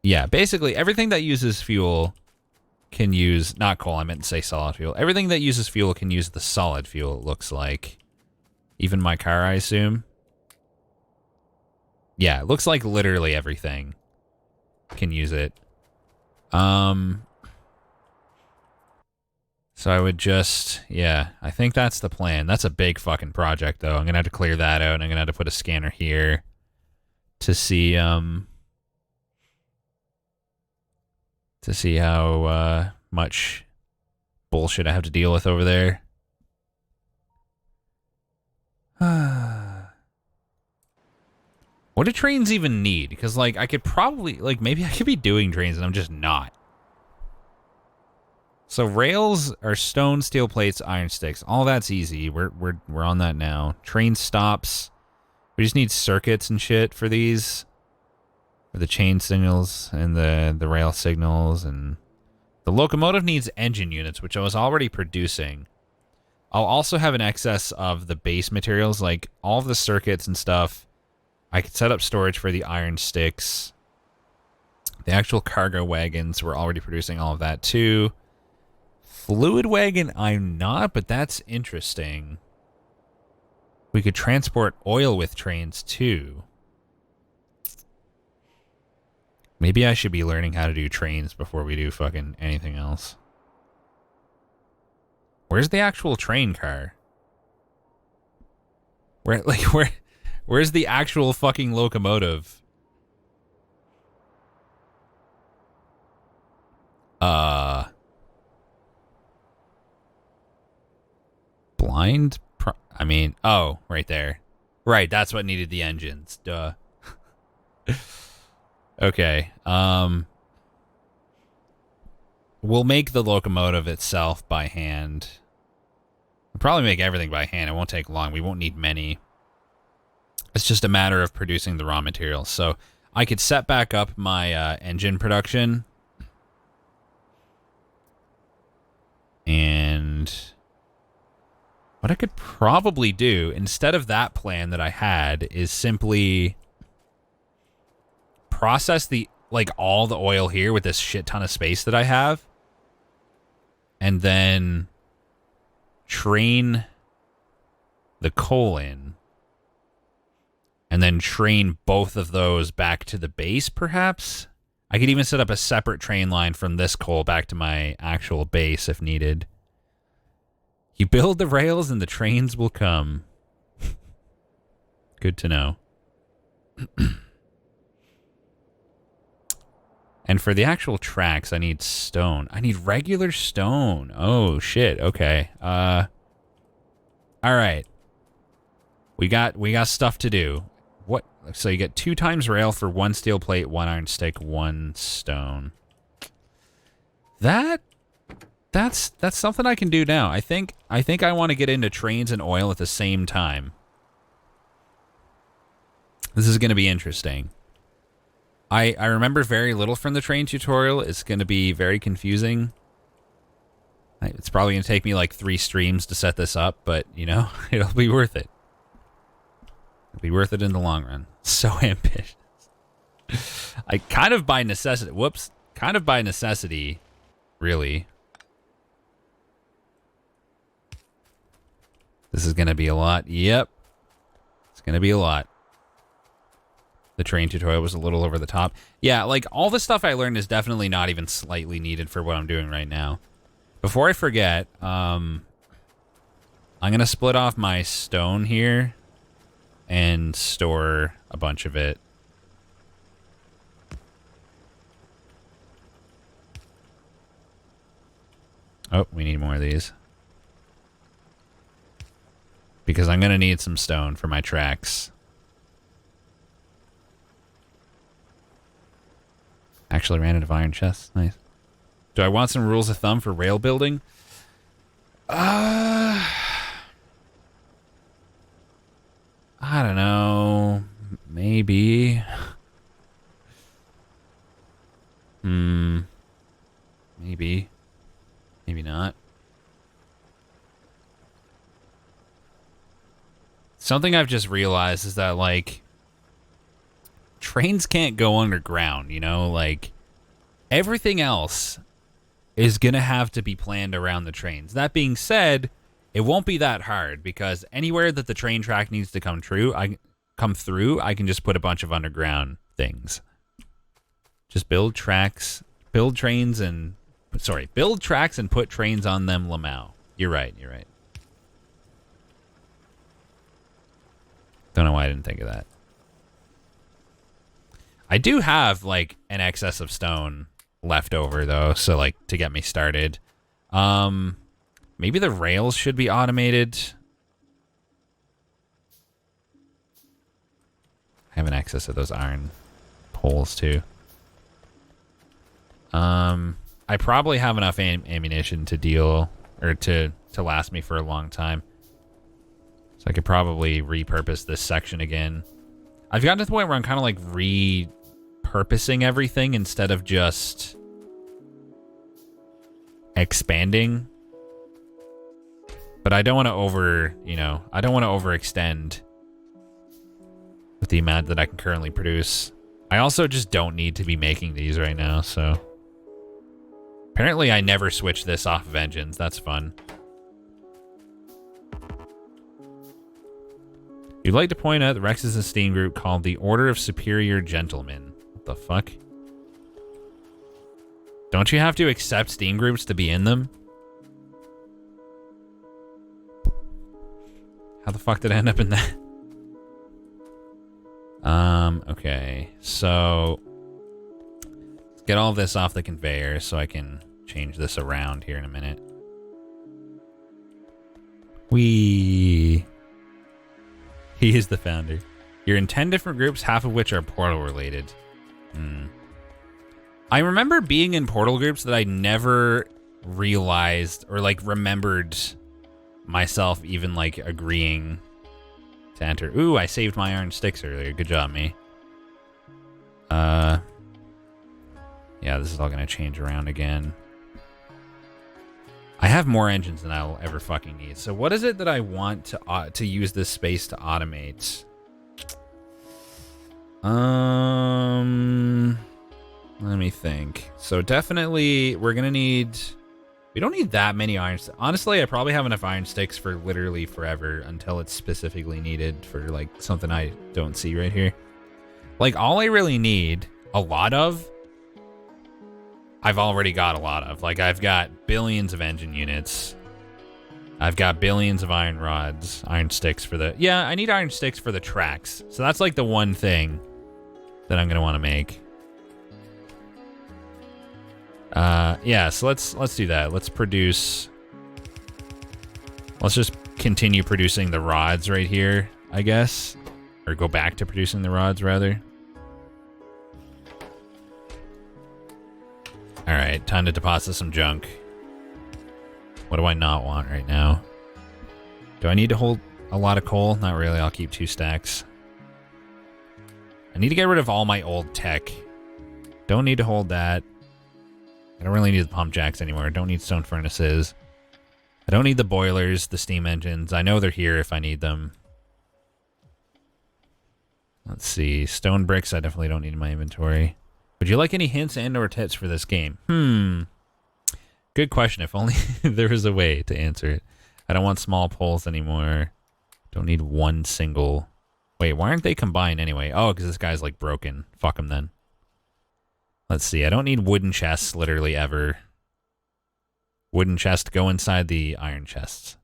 Yeah, basically everything that uses fuel can use, not coal, I meant to say solid fuel. Everything that uses fuel can use the solid fuel, it looks like. Even my car, I assume. Yeah, it looks like literally everything can use it. So I would just, yeah, I think that's the plan. That's a big fucking project, though. I'm gonna have to clear that out. I'm gonna have to put a scanner here to see how much bullshit I have to deal with over there. What do trains even need? Because, like, I could probably, like, maybe I could be doing trains and I'm just not. So rails are stone, steel plates, iron sticks. All that's easy. We're on that now. Train stops. We just need circuits and shit for these. For the chain signals and the rail signals, and the locomotive needs engine units, which I was already producing. I'll also have an excess of the base materials, like all of the circuits and stuff. I could set up storage for the iron sticks. The actual cargo wagons, we're already producing all of that too. Fluid wagon, I'm not, but that's interesting. We could transport oil with trains too. Maybe I should be learning how to do trains before we do fucking anything else. Where's the actual train car? Where's the actual fucking locomotive? Blind? I mean, oh, right there. Right, that's what needed the engines. Duh. Okay, we'll make the locomotive itself by hand. We'll probably make everything by hand. It won't take long. We won't need many. It's just a matter of producing the raw materials. So I could set back up my engine production. And what I could probably do, instead of that plan that I had, is simply process all the oil here with this shit ton of space that I have, and then train the coal in, and then train both of those back to the base, perhaps? I could even set up a separate train line from this coal back to my actual base if needed. You build the rails and the trains will come. Good to know. And for the actual tracks, I need stone. I need regular stone. Oh, shit. Okay. All right. We got stuff to do. What? So you get 2 times rail for 1 steel plate, 1 iron stick, 1 stone. That's something I can do now. I think I want to get into trains and oil at the same time. This is going to be interesting. I remember very little from the train tutorial. It's going to be very confusing. It's probably going to take me like 3 streams to set this up, but, you know, it'll be worth it. It'll be worth it in the long run. So ambitious. I kind of by necessity, kind of by necessity, really. This is going to be a lot. Yep. It's going to be a lot. The train tutorial was a little over the top. Yeah, like, all the stuff I learned is definitely not even slightly needed for what I'm doing right now. Before I forget, I'm going to split off my stone here and store a bunch of it. Oh, we need more of these. Because I'm going to need some stone for my tracks. Actually ran out of iron chests. Nice. Do I want some rules of thumb for rail building? I don't know. Maybe. Maybe. Maybe not. Something I've just realized is that, like, trains can't go underground, you know? Like, everything else is going to have to be planned around the trains. That being said, it won't be that hard because anywhere that the train track needs to come through, I can just put a bunch of underground things. Just build tracks and put trains on them, Lamau. You're right. Don't know why I didn't think of that. I do have, like, an excess of stone left over, though, so, like, to get me started. Maybe the rails should be automated. I have an excess of those iron poles, too. I probably have enough ammunition to deal, or to last me for a long time. So I could probably repurpose this section again. I've gotten to the point where I'm kind of, like, repurposing everything instead of just expanding. But I don't want to I don't want to overextend with the amount that I can currently produce. I also just don't need to be making these right now, so. Apparently I never switch this off of engines. That's fun. You'd like to point out that Rex is a steam group called the Order of Superior Gentlemen. What the fuck? Don't you have to accept steam groups to be in them? How the fuck did I end up in that? Okay. So let's get all of this off the conveyor so I can change this around here in a minute. He is the founder. You're in 10 different groups, half of which are portal related. I remember being in portal groups that I never realized or, like, remembered myself even, like, agreeing to enter. Ooh, I saved my iron sticks earlier. Good job, me. Yeah, this is all gonna change around again. I have more engines than I'll ever fucking need. So what is it that I want to use this space to automate? Let me think. So definitely we're gonna need We don't need that many iron. Honestly, I probably have enough iron sticks for literally forever until it's specifically needed for like something I don't see right here. Like all I really need a lot of, I've already got a lot of. Like I've got billions of engine units. I've got billions of iron rods, iron sticks for the... Yeah, I need iron sticks for the tracks. So that's like the one thing that I'm going to want to make. Yeah, so let's do that. Let's produce... Let's just continue producing the rods right here, I guess. Or go back to producing the rods, rather. Alright, time to deposit some junk. What do I not want right now? Do I need to hold a lot of coal? Not really. I'll keep 2 stacks. I need to get rid of all my old tech. Don't need to hold that. I don't really need the pump jacks anymore. Don't need stone furnaces. I don't need the boilers, the steam engines. I know they're here if I need them. Let's see. Stone bricks I definitely don't need in my inventory. Would you like any hints and or tips for this game? Good question. If only there was a way to answer it. I don't want small poles anymore. Don't need one single... Wait, why aren't they combined anyway? Oh, because this guy's like broken. Fuck him then. Let's see. I don't need wooden chests literally ever. Wooden chests go inside the iron chests.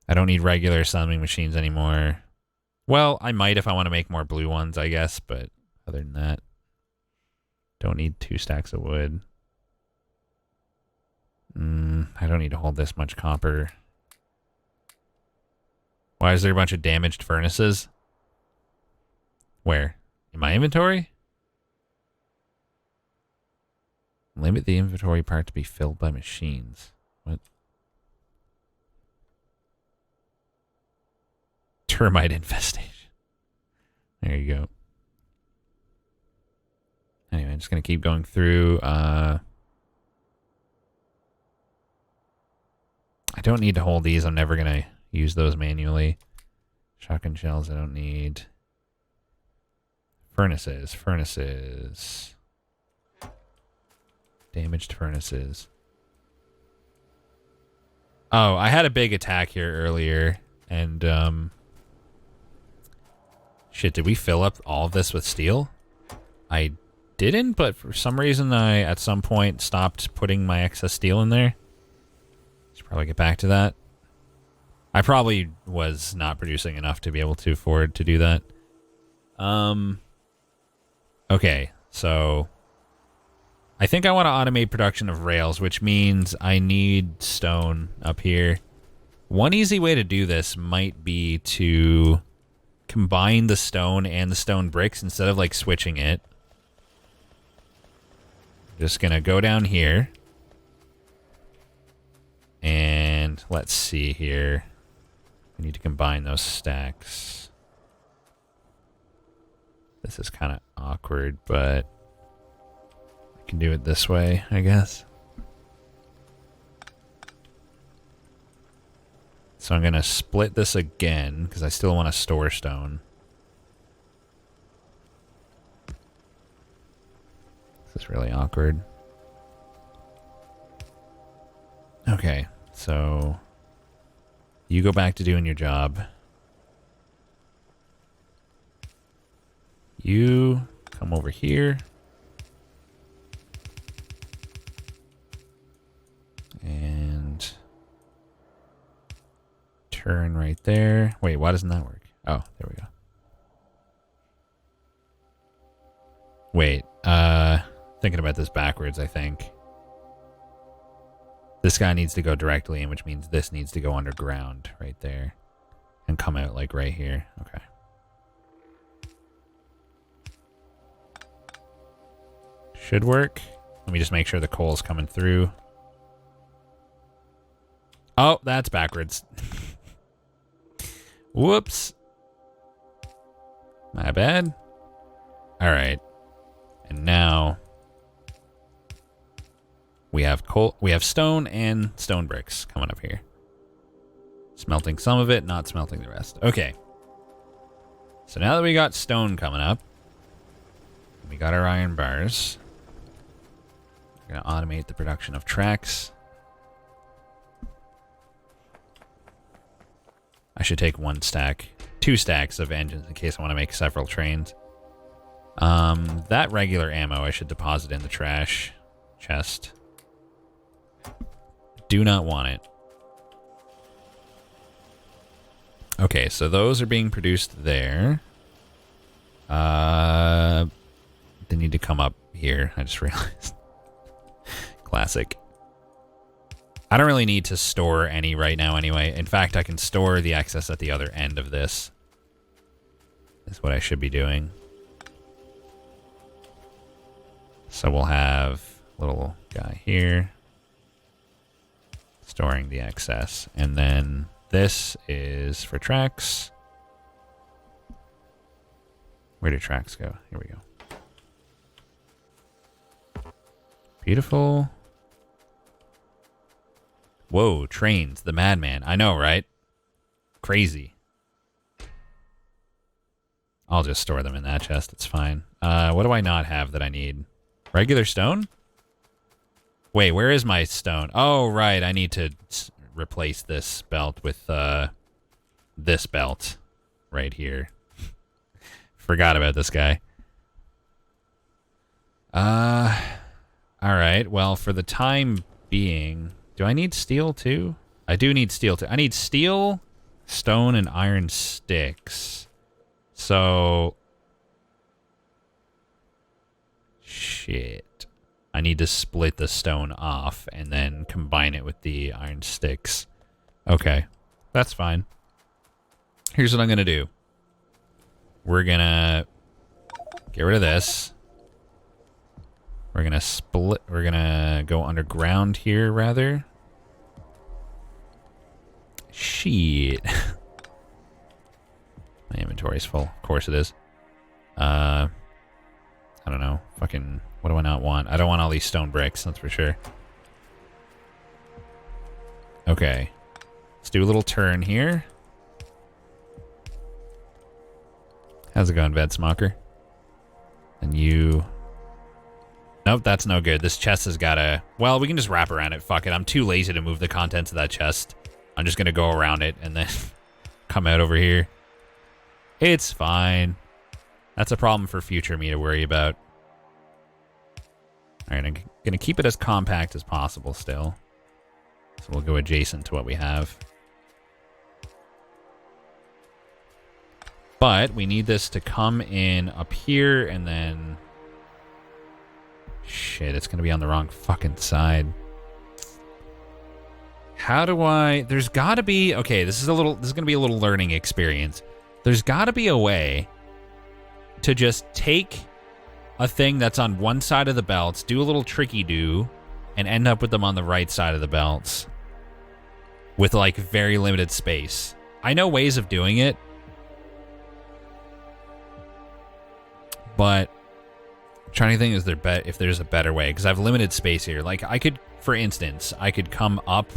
I don't need regular summoning machines anymore. Well, I might if I want to make more blue ones, I guess. But other than that, don't need 2 stacks of wood. I don't need to hold this much copper. Why is there a bunch of damaged furnaces? Where? In my inventory? Limit the inventory part to be filled by machines. What? Termite infestation. There you go. Anyway, I'm just going to keep going through. I don't need to hold these. I'm never going to use those manually. Shotgun shells I don't need. Furnaces. Damaged furnaces. Oh, I had a big attack here earlier. And, shit, did we fill up all of this with steel? I didn't, but for some reason I, at some point, stopped putting my excess steel in there. Should probably get back to that. I probably was not producing enough to be able to afford to do that. Okay, so I think I want to automate production of rails, which means I need stone up here. One easy way to do this might be to combine the stone and the stone bricks instead of like switching it. Just gonna go down here. And let's see here. We need to combine those stacks. This is kind of awkward, but I can do it this way, I guess. So I'm going to split this again because I still want to store stone. This is really awkward. Okay, so you go back to doing your job. You come over here. And turn right there. Wait, why doesn't that work? Oh, there we go. Wait, thinking about this backwards, I think. This guy needs to go directly in, which means this needs to go underground right there. And come out like right here. Okay. Should work. Let me just make sure the coal's coming through. Oh, that's backwards. Whoops. My bad. All right. And now we have coal, we have stone and stone bricks coming up here. Smelting some of it, not smelting the rest. Okay. So now that we got stone coming up, we got our iron bars. We're gonna automate the production of tracks. I should take 2 stacks of engines in case I want to make several trains. That regular ammo I should deposit in the trash chest. Do not want it. Okay, so those are being produced there. They need to come up here. I just realized. Classic. I don't really need to store any right now anyway. In fact, I can store the excess at the other end of this. That's what I should be doing. So we'll have a little guy here. Storing the excess. And then this is for tracks. Where do tracks go? Here we go. Beautiful. Whoa, trains, the madman. I know, right? Crazy. I'll just store them in that chest. It's fine. What do I not have that I need? Regular stone? Wait, where is my stone? Oh, right. I need to replace this belt with this belt right here. Forgot about this guy. All right. Well, for the time being, do I need steel too? I do need steel too. I need steel, stone, and iron sticks. So, shit. I need to split the stone off and then combine it with the iron sticks. Okay, that's fine. Here's what I'm gonna do. We're gonna get rid of this. We're gonna split. We're gonna go underground here, rather. Shit. My inventory's full. Of course it is. I don't know. Fucking, what do I not want? I don't want all these stone bricks, that's for sure. Okay. Let's do a little turn here. How's it going, Vedsmocker? And you... Nope, that's no good. This chest has got to... Well, we can just wrap around it. Fuck it. I'm too lazy to move the contents of that chest. I'm just going to go around it and then come out over here. It's fine. That's a problem for future me to worry about. Alright, I'm going to keep it as compact as possible still. So we'll go adjacent to what we have. But we need this to come in up here and then... Shit, it's going to be on the wrong fucking side. How do I... There's got to be... Okay, this is going to be a little learning experience. There's got to be a way to just take a thing that's on one side of the belts, do a little tricky-do, and end up with them on the right side of the belts. With, like, very limited space. I know ways of doing it. But... trying to think if there's a better way, because I have limited space here. Like, I could, for instance, I could come up.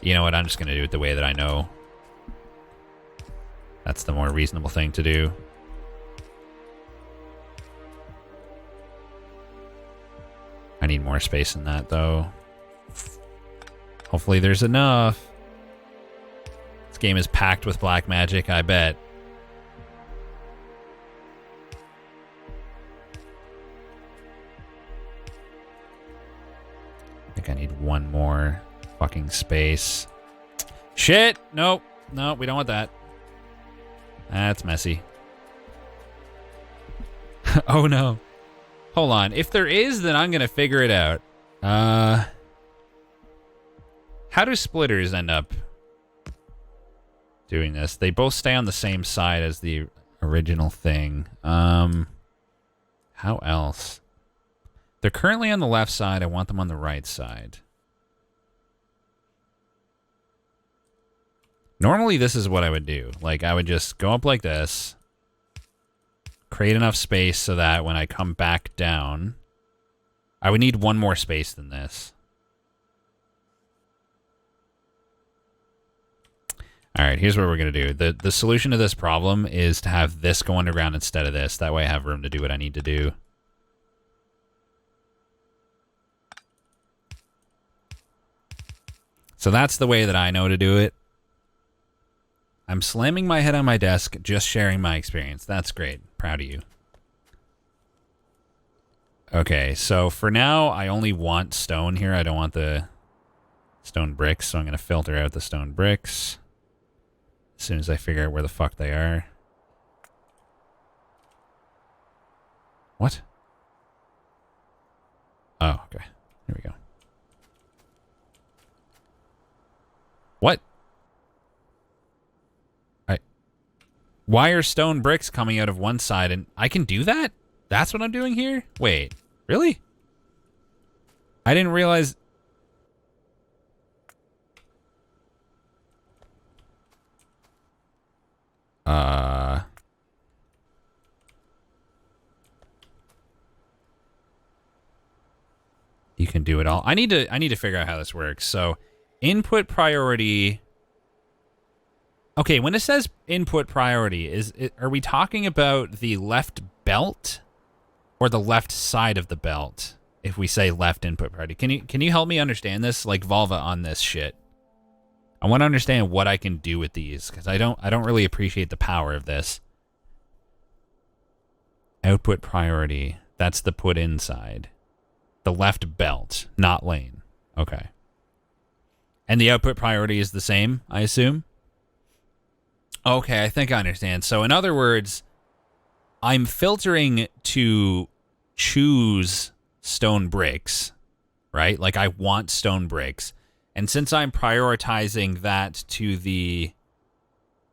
You know what? I'm just going to do it the way that I know. That's the more reasonable thing to do. I need more space than that, though. Hopefully there's enough. This game is packed with black magic, I bet. I think I need one more fucking space. Shit! Nope. Nope, we don't want that. That's messy. Oh no. Hold on. If there is, then I'm gonna figure it out. How do splitters end up doing this? They both stay on the same side as the original thing. How else? They're currently on the left side. I want them on the right side. Normally, this is what I would do. Like, I would just go up like this. Create enough space so that when I come back down... I would need one more space than this. Alright, here's what we're going to do. The solution to this problem is to have this go underground instead of this. That way I have room to do what I need to do. So that's the way that I know to do it. I'm slamming my head on my desk, just sharing my experience. That's great. Proud of you. Okay, so for now, I only want stone here. I don't want the stone bricks, so I'm going to filter out the stone bricks as soon as I figure out where the fuck they are. What? Oh, okay. Here we go. What? Why are stone bricks coming out of one side and I can do that? That's what I'm doing here? Wait, really? I didn't realize... You can do it all. I need to figure out how this works. So, input priority... Okay, when it says input priority, are we talking about the left belt or the left side of the belt? If we say left input priority, can you help me understand this? Like Volva on this shit. I want to understand what I can do with these because I don't really appreciate the power of this. Output priority. That's the put inside. The left belt, not lane. Okay. And the output priority is the same, I assume? Okay, I think I understand. So in other words, I'm filtering to choose stone bricks, right? Like I want stone bricks. And since I'm prioritizing that to the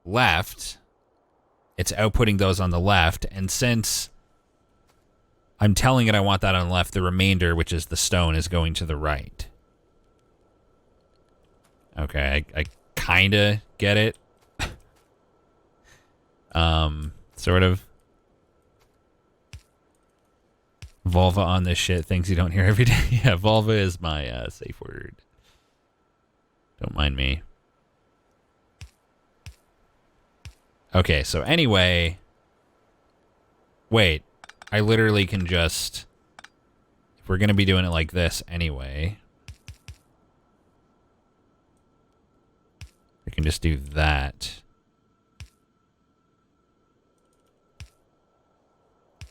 left, it's outputting those on the left. And since I'm telling it I want that on the left, the remainder, which is the stone, is going to the right. Okay, I kind of get it. Sort of. Volva on this shit, things you don't hear every day. Yeah, Volva is my safe word. Don't mind me. Okay, so anyway... Wait, I literally can just... If we're going to be doing it like this anyway... We can just do that.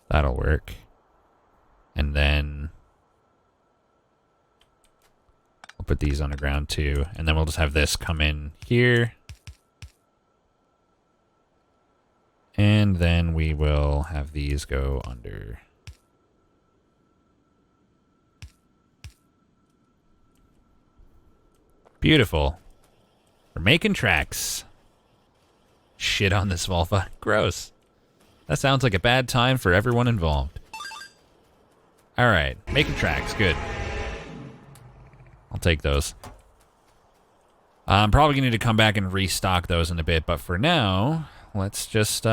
That'll work. And then... We'll put these on the ground too. And then we'll just have this come in here. And then we will have these go under. Beautiful. We're making tracks. Shit on this Volva. Gross. That sounds like a bad time for everyone involved. Alright, making tracks. Good. I'll take those. I'm probably going to need to come back and restock those in a bit, but for now, let's just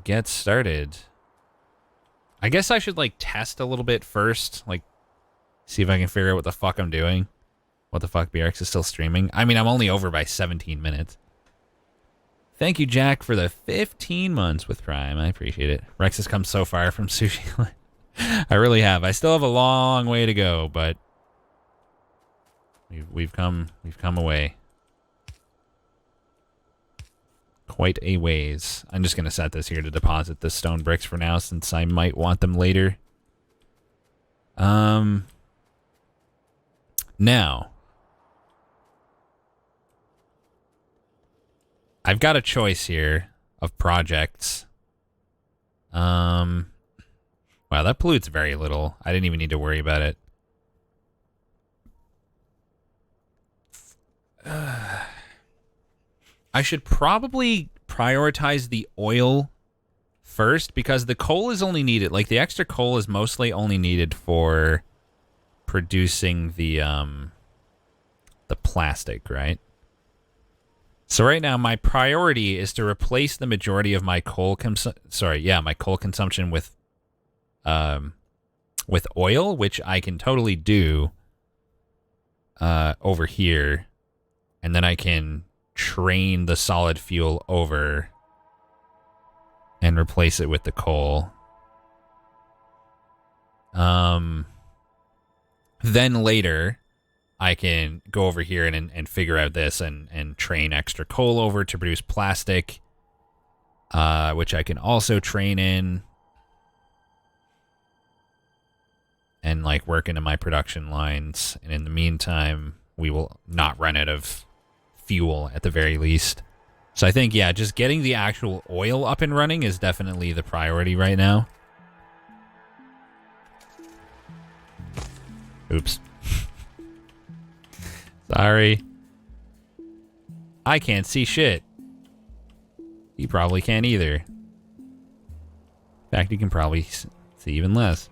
get started. I guess I should, like, test a little bit first. Like, see if I can figure out what the fuck I'm doing. What the fuck, BRX is still streaming? I mean, I'm only over by 17 minutes. Thank you, Jack, for the 15 months with Prime. I appreciate it. Rex has come so far from Sushi. I really have. I still have a long way to go, but we've come away. Quite a ways. I'm just going to set this here to deposit the stone bricks for now, since I might want them later. Now, I've got a choice here of projects. Wow, that pollutes very little. I didn't even need to worry about it. I should probably prioritize the oil first because the coal is only needed. Like, the extra coal is mostly only needed for producing the plastic, right? So right now, my priority is to replace the majority of my coal my coal consumption with oil, which I can totally do over here, and then I can train the solid fuel over and replace it with the coal. Then later, I can go over here and figure out this and train extra coal over to produce plastic, which I can also train in and like work into my production lines. And in the meantime, we will not run out of fuel at the very least. So I think, yeah, just getting the actual oil up and running is definitely the priority right now. Oops. Sorry. I can't see shit. You probably can't either. In fact, you can probably see even less.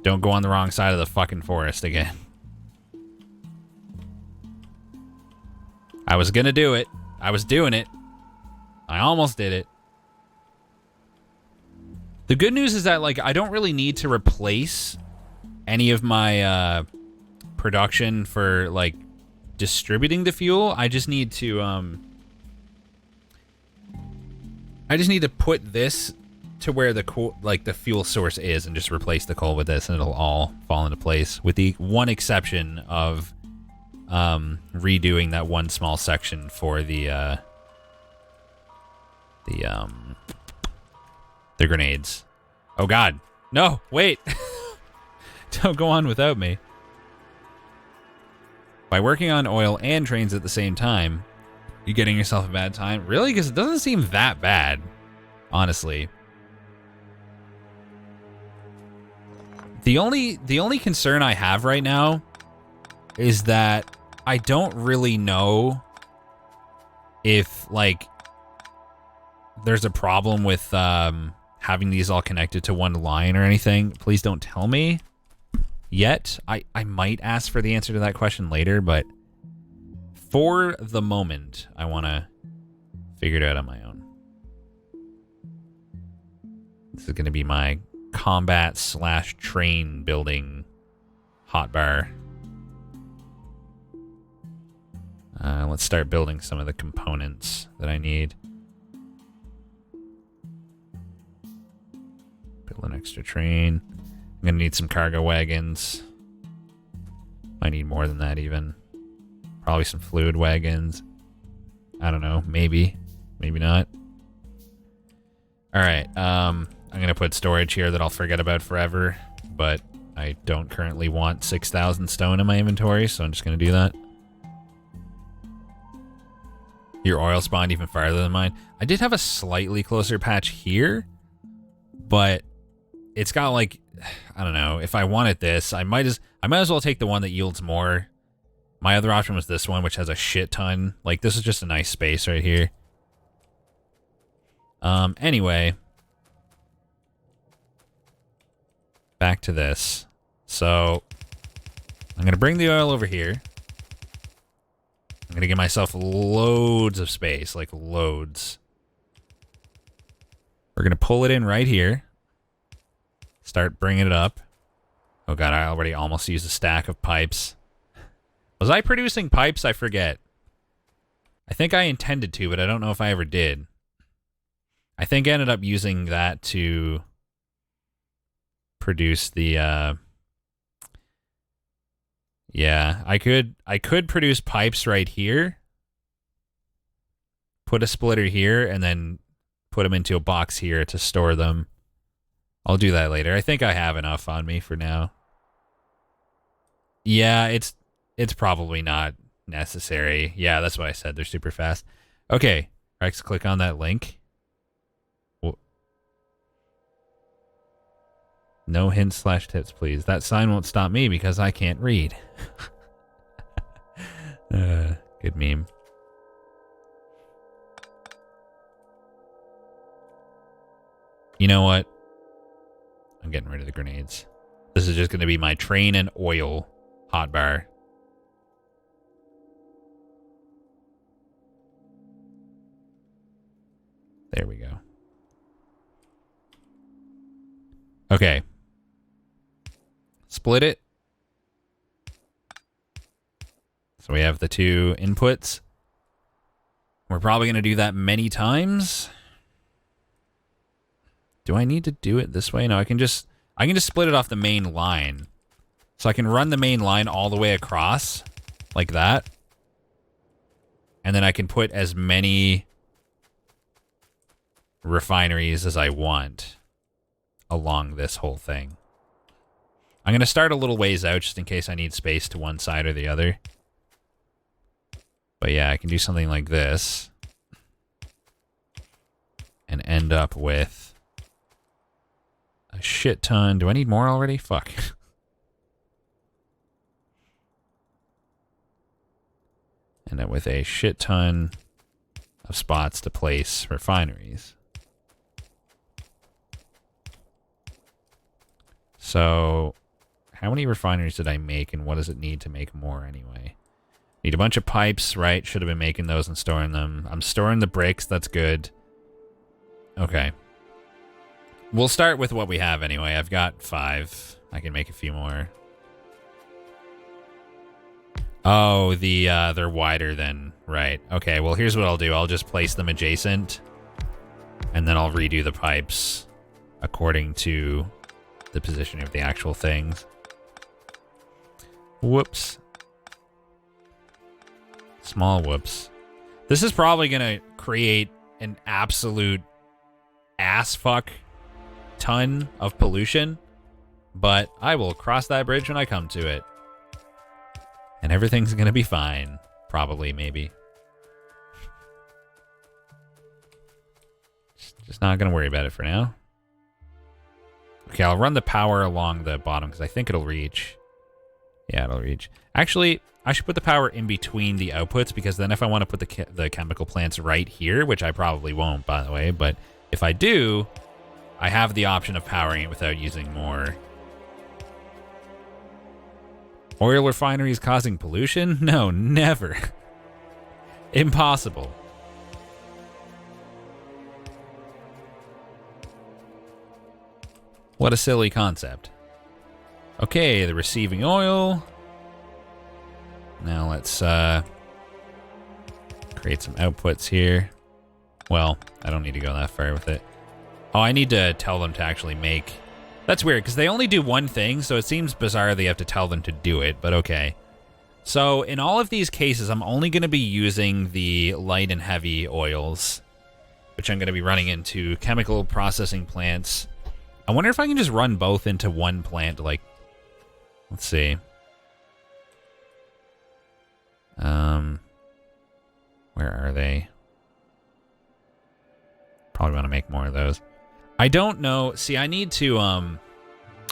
Don't go on the wrong side of the fucking forest again. I was gonna do it. I was doing it. I almost did it. The good news is that, like, I don't really need to replace any of my production for, like, distributing the fuel. I just need to put this to where the the fuel source is and just replace the coal with this, and it'll all fall into place, with the one exception of redoing that one small section for the grenades. Oh god. No, wait. Don't go on without me. By working on oil and trains at the same time, you're getting yourself a bad time? Really? Because it doesn't seem that bad, honestly. The only concern I have right now is that I don't really know if, like, there's a problem with having these all connected to one line or anything. Please don't tell me yet. I might ask for the answer to that question later, but for the moment, I want to figure it out on my own. This is going to be my combat/train building hotbar. Let's start building some of the components that I need. Build an extra train. I'm going to need some cargo wagons. I need more than that even. Probably some fluid wagons. I don't know. Maybe. Maybe not. Alright. I'm going to put storage here that I'll forget about forever. But I don't currently want 6,000 stone in my inventory, so I'm just going to do that. Your oil spawned even farther than mine. I did have a slightly closer patch here, but it's got, like, I don't know. If I wanted this, I might as well take the one that yields more. My other option was this one, which has a shit ton. Like, this is just a nice space right here. Anyway, back to this. So I'm gonna bring the oil over here. I'm going to give myself loads of space, like loads. We're going to pull it in right here. Start bringing it up. Oh god, I already almost used a stack of pipes. Was I producing pipes? I forget. I think I intended to, but I don't know if I ever did. I think I ended up using that to produce the, yeah, I could produce pipes right here. Put a splitter here and then put them into a box here to store them. I'll do that later. I think I have enough on me for now. Yeah, it's probably not necessary. Yeah, that's what I said. They're super fast. Okay, Rex, click on that link. No hints/tips, please. That sign won't stop me because I can't read. Good meme. You know what? I'm getting rid of the grenades. This is just going to be my train and oil hotbar. There we go. Okay. Split it. So we have the two inputs. We're probably going to do that many times. Do I need to do it this way? No, I can just split it off the main line. So I can run the main line all the way across, like that. And then I can put as many refineries as I want along this whole thing. I'm going to start a little ways out just in case I need space to one side or the other. But yeah, I can do something like this. And end up with a shit ton. Do I need more already? Fuck. End up with a shit ton of spots to place refineries. So, how many refineries did I make, and what does it need to make more anyway? Need a bunch of pipes, right? Should have been making those and storing them. I'm storing the bricks, that's good. Okay. We'll start with what we have anyway. I've got 5. I can make a few more. Oh, they're wider than, right. Okay, well here's what I'll do. I'll just place them adjacent, and then I'll redo the pipes according to the positioning of the actual things. Whoops. Small whoops. This is probably going to create an absolute ass fuck ton of pollution, but I will cross that bridge when I come to it. And everything's going to be fine. Probably, maybe. Just not going to worry about it for now. Okay, I'll run the power along the bottom because I think it'll reach. Yeah, it'll reach. Actually, I should put the power in between the outputs because then if I want to put the chemical plants right here, which I probably won't, by the way, but if I do, I have the option of powering it without using more. Oil refineries causing pollution? No, never. Impossible. What a silly concept. Okay, the receiving oil. Now let's create some outputs here. Well, I don't need to go that far with it. Oh, I need to tell them to actually make... That's weird, because they only do one thing, so it seems bizarre that you have to tell them to do it, but okay. So, in all of these cases, I'm only going to be using the light and heavy oils, which I'm going to be running into chemical processing plants. I wonder if I can just run both into one plant, like... Let's see. Where are they? Probably want to make more of those. I don't know. See, I need to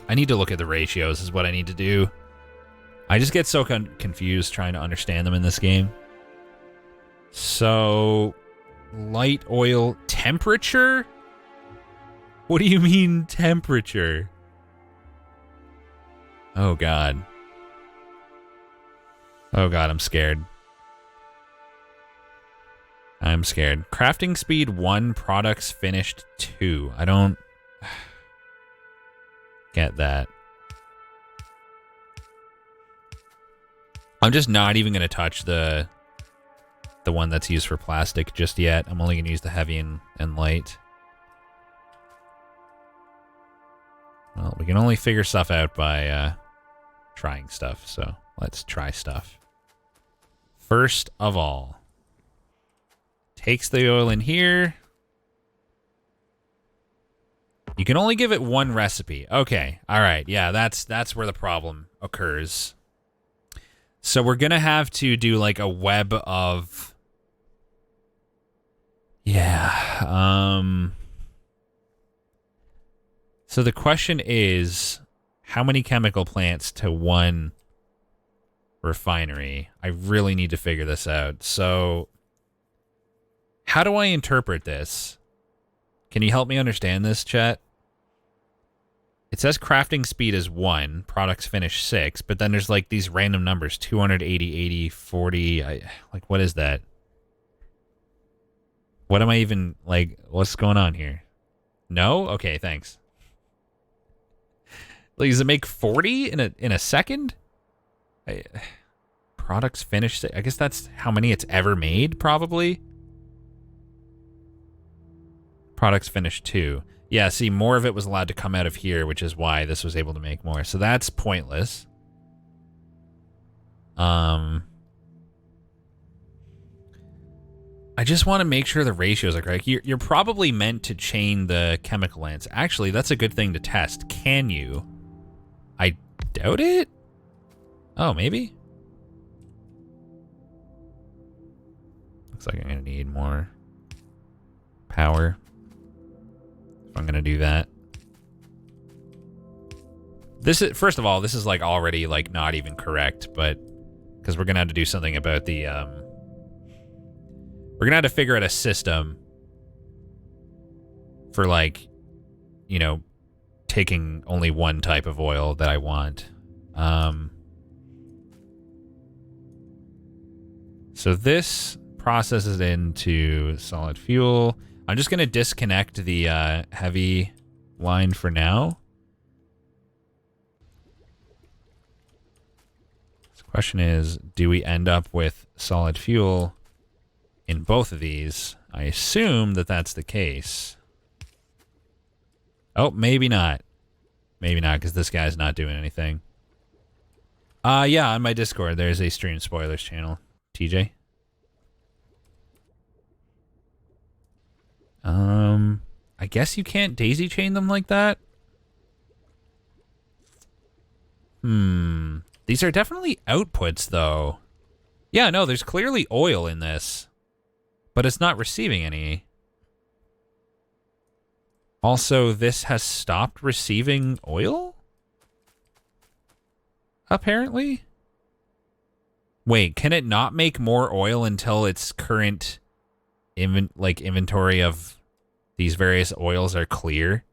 look at the ratios is what I need to do. I just get so confused trying to understand them in this game. So, light oil temperature? What do you mean temperature? Oh, God. Oh, God, I'm scared. I'm scared. Crafting speed 1, products finished 2. I don't get that. I'm just not even going to touch the one that's used for plastic just yet. I'm only going to use the heavy and light. Well, we can only figure stuff out by trying stuff, so let's try stuff. First of all, takes the oil in here. You can only give it one recipe. Okay, all right, yeah, that's where the problem occurs. So we're gonna have to do like a web of... Yeah, So the question is, how many chemical plants to one refinery? I really need to figure this out. So, how do I interpret this? Can you help me understand this, chat? It says crafting speed is 1, products finish 6, but then there's like these random numbers, 280, 80, 40. Like, what is that? What am I even, like, what's going on here? No? Okay, thanks. Like, does it make 40 in a second? Products finished. I guess that's how many it's ever made, probably. Products finished 2. Yeah, see, more of it was allowed to come out of here, which is why this was able to make more. So that's pointless. I just want to make sure the ratios are correct. You're probably meant to chain the chemical ants. Actually, that's a good thing to test. Can you? I doubt it. Oh, maybe? Looks like I'm going to need more power if I'm going to do that. This is, first of all, this is like already like not even correct, but because we're going to have to do something about the, we're going to have to figure out a system for like, you know, taking only one type of oil that I want. So this processes into solid fuel. I'm just going to disconnect the heavy line for now. So the question is, do we end up with solid fuel in both of these? I assume that that's the case. Oh, maybe not. Maybe not, because this guy's not doing anything. Yeah, on my Discord, there's a stream spoilers channel. TJ? I guess you can't daisy chain them like that? These are definitely outputs, though. Yeah, no, there's clearly oil in this. But it's not receiving any. Also, this has stopped receiving oil? Apparently? Wait, can it not make more oil until its current inventory of these various oils are clear?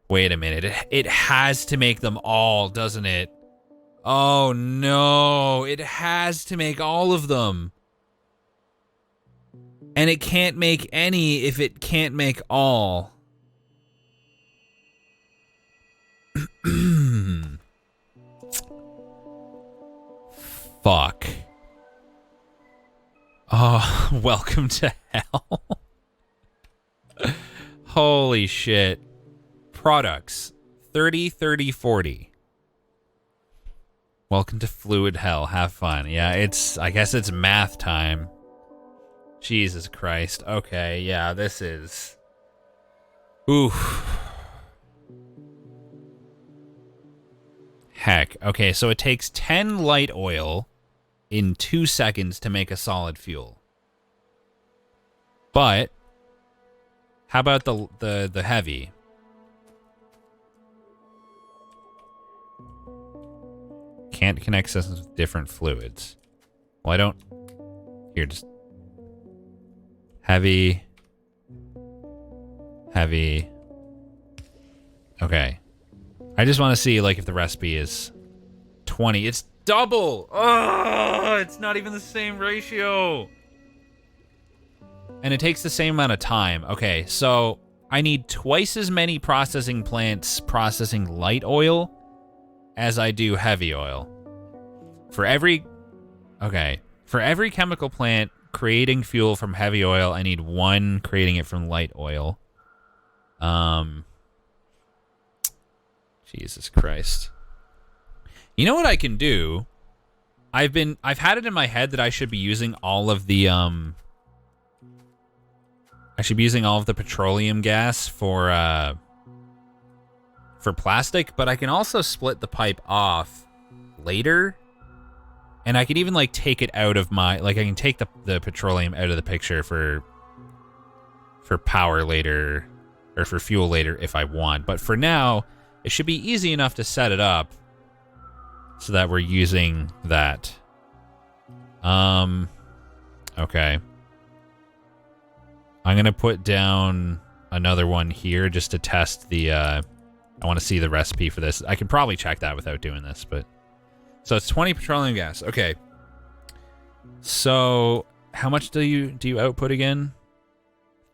Wait a minute. It has to make them all, doesn't it? Oh no, it has to make all of them. And it can't make any if it can't make all. Fuck. Oh, welcome to hell. Holy shit. Products. 30, 30, 40. Welcome to fluid hell. Have fun. Yeah, I guess it's math time. Jesus Christ. Okay, yeah, this is... Oof. Heck. Okay, so it takes 10 light oil in 2 seconds to make a solid fuel. But how about the heavy? Can't connect systems with different fluids. Well, I don't... Here, just... Heavy. Heavy. Okay. I just want to see, like, if the recipe is 20. It's double! Oh, it's not even the same ratio! And it takes the same amount of time. Okay, so I need twice as many processing plants processing light oil as I do heavy oil. For every chemical plant creating fuel from heavy oil, I need one creating it from light oil. Jesus Christ. You know what I can do? I've had it in my head that I should be using all of the petroleum gas for plastic, but I can also split the pipe off later. And I could even, like, take it out of my... Like, I can take the petroleum out of the picture for power later, or for fuel later if I want. But for now, it should be easy enough to set it up so that we're using that. Okay. I'm going to put down another one here just to test the... I want to see the recipe for this. I can probably check that without doing this, but... So it's 20 petroleum gas. Okay. So how much do you output again?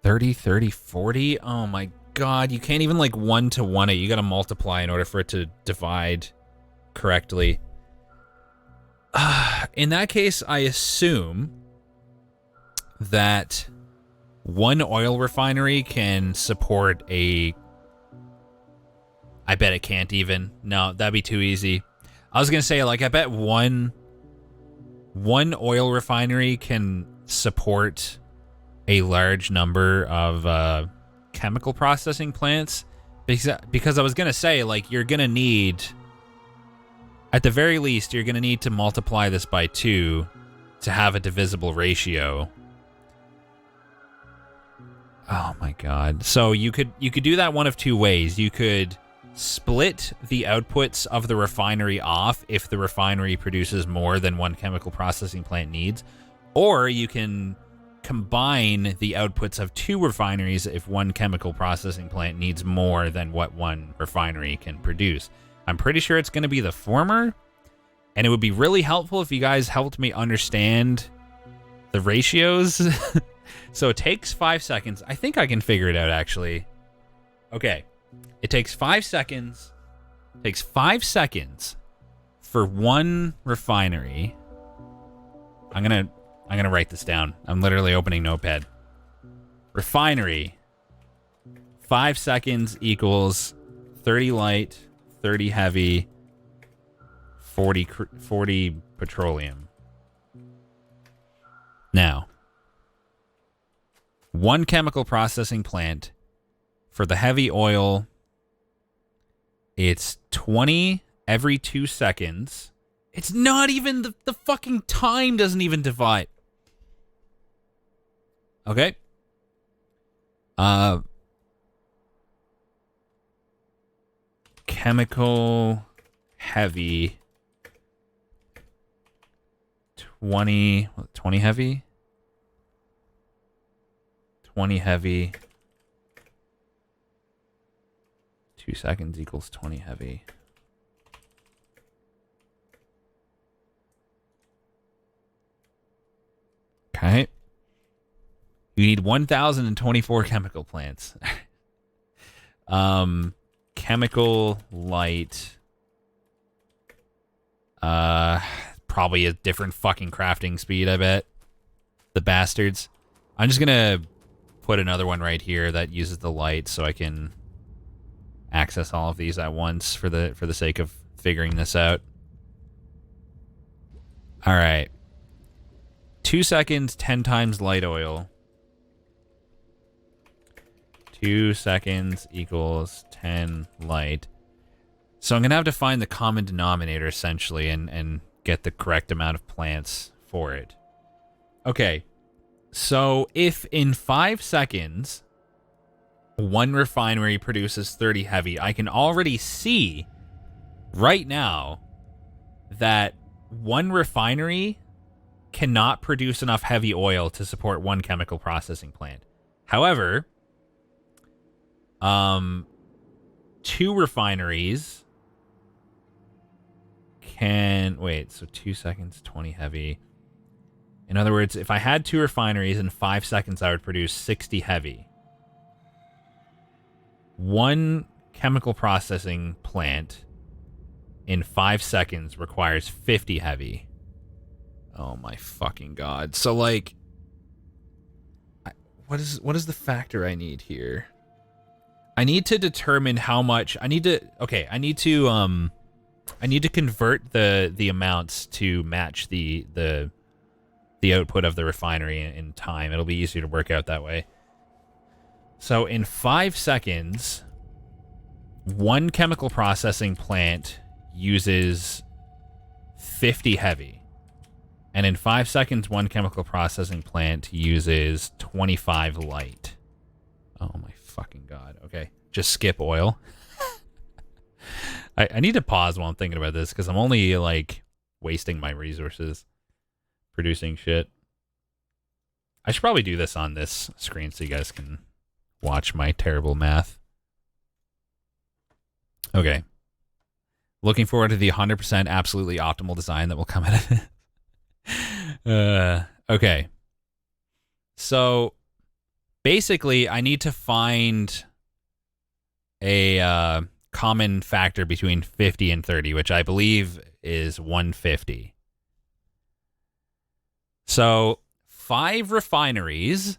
30, 30, 40? Oh my god, you can't even like 1-to-1 it. You gotta multiply in order for it to divide correctly. In that case, I assume that one oil refinery can support a... I bet it can't even. No, that'd be too easy. I was gonna say, like, I bet one oil refinery can support a large number of chemical processing plants. Because I was gonna say, like, you're gonna need, at the very least, you're gonna need to multiply this by 2 to have a divisible ratio. Oh my god. So you could do that one of 2 ways. You could split the outputs of the refinery off if the refinery produces more than one chemical processing plant needs, or you can combine the outputs of 2 refineries if one chemical processing plant needs more than what one refinery can produce. I'm pretty sure it's going to be the former, and it would be really helpful if you guys helped me understand the ratios. So it takes 5 seconds. I think I can figure it out, actually. Okay. It takes 5 seconds. It takes 5 seconds for one refinery. I'm gonna write this down. I'm literally opening Notepad. Refinery. 5 seconds equals 30 light, 30 heavy, 40 petroleum. Now, one chemical processing plant for the heavy oil, it's 20 every 2 seconds. It's not even the fucking time doesn't even divide. Okay. Chemical heavy 20 heavy. 20 heavy. 2 seconds equals 20 heavy. Okay. You need 1,024 chemical plants. Chemical light. Probably a different fucking crafting speed, I bet. The bastards. I'm just gonna put another one right here that uses the light so I can access all of these at once for the sake of figuring this out. All right. 2 seconds, 10 times light oil. 2 seconds equals 10 light. So I'm going to have to find the common denominator, essentially, and get the correct amount of plants for it. Okay. So if in 5 seconds, one refinery produces 30 heavy, I can already see right now that one refinery cannot produce enough heavy oil to support one chemical processing plant. However, 2 refineries can... Wait, so 2 seconds, 20 heavy. In other words, if I had 2 refineries in 5 seconds, I would produce 60 heavy. One chemical processing plant in 5 seconds requires 50 heavy. Oh my fucking god. So, like, what is the factor I need here? I need to determine how much I need to convert the amounts to match the output of the refinery in time. It'll be easier to work out that way. So in 5 seconds, one chemical processing plant uses 50 heavy. And in 5 seconds, one chemical processing plant uses 25 light. Oh my fucking god. Okay. Just skip oil. I need to pause while I'm thinking about this because I'm only, like, wasting my resources producing shit. I should probably do this on this screen so you guys can watch my terrible math. Okay. Looking forward to the 100% absolutely optimal design that will come out of it. Okay. So, basically, I need to find a common factor between 50 and 30, which I believe is 150. So, 5 refineries.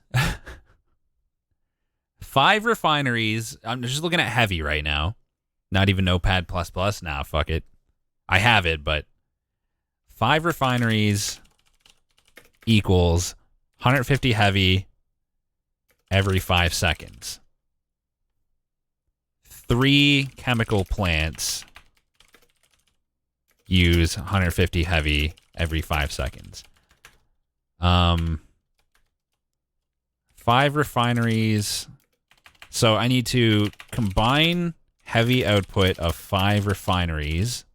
5 refineries. I'm just looking at heavy right now. Not even Notepad++. Nah, fuck it. I have it, but 5 refineries equals 150 heavy every 5 seconds. 3 chemical plants use 150 heavy every 5 seconds. 5 refineries. So I need to combine heavy output of 5 refineries,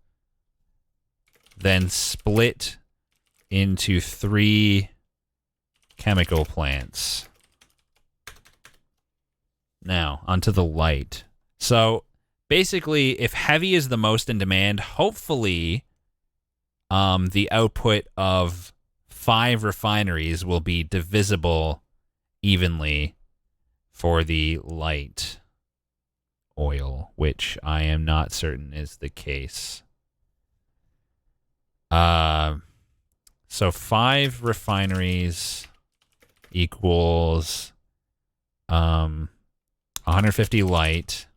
then split into 3 chemical plants. Now, onto the light. So basically, if heavy is the most in demand, hopefully the output of 5 refineries will be divisible evenly for the light oil, which I am not certain is the case. So 5 refineries equals 150 light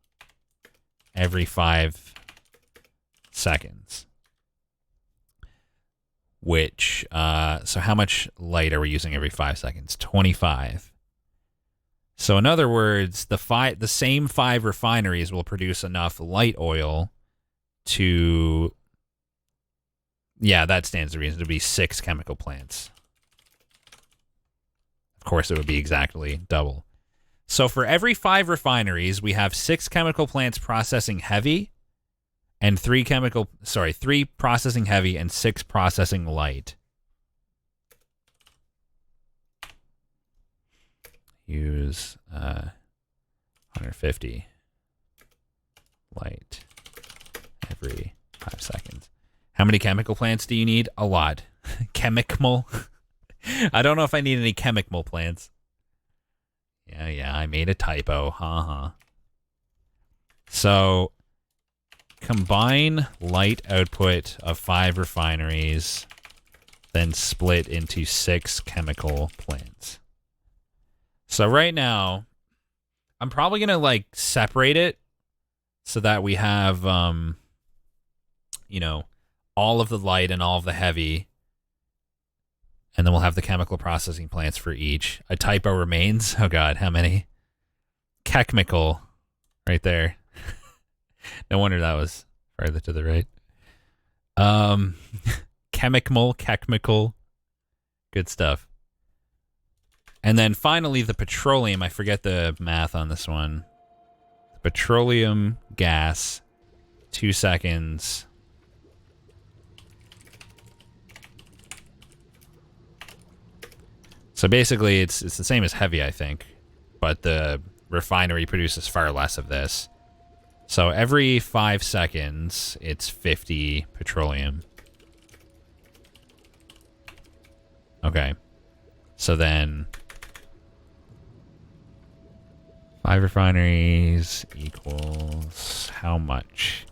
every 5 seconds. Which, so how much light are we using every 5 seconds? 25. So in other words, the same 5 refineries will produce enough light oil to, yeah, that stands to reason, to be 6 chemical plants. Of course, it would be exactly double. So for every 5 refineries, we have 6 chemical plants processing heavy, and 3 processing heavy and 6 processing light. Use 150 light every 5 seconds. How many chemical plants do you need? A lot. Chemical? I don't know if I need any chemical plants. Yeah, I made a typo. So, combine light output of 5 refineries, then split into 6 chemical plants. So right now, I'm probably going to, like, separate it so that we have, you know, all of the light and all of the heavy, and then we'll have the chemical processing plants for each. A typo remains. Oh, God, how many? Chemical right there. No wonder that was farther to the right. Chemical. Good stuff. And then finally, the petroleum. I forget the math on this one. The petroleum gas, 2 seconds. So basically, it's the same as heavy, I think, but the refinery produces far less of this. So every 5 seconds, it's 50 petroleum. Okay. So then 5 refineries equals how much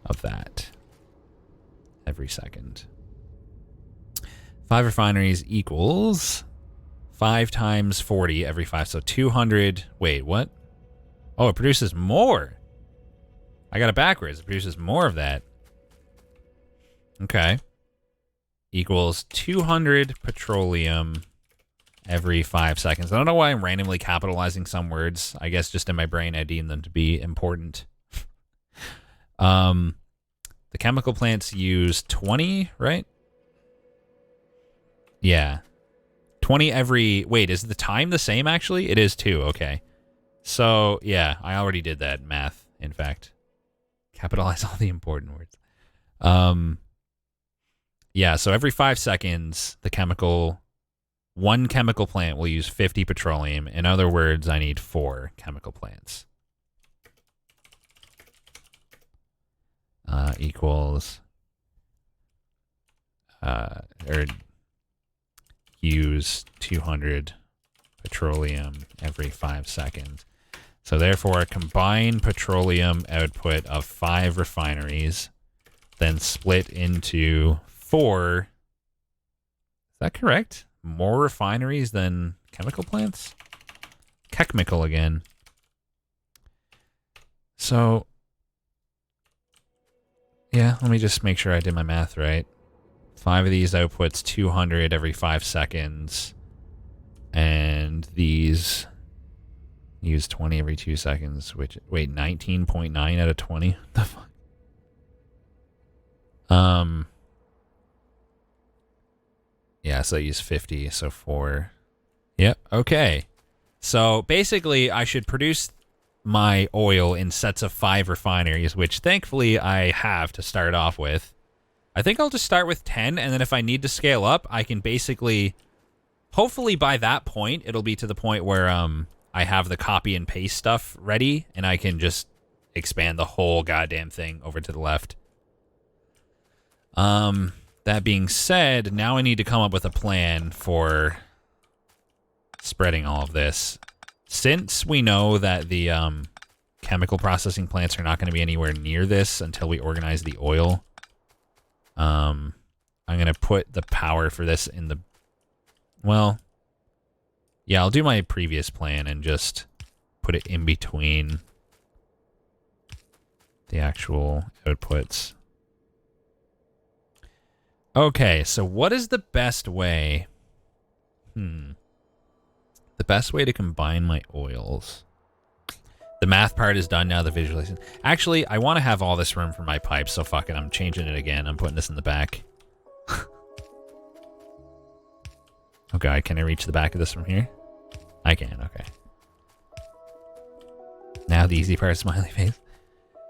of that every second? 5 refineries equals 5 times 40 every 5. So 200. Wait, what? Oh, it produces more. I got it backwards. It produces more of that. Okay. Equals 200 petroleum every 5 seconds. I don't know why I'm randomly capitalizing some words. I guess just in my brain I deem them to be important. The chemical plants use 20, right? Yeah. 20 every... Wait, is the time the same, actually? It is, too. Okay. So, yeah, I already did that math, in fact. Capitalize all the important words. Yeah, so every 5 seconds, one chemical plant will use 50 petroleum. In other words, I need 4 chemical plants. Equals... or use 200 petroleum every 5 seconds. So therefore, combine petroleum output of 5 refineries, then split into 4. Is that correct? More refineries than chemical plants? Chemical again. So Yeah, let me just make sure I did my math right. 5 of these outputs 200 every 5 seconds. And these use 20 every 2 seconds, which, wait, 19.9 out of 20? The fuck? Yeah, so I use 50, so 4. Yep, okay. So basically, I should produce my oil in sets of 5 refineries, which thankfully I have to start off with. I think I'll just start with 10, and then if I need to scale up, I can basically... Hopefully by that point, it'll be to the point where I have the copy and paste stuff ready, and I can just expand the whole goddamn thing over to the left. That being said, now I need to come up with a plan for spreading all of this. Since we know that the chemical processing plants are not going to be anywhere near this until we organize the oil, I'm going to put the power for this in the... Well, yeah, I'll do my previous plan and just put it in between the actual outputs. Okay, so what is the best way? The best way to combine my oils. The math part is done now, the visualization. Actually, I want to have all this room for my pipes, so fuck it, I'm changing it again. I'm putting this in the back. Okay, can I reach the back of this from here? I can, okay. Now the easy part, smiley face.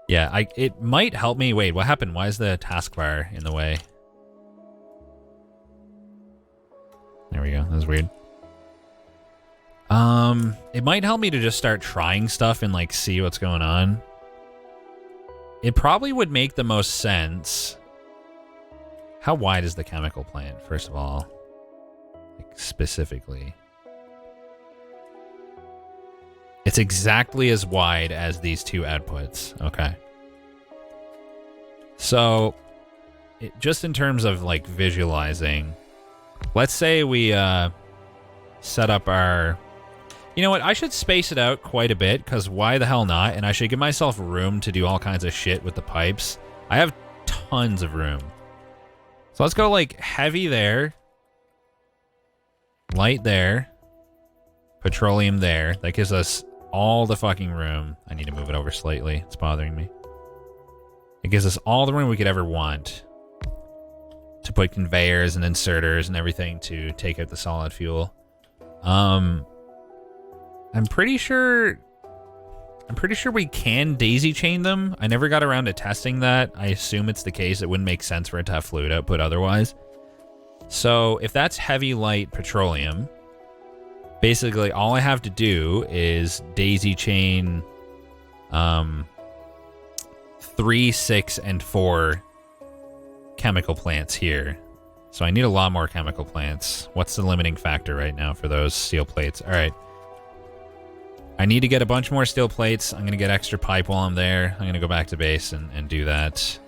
Yeah, it might help me. Wait, what happened? Why is the taskbar in the way? There we go. That was weird. It might help me to just start trying stuff and, like, see what's going on. It probably would make the most sense. How wide is the chemical plant, first of all? Like, specifically. It's exactly as wide as these two outputs. Okay. So, just in terms of, like, visualizing, let's say we, set up our... You know what? I should space it out quite a bit, because why the hell not? And I should give myself room to do all kinds of shit with the pipes. I have tons of room. So let's go, like, heavy there. Light there. Petroleum there. That gives us all the fucking room. I need to move it over slightly. It's bothering me. It gives us all the room we could ever want to put conveyors and inserters and everything to take out the solid fuel. I'm pretty sure we can daisy chain them. I never got around to testing that. I assume it's the case. It wouldn't make sense for it to have fluid output otherwise. So if that's heavy light petroleum, basically all I have to do is daisy chain 3, 6, and 4 chemical plants here. So I need a lot more chemical plants. What's the limiting factor right now for those steel plates? All right. I need to get a bunch more steel plates. I'm going to get extra pipe while I'm there. I'm going to go back to base and do that.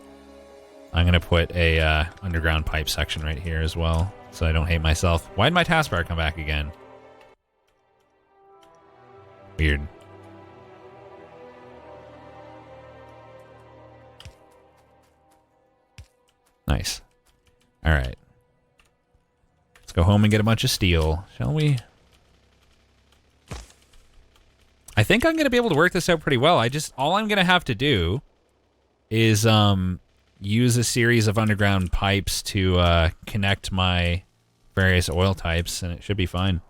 I'm going to put a underground pipe section right here as well, so I don't hate myself. Why did my taskbar come back again? Weird. Nice. All right. Let's go home and get a bunch of steel, shall we? I think I'm going to be able to work this out pretty well. All I'm going to have to do is use a series of underground pipes to connect my various oil types, and it should be fine.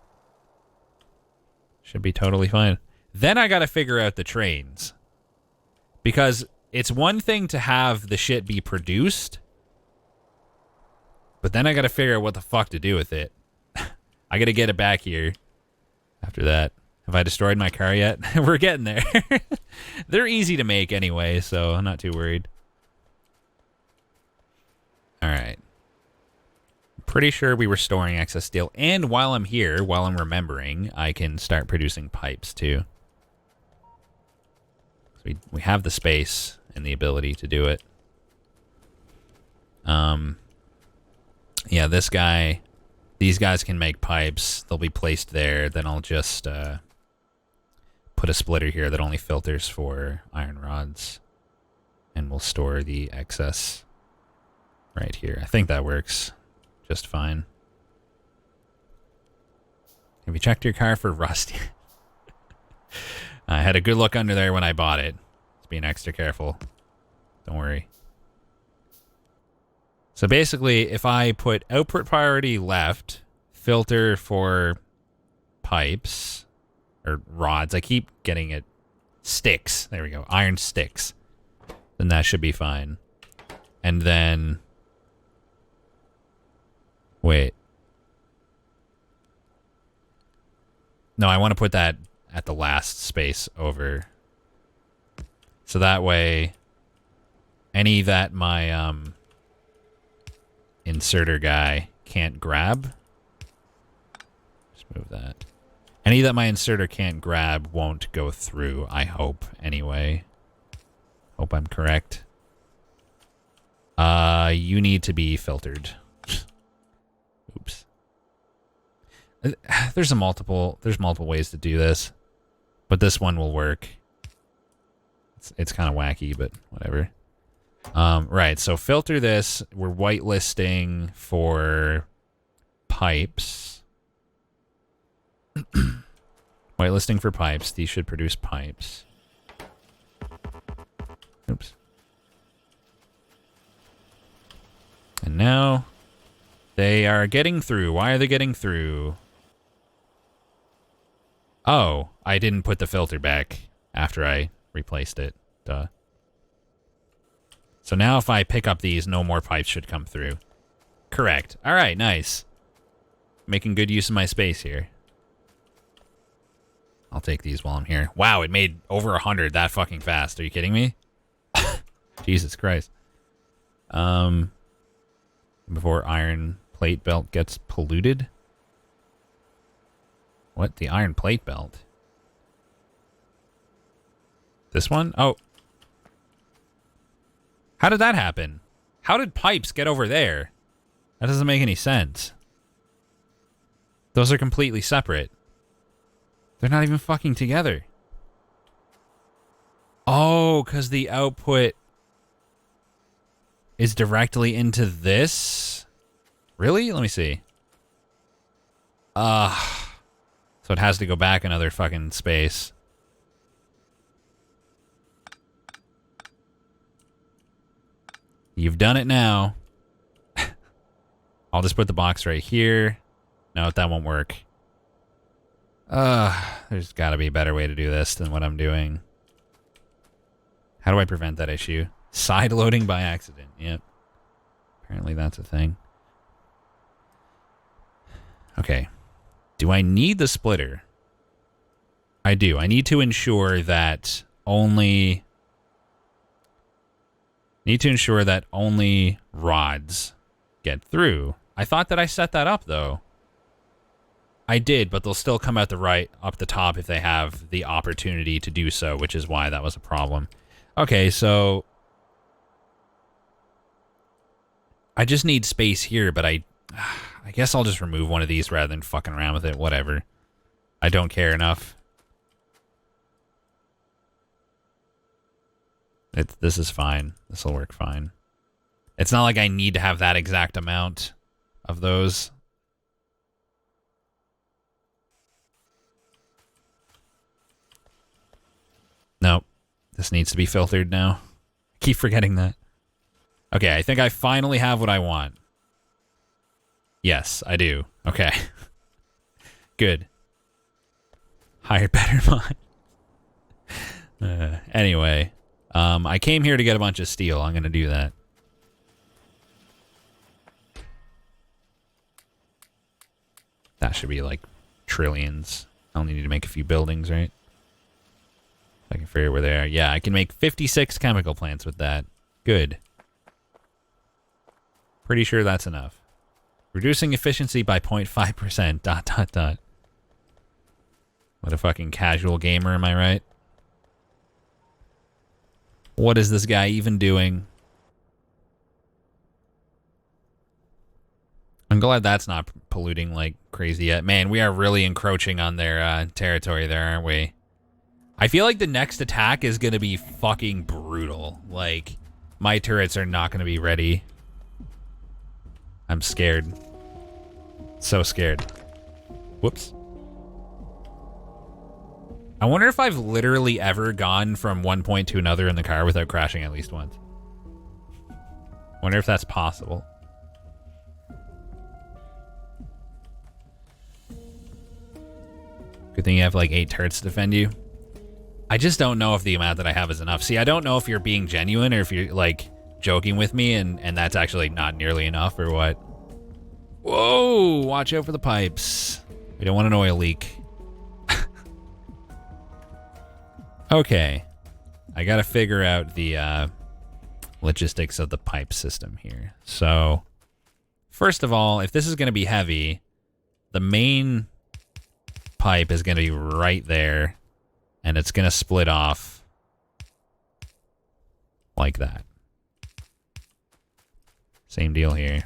Should be totally fine. Then I got to figure out the trains. Because it's one thing to have the shit be produced, but then I got to figure out what the fuck to do with it. I got to get it back here after that. Have I destroyed my car yet? We're getting there. They're easy to make anyway, so I'm not too worried. All right. Pretty sure we were storing excess steel. And while I'm here, while I'm remembering, I can start producing pipes too. So we have the space and the ability to do it. Yeah, these guys can make pipes. They'll be placed there. Then I'll just put a splitter here that only filters for iron rods. And we'll store the excess right here. I think that works just fine. Have you checked your car for rust? I had a good look under there when I bought it. Just being extra careful. Don't worry. So basically, if I put output priority left, filter for pipes, or rods, I keep getting it, sticks, there we go, iron sticks, then that should be fine. And then, wait. No, I want to put that at the last space over. So that way, any that my inserter guy can't grab. Just move that. Any that my inserter can't grab won't go through, I hope, anyway. Hope I'm correct. You need to be filtered. Oops. There's multiple ways to do this, but this one will work. It's kind of wacky, but whatever. Right, so filter this. We're whitelisting for pipes. Whitelisting for pipes. These should produce pipes. Oops. And now they are getting through. Why are they getting through? Oh, I didn't put the filter back after I replaced it. Duh. So now if I pick up these, no more pipes should come through. Correct. All right, nice. Making good use of my space here. I'll take these while I'm here. Wow, it made over 100 that fucking fast. Are you kidding me? Jesus Christ. Before iron plate belt gets polluted? What? The iron plate belt? This one? Oh. How did that happen? How did pipes get over there? That doesn't make any sense. Those are completely separate. They're not even fucking together. Oh, because the output is directly into this? Really? Let me see. So it has to go back another fucking space. You've done it now. I'll just put the box right here. No, that won't work. There's got to be a better way to do this than what I'm doing. How do I prevent that issue? Side loading by accident. Yep. Apparently that's a thing. Okay. Do I need the splitter? I do. I need to ensure that only rods get through. I thought that I set that up though. I did, but they'll still come out up the top if they have the opportunity to do so, which is why that was a problem. Okay, so I just need space here, but I guess I'll just remove one of these rather than fucking around with it. Whatever. I don't care enough. This is fine. This will work fine. It's not like I need to have that exact amount of those. Nope. This needs to be filtered now. I keep forgetting that. Okay, I think I finally have what I want. Yes, I do. Okay. Good. Higher, better mine. Anyway. I came here to get a bunch of steel. I'm going to do that. That should be like trillions. I only need to make a few buildings, right? I can figure where they are. Yeah, I can make 56 chemical plants with that. Good. Pretty sure that's enough. Reducing efficiency by 0.5%. ... What a fucking casual gamer, am I right? What is this guy even doing? I'm glad that's not polluting like crazy yet. Man, we are really encroaching on their territory there, aren't we? I feel like the next attack is going to be fucking brutal. Like, My turrets are not going to be ready. I'm scared. So scared. Whoops. I wonder if I've literally ever gone from one point to another in the car without crashing at least once. Wonder if that's possible. Good thing you have like 8 turrets to defend you. I just don't know if the amount that I have is enough. See, I don't know if you're being genuine or if you're like joking with me and that's actually not nearly enough or what. Whoa, watch out for the pipes. We don't want an oil leak. Okay. I gotta figure out the logistics of the pipe system here. So, first of all, if this is gonna be heavy, the main pipe is gonna be right there. And it's going to split off like that. Same deal here.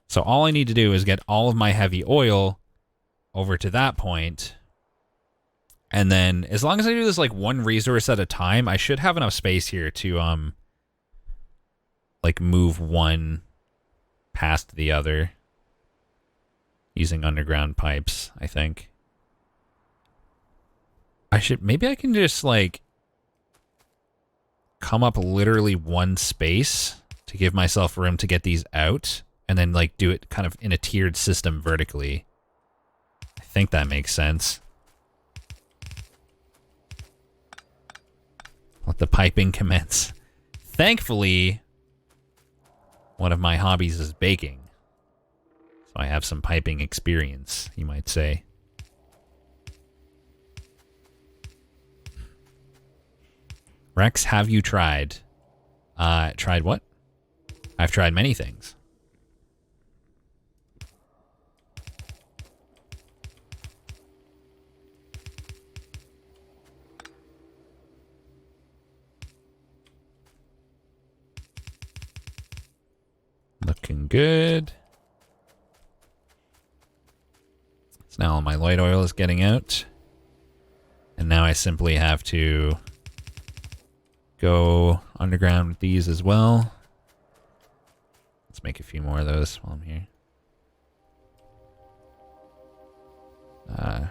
So all I need to do is get all of my heavy oil over to that point. And then as long as I do this like one resource at a time, I should have enough space here to like move one past the other using underground pipes, I think. Maybe I can just, like, come up literally one space to give myself room to get these out, and then, like, do it kind of in a tiered system vertically. I think that makes sense. Let the piping commence. Thankfully, one of my hobbies is baking. So I have some piping experience, you might say. Rex, have you tried? Tried what? I've tried many things. Looking good. So now all my light oil is getting out. And now I simply have to go underground with these as well. Let's make a few more of those while I'm here.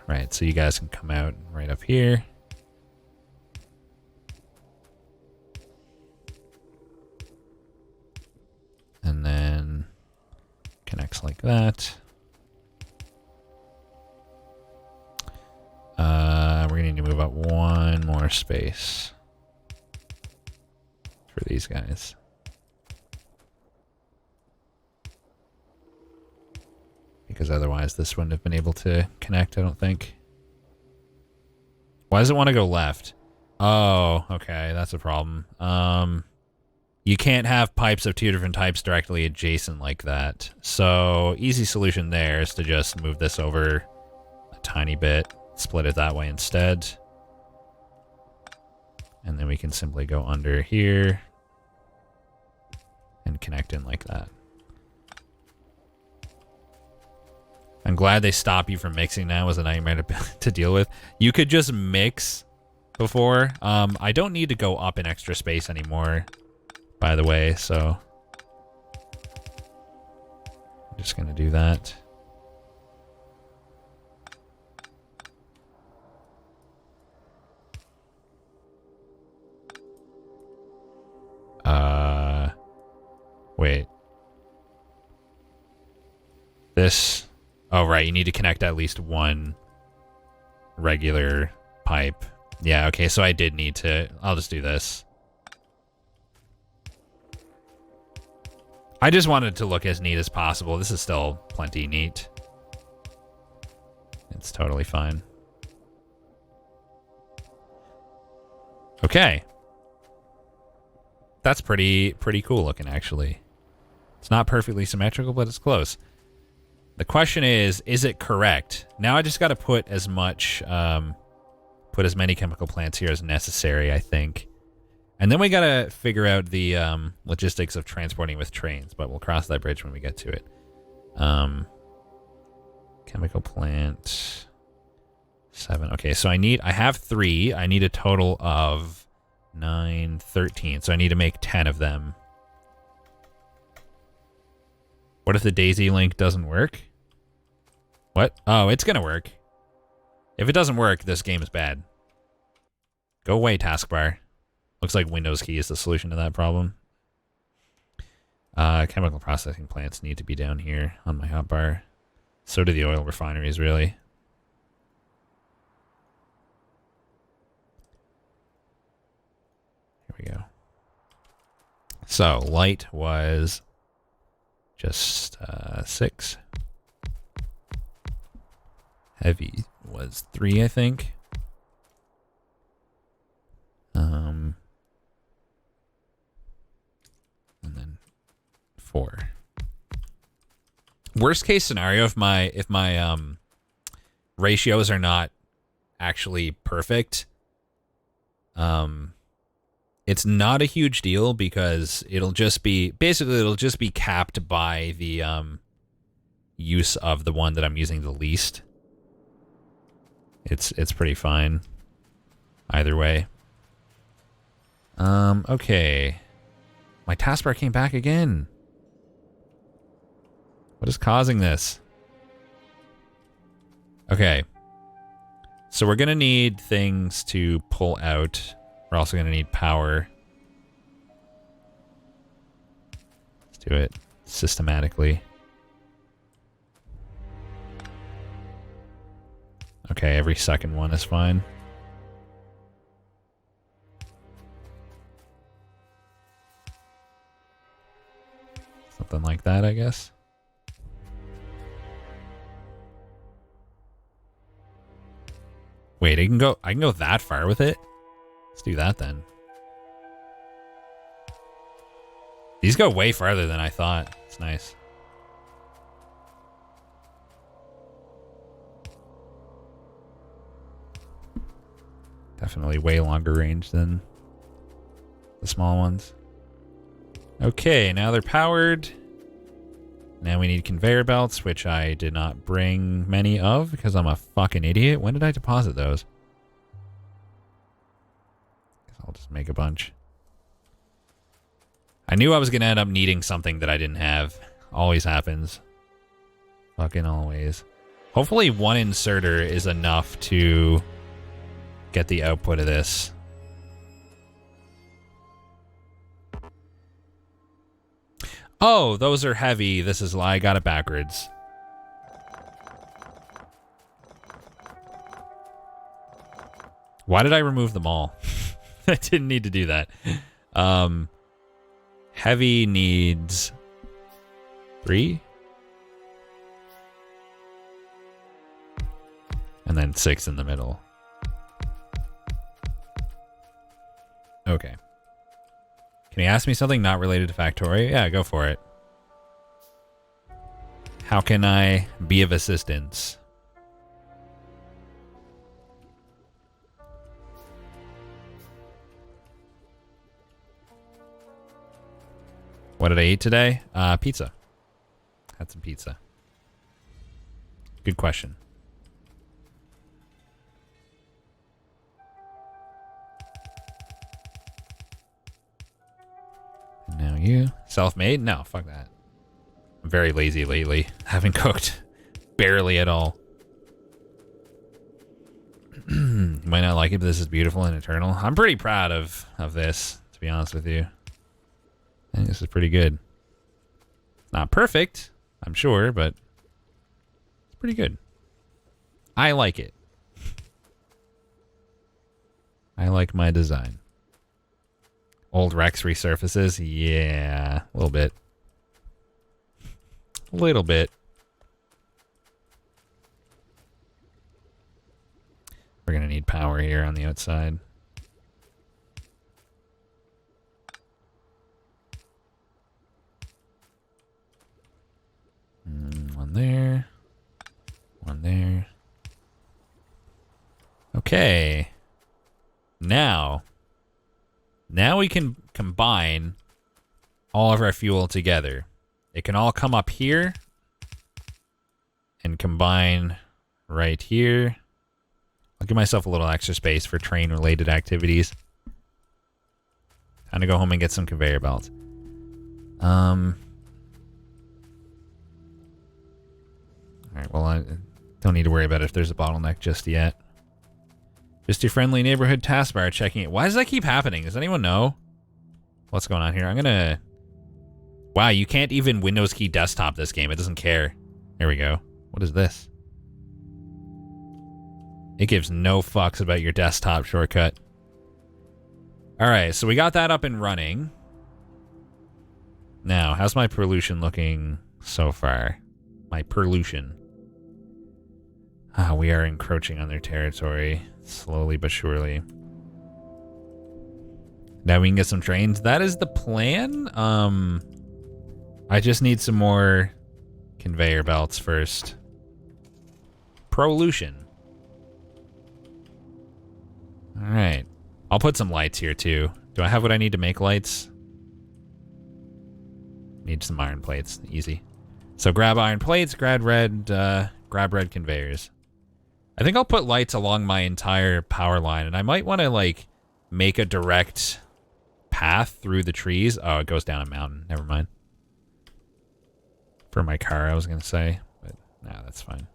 Right, so you guys can come out right up here. And then connects like that. We're going to need to move up one more space for these guys. Because otherwise this wouldn't have been able to connect, I don't think. Why does it want to go left? Oh, okay, that's a problem. You can't have pipes of 2 different types directly adjacent like that. So, easy solution there is to just move this over a tiny bit, split it that way instead. And then we can simply go under here and connect in like that. I'm glad they stop you from mixing now. It was a nightmare to deal with. You could just mix before. I don't need to go up in extra space anymore, by the way, so I'm just going to do that. Wait. This... Oh, right, you need to connect at least one regular pipe. Yeah, okay, so I did need to... I'll just do this. I just wanted to look as neat as possible. This is still plenty neat. It's totally fine. Okay. That's pretty cool looking, actually. It's not perfectly symmetrical, but it's close. The question is it correct? Now I just got to put as much, put as many chemical plants here as necessary, I think. And then we got to figure out the logistics of transporting with trains, but we'll cross that bridge when we get to it. Chemical plant 7. Okay, so I have 3. I need a total of 9, 13. So I need to make 10 of them. What if the daisy link doesn't work? What? Oh, it's gonna work. If it doesn't work, this game is bad. Go away, taskbar. Looks like Windows key is the solution to that problem. Chemical processing plants need to be down here on my hotbar. So do the oil refineries, really. Here we go. So, light was just 6. Heavy was 3, I think. And then 4. Worst case scenario, if my ratios are not actually perfect, it's not a huge deal because it'll just be capped by the use of the one that I'm using the least. It's pretty fine either way. Okay. My taskbar came back again. What is causing this? Okay. So we're going to need things to pull out. We're also going to need power. Let's do it systematically. Okay, every second one is fine. Something like that, I guess. Wait, I can go that far with it? Let's do that then. These go way farther than I thought. It's nice. Definitely way longer range than the small ones. Okay, now they're powered. Now we need conveyor belts, which I did not bring many of because I'm a fucking idiot. When did I deposit those? Guess I'll just make a bunch. I knew I was going to end up needing something that I didn't have. Always happens. Fucking always. Hopefully one inserter is enough to get the output of this. Oh, those are heavy. This is why I got it backwards. Why did I remove them all? I didn't need to do that. Heavy needs 3. And then 6 in the middle. Okay. Can you ask me something not related to Factorio? Yeah, go for it. How can I be of assistance? What did I eat today? Pizza. Had some pizza. Good question. Now you. Self-made? No, fuck that. I'm very lazy lately. Haven't cooked barely at all. You might not like it, but this is beautiful and eternal. I'm pretty proud of this, to be honest with you. I think this is pretty good. Not perfect, I'm sure, but it's pretty good. I like it. I like my design. Old Rex resurfaces? Yeah, a little bit. A little bit. We're going to need power here on the outside. One there. One there. Okay. Now we can combine all of our fuel together. It can all come up here and combine right here. I'll give myself a little extra space for train-related activities. Time to go home and get some conveyor belts. Alright, well, I don't need to worry about if there's a bottleneck just yet. Just your friendly neighborhood taskbar checking it. Why does that keep happening? Does anyone know what's going on here? I'm gonna... Wow, you can't even Windows key desktop this game. It doesn't care. There we go. What is this? It gives no fucks about your desktop shortcut. Alright, so we got that up and running. Now, how's my pollution looking so far? My pollution. Ah, we are encroaching on their territory. Slowly but surely. Now we can get some trains. That is the plan. I just need some more conveyor belts first. Pollution. Alright. I'll put some lights here too. Do I have what I need to make lights? Need some iron plates. Easy. So grab iron plates, grab red conveyors. I think I'll put lights along my entire power line, and I might want to, like, make a direct path through the trees. Oh, it goes down a mountain. Never mind. For my car, I was going to say. But, no, that's fine.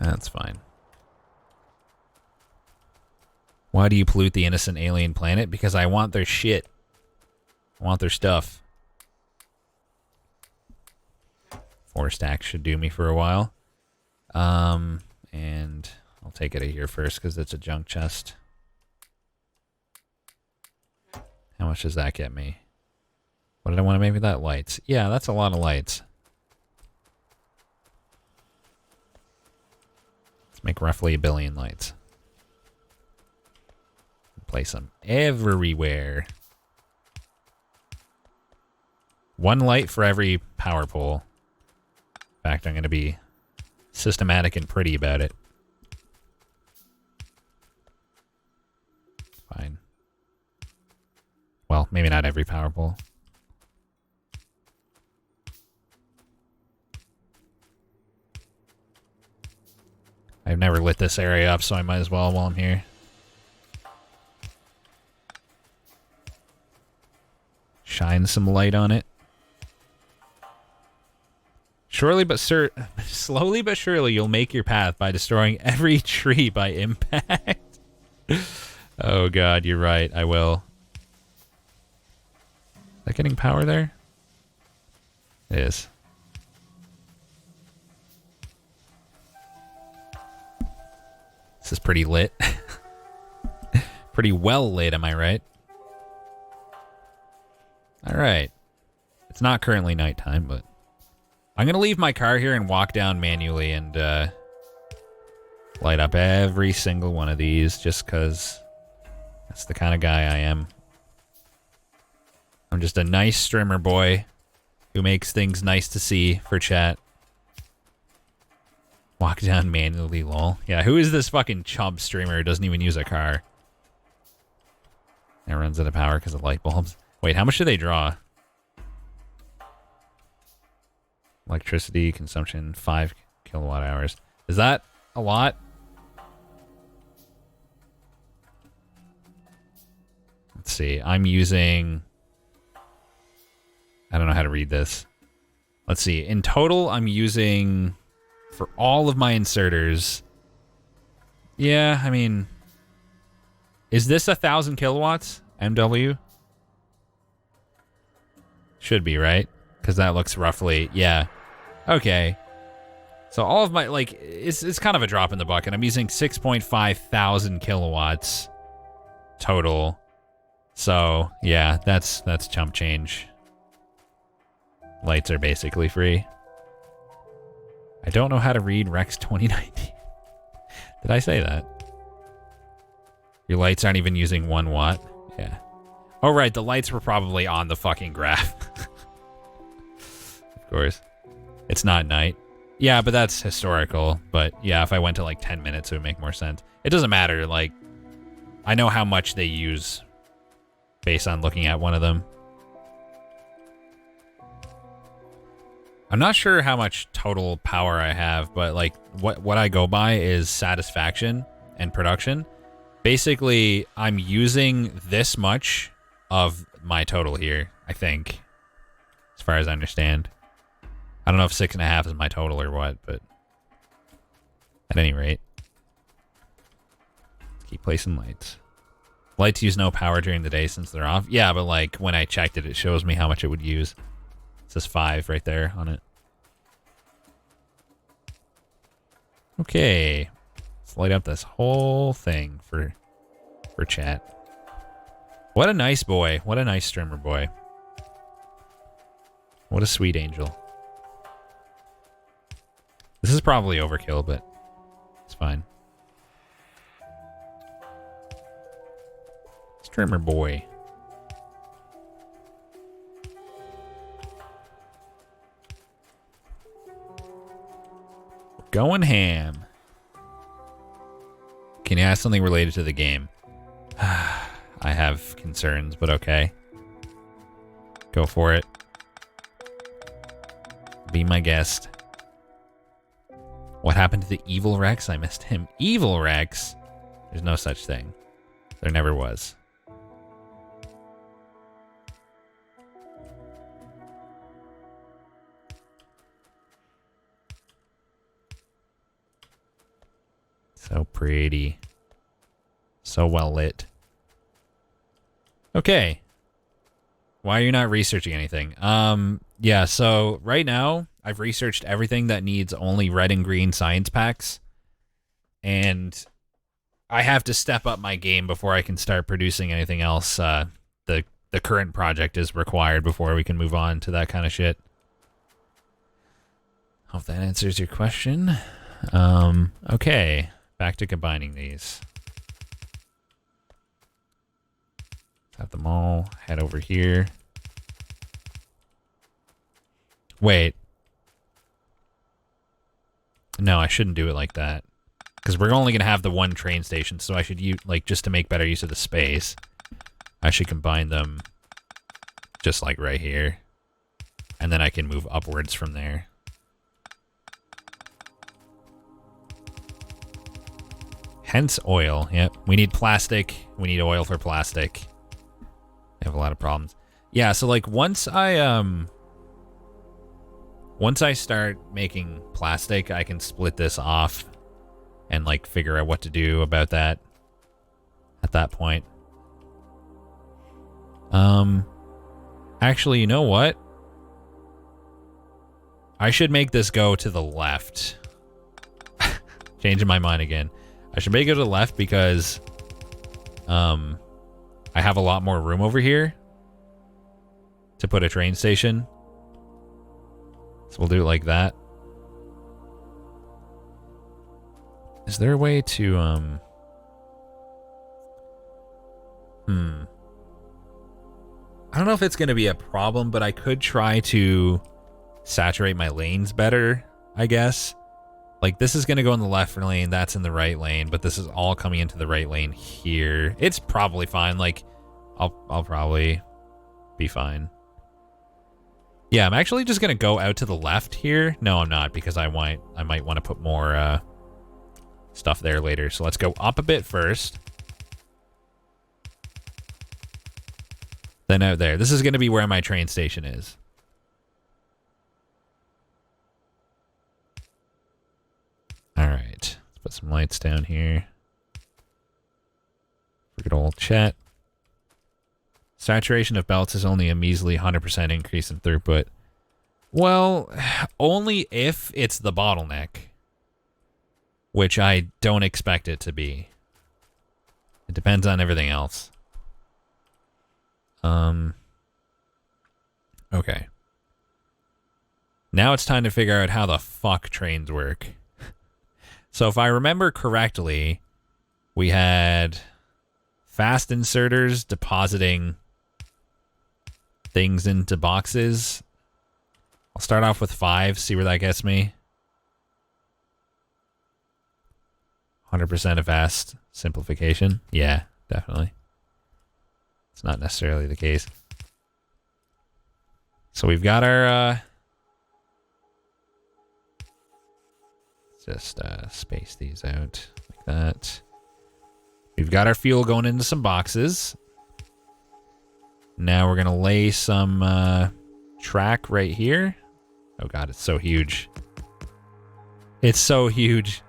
That's fine. Why do you pollute the innocent alien planet? Because I want their shit. I want their stuff. 4 stacks should do me for a while. And I'll take it here first because it's a junk chest. How much does that get me? What did I want to make with that? Lights. Yeah, that's a lot of lights. Let's make roughly 1 billion lights. Place them everywhere. 1 light for every power pole. In fact, I'm going to be systematic and pretty about it. Fine. Well, maybe not every power pole. I've never lit this area up, so I might as well while I'm here. Shine some light on it. Slowly but surely, you'll make your path by destroying every tree by impact. Oh god, you're right. I will. Is that getting power there? It is. This is pretty lit. Pretty well lit, am I right? Alright. It's not currently nighttime, but... I'm going to leave my car here and walk down manually and light up every single one of these just because that's the kind of guy I am. I'm just a nice streamer boy who makes things nice to see for chat. Walk down manually, lol. Yeah, who is this fucking chump streamer who doesn't even use a car? It runs out of power because of light bulbs. Wait, how much do they draw? Electricity consumption, 5 kilowatt hours. Is that a lot? Let's see. I'm using... I don't know how to read this. Let's see. In total, I'm using... For all of my inserters... Yeah, I mean... Is this 1,000 kilowatts? MW? Should be, right? Because that looks roughly... Yeah. Okay. So all of my... Like, it's kind of a drop in the bucket. I'm using 6.5 thousand kilowatts total. So, yeah, that's chump change. Lights are basically free. I don't know how to read Rex 2019. Did I say that? Your lights aren't even using 1 watt? Yeah. Oh, right, the lights were probably on the fucking graph. Of course. It's not night. Yeah, but that's historical. But yeah, if I went to like 10 minutes, it would make more sense. It doesn't matter. Like, I know how much they use based on looking at one of them. I'm not sure how much total power I have, but like what I go by is satisfaction and production. Basically, I'm using this much of my total here, I think, as far as I understand. I don't know if 6.5 is my total or what, but at any rate, let's keep placing lights. Lights use no power during the day since they're off. Yeah, but like when I checked it, it shows me how much it would use. It says 5 right there on it. Okay, let's light up this whole thing for chat. What a nice boy. What a nice streamer boy. What a sweet angel. This is probably overkill, but it's fine. Streamer boy. Going ham. Can you ask something related to the game? I have concerns, but okay. Go for it. Be my guest. What happened to the evil Rex? I missed him. Evil Rex? There's no such thing. There never was. So pretty. So well lit. Okay. Why are you not researching anything? Yeah, so right now I've researched everything that needs only red and green science packs. And I have to step up my game before I can start producing anything else. The current project is required before we can move on to that kind of shit. Hope that answers your question. Okay. Back to combining these. Have them all. Head over here. Wait. No, I shouldn't do it like that. Because we're only going to have the one train station, so I should use, like, just to make better use of the space, I should combine them just like right here. And then I can move upwards from there. Hence oil. Yep. We need plastic. We need oil for plastic. I have a lot of problems. Yeah, so like once I start making plastic, I can split this off and like figure out what to do about that at that point. Actually, you know what? I should make this go to the left. Changing my mind again. I should make it to the left because I have a lot more room over here to put a train station. So we'll do it like that. Is there a way to I don't know if it's going to be a problem, but I could try to saturate my lanes better, I guess. Like, this is going to go in the left lane, that's in the right lane, but this is all coming into the right lane here. It's probably fine. Like, I'll probably be fine. Yeah, I'm actually just going to go out to the left here. No, I'm not, because I might want to put more stuff there later. So let's go up a bit first. Then out there. This is going to be where my train station is. All right. Let's put some lights down here. For good old chat. Saturation of belts is only a measly 100% increase in throughput. Well, only if it's the bottleneck. Which I don't expect it to be. It depends on everything else. Okay. Now it's time to figure out how the fuck trains work. So if I remember correctly, we had fast inserters depositing things into boxes. I'll start off with 5, see where that gets me. 100% of fast simplification. Yeah, definitely. It's not necessarily the case. So we've got our just space these out like that. We've got our fuel going into some boxes. Now we're going to lay some track right here. Oh god, it's so huge. It's so huge.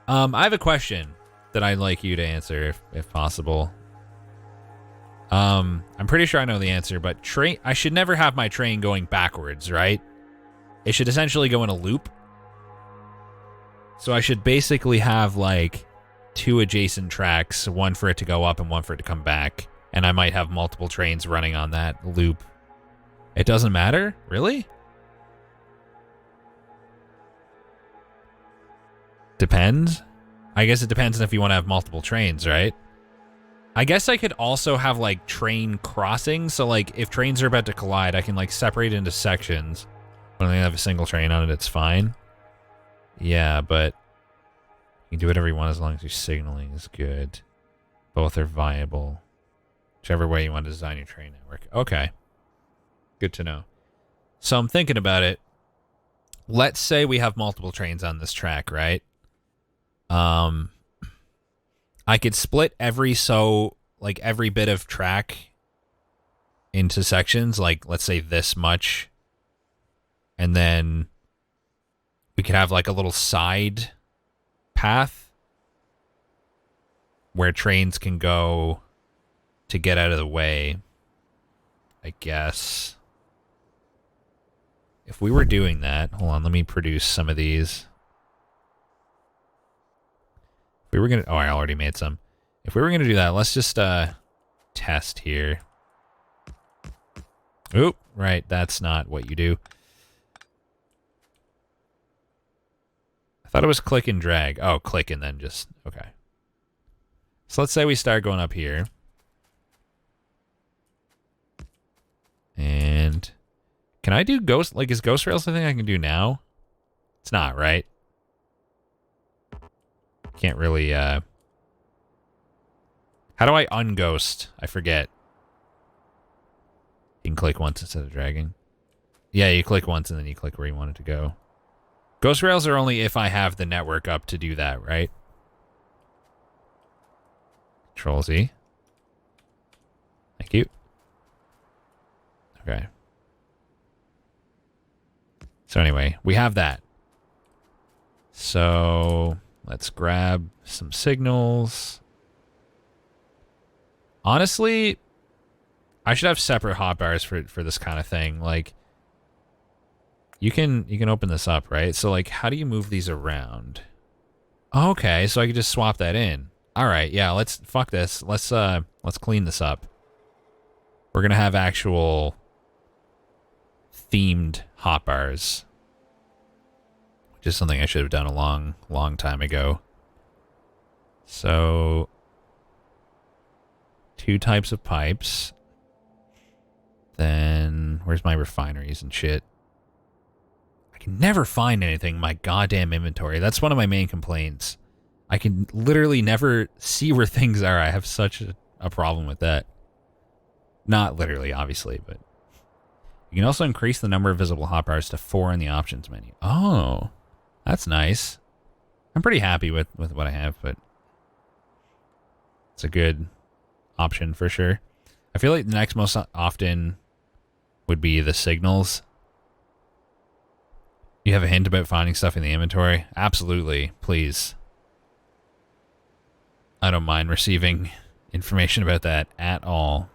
I have a question that I'd like you to answer if possible. I'm pretty sure I know the answer, but I should never have my train going backwards, right? It should essentially go in a loop. So I should basically have like 2 adjacent tracks, one for it to go up and one for it to come back. And I might have multiple trains running on that loop. It doesn't matter? Really? Depends. I guess it depends on if you want to have multiple trains, right? I guess I could also have like train crossings. So like if trains are about to collide, I can like separate into sections. When I have a single train on it, it's fine. Yeah, but you can do whatever you want as long as your signaling is good. Both are viable. Whichever way you want to design your train network. Okay. Good to know. So I'm thinking about it. Let's say we have multiple trains on this track, right? I could split every bit of track into sections, like let's say this much. And then we could have like a little side path where trains can go to get out of the way, I guess. If we were doing that, hold on, let me produce some of these. If we were gonna, oh, I already made some. If we were gonna do that, let's just test here. Oop, right, that's not what you do. I thought it was click and drag. Oh, click and then just, okay. So let's say we start going up here. And can I do ghost, like is ghost rails something I can do now? It's not, right? Can't really, how do I unghost? I forget. You can click once instead of dragging. Yeah, you click once and then you click where you want it to go. Ghost rails are only if I have the network up to do that, right? Control Z. Thank you. Okay. So anyway, we have that. So let's grab some signals. Honestly, I should have separate hotbars for this kind of thing. Like, you can open this up, right? So like, how do you move these around? Okay, so I could just swap that in. All right, yeah. Fuck this. Let's clean this up. We're gonna have actual themed hotbars, which is something I should have done a long time ago. So 2 types of pipes. Then where's my refineries and shit? I can never find anything in my goddamn inventory. That's one of my main complaints. I can literally never see where things are. I have such a problem with that. Not literally, obviously, but you can also increase the number of visible hotbars to 4 in the options menu. Oh, that's nice. I'm pretty happy with what I have, but it's a good option for sure. I feel like the next most often would be the signals. You have a hint about finding stuff in the inventory? Absolutely, please. I don't mind receiving information about that at all.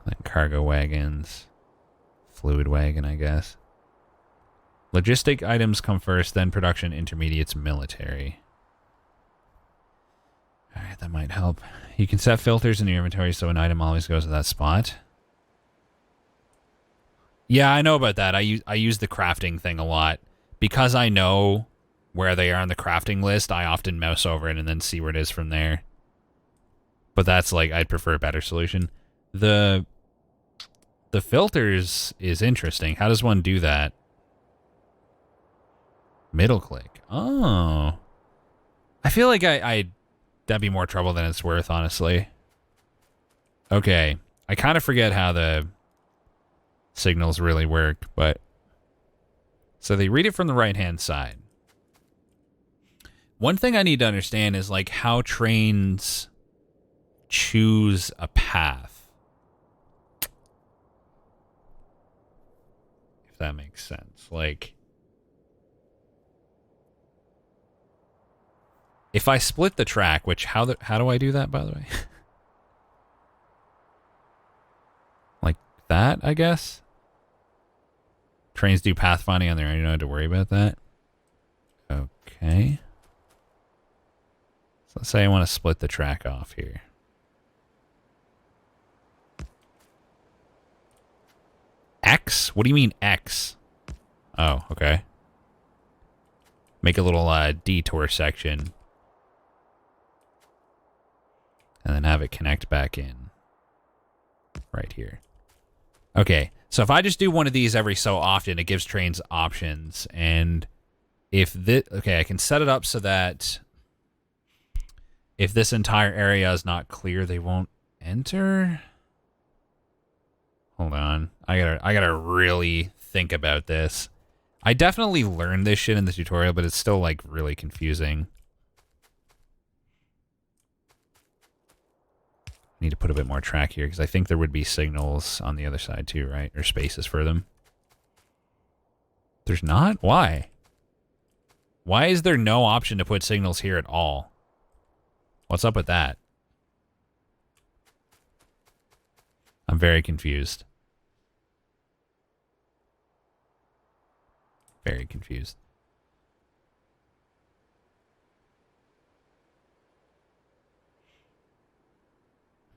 Like cargo wagons. Fluid wagon, I guess. Logistic items come first, then production, intermediates, military. Alright, that might help. You can set filters in your inventory so an item always goes to that spot. Yeah, I know about that. I use the crafting thing a lot. Because I know where they are on the crafting list, I often mouse over it and then see where it is from there. But that's like, I'd prefer a better solution. The filters is interesting. How does one do that? Middle click. Oh. I feel like that'd be more trouble than it's worth, honestly. Okay. I kind of forget how the signals really work, but so they read it from the right-hand side. One thing I need to understand is like how trains choose a path. If that makes sense. Like, if I split the track, which how do I do that, by the way? Like that, I guess. Trains do pathfinding on their own. You don't have to worry about that. Okay. So let's say I want to split the track off here. X? What do you mean X? Oh, okay. Make a little detour section. And then have it connect back in. Right here. Okay, so if I just do one of these every so often, it gives trains options. And if this... Okay, I can set it up so that if this entire area is not clear, they won't enter. Hold on. I gotta really think about this. I definitely learned this shit in the tutorial, but it's still, like, really confusing. Need to put a bit more track here, because I think there would be signals on the other side too, right? Or spaces for them. There's not? Why? Why is there no option to put signals here at all? What's up with that? I'm very confused. Very confused.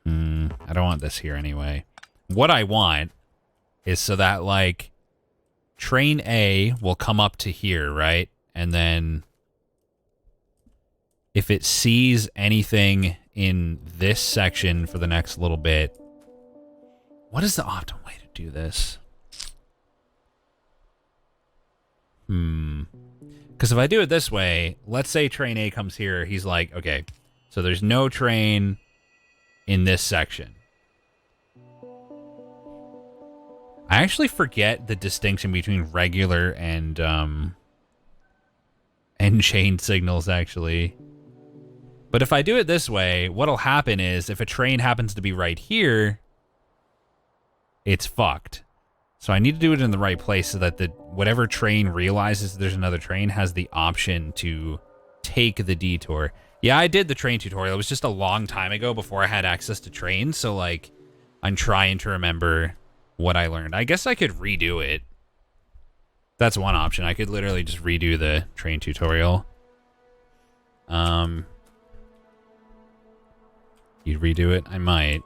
I don't want this here anyway. What I want is so that, like, train A will come up to here, right? And then if it sees anything in this section for the next little bit... What is the optimal way to do this? Because if I do it this way, let's say train A comes here, he's like, okay, so there's no train in this section. I actually forget the distinction between regular and chain signals, actually. But if I do it this way, what'll happen is if a train happens to be right here, it's fucked. So I need to do it in the right place so that whatever train realizes there's another train has the option to take the detour. Yeah, I did the train tutorial. It was just a long time ago before I had access to trains, so, like, I'm trying to remember what I learned. I guess I could redo it. That's one option. I could literally just redo the train tutorial. You'd redo it? I might.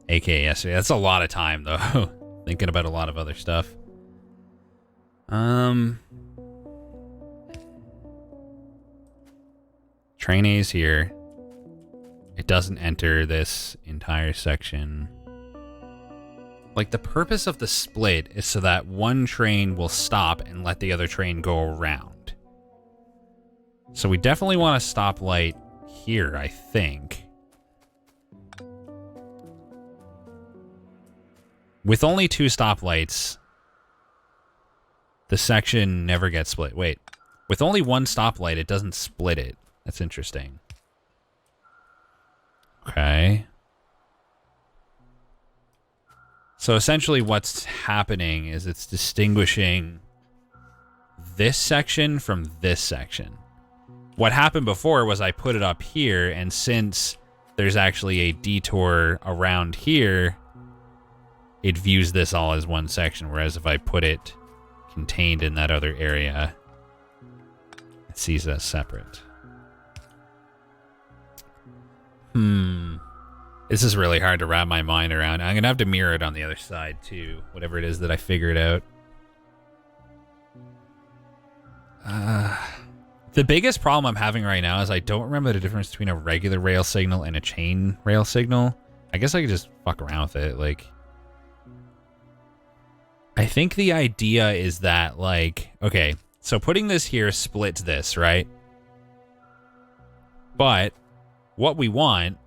AK yesterday. That's a lot of time, though. Thinking about a lot of other stuff. Train A's here. It doesn't enter this entire section. Like, the purpose of the split is so that one train will stop and let the other train go around. So we definitely want a stoplight here, I think. With only 2 stoplights, the section never gets split. Wait, with only 1 stoplight, it doesn't split it. That's interesting. Okay. So essentially what's happening is it's distinguishing this section from this section. What happened before was I put it up here, and since there's actually a detour around here, it views this all as one section, whereas if I put it contained in that other area, it sees it as separate. This is really hard to wrap my mind around. I'm going to have to mirror it on the other side, too. Whatever it is that I figured out. The biggest problem I'm having right now is I don't remember the difference between a regular rail signal and a chain rail signal. I guess I could just fuck around with it. Like, I think the idea is that, like, okay, so putting this here splits this, right? But what we want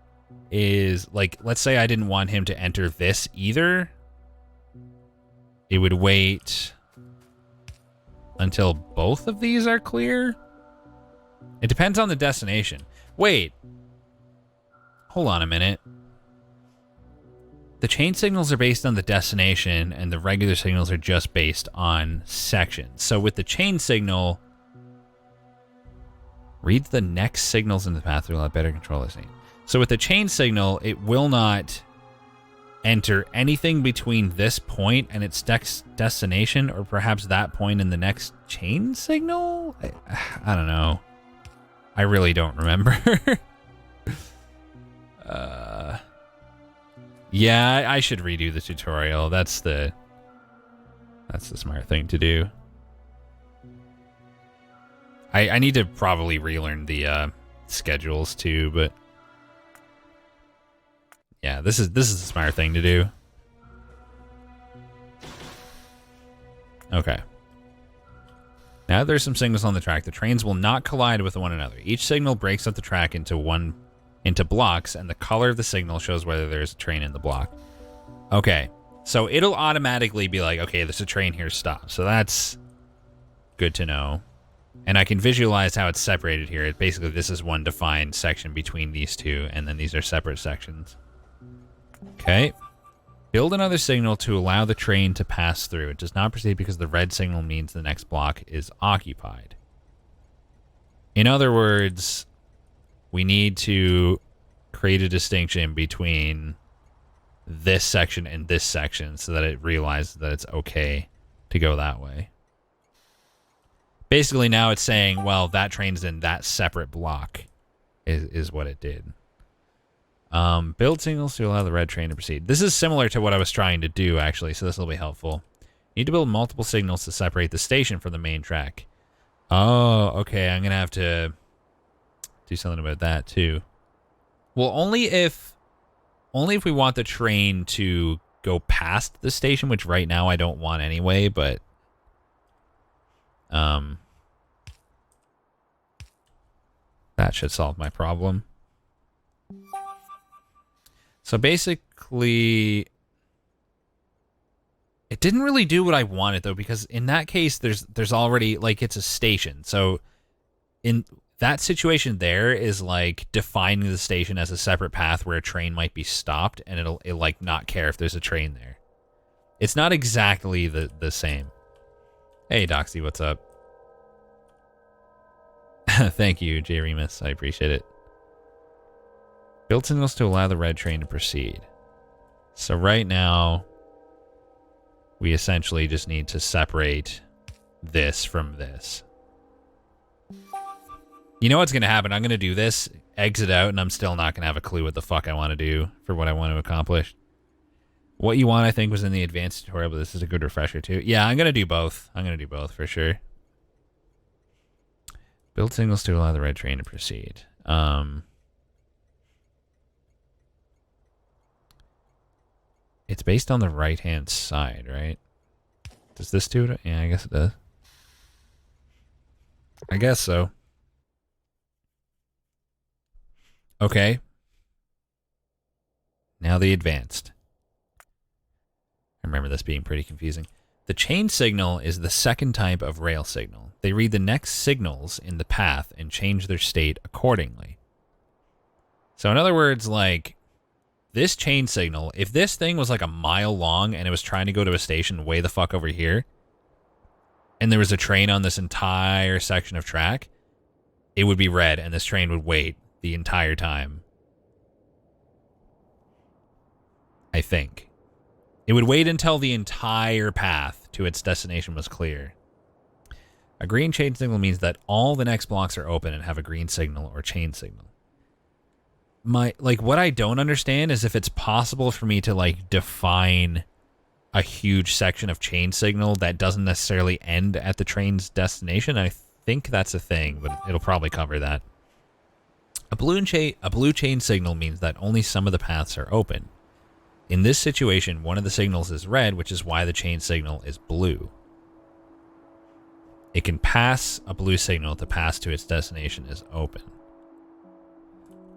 is, like, let's say I didn't want him to enter this either. It would wait until both of these are clear? It depends on the destination. Wait. Hold on a minute. The chain signals are based on the destination, and the regular signals are just based on sections. So with the chain signal, read the next signals in the path to allow better control the scene. So with the chain signal, it will not enter anything between this point and its destination, or perhaps that point in the next chain signal? I don't know. I really don't remember. Yeah, I should redo the tutorial. That's the smart thing to do. I need to probably relearn the schedules too, but yeah, this is the smart thing to do. Okay. Now there's some signals on the track. The trains will not collide with one another. Each signal breaks up the track into blocks, and the color of the signal shows whether there's a train in the block. Okay. So it'll automatically be like, okay, there's a train here, stop. So that's good to know. And I can visualize how it's separated here. Basically, this is one defined section between these two, and then these are separate sections. Okay. Build another signal to allow the train to pass through. It does not proceed because the red signal means the next block is occupied. In other words, we need to create a distinction between this section and this section so that it realizes that it's okay to go that way. Basically, now it's saying, well, that train's in that separate block is what it did. Build signals to allow the red train to proceed. This is similar to what I was trying to do, actually, so this will be helpful. You need to build multiple signals to separate the station from the main track. Oh, okay, I'm going to have to do something about that, too. Well, only if we want the train to go past the station, which right now I don't want anyway, but that should solve my problem. So basically, it didn't really do what I wanted, though, because in that case, there's already, like, it's a station. So in that situation there is, like, defining the station as a separate path where a train might be stopped, and it'll like, not care if there's a train there. It's not exactly the same. Hey, Doxy, what's up? Thank you, J. Remus. I appreciate it. Build signals to allow the red train to proceed. So right now, we essentially just need to separate this from this. You know what's going to happen? I'm going to do this, exit out, and I'm still not going to have a clue what the fuck I want to do for what I want to accomplish. What you want, I think, was in the advanced tutorial, but this is a good refresher, too. Yeah, I'm going to do both. I'm going to do both, for sure. Build signals to allow the red train to proceed. It's based on the right-hand side, right? Does this do it? Yeah, I guess it does. I guess so. Okay. Now the advanced. I remember this being pretty confusing. The chain signal is the second type of rail signal. They read the next signals in the path and change their state accordingly. So in other words, like, this chain signal, if this thing was like a mile long and it was trying to go to a station way the fuck over here, and there was a train on this entire section of track, it would be red and this train would wait the entire time. I think. It would wait until the entire path to its destination was clear. A green chain signal means that all the next blocks are open and have a green signal or chain signal. What I don't understand is if it's possible for me to, like, define a huge section of chain signal that doesn't necessarily end at the train's destination. I think that's a thing, but it'll probably cover that. A blue chain signal means that only some of the paths are open. In this situation, one of the signals is red, which is why the chain signal is blue. It can pass a blue signal. The path to its destination is open.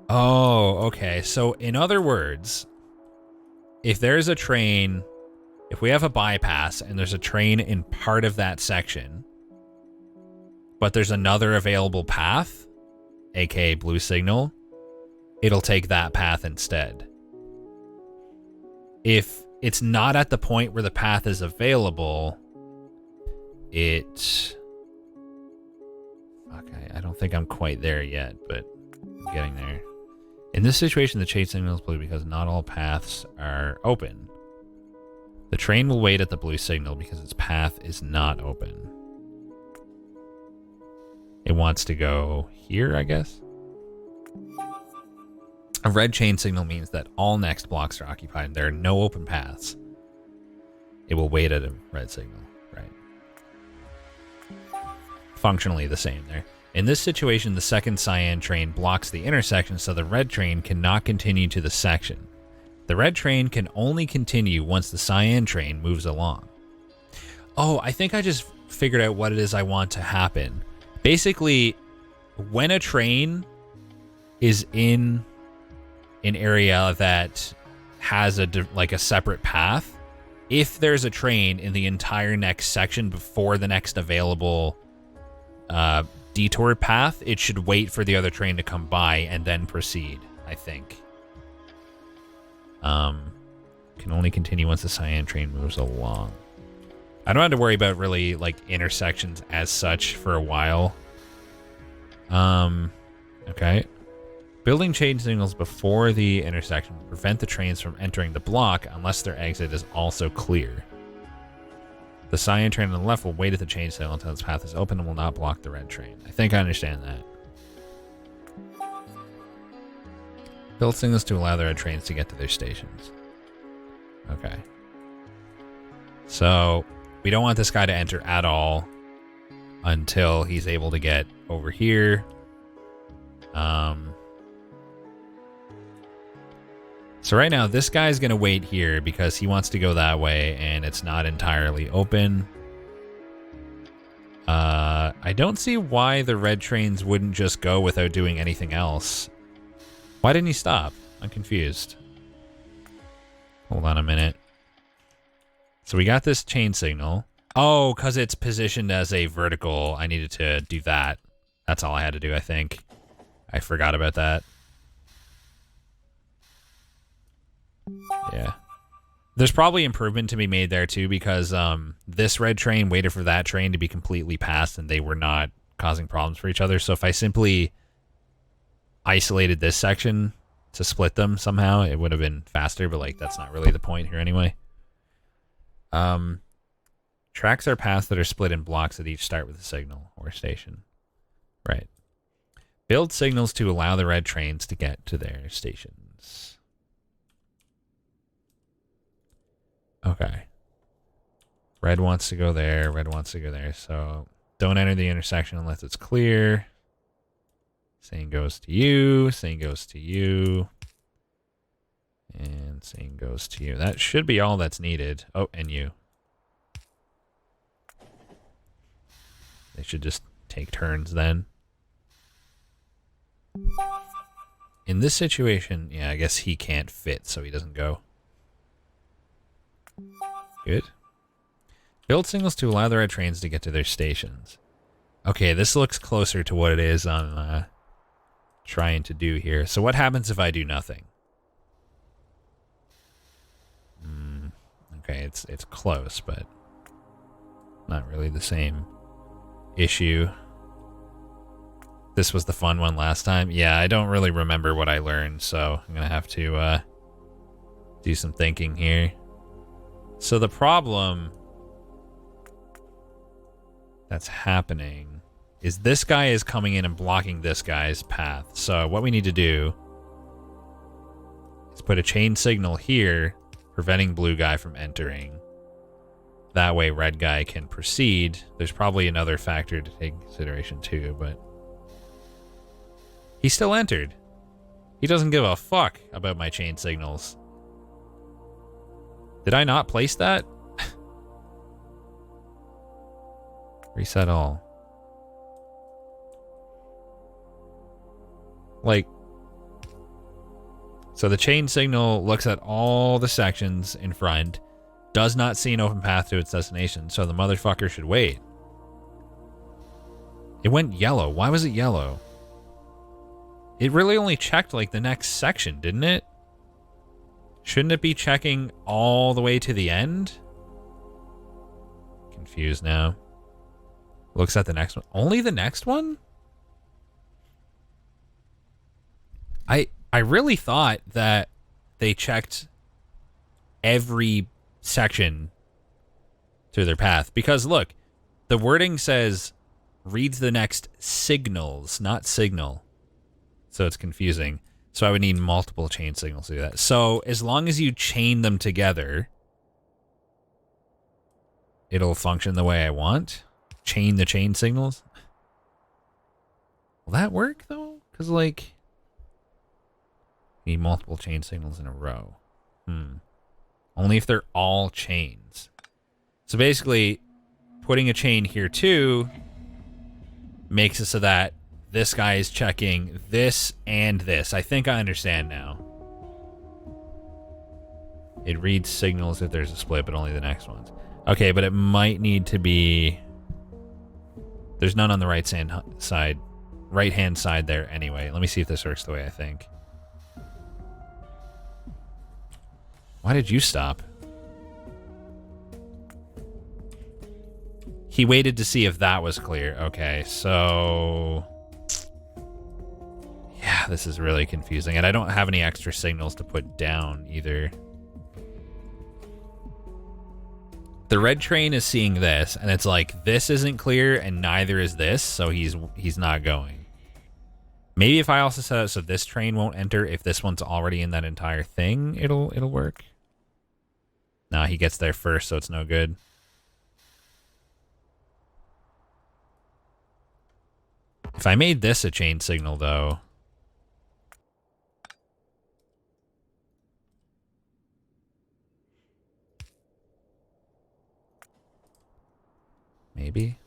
Oh, okay. So in other words, if there's a train, if we have a bypass and there's a train in part of that section, but there's another available path, aka blue signal, it'll take that path instead. If it's not at the point where the path is available, it... Fuck, I don't think I'm quite there yet, but I'm getting there. In this situation, the chase signal is blue because not all paths are open. The train will wait at the blue signal because its path is not open. It wants to go here, I guess? A red chain signal means that all next blocks are occupied and there are no open paths. It will wait at a red signal, right? Functionally the same there. In this situation, the second cyan train blocks the intersection, so the red train cannot continue to the section. The red train can only continue once the cyan train moves along. Oh, I think I just figured out what it is I want to happen. Basically, when a train is in an area that has a separate path, if there's a train in the entire next section before the next available detour path, it should wait for the other train to come by and then proceed, I think. Can only continue once the cyan train moves along. I don't have to worry about really like intersections as such for a while. Okay. Building chain signals before the intersection will prevent the trains from entering the block unless their exit is also clear. The cyan train on the left will wait at the chain signal until its path is open and will not block the red train. I think I understand that. Build signals to allow the red trains to get to their stations. Okay. So, we don't want this guy to enter at all until he's able to get over here. So right now, this guy's going to wait here because he wants to go that way, and it's not entirely open. I don't see why the red trains wouldn't just go without doing anything else. Why didn't he stop? I'm confused. Hold on a minute. So we got this chain signal. Oh, because it's positioned as a vertical. I needed to do that. That's all I had to do, I think. I forgot about that. Yeah. There's probably improvement to be made there too, because this red train waited for that train to be completely passed and they were not causing problems for each other. So if I simply isolated this section to split them somehow, it would have been faster, but like that's not really the point here anyway. Tracks are paths that are split in blocks that each start with a signal or station. Right. Build signals to allow the red trains to get to their stations. Okay. Red wants to go there. Red wants to go there. So don't enter the intersection unless it's clear. Same goes to you. Same goes to you. And same goes to you. That should be all that's needed. Oh, and you. They should just take turns then. In this situation, yeah, I guess he can't fit, so he doesn't go. Good. Build signals to allow the red trains to get to their stations. Okay, this looks closer to what it is I'm trying to do here. So what happens if I do nothing? Okay, it's close, but not really the same issue. This was the fun one last time. Yeah, I don't really remember what I learned, so I'm gonna have to do some thinking here. So the problem that's happening is this guy is coming in and blocking this guy's path. So what we need to do is put a chain signal here, preventing blue guy from entering. That way red guy can proceed. There's probably another factor to take into consideration too, but he still entered. He doesn't give a fuck about my chain signals. Did I not place that? Reset all. Like, so the chain signal looks at all the sections in front, does not see an open path to its destination, so the motherfucker should wait. It went yellow. Why was it yellow? It really only checked like the next section, didn't it? Shouldn't it be checking all the way to the end? Confused now. Looks at the next one. Only the next one? I really thought that they checked every section through their path. Because look, the wording says reads the next signals, not signal. So it's confusing. So I would need multiple chain signals to do that. So as long as you chain them together, it'll function the way I want. Chain the chain signals. Will that work though? Because like, need multiple chain signals in a row. Only if they're all chains. So basically, putting a chain here too makes it so that this guy is checking this and this. I think I understand now. It reads signals if there's a split, but only the next ones. Okay, but it might need to be... There's none on the right-hand side there anyway. Let me see if this works the way I think. Why did you stop? He waited to see if that was clear. Okay, so... Yeah, this is really confusing. And I don't have any extra signals to put down either. The red train is seeing this, and it's like, this isn't clear, and neither is this, so he's not going. Maybe if I also set it so this train won't enter, if this one's already in that entire thing, it'll work. Nah, he gets there first, so it's no good. If I made this a chain signal, though... Maybe?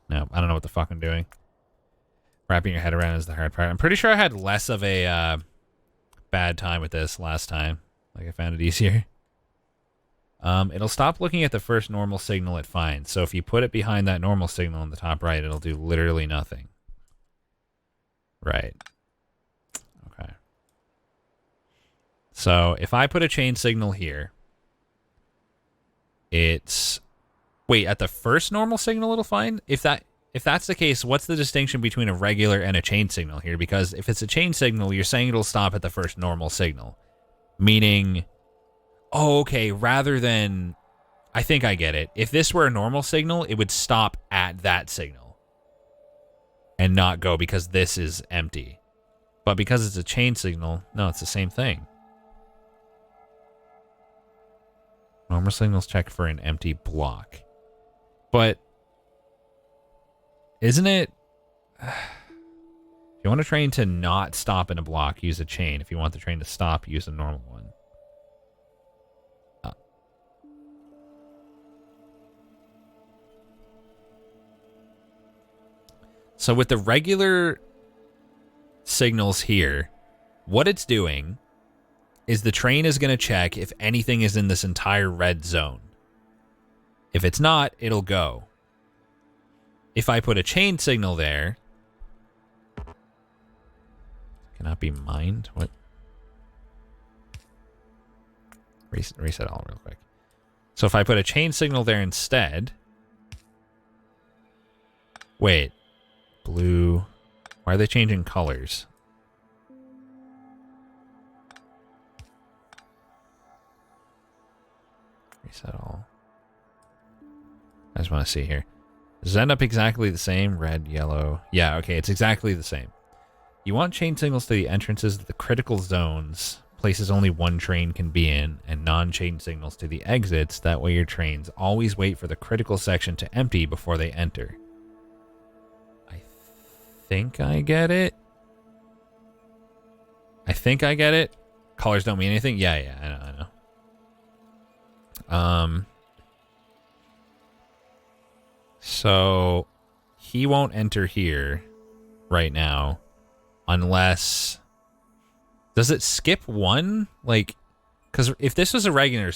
No, I don't know what the fuck I'm doing. Wrapping your head around is the hard part. I'm pretty sure I had less of a bad time with this last time. Like, I found it easier. It'll stop looking at the first normal signal it finds. So if you put it behind that normal signal in the top right, it'll do literally nothing. Right. Okay. So if I put a chain signal here, it's... Wait, at the first normal signal it'll find? If that's the case, what's the distinction between a regular and a chain signal here? Because if it's a chain signal, you're saying it'll stop at the first normal signal. Meaning, oh, okay, rather than... I think I get it. If this were a normal signal, it would stop at that signal. And not go because this is empty. But because it's a chain signal, no, it's the same thing. Normal signals check for an empty block. But isn't it... If you want a train to not stop in a block, use a chain. If you want the train to stop, use a normal one. So with the regular signals here, what it's doing is the train is going to check if anything is in this entire red zone. If it's not, it'll go. If I put a chain signal there... Cannot be mined? What? Reset all real quick. So if I put a chain signal there instead... Wait. Blue... Why are they changing colors? Reset all. I just want to see here. Does it end up exactly the same? Red, yellow. Yeah, okay, it's exactly the same. You want chain signals to the entrances of the critical zones, places only one train can be in, and non-chain signals to the exits. That way your trains always wait for the critical section to empty before they enter. I think I get it. I think I get it. Colors don't mean anything? Yeah, I know. So he won't enter here right now unless... Does it skip one? Like, because if this was a regular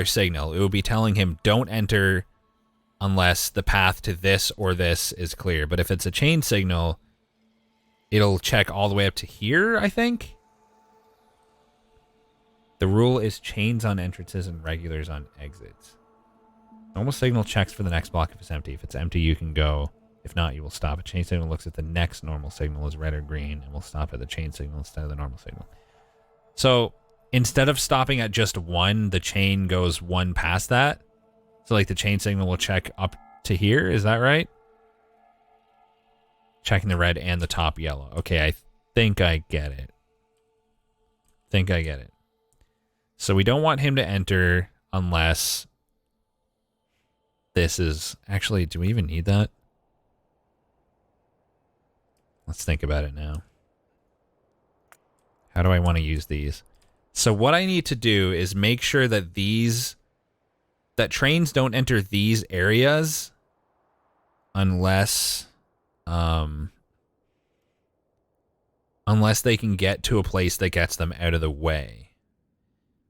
signal, it would be telling him don't enter unless the path to this or this is clear. But if it's a chain signal, it'll check all the way up to here, I think. The rule is chains on entrances and regulars on exits. Normal signal checks for the next block if it's empty. If it's empty, you can go. If not, you will stop. A chain signal looks at the next normal signal as red or green and will stop at the chain signal instead of the normal signal. So instead of stopping at just one, the chain goes one past that. So like the chain signal will check up to here. Is that right? Checking the red and the top yellow. Okay, I think I get it. So we don't want him to enter unless this is... Actually, do we even need that? Let's think about it now. How do I want to use these? So what I need to do is make sure that that trains don't enter these areas unless they can get to a place that gets them out of the way.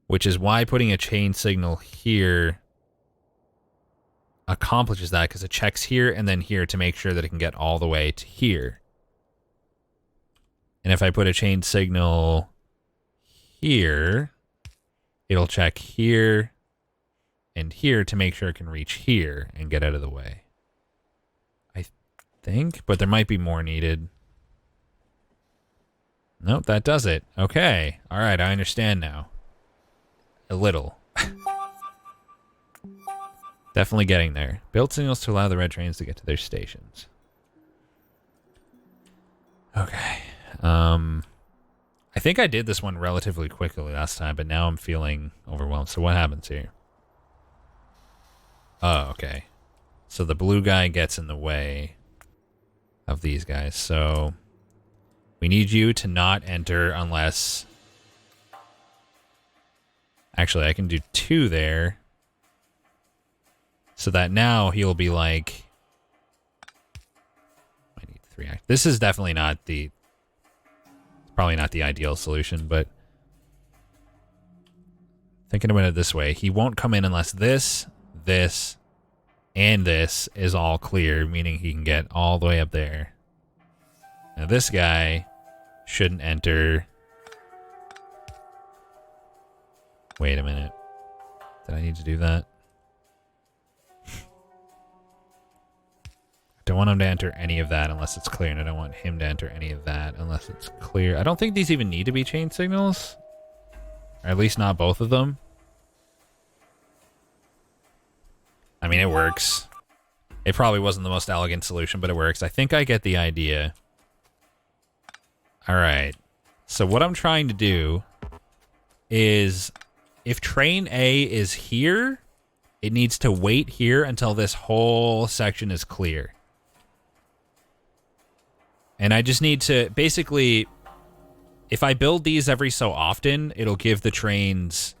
Which is why putting a chain signal here accomplishes that, because it checks here and then here to make sure that it can get all the way to here. And if I put a chain signal here, it'll check here and here to make sure it can reach here and get out of the way. I think, but there might be more needed. Nope, that does it. Okay. All right, I understand now. A little. Definitely getting there. Build signals to allow the red trains to get to their stations. Okay. I think I did this one relatively quickly last time, but now I'm feeling overwhelmed. So what happens here? Oh, okay. So the blue guy gets in the way of these guys. So we need you to not enter unless... Actually, I can do 2 there. So that now he'll be like... I need 3. This is definitely not the... Probably not the ideal solution, but... Thinking about it this way. He won't come in unless this, and this is all clear, meaning he can get all the way up there. Now this guy shouldn't enter... Wait a minute. Did I need to do that? I don't want him to enter any of that unless it's clear, and I don't want him to enter any of that unless it's clear. I don't think these even need to be chain signals. Or at least not both of them. I mean, it works. It probably wasn't the most elegant solution, but it works. I think I get the idea. Alright. So what I'm trying to do is... If train A is here, it needs to wait here until this whole section is clear. And I just need to, basically, if I build these every so often, it'll give the trains,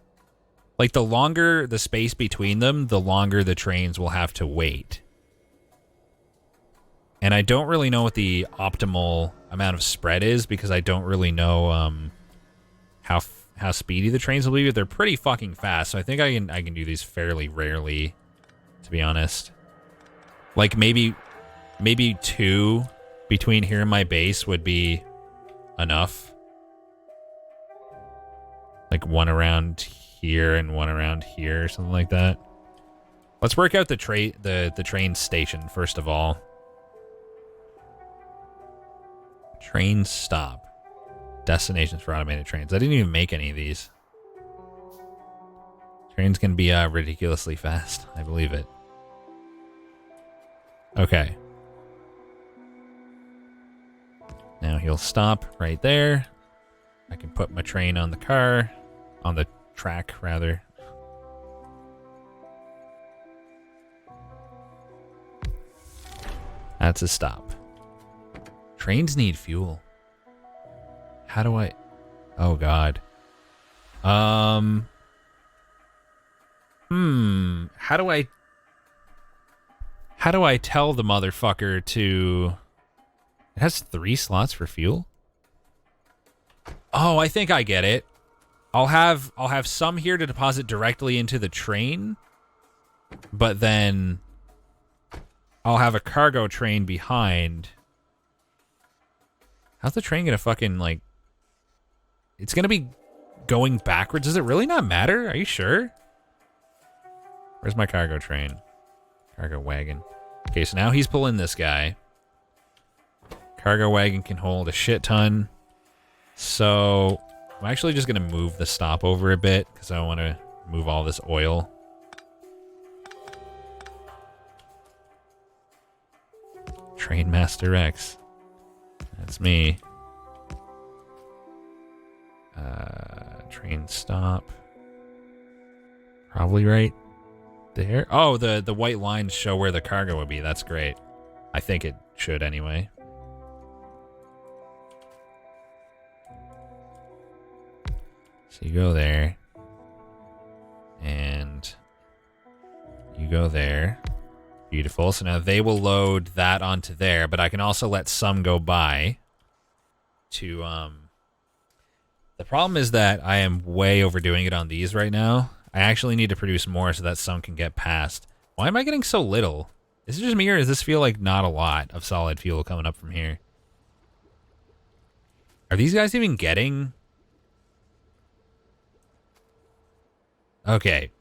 like the longer the space between them, the longer the trains will have to wait. And I don't really know what the optimal amount of spread is because I don't really know how speedy the trains will be, but they're pretty fucking fast, so I think I can do these fairly rarely, to be honest. Like maybe 2 between here and my base would be enough. Like 1 around here and 1 around here or something like that. Let's work out the train station first of all. Train stop. Destinations for automated trains. I didn't even make any of these. Trains can be ridiculously fast. I believe it. Okay. Now he'll stop right there. I can put my train on the car. On the track, rather. That's a stop. Trains need fuel. How do I... Oh, God. How do I tell the motherfucker to... It has 3 slots for fuel? Oh, I think I get it. I'll have some here to deposit directly into the train. But then I'll have a cargo train behind. How's the train gonna fucking, like... It's gonna be going backwards. Does it really not matter? Are you sure? Where's my cargo train? Cargo wagon. Okay, so now he's pulling this guy. Cargo wagon can hold a shit ton. So I'm actually just going to move the stopover a bit because I want to move all this oil. Trainmaster X. That's me. Train stop. Probably right there. Oh, the white lines show where the cargo would be. That's great. I think it should anyway. So you go there. And you go there. Beautiful. So now they will load that onto there, but I can also let some go by to the problem is that I am way overdoing it on these right now. I actually need to produce more so that some can get past. Why am I getting so little? Is it just me or does this feel like not a lot of solid fuel coming up from here? Are these guys even getting... Okay.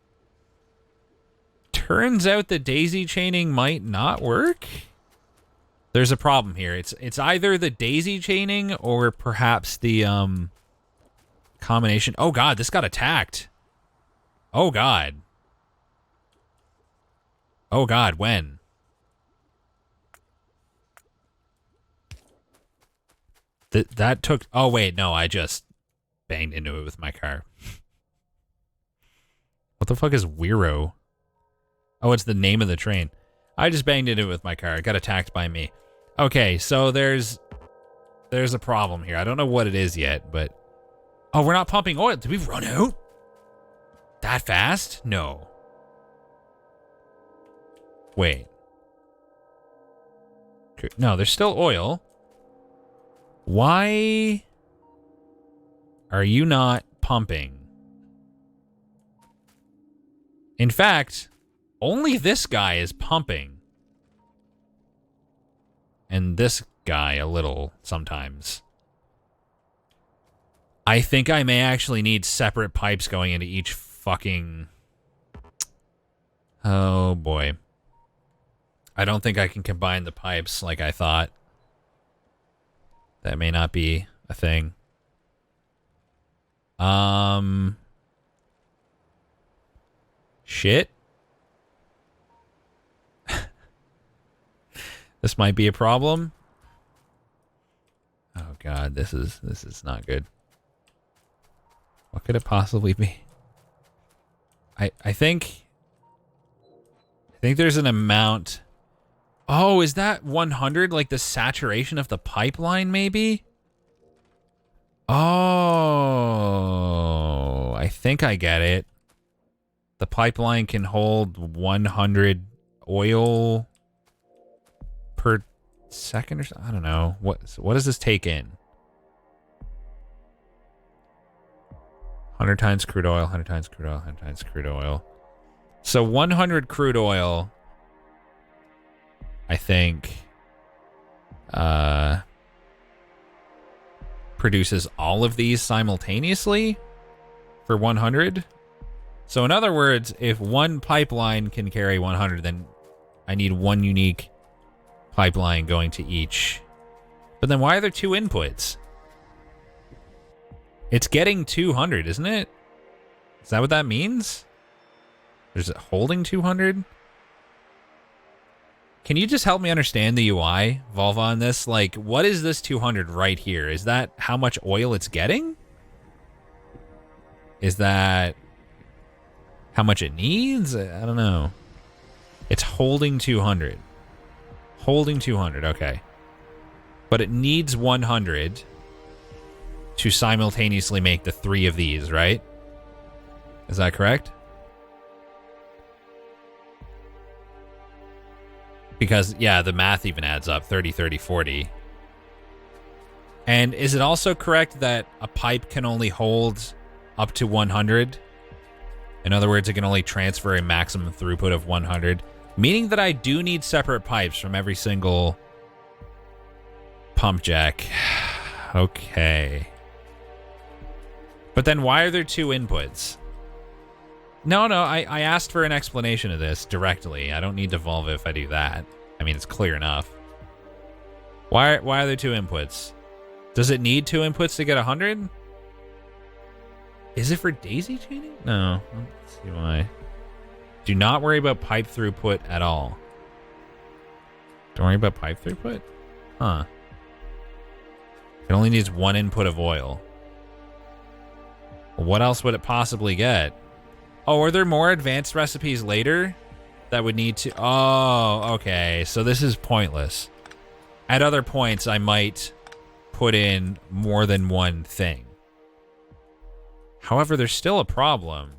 Turns out the daisy chaining might not work. There's a problem here. It's either the daisy chaining or perhaps the combination. Oh god, this got attacked. Oh god. Oh god, when? That took... Oh wait, no, I just banged into it with my car. What the fuck is Wiro? Oh, it's the name of the train. I just banged into it with my car. It got attacked by me. Okay, so there's a problem here. I don't know what it is yet, but... Oh, we're not pumping oil. Did we run out? That fast? No. Wait. No, there's still oil. Why are you not pumping? In fact, only this guy is pumping. And this guy a little sometimes. I think I may actually need separate pipes going into each fucking... Oh boy. I don't think I can combine the pipes like I thought. That may not be a thing. Shit. This might be a problem. Oh god, this is not good. What could it possibly be? I think there's an amount. Oh, is that 100 like the saturation of the pipeline maybe? Oh, I think I get it. The pipeline can hold 100 oil per second or something. I don't know. What does this take in? 100 times crude oil, 100 times crude oil, 100 times crude oil. So 100 crude oil, I think, produces all of these simultaneously for 100. So in other words, if one pipeline can carry 100, then I need one unique pipeline going to each. But then why are there two inputs? It's getting 200, isn't it? Is that what that means? Is it holding 200? Can you just help me understand the UI, Volva, on this? Like, what is this 200 right here? Is that how much oil it's getting? Is that how much it needs? I don't know. It's holding 200. Holding 200, okay. But it needs 100 to simultaneously make the three of these, right? Is that correct? Because, yeah, the math even adds up. 30, 30, 40. And is it also correct that a pipe can only hold up to 100? In other words, it can only transfer a maximum throughput of 100. Meaning that I do need separate pipes from every single pump jack. Okay. But then why are there two inputs? No, I asked for an explanation of this directly. I don't need to Volvo if I do that. I mean, it's clear enough. Why are there two inputs? Does it need two inputs to get 100? Is it for daisy chaining? No. Let's see why. Do not worry about pipe throughput at all. Don't worry about pipe throughput? Huh. It only needs one input of oil. Well, what else would it possibly get? Oh, are there more advanced recipes later that would need to... Oh, okay. So this is pointless. At other points, I might put in more than one thing. However, there's still a problem.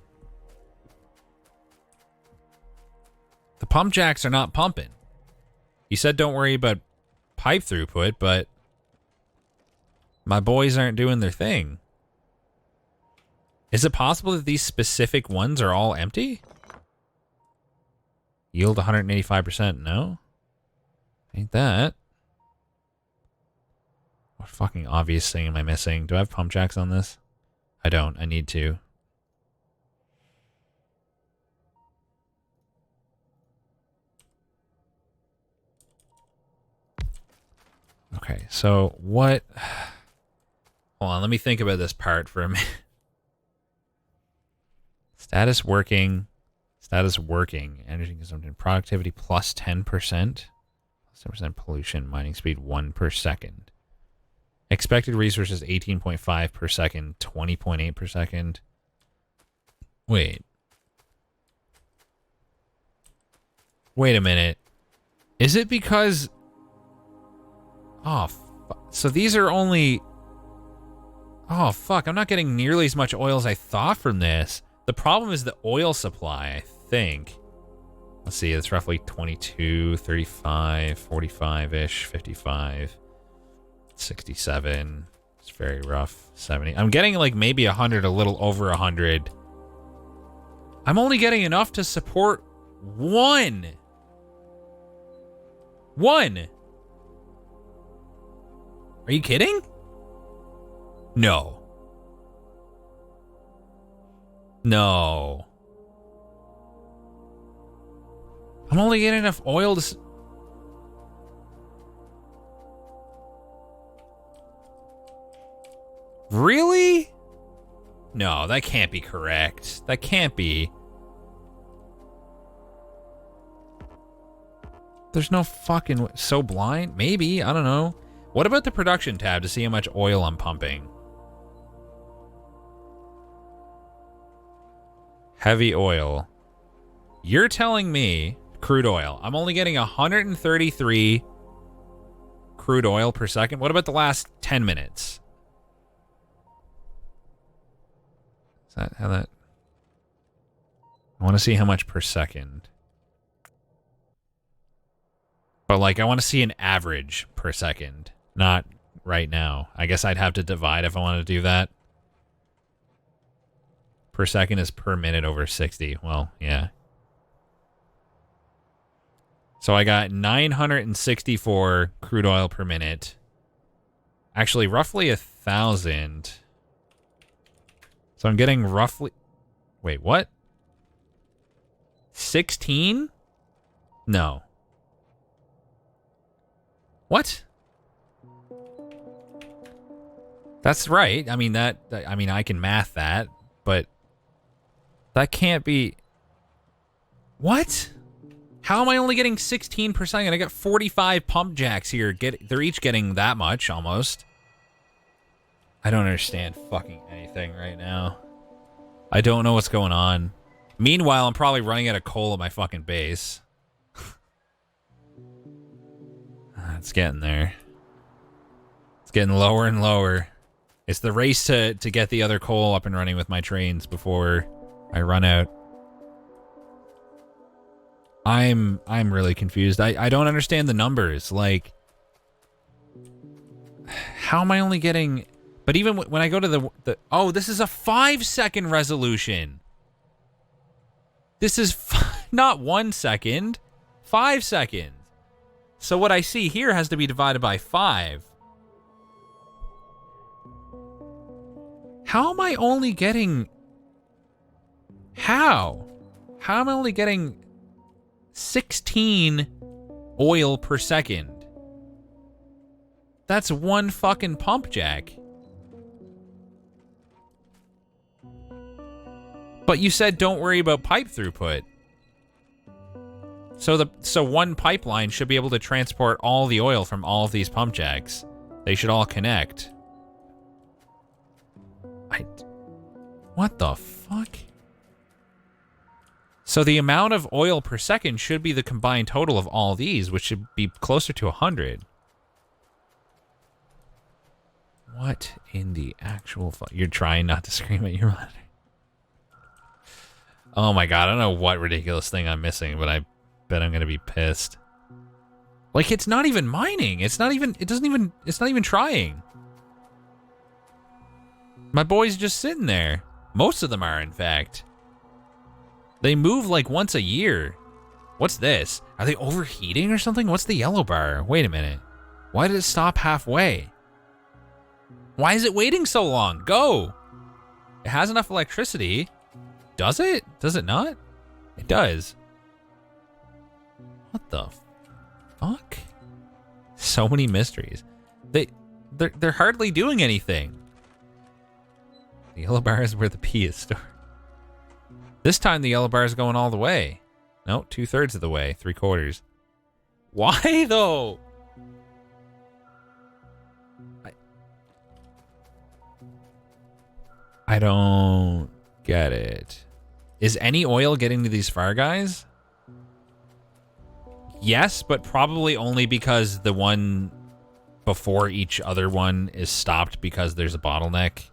The pump jacks are not pumping. You said don't worry about pipe throughput, but my boys aren't doing their thing. Is it possible that these specific ones are all empty? Yield 185%. No? Ain't that. What fucking obvious thing am I missing? Do I have pump jacks on this? I don't. I need to. Okay, so what... Hold on, let me think about this part for a minute. Status working. Status working. Energy consumption. Productivity plus 10%. Plus 10% pollution. Mining speed 1 per second. Expected resources 18.5 per second. 20.8 per second. Wait. Wait a minute. Is it because... Oh, so these are only... Oh, fuck. I'm not getting nearly as much oil as I thought from this. The problem is the oil supply, I think. Let's see. It's roughly 22, 35, 45-ish, 55, 67. It's very rough. 70. I'm getting like maybe 100, a little over 100. I'm only getting enough to support one. One. Are you kidding? No. No. I'm only getting enough oil to... Really? No, that can't be correct. That can't be. There's no fucking... So blind? Maybe. I don't know. What about the production tab to see how much oil I'm pumping? Heavy oil. You're telling me crude oil. I'm only getting 133 crude oil per second. What about the last 10 minutes? Is that how that... I want to see how much per second. But like, I want to see an average per second. Not right now. I guess I'd have to divide if I wanted to do that. Per second is per minute over 60. Well, yeah. So I got 964 crude oil per minute. Actually, roughly 1,000. So I'm getting roughly... Wait, what? 16? No. What? That's right. I mean, I can math that, but that can't be... What? How am I only getting 16%? I got 45 pump jacks here. They're each getting that much, almost. I don't understand fucking anything right now. I don't know what's going on. Meanwhile, I'm probably running out of coal at my fucking base. It's getting there. It's getting lower and lower. It's the race to get the other coal up and running with my trains before I run out. I'm really confused. I don't understand the numbers. Like, how am I only getting... But even when I go to the oh, this is a 5-second resolution. This is not 1 second. 5 seconds. So what I see here has to be divided by 5. How am I only getting... How? How am I only getting 16 oil per second? That's one fucking pump jack. But you said don't worry about pipe throughput. So one pipeline should be able to transport all the oil from all of these pump jacks. They should all connect. What the fuck? So the amount of oil per second should be the combined total of all these, which should be closer to 100. What in the actual fuck? You're trying not to scream at your monitor. Oh my god, I don't know what ridiculous thing I'm missing, but I bet I'm gonna be pissed. Like, it's not even mining. It's not even trying. My boy's just sitting there. Most of them are, in fact. They move like once a year. What's this? Are they overheating or something? What's the yellow bar? Wait a minute. Why did it stop halfway? Why is it waiting so long? Go! It has enough electricity. Does it? Does it not? It does. What the fuck? So many mysteries. They're hardly doing anything. The yellow bar is where the P is stored. This time the yellow bar is going all the way. No, 2/3 of the way, 3/4. Why though? I don't get it. Is any oil getting to these fire guys? Yes, but probably only because the one before each other one is stopped because there's a bottleneck.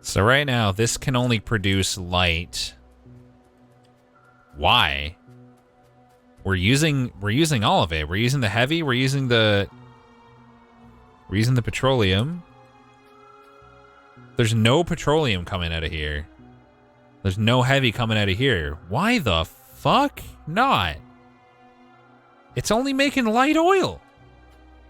So right now, this can only produce light. Why? We're using all of it. We're using the heavy, we're using the petroleum. There's no petroleum coming out of here. There's no heavy coming out of here. Why the fuck not? It's only making light oil.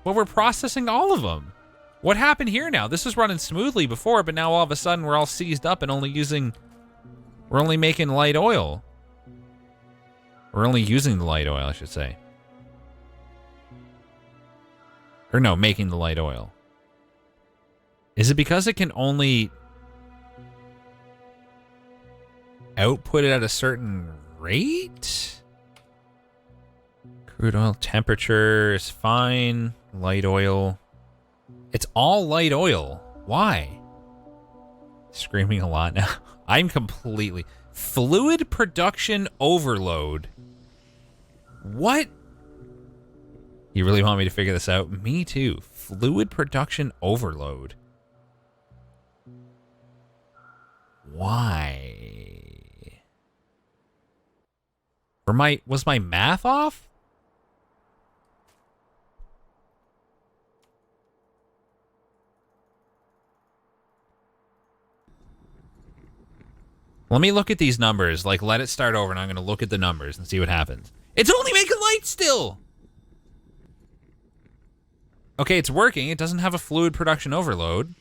Well, we're processing all of them. What happened here now? This was running smoothly before, but now all of a sudden we're all seized up and we're only making light oil. We're only using the light oil, I should say. Or no, making the light oil. Is it because it can only output it at a certain rate? Crude oil temperature is fine. Light oil. It's all light oil. Why? Screaming a lot now. I'm completely... Fluid production overload. What? You really want me to figure this out? Me too. Fluid production overload. Why? Was my math off? Let me look at these numbers. Like, let it start over, and I'm going to look at the numbers and see what happens. It's only making light still! Okay, it's working. It doesn't have a fluid production overload.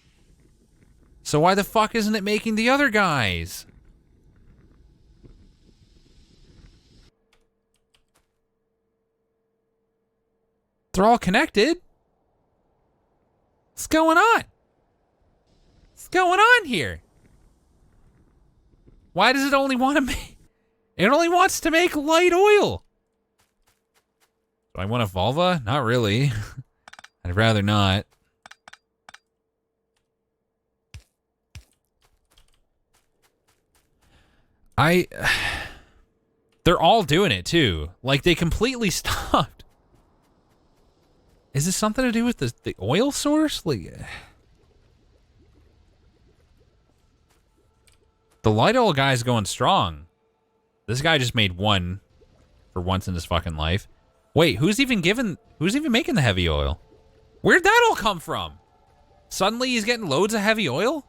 So why the fuck isn't it making the other guys? They're all connected. What's going on? What's going on here? Why does it only want to make... It only wants to make light oil. Do I want a vulva? Not really. I'd rather not. They're all doing it, too. Like, they completely stopped. Is this something to do with the oil source? Like... The light oil guy's going strong. This guy just made one for once in his fucking life. Wait, who's even making the heavy oil? Where'd that all come from? Suddenly he's getting loads of heavy oil?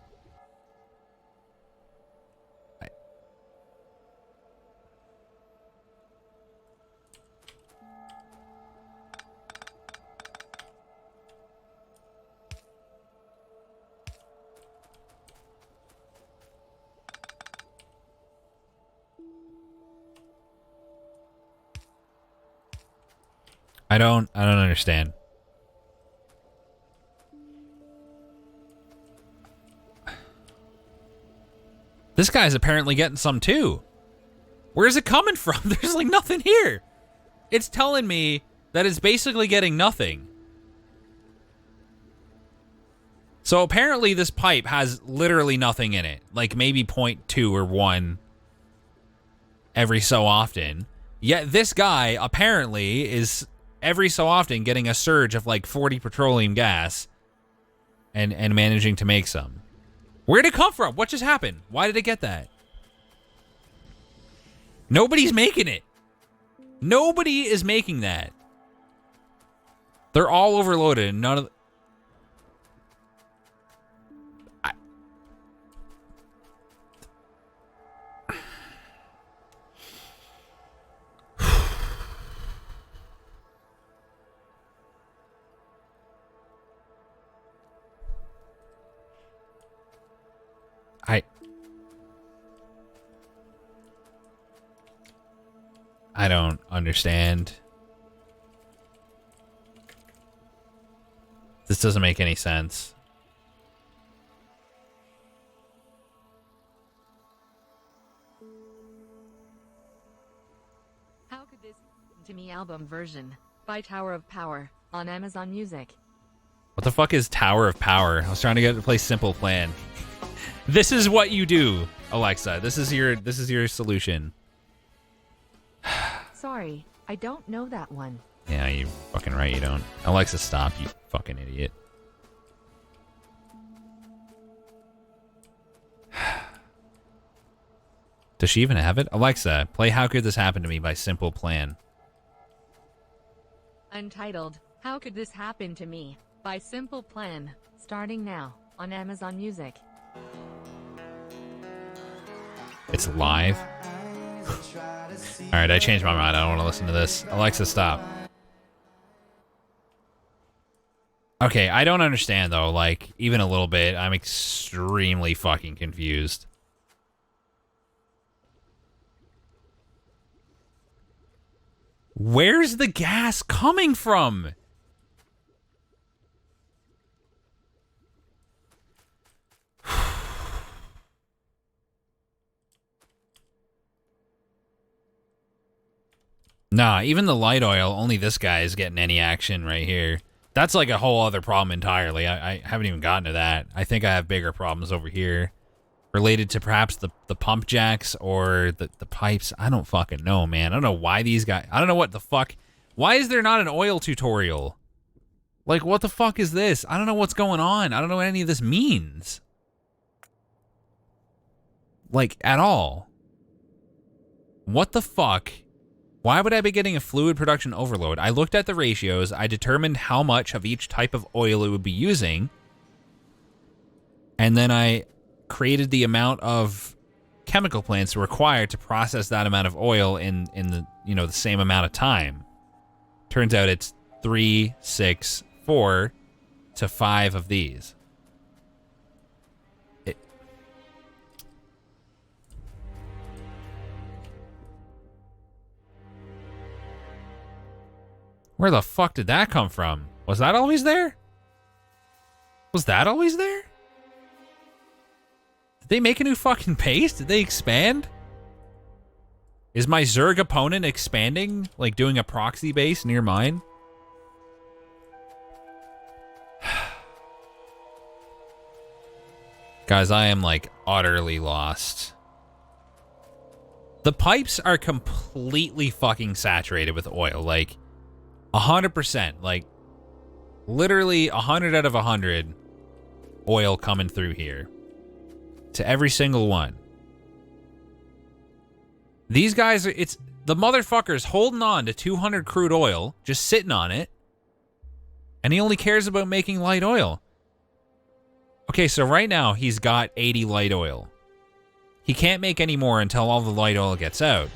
I don't understand. This guy's apparently getting some too. Where's it coming from? There's like nothing here. It's telling me that it's basically getting nothing. So apparently this pipe has literally nothing in it. Like maybe 0.2 or 1 every so often. Yet this guy apparently is every so often getting a surge of like 40 petroleum gas and managing to make some. Where'd it come from? What just happened? Why did it get that? Nobody's making it. Nobody is making that. They're all overloaded and none of... I don't understand. This doesn't make any sense. How could this to me album version by Tower of Power on Amazon Music? What the fuck is Tower of Power? I was trying to get to play Simple Plan. This is what you do, Alexa. This is your solution. Sorry, I don't know that one. Yeah, you fucking right you don't. Alexa, stop, you fucking idiot. Does she even have it? Alexa, play How Could This Happen to Me by Simple Plan. Untitled, How Could This Happen to Me by Simple Plan, starting now on Amazon Music. It's live. Alright, I changed my mind. I don't want to listen to this. Alexa, stop. Okay, I don't understand, though. Like, even a little bit. I'm extremely fucking confused. Where's the gas coming from? Nah, even the light oil, only this guy is getting any action right here. That's like a whole other problem entirely. I haven't even gotten to that. I think I have bigger problems over here related to perhaps the pump jacks or the pipes. I don't fucking know, man. I don't know why these guys... I don't know what the fuck... Why is there not an oil tutorial? Like, what the fuck is this? I don't know what's going on. I don't know what any of this means. Like, at all. What the fuck... Why would I be getting a fluid production overload? I looked at the ratios. I determined how much of each type of oil it would be using. And then I created the amount of chemical plants required to process that amount of oil in the, you know, the same amount of time. Turns out it's 3, 6, 4 to 5 of these. Where the fuck did that come from? Was that always there? Was that always there? Did they make a new fucking paste? Did they expand? Is my Zerg opponent expanding? Like doing a proxy base near mine? Guys, I am like utterly lost. The pipes are completely fucking saturated with oil. Like 100%, like literally 100 out of 100 oil coming through here to every single one. These guys are, it's the motherfucker's holding on to 200 crude oil, just sitting on it, and he only cares about making light oil. Okay, so right now he's got 80 light oil. He can't make any more until all the light oil gets out.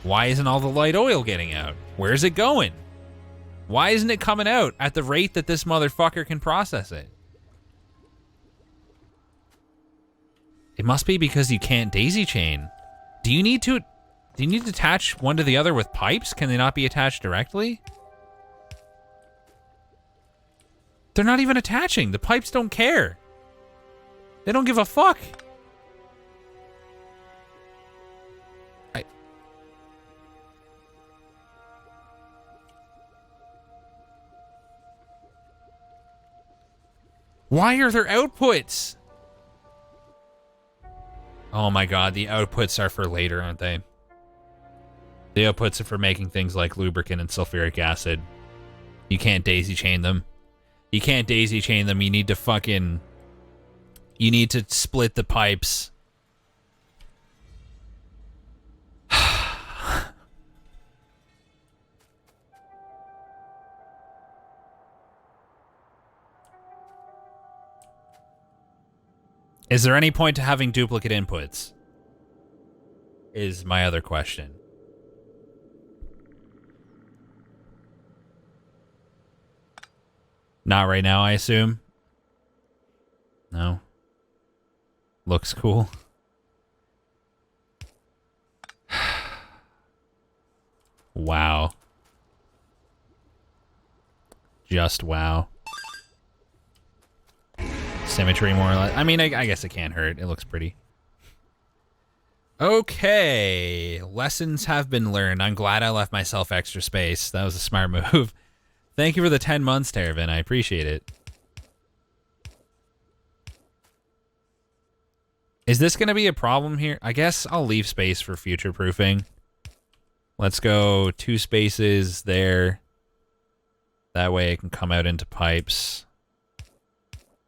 Why isn't all the light oil getting out? Where's it going? Why isn't it coming out at the rate that this motherfucker can process it? It must be because you can't daisy chain. Do you need to attach one to the other with pipes? Can they not be attached directly? They're not even attaching. The pipes don't care. They don't give a fuck. Why are there outputs? Oh my god, the outputs are for later, aren't they? The outputs are for making things like lubricant and sulfuric acid. You can't daisy chain them. You can't daisy chain them. You need to fucking... You need to split the pipes. Is there any point to having duplicate inputs? Is my other question. Not right now, I assume. No. Looks cool. Wow. Just wow. Symmetry, more or less. I mean, I guess it can't hurt. It looks pretty. Okay. Lessons have been learned. I'm glad I left myself extra space. That was a smart move. Thank you for the 10 months, Tervin. I appreciate it. Is this going to be a problem here? I guess I'll leave space for future proofing. Let's go 2 spaces there. That way it can come out into pipes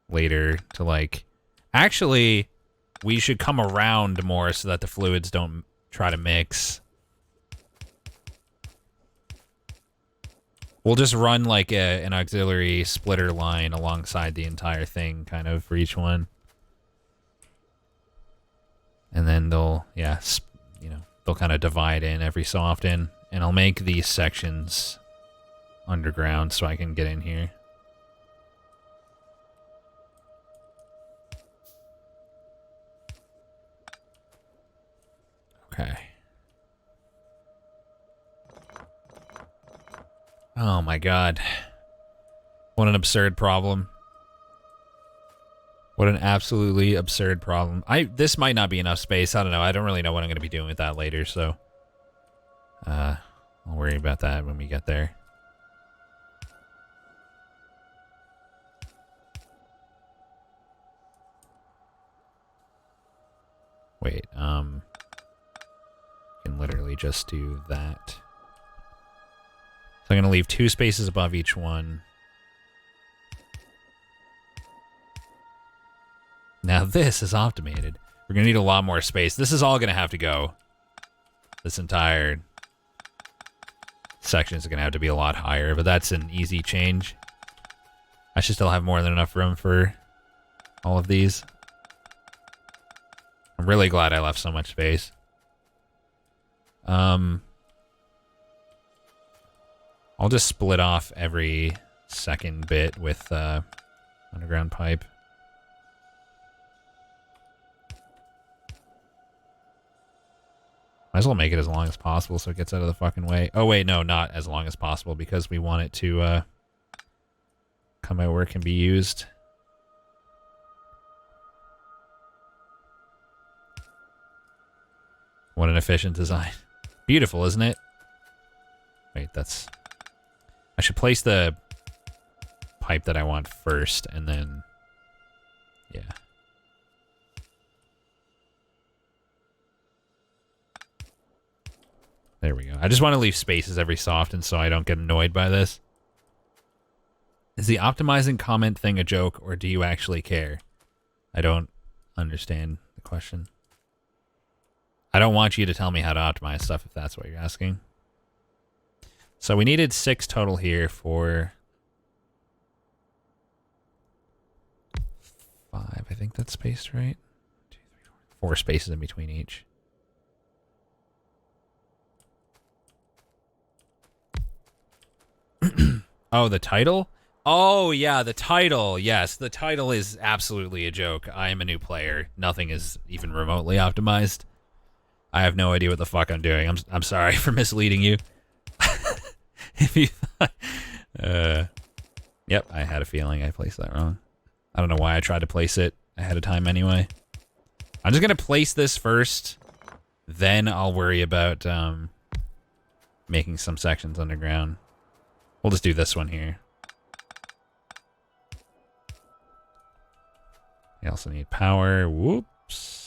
later to like... Actually, we should come around more so that the fluids don't try to mix. We'll just run like an auxiliary splitter line alongside the entire thing, kind of, for each one. And then they'll, yeah, you know, they'll kind of divide in every so often. And I'll make these sections underground so I can get in here. Okay. Oh my god. What an absurd problem. What an absolutely absurd problem. This might not be enough space. I don't know. I don't really know what I'm going to be doing with that later, so... I'll worry about that when we get there. Wait, can literally just do that. So I'm going to leave 2 spaces above each one. Now this is optimated. We're going to need a lot more space. This is all going to have to go. This entire section is going to have to be a lot higher, but that's an easy change. I should still have more than enough room for all of these. I'm really glad I left so much space. I'll just split off every second bit with underground pipe. Might as well make it as long as possible so it gets out of the fucking way. Oh wait, no, not as long as possible because we want it to come out where it can be used. What an efficient design. Beautiful, isn't it? Wait, that's... I should place the pipe that I want first, and then... Yeah. There we go. I just want to leave spaces every so often so I don't get annoyed by this. Is the optimizing comment thing a joke, or do you actually care? I don't understand the question. I don't want you to tell me how to optimize stuff if that's what you're asking. So we needed 6 total here for 5. I think that's spaced right. 2, 3, 4. 4 spaces in between each. Oh, the title? Oh, yeah, the title. Yes, the title is absolutely a joke. I am a new player. Nothing is even remotely optimized. I have no idea what the fuck I'm doing. I'm sorry for misleading you. If you thought, Yep, I had a feeling I placed that wrong. I don't know why I tried to place it ahead of time anyway. I'm just going to place this first, then I'll worry about making some sections underground. We'll just do this one here. We also need power. Whoops.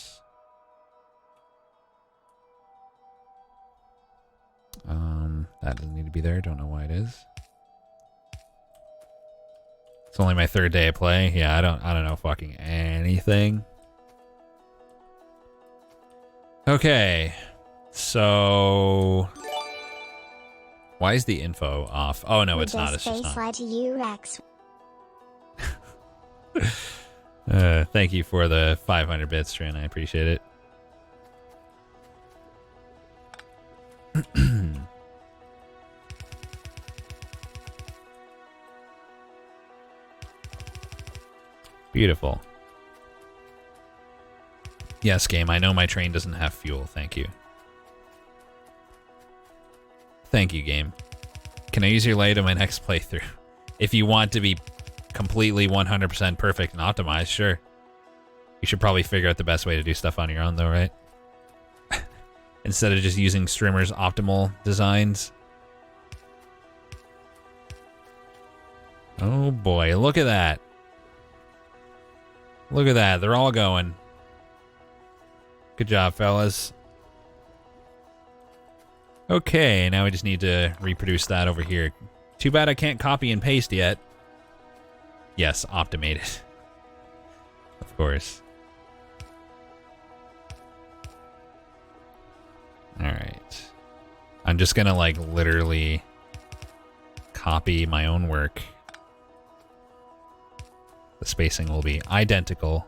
That doesn't need to be there. Don't know why it is. It's only my third day of play. Yeah, I don't know fucking anything. Okay. So why is the info off? Oh no, it's not. It's just not. To you, Rex. Thank you for the 500 bits, Trin. I appreciate it. Beautiful. Yes, game. I know my train doesn't have fuel. Thank you. Thank you, game. Can I use your light in my next playthrough? If you want to be completely 100% perfect and optimized, sure. You should probably figure out the best way to do stuff on your own, though, right? Instead of just using Strimmer's optimal designs. Oh boy, look at that. Look at that. They're all going. Good job, fellas. Okay, now we just need to reproduce that over here. Too bad I can't copy and paste yet. Yes, optimate it. Of course. Alright. I'm just gonna, like, literally copy my own work. The spacing will be identical.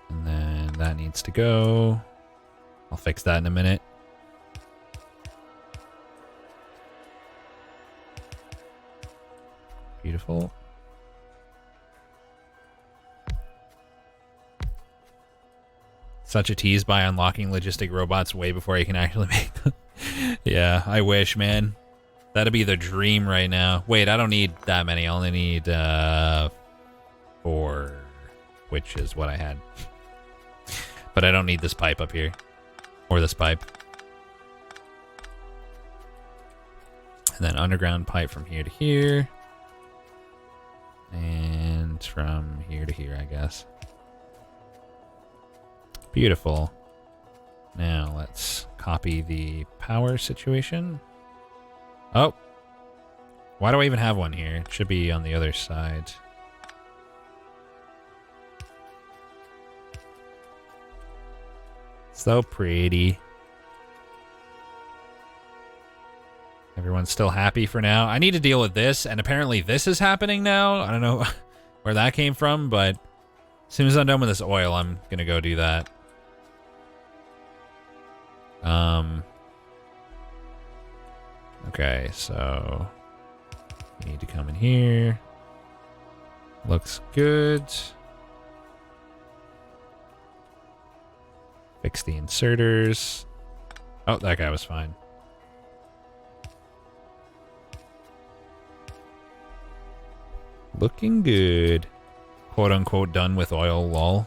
And then that needs to go. I'll fix that in a minute. Beautiful. Such a tease by unlocking logistic robots way before you can actually make them. Yeah, I wish, man. That'd be the dream right now. Wait, I don't need that many. I only need 4, which is what I had. But I don't need this pipe up here. Or this pipe. And then underground pipe from here to here. And from here to here, I guess. Beautiful. Now let's copy the power situation. Oh. Why do I even have one here? It should be on the other side. So pretty. Everyone's still happy for now. I need to deal with this, and apparently this is happening now. I don't know where that came from, but as soon as I'm done with this oil, I'm gonna go do that. Okay, so you need to come in here. Looks good. Fix the inserters. Oh, that guy was fine. Looking good. Quote unquote done with oil, lol.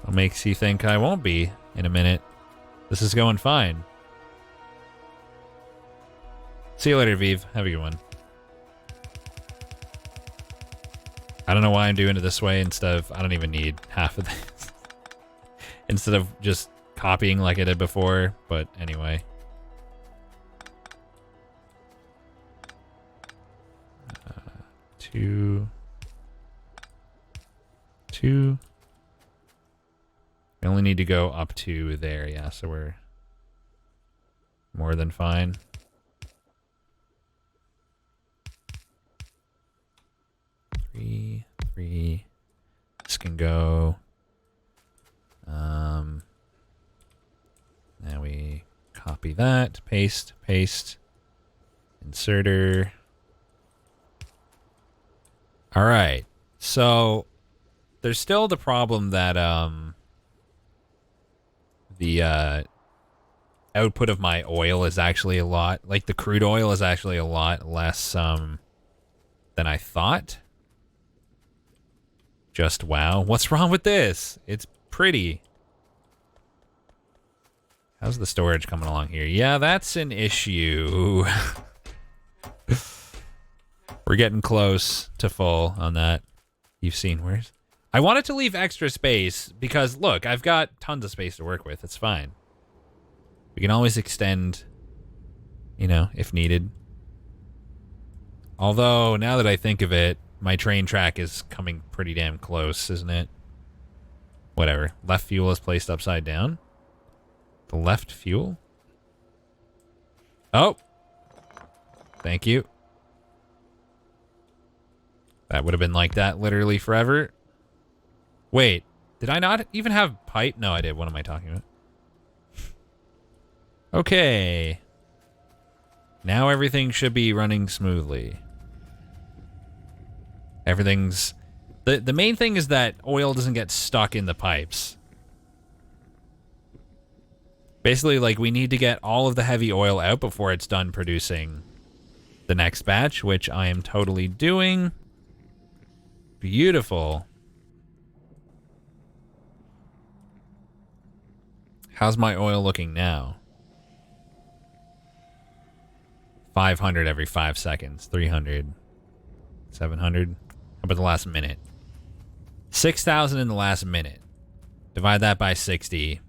What makes you think I won't be in a minute? This is going fine. See you later, Vive. Have a good one. I don't know why I'm doing it this way instead of... I don't even need half of this. Instead of just copying like I did before, but anyway. Two. We only need to go up to there, yeah, so we're more than fine. Three. This can go. Now we copy that, paste, inserter. All right, so there's still the problem that the output of my oil is actually a lot, like the crude oil is actually a lot less than I thought. Just wow. What's wrong with this? It's pretty. How's the storage coming along here? Yeah, that's an issue. We're getting close to full on that. You've seen where's... I wanted to leave extra space because, look, I've got tons of space to work with. It's fine. We can always extend, you know, if needed. Although, now that I think of it, my train track is coming pretty damn close, isn't it? Whatever. Left fuel is placed upside down. The left fuel? Oh! Thank you. That would have been like that literally forever. Wait, did I not even have pipe? No, I did. What am I talking about? Okay. Now everything should be running smoothly. Everything's... The main thing is that oil doesn't get stuck in the pipes. Basically, like, we need to get all of the heavy oil out before it's done producing the next batch, which I am totally doing. Beautiful. How's my oil looking now? 500 every 5 seconds. 300. 700. How about the last minute? 6,000 in the last minute. Divide that by 60.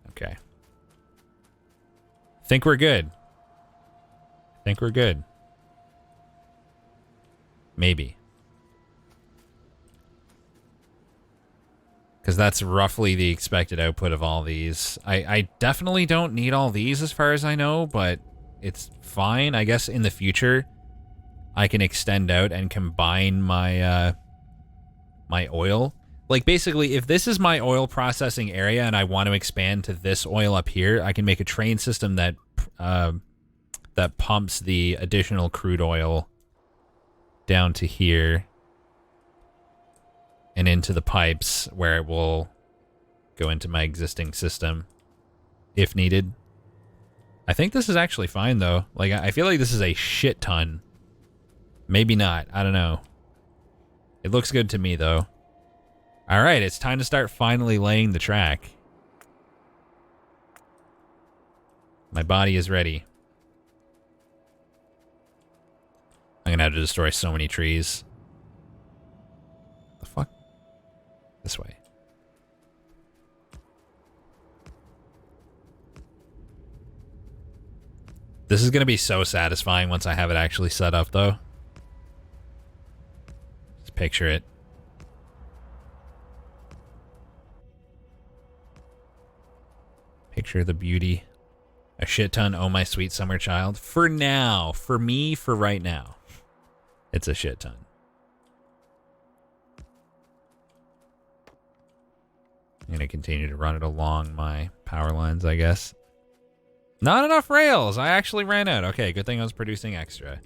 Okay. Think we're good. Think we're good. Maybe. Because that's roughly the expected output of all these. I definitely don't need all these as far as I know, but it's fine. I guess in the future, I can extend out and combine my my oil. Like, basically, if this is my oil processing area and I want to expand to this oil up here, I can make a train system that that pumps the additional crude oil down to here and into the pipes where it will go into my existing system if needed. I think this is actually fine, though. Like, I feel like this is a shit ton. Maybe not. I don't know. It looks good to me, though. All right, it's time to start finally laying the track. My body is ready. I'm gonna have to destroy so many trees. The fuck? This way. This is gonna be so satisfying once I have it actually set up, though. Just picture it. Picture the beauty. A shit ton, oh my sweet summer child. For now. For me, for right now. It's a shit ton. I'm gonna continue to run it along my power lines, I guess. Not enough rails! I actually ran out. Okay, good thing I was producing extra.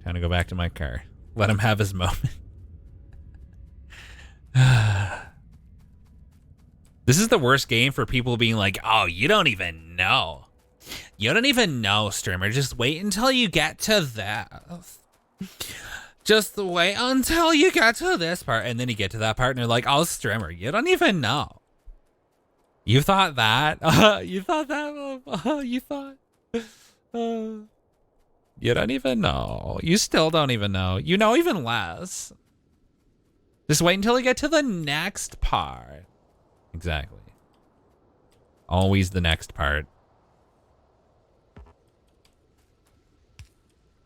Time to go back to my car. Let him have his moment. This is the worst game for people being like, oh, you don't even know. You don't even know, streamer. Just wait until you get to that. Just wait until you get to this part. And then you get to that part and they're like, oh, streamer, you don't even know. You thought that? You thought that? You thought? You don't even know. You still don't even know. You know even less. Just wait until you get to the next part. Exactly. Always the next part.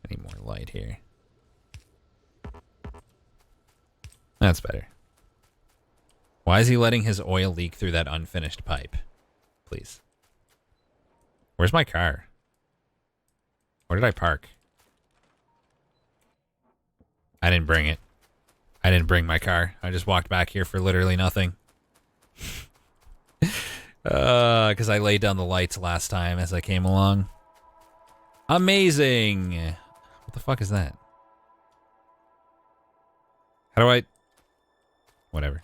I need more light here. That's better. Why is he letting his oil leak through that unfinished pipe? Please. Where's my car? Where did I park? I didn't bring it. I didn't bring my car. I just walked back here for literally nothing. Because I laid down the lights last time as I came along. Amazing! What the fuck is that? How do I... Whatever.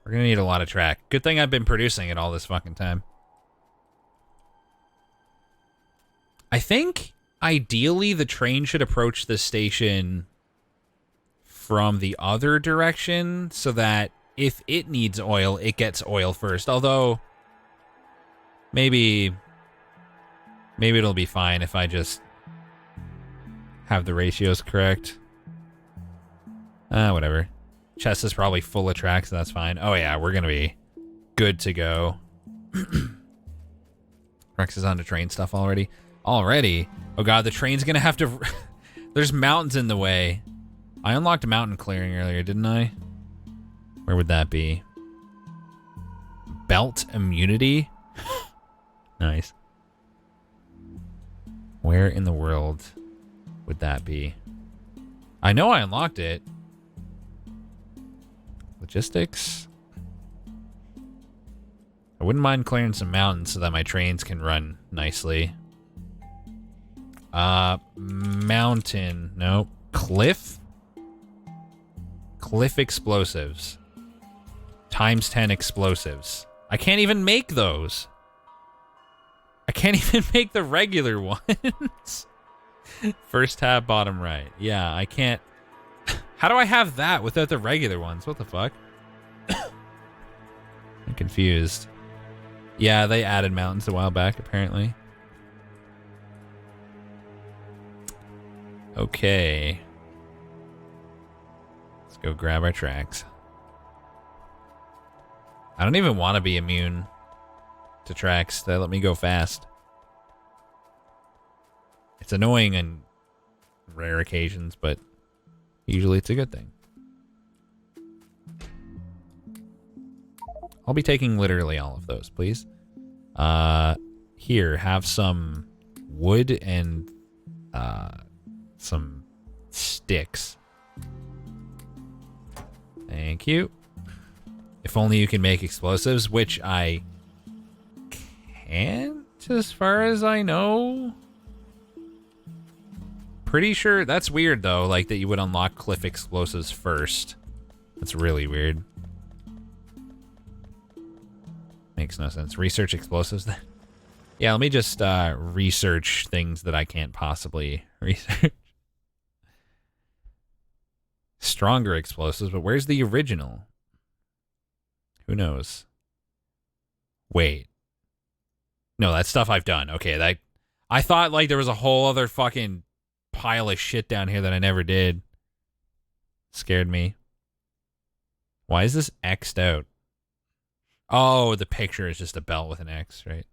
We're gonna need a lot of track. Good thing I've been producing it all this fucking time. I think, ideally, the train should approach the station from the other direction so that if it needs oil, it gets oil first. Although, maybe it'll be fine if I just have the ratios correct. Whatever. Chest is probably full of tracks, so that's fine. Oh yeah, we're gonna be good to go. Rex is on the train stuff already. Already? Oh god, the train's gonna have to... There's mountains in the way. I unlocked a mountain clearing earlier, didn't I? Where would that be? Belt immunity? Nice. Where in the world would that be? I know I unlocked it. Logistics? I wouldn't mind clearing some mountains so that my trains can run nicely. Mountain. No. Cliff? Cliff explosives. Times 10 explosives. I can't even make those. I can't even make the regular ones. First tab, bottom right. Yeah, I can't. How do I have that without the regular ones? What the fuck? I'm confused. Yeah, they added mountains a while back, apparently. Okay. Let's go grab our tracks. I don't even want to be immune to tracks that let me go fast. It's annoying on rare occasions, but usually it's a good thing. I'll be taking literally all of those, please. Here, have some wood and some sticks. Thank you. If only you can make explosives, which I can't, as far as I know. Pretty sure that's weird though, like that you would unlock cliff explosives first. That's really weird. Makes no sense. Research explosives then. Yeah, let me just research things that I can't possibly research. Stronger explosives, but where's the original? Who knows? Wait. No, that's stuff I've done. Okay, that I thought like there was a whole other fucking pile of shit down here that I never did. Scared me. Why is this X'd out? Oh, the picture is just a belt with an X, right?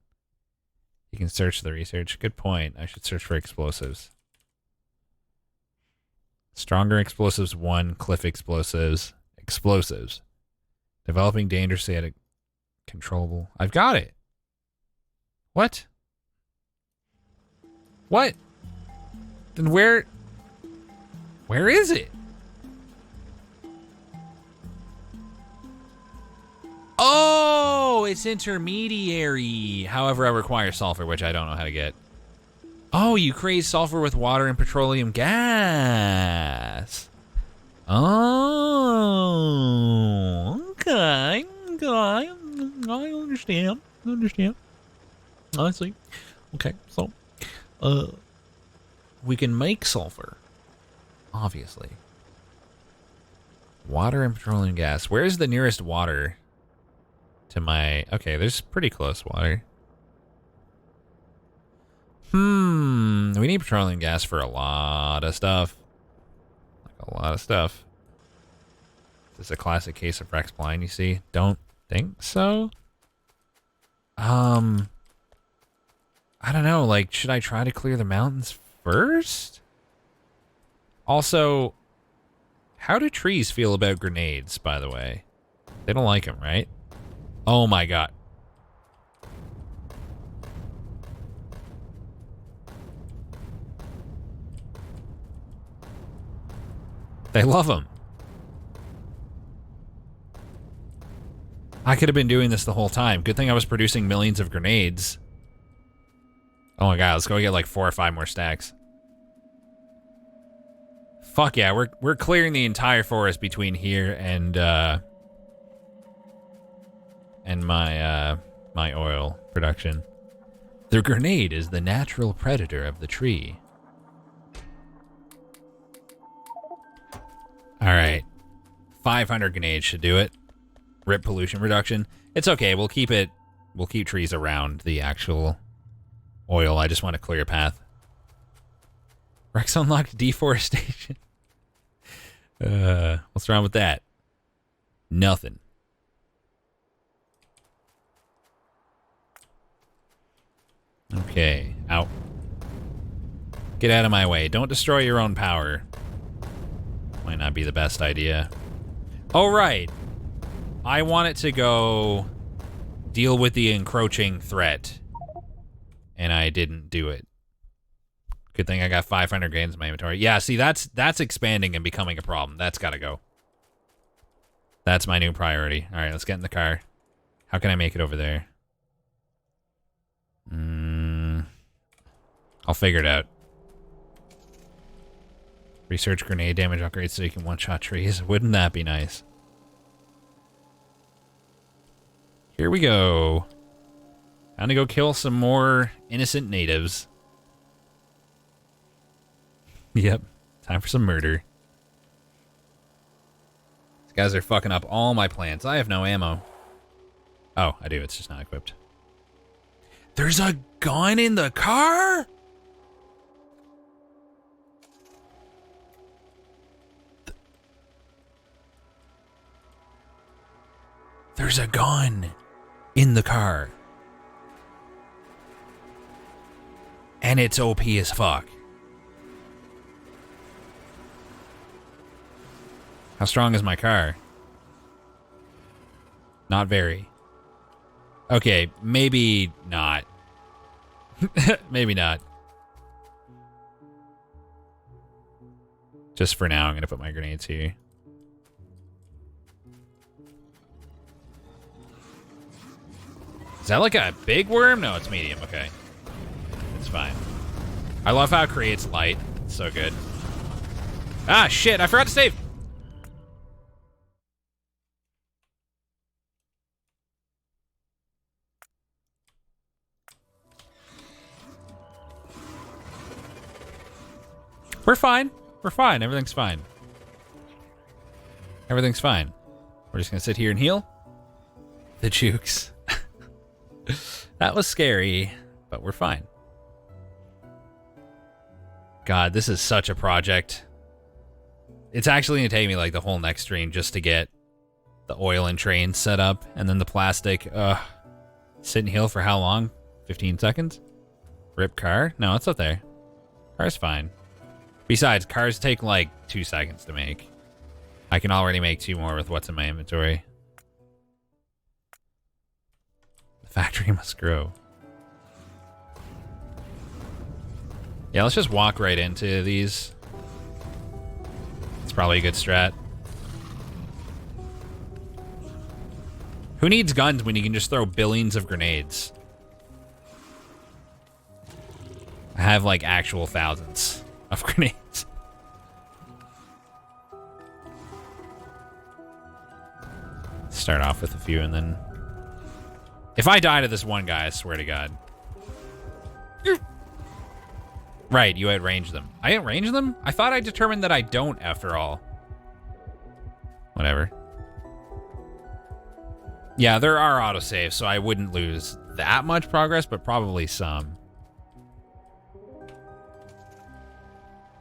You can search the research. Good point. I should search for explosives. Stronger explosives 1, cliff explosives. Explosives. Developing dangerously at a controllable. I've got it. What? What? Then where is it? Oh, it's intermediary. However, I require sulfur, which I don't know how to get. Oh, you create sulfur with water and petroleum gas. Oh, okay. I understand. I see. Okay, so, we can make sulfur, obviously. Water and petroleum gas. Where's the nearest water to my... Okay, there's pretty close water. We need petroleum gas for a lot of stuff. Like a lot of stuff. This is a classic case of Rex blind, you see? Don't think so? I don't know, like, should I try to clear the mountains first? Also, how do trees feel about grenades, by the way? They don't like them, right? Oh my god. They love them. I could have been doing this the whole time. Good thing I was producing millions of grenades. Oh my god, let's go get like 4 or 5 more stacks. Fuck yeah, we're clearing the entire forest between here and and my my oil production. The grenade is the natural predator of the tree. All right, 500 grenades should do it. Rip pollution reduction. It's okay. We'll keep it. We'll keep trees around the actual oil. I just want to clear a path. Rex unlocked deforestation. What's wrong with that? Nothing. Okay, out. Get out of my way. Don't destroy your own power. Might not be the best idea. Oh, right. I want it to go deal with the encroaching threat. And I didn't do it. Good thing I got 500 gains in my inventory. Yeah, see, that's expanding and becoming a problem. That's got to go. That's my new priority. All right, let's get in the car. How can I make it over there? I'll figure it out. Research grenade damage upgrades so you can one-shot trees. Wouldn't that be nice? Here we go. Time to go kill some more innocent natives. Yep. Time for some murder. These guys are fucking up all my plants. I have no ammo. Oh, I do. It's just not equipped. There's a gun in the car? There's a gun in the car. And it's OP as fuck. How strong is my car? Not very. Okay, maybe not. Maybe not. Just for now, I'm gonna put my grenades here. Is that like a big worm? No, it's medium. Okay. It's fine. I love how it creates light. It's so good. Ah, shit. I forgot to save. We're fine. We're fine. Everything's fine. Everything's fine. We're just gonna sit here and heal. The jukes. That was scary, but we're fine. God, this is such a project. It's actually gonna take me like the whole next stream just to get the oil and train set up, and then the plastic. Sit and heal for how long? 15 seconds? Rip car? No, it's up there. Car's fine. Besides, cars take like 2 seconds to make. I can already make 2 more with what's in my inventory. The factory must grow. Yeah, let's just walk right into these. It's probably a good strat. Who needs guns when you can just throw billions of grenades? I have like actual thousands of grenades. Start off with a few and then... If I die to this one guy, I swear to God. Right, you outrange them. I outrange them? I thought I determined that I don't after all. Whatever. Yeah, there are autosaves, so I wouldn't lose that much progress, but probably some.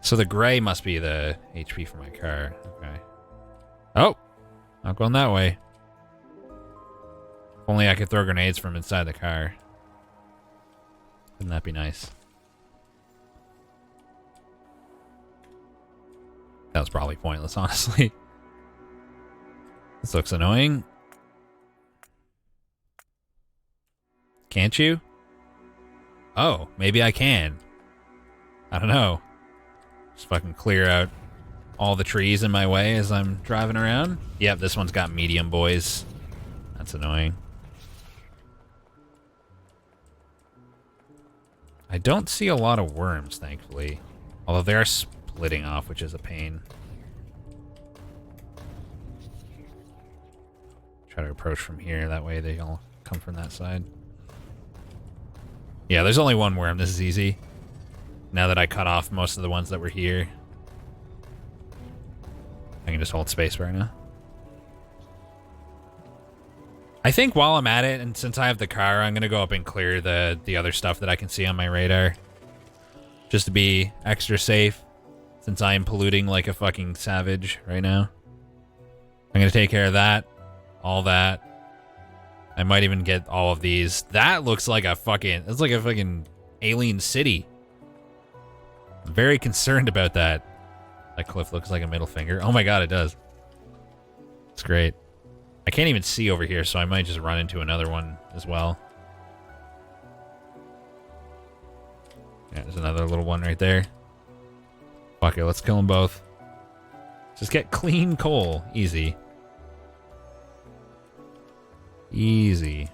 So the gray must be the HP for my car. Okay. Oh! Not going that way. If only I could throw grenades from inside the car. Wouldn't that be nice? That was probably pointless, honestly. This looks annoying. Can't you? Oh, maybe I can. I don't know. Just fucking clear out all the trees in my way as I'm driving around. Yep, this one's got medium boys. That's annoying. I don't see a lot of worms, thankfully. Although they are splitting off, which is a pain. Try to approach from here. That way they all come from that side. Yeah, there's only one worm. This is easy. Now that I cut off most of the ones that were here. I can just hold spacebar now. I think while I'm at it, and since I have the car, I'm going to go up and clear the other stuff that I can see on my radar. Just to be extra safe, since I am polluting like a fucking savage right now. I'm going to take care of that. All that. I might even get all of these. That looks like a fucking... It's like a fucking alien city. I'm very concerned about that. That cliff looks like a middle finger. Oh my god, it does. It's great. I can't even see over here, so I might just run into another one as well. Yeah, there's another little one right there. Fuck it, let's kill them both. Just get clean coal. Easy. Easy.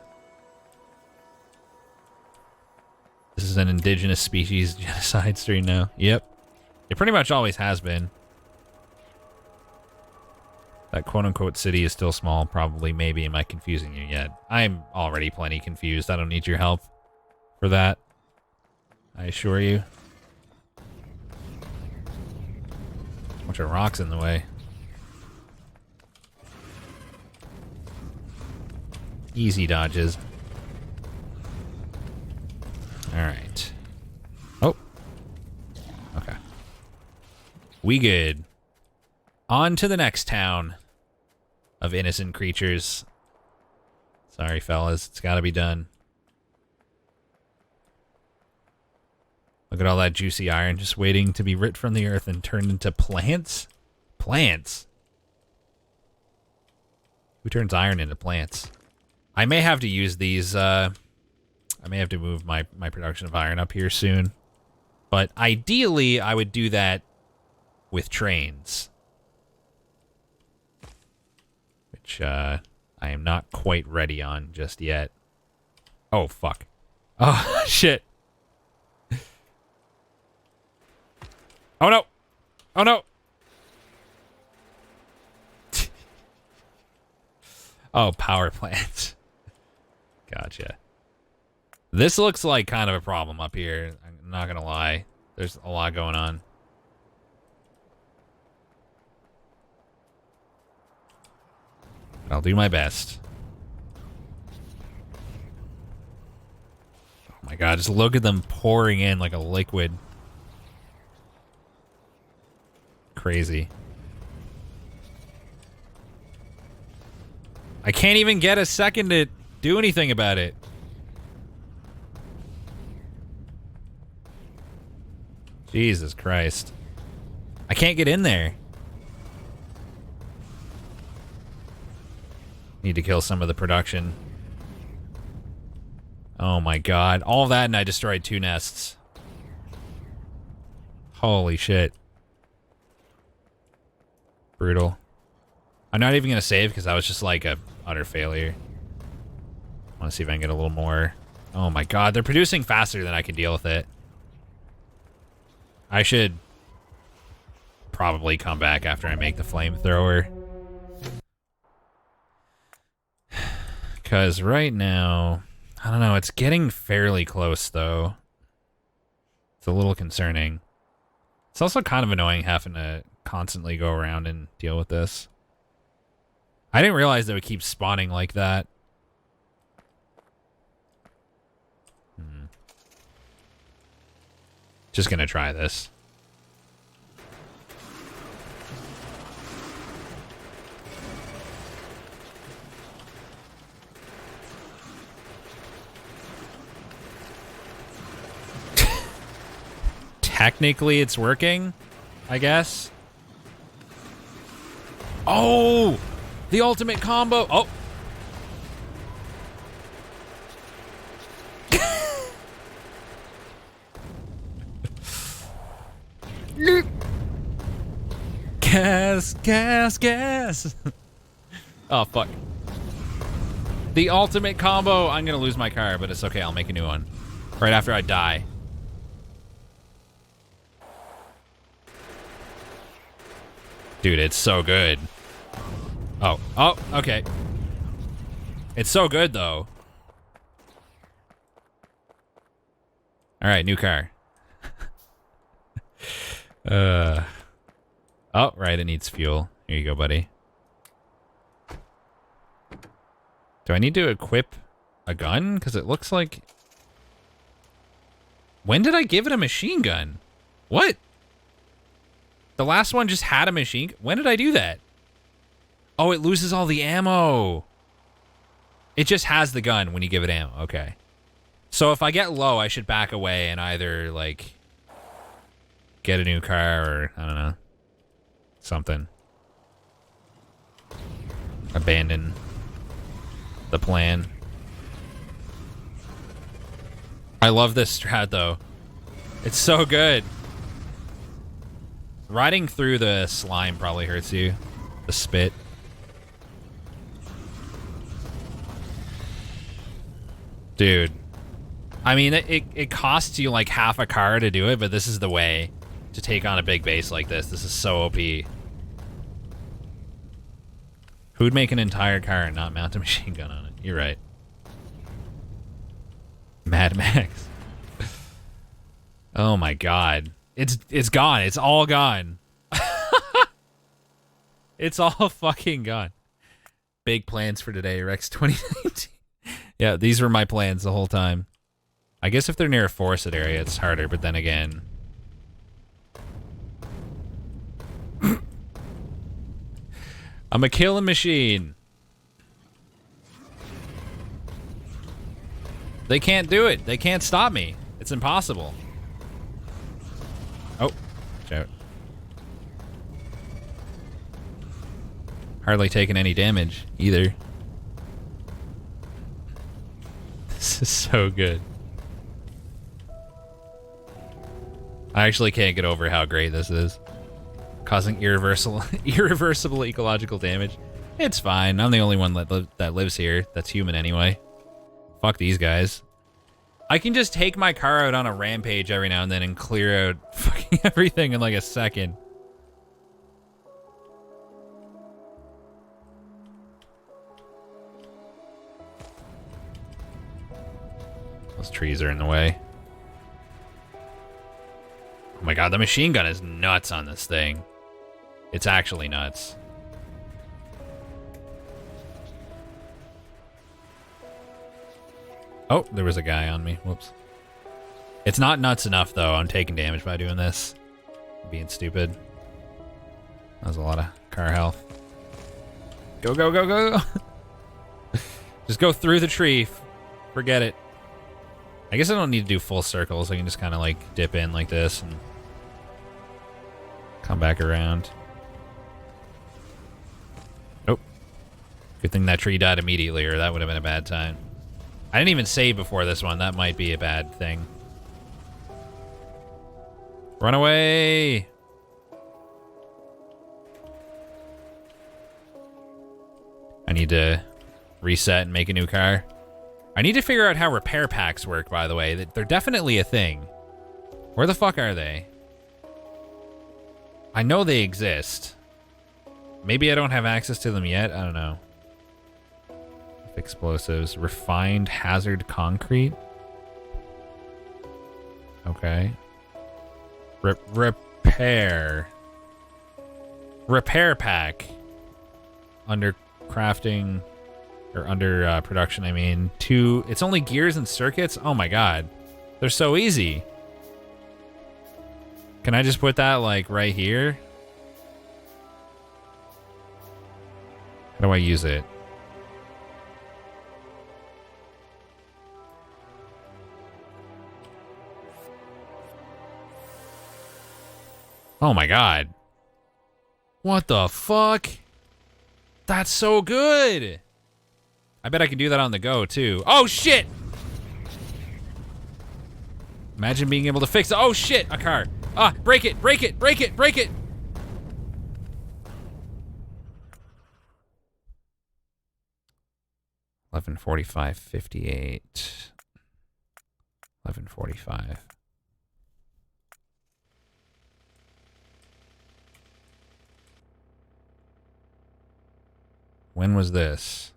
This is an indigenous species genocide stream now. Yep. It pretty much always has been. That quote-unquote city is still small. Probably, maybe. Am I confusing you yet? I'm already plenty confused. I don't need your help for that. I assure you. Bunch of rocks in the way. Easy dodges. Alright. Oh. Okay. We good. On to the next town of innocent creatures. Sorry, fellas. It's gotta be done. Look at all that juicy iron just waiting to be ripped from the earth and turned into plants? Plants? Who turns iron into plants? I may have to use these, I may have to move my production of iron up here soon. But ideally, I would do that with trains. Which, I am not quite ready on just yet. Oh, fuck. Oh, shit. Oh, no. Oh, no. Oh, power plants. Gotcha. This looks like kind of a problem up here. I'm not gonna lie. There's a lot going on. I'll do my best. Oh my god, just look at them pouring in like a liquid. Crazy. I can't even get a second to do anything about it. Jesus Christ. I can't get in there. Need to kill some of the production. Oh my god. All that and I destroyed 2 nests. Holy shit. Brutal. I'm not even going to save because that was just like a utter failure. I want to see if I can get a little more. Oh my god, they're producing faster than I can deal with it. I should probably come back after I make the flamethrower. Because right now, I don't know, it's getting fairly close though. It's a little concerning. It's also kind of annoying having to constantly go around and deal with this. I didn't realize that it would keep spawning like that. Just gonna try this. Technically, it's working, I guess. Oh! The ultimate combo! Oh! Gas, gas, gas! Oh, fuck. The ultimate combo! I'm gonna lose my car, but it's okay, I'll make a new one. Right after I die. Dude, it's so good. Oh, okay. It's so good, though. All right, new car. Oh, right, it needs fuel. Here you go, buddy. Do I need to equip a gun? Because it looks like... When did I give it a machine gun? What? The last one just had a machine... When did I do that? Oh, it loses all the ammo. It just has the gun when you give it ammo. Okay. So if I get low, I should back away and either, like... get a new car or, I don't know. Something. Abandon the plan. I love this strat, though. It's so good. Riding through the slime probably hurts you. The spit. Dude. I mean, it costs you like half a car to do it, but this is the way to take on a big base like this. This is so OP. Who'd make an entire car and not mount a machine gun on it? You're right. Mad Max. Oh my god. It's gone. It's all gone. It's all fucking gone. Big plans for today, Rex 2019. Yeah, these were my plans the whole time. I guess if they're near a forested area, it's harder, but then again... I'm a killing machine. They can't do it. They can't stop me. It's impossible. Oh, watch out. Hardly taking any damage either. This is so good. I actually can't get over how great this is. Causing irreversible ecological damage. It's fine. I'm the only one that lives here that's human anyway. Fuck these guys. I can just take my car out on a rampage every now and then and clear out fucking everything in like a second. Those trees are in the way. Oh my god, the machine gun is nuts on this thing. It's actually nuts. Oh, there was a guy on me. Whoops. It's not nuts enough, though. I'm taking damage by doing this. I'm being stupid. That was a lot of car health. Go, go, go, go, go. Just go through the tree. Forget it. I guess I don't need to do full circles. I can just kind of, like, dip in like this and come back around. Oh. Good thing that tree died immediately, or that would have been a bad time. I didn't even save before this one. That might be a bad thing. Run away! I need to reset and make a new car. I need to figure out how repair packs work, by the way. They're definitely a thing. Where the fuck are they? I know they exist. Maybe I don't have access to them yet. I don't know. Explosives. Refined hazard concrete. Okay. Repair. Repair pack. Under crafting, or under production, I mean. It's only gears and circuits? Oh my god. They're so easy. Can I just put that, like, right here? How do I use it? Oh my god. What the fuck? That's so good. I bet I can do that on the go, too. Oh, shit! Imagine being able to fix it. Oh, shit! A car. Ah, break it, break it, break it, break it! $11:45:58. 11:45. When was this?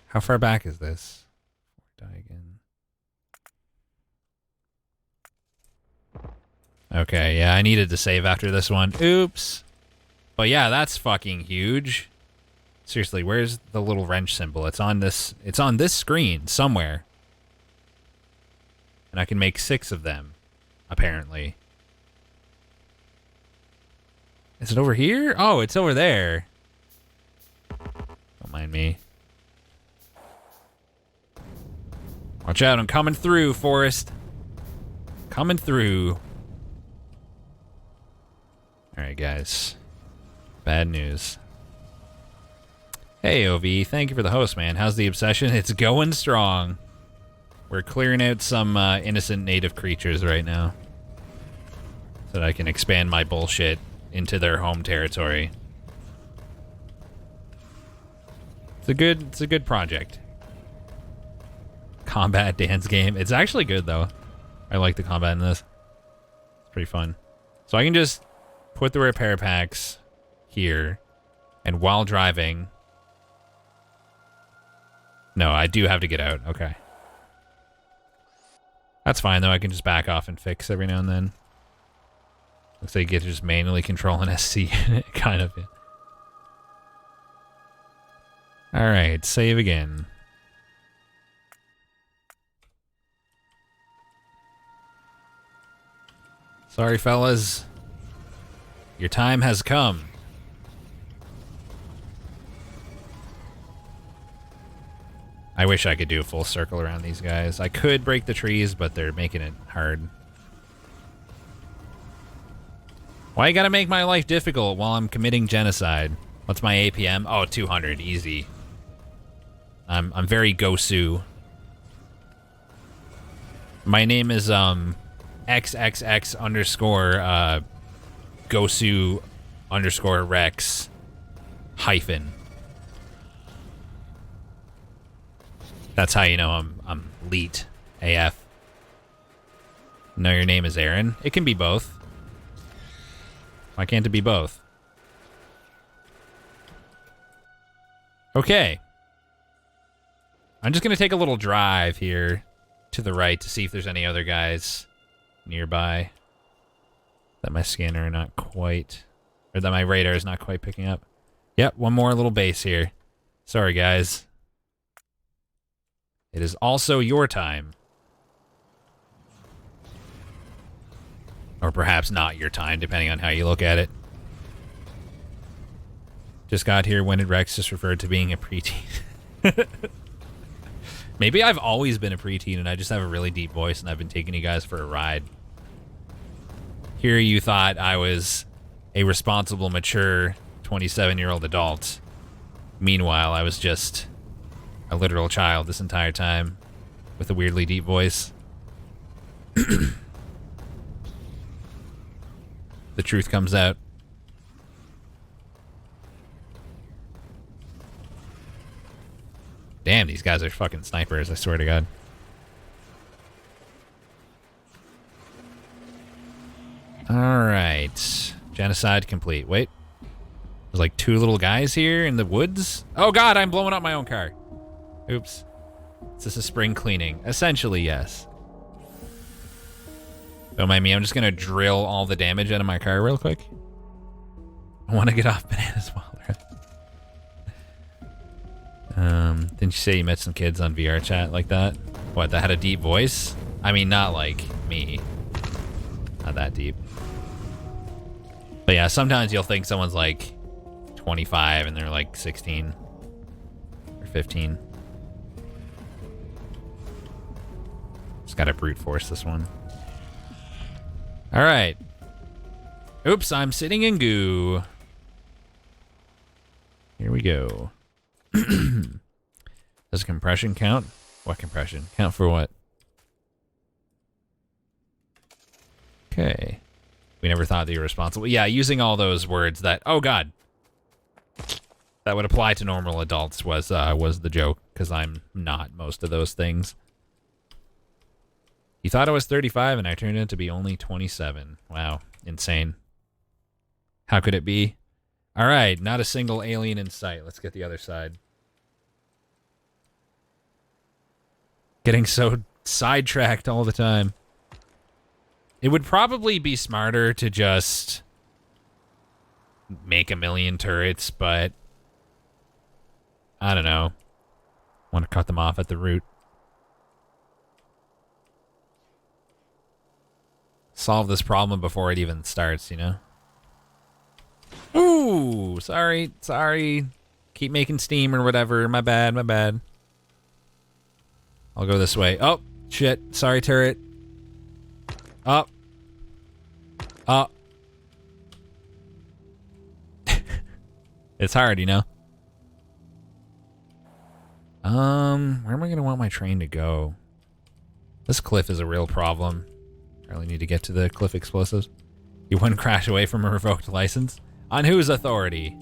How far back is this? Die again. Okay, yeah, I needed to save after this one. Oops. But yeah, that's fucking huge. Seriously, where's the little wrench symbol? It's on this screen somewhere. And I can make 6 of them, apparently. Is it over here? Oh, it's over there. Don't mind me. Watch out, I'm coming through, Forrest. Coming through. Alright, guys. Bad news. Hey, OV, thank you for the host, man. How's the obsession? It's going strong. We're clearing out some innocent native creatures right now. So that I can expand my bullshit into their home territory. It's a good project. Combat dance game. It's actually good, though. I like the combat in this. It's pretty fun. So I can just put the repair packs here, and while driving... No, I do have to get out. Okay. That's fine, though. I can just back off and fix every now and then. Looks like you get to just manually control an SC kind of. Alright, save again. Sorry, fellas. Your time has come. I wish I could do a full circle around these guys. I could break the trees, but they're making it hard. Why you gotta make my life difficult while I'm committing genocide? What's my APM? Oh, 200. Easy. I'm very Gosu. My name is XXX underscore Gosu underscore Rex hyphen. That's how you know I'm elite AF. No, your name is Aaron. It can be both. Why can't it be both? Okay. I'm just going to take a little drive here to the right to see if there's any other guys nearby that my scanner not quite, or that my radar is not quite picking up. Yep, one more little base here. Sorry, guys. It is also your time. Or perhaps not your time, depending on how you look at it. Just got here. When did Rex just referred to being a preteen? Maybe I've always been a preteen and I just have a really deep voice and I've been taking you guys for a ride. Here you thought I was a responsible, mature 27-year-old adult. Meanwhile, I was just a literal child this entire time with a weirdly deep voice. The truth comes out. Damn, these guys are fucking snipers, I swear to God. Alright. Genocide complete. Wait. There's like 2 little guys here in the woods. Oh God, I'm blowing up my own car. Oops. Is this a spring cleaning? Essentially, yes. Don't mind me, I'm just gonna drill all the damage out of my car real quick. I want to get off bananas while they're... Didn't you say you met some kids on VR chat like that? What, that had a deep voice? I mean, not like me. Not that deep. But yeah, sometimes you'll think someone's like 25 and they're like 16 or 15. Just gotta brute force this one. All right. Oops, I'm sitting in goo. Here we go. Does compression count? What compression? Count for what? Okay. We never thought that you were responsible. Yeah, using all those words that, oh God, that would apply to normal adults was the joke, because I'm not most of those things. You thought I was 35 and I turned out to be only 27. Wow, insane. How could it be? All right, not a single alien in sight. Let's get the other side. Getting so sidetracked all the time. It would probably be smarter to just make a million turrets, but I don't know. Want to cut them off at the root. Solve this problem before it even starts, you know? Ooh, sorry. Keep making steam or whatever. My bad. I'll go this way. Oh, shit. Sorry, turret. Up. It's hard, you know? Where am I going to want my train to go? This cliff is a real problem. I really need to get to the cliff explosives. You wouldn't crash away from a revoked license? On whose authority?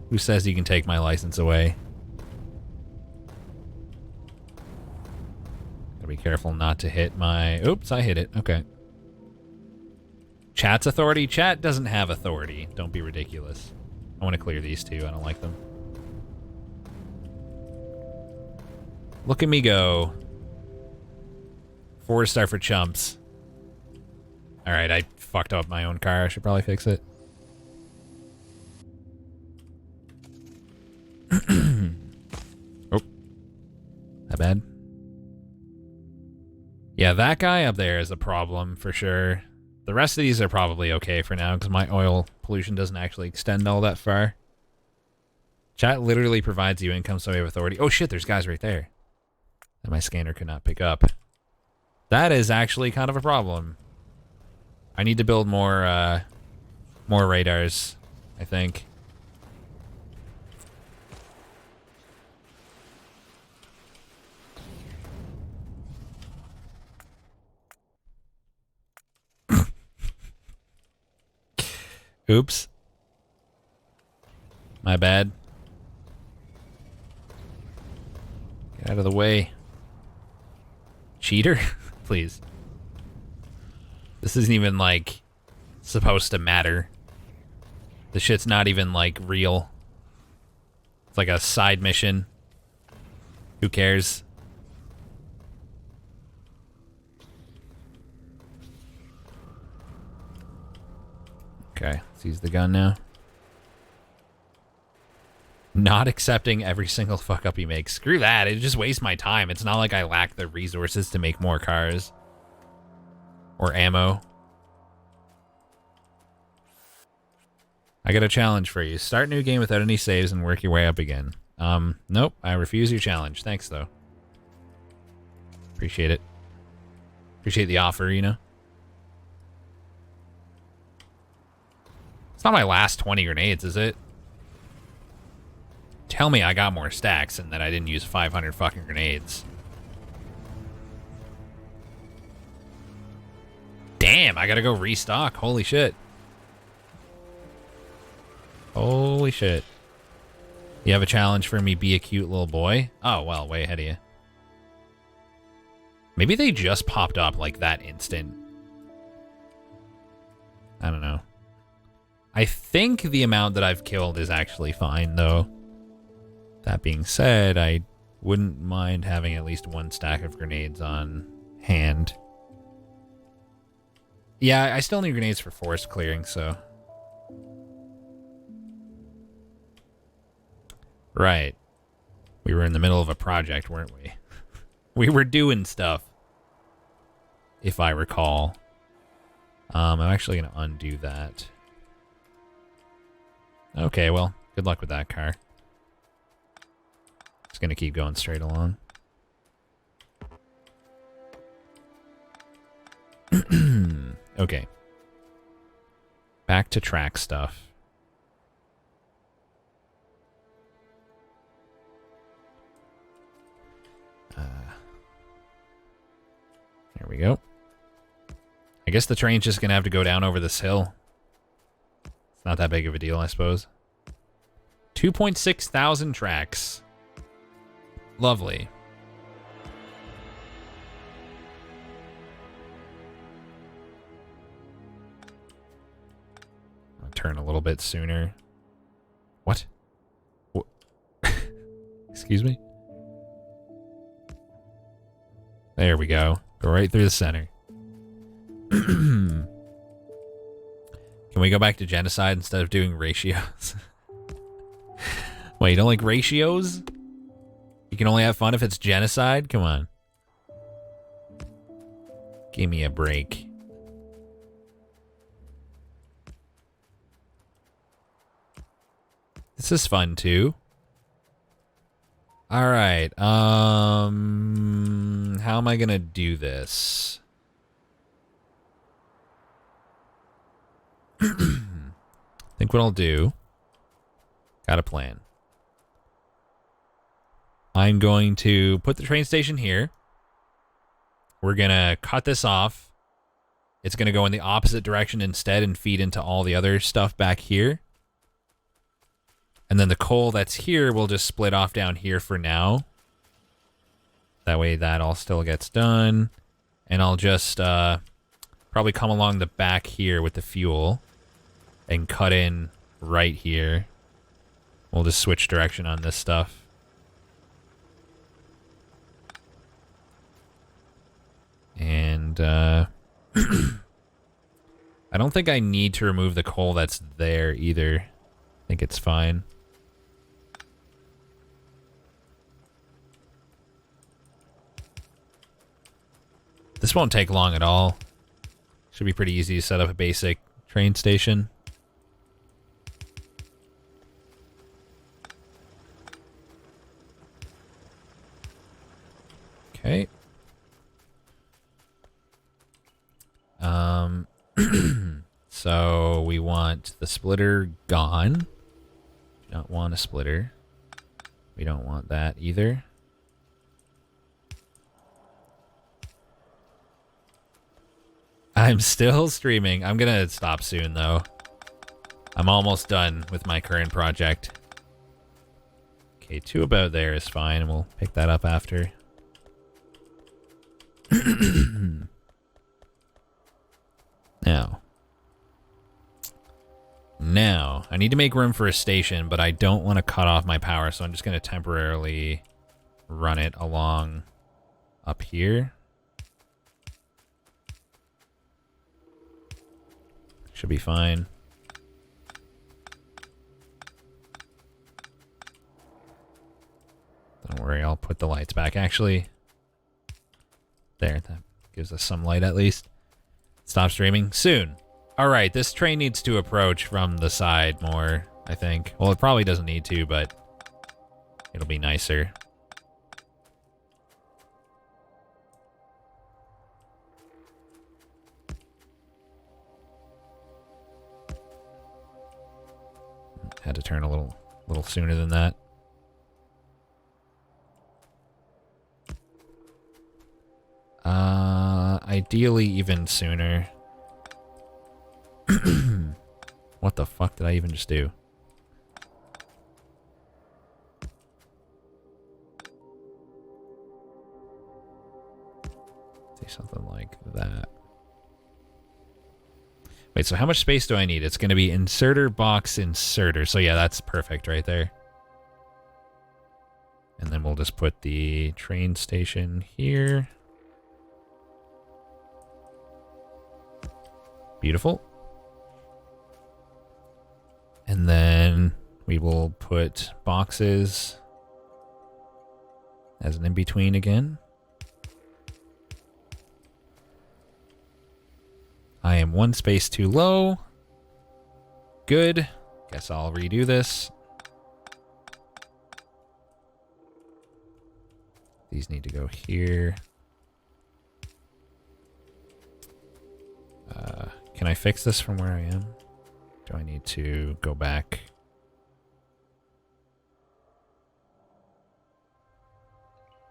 Who says you can take my license away? Gotta be careful not to hit my... Oops, I hit it. Okay. Chat's authority? Chat doesn't have authority. Don't be ridiculous. I want to clear these two. I don't like them. Look at me go. 4-star for chumps. Alright, I fucked up my own car. I should probably fix it. Oh. That bad? Yeah, that guy up there is a problem for sure. The rest of these are probably okay for now because my oil pollution doesn't actually extend all that far. Chat literally provides you income, so we have authority. Oh shit, there's guys right there that my scanner could not pick up. That is actually kind of a problem. I need to build more radars, I think. Oops. My bad. Get out of the way. Cheater? Please. This isn't even, like, supposed to matter. This shit's not even, like, real. It's like a side mission. Who cares? Okay, let's use the gun now. Not accepting every single fuck up he makes. Screw that, it just wastes my time. It's not like I lack the resources to make more cars. Or ammo. I got a challenge for you. Start new game without any saves and work your way up again. Nope, I refuse your challenge. Thanks, though. Appreciate it. Appreciate the offer, you know? It's not my last 20 grenades, is it? Tell me I got more stacks and that I didn't use 500 fucking grenades. Damn, I gotta go restock. Holy shit. Holy shit. You have a challenge for me, be a cute little boy? Oh, well, way ahead of you. Maybe they just popped up like that instant. I don't know. I think the amount that I've killed is actually fine, though. That being said, I wouldn't mind having at least one stack of grenades on hand. Yeah, I still need grenades for forest clearing, so... Right. We were in the middle of a project, weren't we? We were doing stuff. If I recall. I'm actually going to undo that. Okay, well, good luck with that car. Just going to keep going straight along. Okay. Back to track stuff. There we go. I guess the train's just gonna have to go down over this hill. It's not that big of a deal, I suppose. 2.6 thousand tracks. Lovely. I'll turn a little bit sooner. What? Excuse me? There we go. Go right through the center. Can we go back to genocide instead of doing ratios? Wait, you don't like ratios? You can only have fun if it's genocide? Come on. Give me a break. This is fun too. All right. How am I gonna do this? I think what I'll do. Got a plan. I'm going to put the train station here. We're gonna cut this off. It's gonna go in the opposite direction instead and feed into all the other stuff back here. And then the coal that's here will just split off down here for now. That way that all still gets done. And I'll just probably come along the back here with the fuel and cut in right here. We'll just switch direction on this stuff. And I don't think I need to remove the coal that's there either. I think it's fine. This won't take long at all. Should be pretty easy to set up a basic train station. Okay. So we want the splitter gone. Do not want a splitter. We don't want that either. I'm still streaming. I'm gonna stop soon though. I'm almost done with my current project. Okay, 2 about there is fine, and we'll pick that up after. Now, I need to make room for a station, but I don't want to cut off my power, so I'm just going to temporarily run it along up here. Should be fine. Don't worry, I'll put the lights back. Actually, there, that gives us some light at least. Stop streaming soon. All right, this train needs to approach from the side more, I think. Well, it probably doesn't need to, but it'll be nicer. Had to turn a little sooner than that. Ideally even sooner. What the fuck did I even just do? Do something like that. Wait, so how much space do I need? It's going to be inserter box inserter. So yeah, that's perfect right there. And then we'll just put the train station here. Beautiful. And then we will put boxes as an in-between again. I am 1 space too low. Good. Guess I'll redo this. These need to go here. Can I fix this from where I am? Do I need to go back?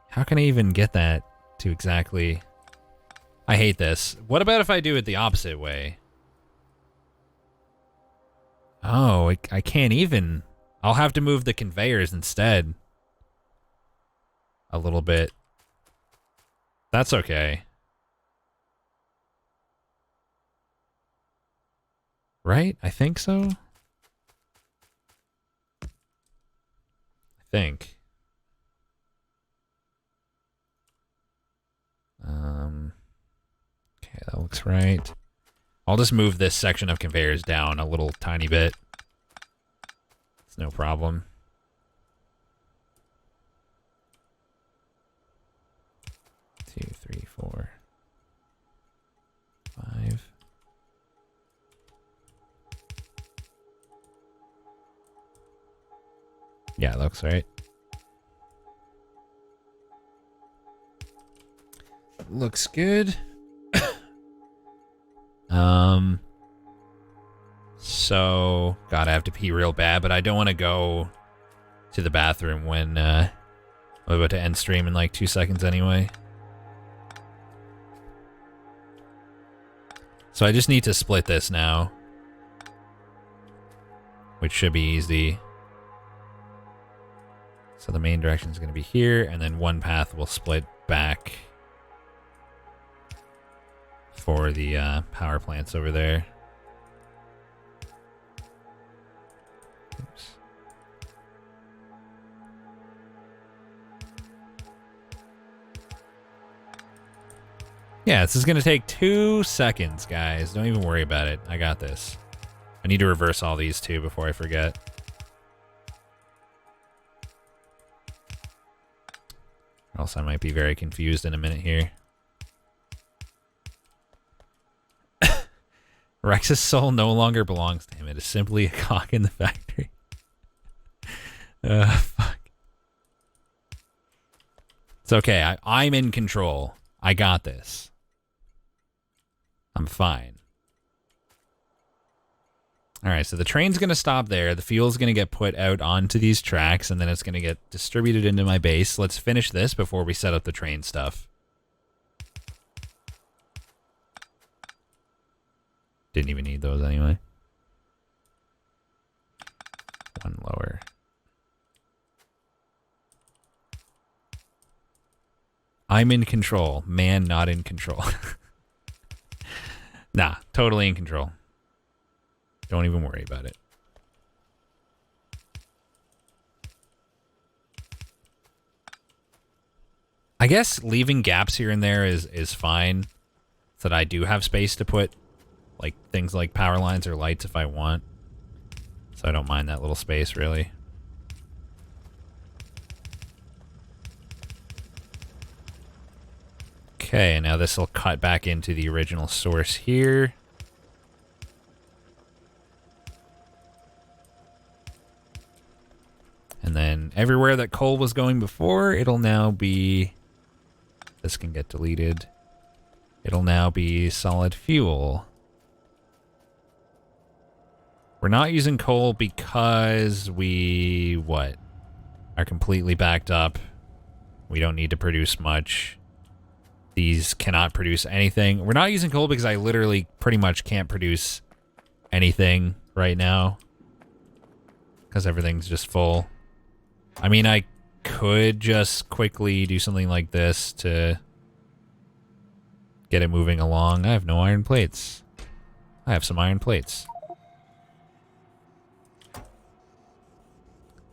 How can I even get that to exactly... I hate this. What about if I do it the opposite way? Oh, I can't even. I'll have to move the conveyors instead. A little bit. That's okay. Right? I think so. I think. Okay, that looks right. I'll just move this section of conveyors down a little tiny bit. It's no problem. Two, three, four, 5. Yeah, that looks right. Looks good. So, God, I have to pee real bad, but I don't want to go to the bathroom when I'm about to end stream in like 2 seconds anyway. So I just need to split this now, which should be easy. So the main direction is going to be here, and then one path will split back for the power plants over there. Oops. Yeah, this is going to take 2 seconds, guys. Don't even worry about it. I got this. I need to reverse all these too before I forget. Or else I might be very confused in a minute here. Rex's soul no longer belongs to him. It is simply a cock in the factory. Fuck. It's okay. I'm in control. I got this. I'm fine. Alright, so the train's going to stop there. The fuel's going to get put out onto these tracks, and then it's going to get distributed into my base. Let's finish this before we set up the train stuff. Didn't even need those anyway. One lower. I'm in control. Man not in control. Nah, totally in control. Don't even worry about it. I guess leaving gaps here and there is fine, so that I do have space to put like things like power lines or lights if I want. So I don't mind that little space really. Okay, now this will cut back into the original source here. And then everywhere that coal was going before, it'll now be... This can get deleted. It'll now be solid fuel. We're not using coal because we... What? Are completely backed up. We don't need to produce much. These cannot produce anything. We're not using coal because I literally pretty much can't produce anything right now. Because everything's just full. I mean, I could just quickly do something like this to get it moving along. I have no iron plates. I have some iron plates.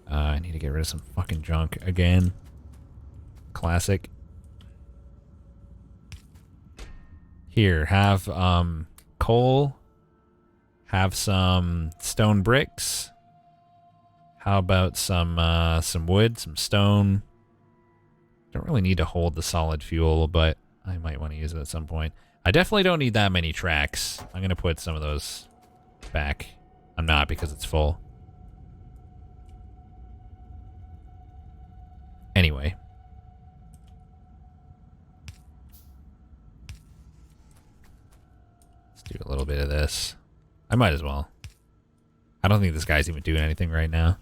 I need to get rid of some fucking junk again. Classic. Here, have coal. Have some stone bricks. How about some wood, some stone? Don't really need to hold the solid fuel, but I might want to use it at some point. I definitely don't need that many tracks. I'm going to put some of those back. I'm not because it's full. Anyway. Let's do a little bit of this. I might as well. I don't think this guy's even doing anything right now.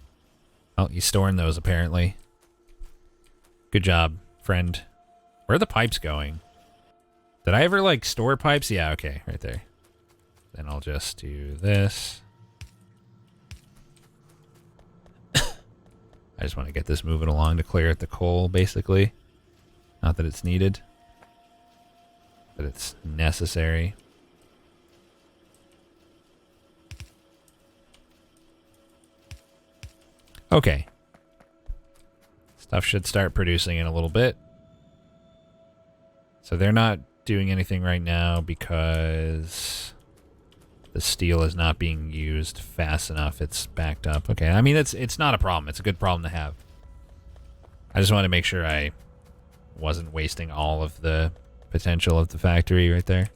Oh, he's storing those apparently. Good job, friend. Where are the pipes going? Did I ever like store pipes? Yeah, okay, right there. Then I'll just do this. I just want to get this moving along to clear out the coal, basically. Not that it's needed, but it's necessary. Okay. Stuff should start producing in a little bit. So they're not doing anything right now because the steel is not being used fast enough. It's backed up. Okay, I mean, it's not a problem. It's a good problem to have. I just wanted to make sure I wasn't wasting all of the potential of the factory right there.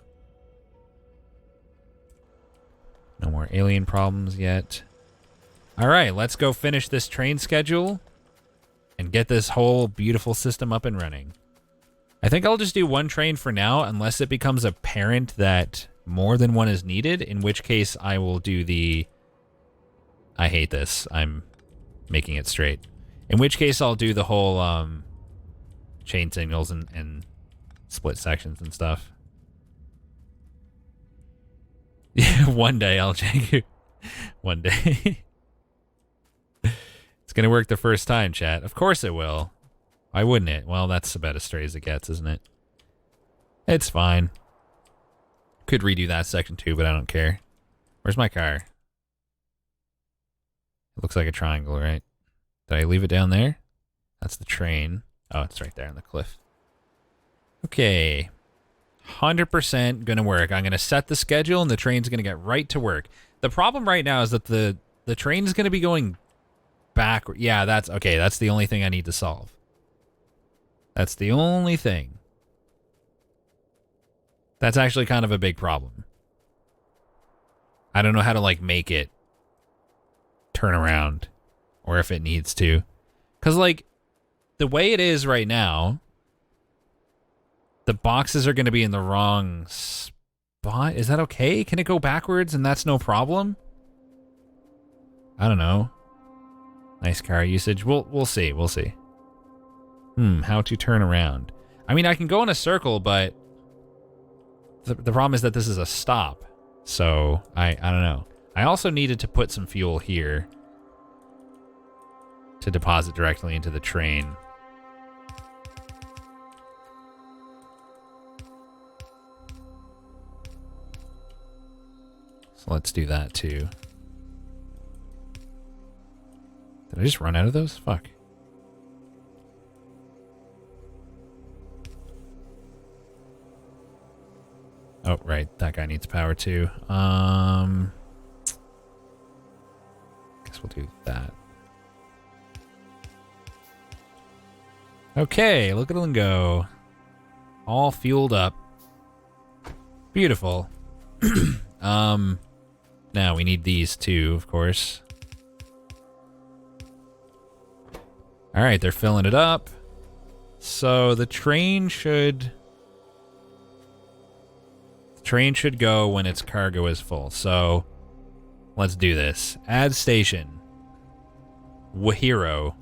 No more alien problems yet. All right, let's go finish this train schedule and get this whole beautiful system up and running. I think I'll just do one train for now, unless it becomes apparent that more than one is needed, in which case I will do the... I hate this. I'm making it straight. In which case I'll do the whole chain signals and split sections and stuff. Yeah, one day I'll check you. One day. It's going to work the first time, chat. Of course it will. Why wouldn't it? Well, that's about as straight as it gets, isn't it? It's fine. Could redo that section too, but I don't care. Where's my car? It looks like a triangle, right? Did I leave it down there? That's the train. Oh, it's right there on the cliff. Okay. 100% gonna work. I'm gonna set the schedule and the train's gonna get right to work. The problem right now is that the train's gonna be going backward. Yeah, that's okay. That's the only thing I need to solve. That's the only thing. That's actually kind of a big problem. I don't know how to, like, make it turn around or if it needs to. Because, like, the way it is right now, the boxes are going to be in the wrong spot. Is that okay? Can it go backwards and that's no problem? I don't know. Nice car usage. We'll see. We'll see. How to turn around. I mean, I can go in a circle, but the problem is that this is a stop. So, I don't know. I also needed to put some fuel here to deposit directly into the train. So let's do that too. Did I just run out of those? Fuck. Oh, right. That guy needs power too. Guess we'll do that. Okay, look at them go. All fueled up. Beautiful. Now we need these two, of course. All right, they're filling it up. So the train should go when its cargo is full. So let's do this. Add station. Wahiro.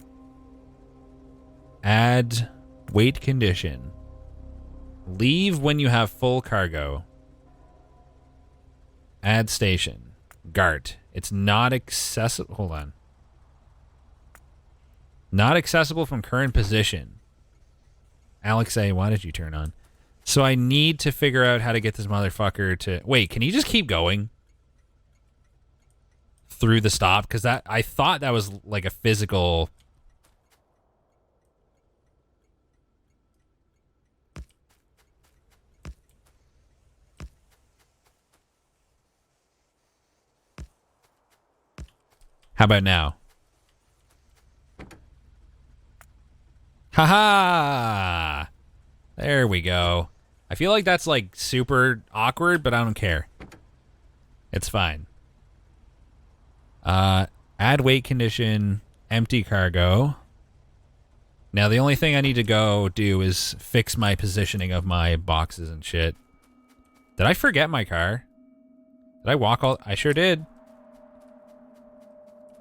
Add weight condition. Leave when you have full cargo. Add station. Gart. It's not accessible. Hold on. Not accessible from current position. Alex A, why did you turn on? So I need to figure out how to get this motherfucker to... Wait, can you just keep going? Through the stop? Because that I thought that was like a physical... How about now? Haha! There we go. I feel like that's like super awkward, but I don't care. It's fine. Add weight condition, empty cargo. Now the only thing I need to go do is fix my positioning of my boxes and shit. Did I forget my car? Did I walk all... I sure did.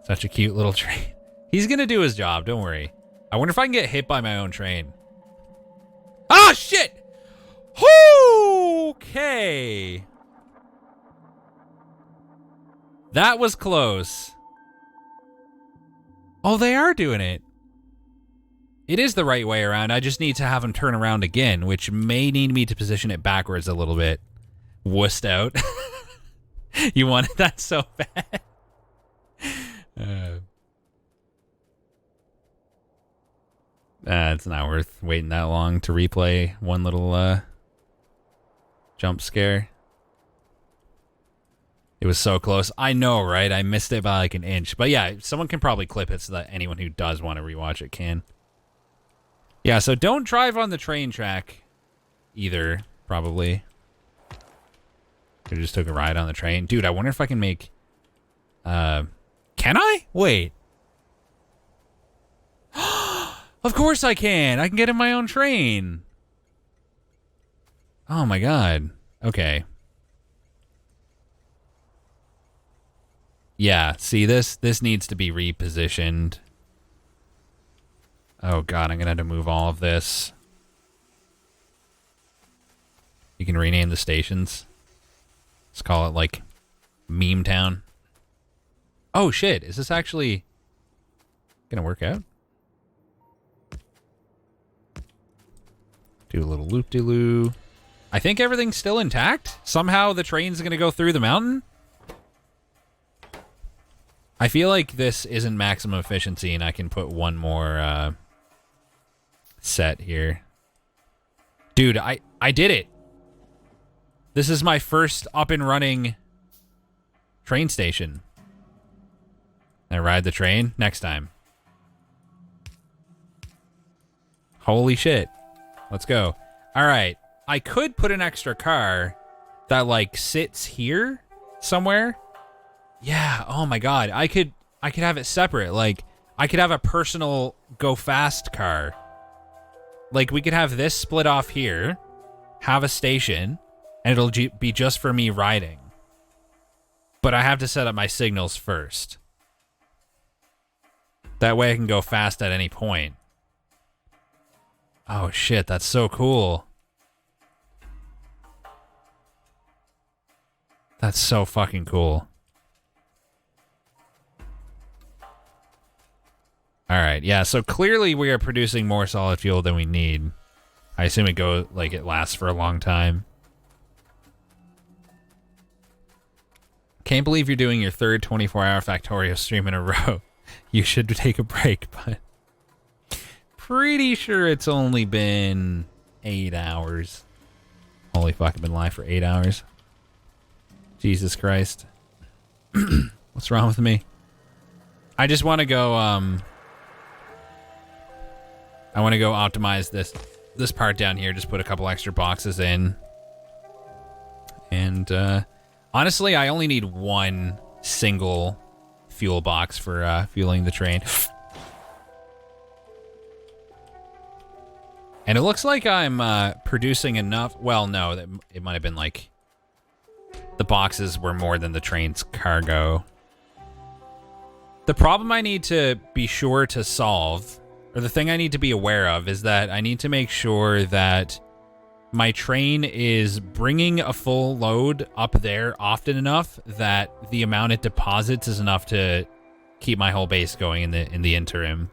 Such a cute little train. He's gonna do his job, don't worry. I wonder if I can get hit by my own train. Ah, shit! Okay. That was close. Oh, they are doing it. It is the right way around. I just need to have him turn around again, which may need me to position it backwards a little bit. Wussed out. You wanted that so bad. It's not worth waiting that long to replay one little jump scare. It was so close. I know, right? I missed it by like an inch. But yeah, someone can probably clip it so that anyone who does want to rewatch it can. Yeah, so don't drive on the train track either, probably. Could have just took a ride on the train. Dude, I wonder if I can make... can I? Wait. Of course I can. I can get in my own train. Oh my god. Okay. Yeah, see, this needs to be repositioned. Oh god, I'm gonna have to move all of this. You can rename the stations. Let's call it, like, Meme Town. Oh shit, is this actually gonna work out? Do a little loop-de-loo. I think everything's still intact. Somehow the train's gonna go through the mountain. I feel like this isn't maximum efficiency, and I can put one more set here. Dude, I did it. This is my first up and running train station. I ride the train next time. Holy shit. Let's go. All right. I could put an extra car that like sits here somewhere. Yeah, oh my god. I could have it separate. Like, I could have a personal go fast car. Like, we could have this split off here, have a station, and it'll be just for me riding. But I have to set up my signals first. That way I can go fast at any point. Oh shit, that's so cool. That's so fucking cool. Alright, yeah, so clearly we are producing more solid fuel than we need. I assume it lasts for a long time. Can't believe you're doing your third 24-hour Factorio stream in a row. You should take a break, but... pretty sure it's only been 8 hours. Holy fuck, I've been live for 8 hours. Jesus Christ. What's wrong with me? I just want to go, I want to go optimize this part down here. Just put a couple extra boxes in. And, honestly, I only need one single fuel box for, fueling the train. And it looks like I'm, producing enough. Well, no, it might have been like... the boxes were more than the train's cargo. The problem I need to be sure to solve, or the thing I need to be aware of, is that I need to make sure that my train is bringing a full load up there often enough that the amount it deposits is enough to keep my whole base going in the interim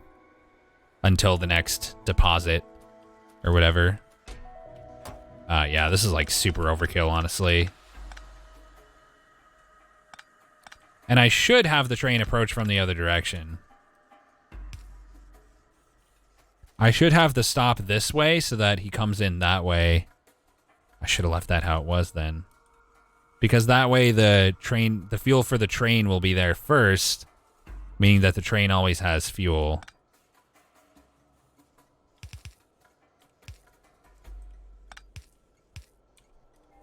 until the next deposit or whatever. Yeah, this is like super overkill, honestly. And I should have the train approach from the other direction. I should have the stop this way so that he comes in that way. I should have left that how it was then. Because that way the fuel for the train will be there first, meaning that the train always has fuel.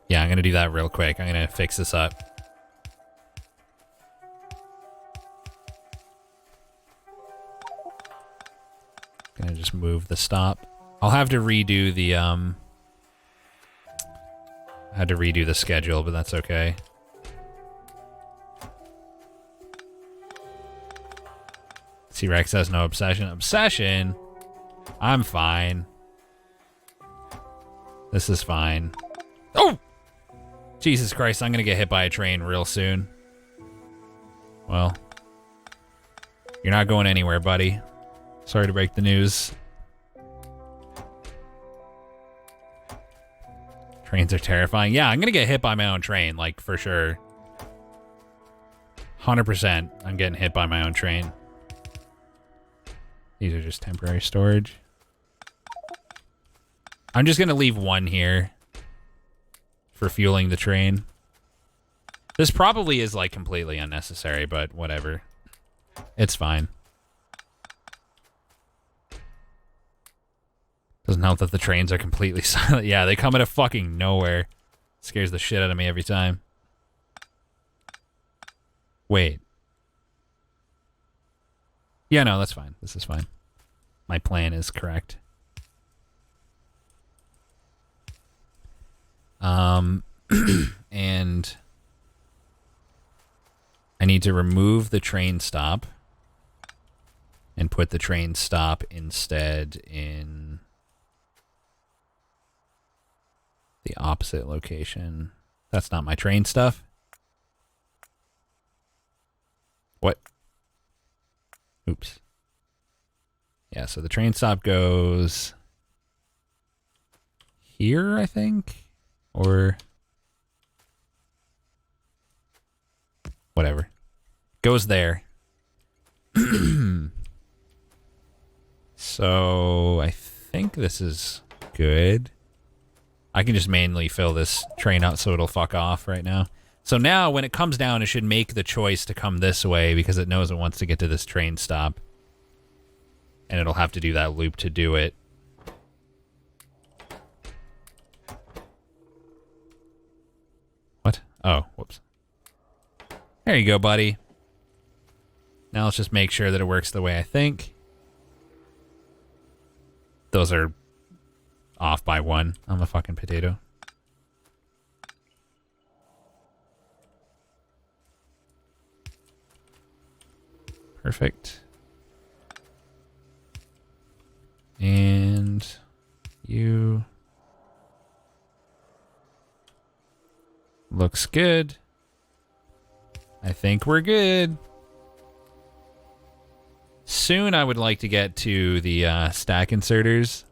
Yeah, I'm going to do that real quick. I'm going to fix this up. Gonna just move the stop. I'll have to redo the I had to redo the schedule, but that's okay. T-Rex has no obsession. Obsession? I'm fine. This is fine. Oh! Jesus Christ, I'm gonna get hit by a train real soon. Well, you're not going anywhere, buddy. Sorry to break the news. Trains are terrifying. Yeah, I'm gonna get hit by my own train, like, for sure. 100%, I'm getting hit by my own train. These are just temporary storage. I'm just gonna leave one here for fueling the train. This probably is, like, completely unnecessary, but whatever. It's fine. Doesn't help that the trains are completely silent. Yeah, they come out of fucking nowhere. Scares the shit out of me every time. Wait. Yeah, no, that's fine. This is fine. My plan is correct. And I need to remove the train stop and put the train stop instead in the opposite location. That's not my train stuff. What? Oops. Yeah, so the train stop goes here, I think? Or whatever. Goes there. So I think this is good. I can just manually fill this train out so it'll fuck off right now. So now when it comes down, it should make the choice to come this way because it knows it wants to get to this train stop. And it'll have to do that loop to do it. What? Oh, whoops. There you go, buddy. Now let's just make sure that it works the way I think. Those are off by 1. I'm a fucking potato. Perfect. And you... Looks good. I think we're good. Soon I would like to get to the stack inserters.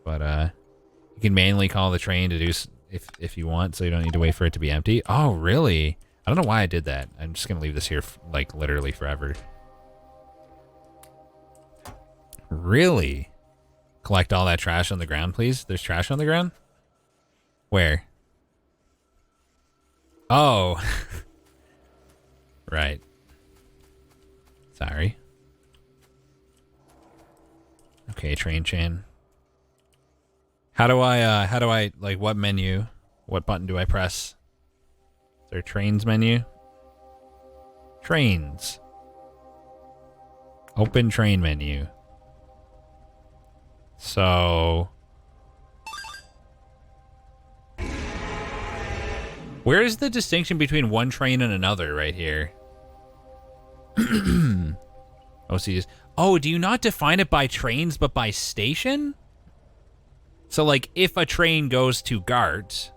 But you can manually call the train to do if you want, so you don't need to wait for it to be empty. Oh, really? I don't know why I did that. I'm just going to leave this here, like, literally forever. Really? Collect all that trash on the ground, please? There's trash on the ground? Where? Oh. Right. Sorry. Okay, train chain. How do I, like, what menu? What button do I press? Is there a trains menu? Trains. Open train menu. So... Where is the distinction between one train and another right here? OCs. Oh, do you not define it by trains but by station? So, like, if a train goes to Gart,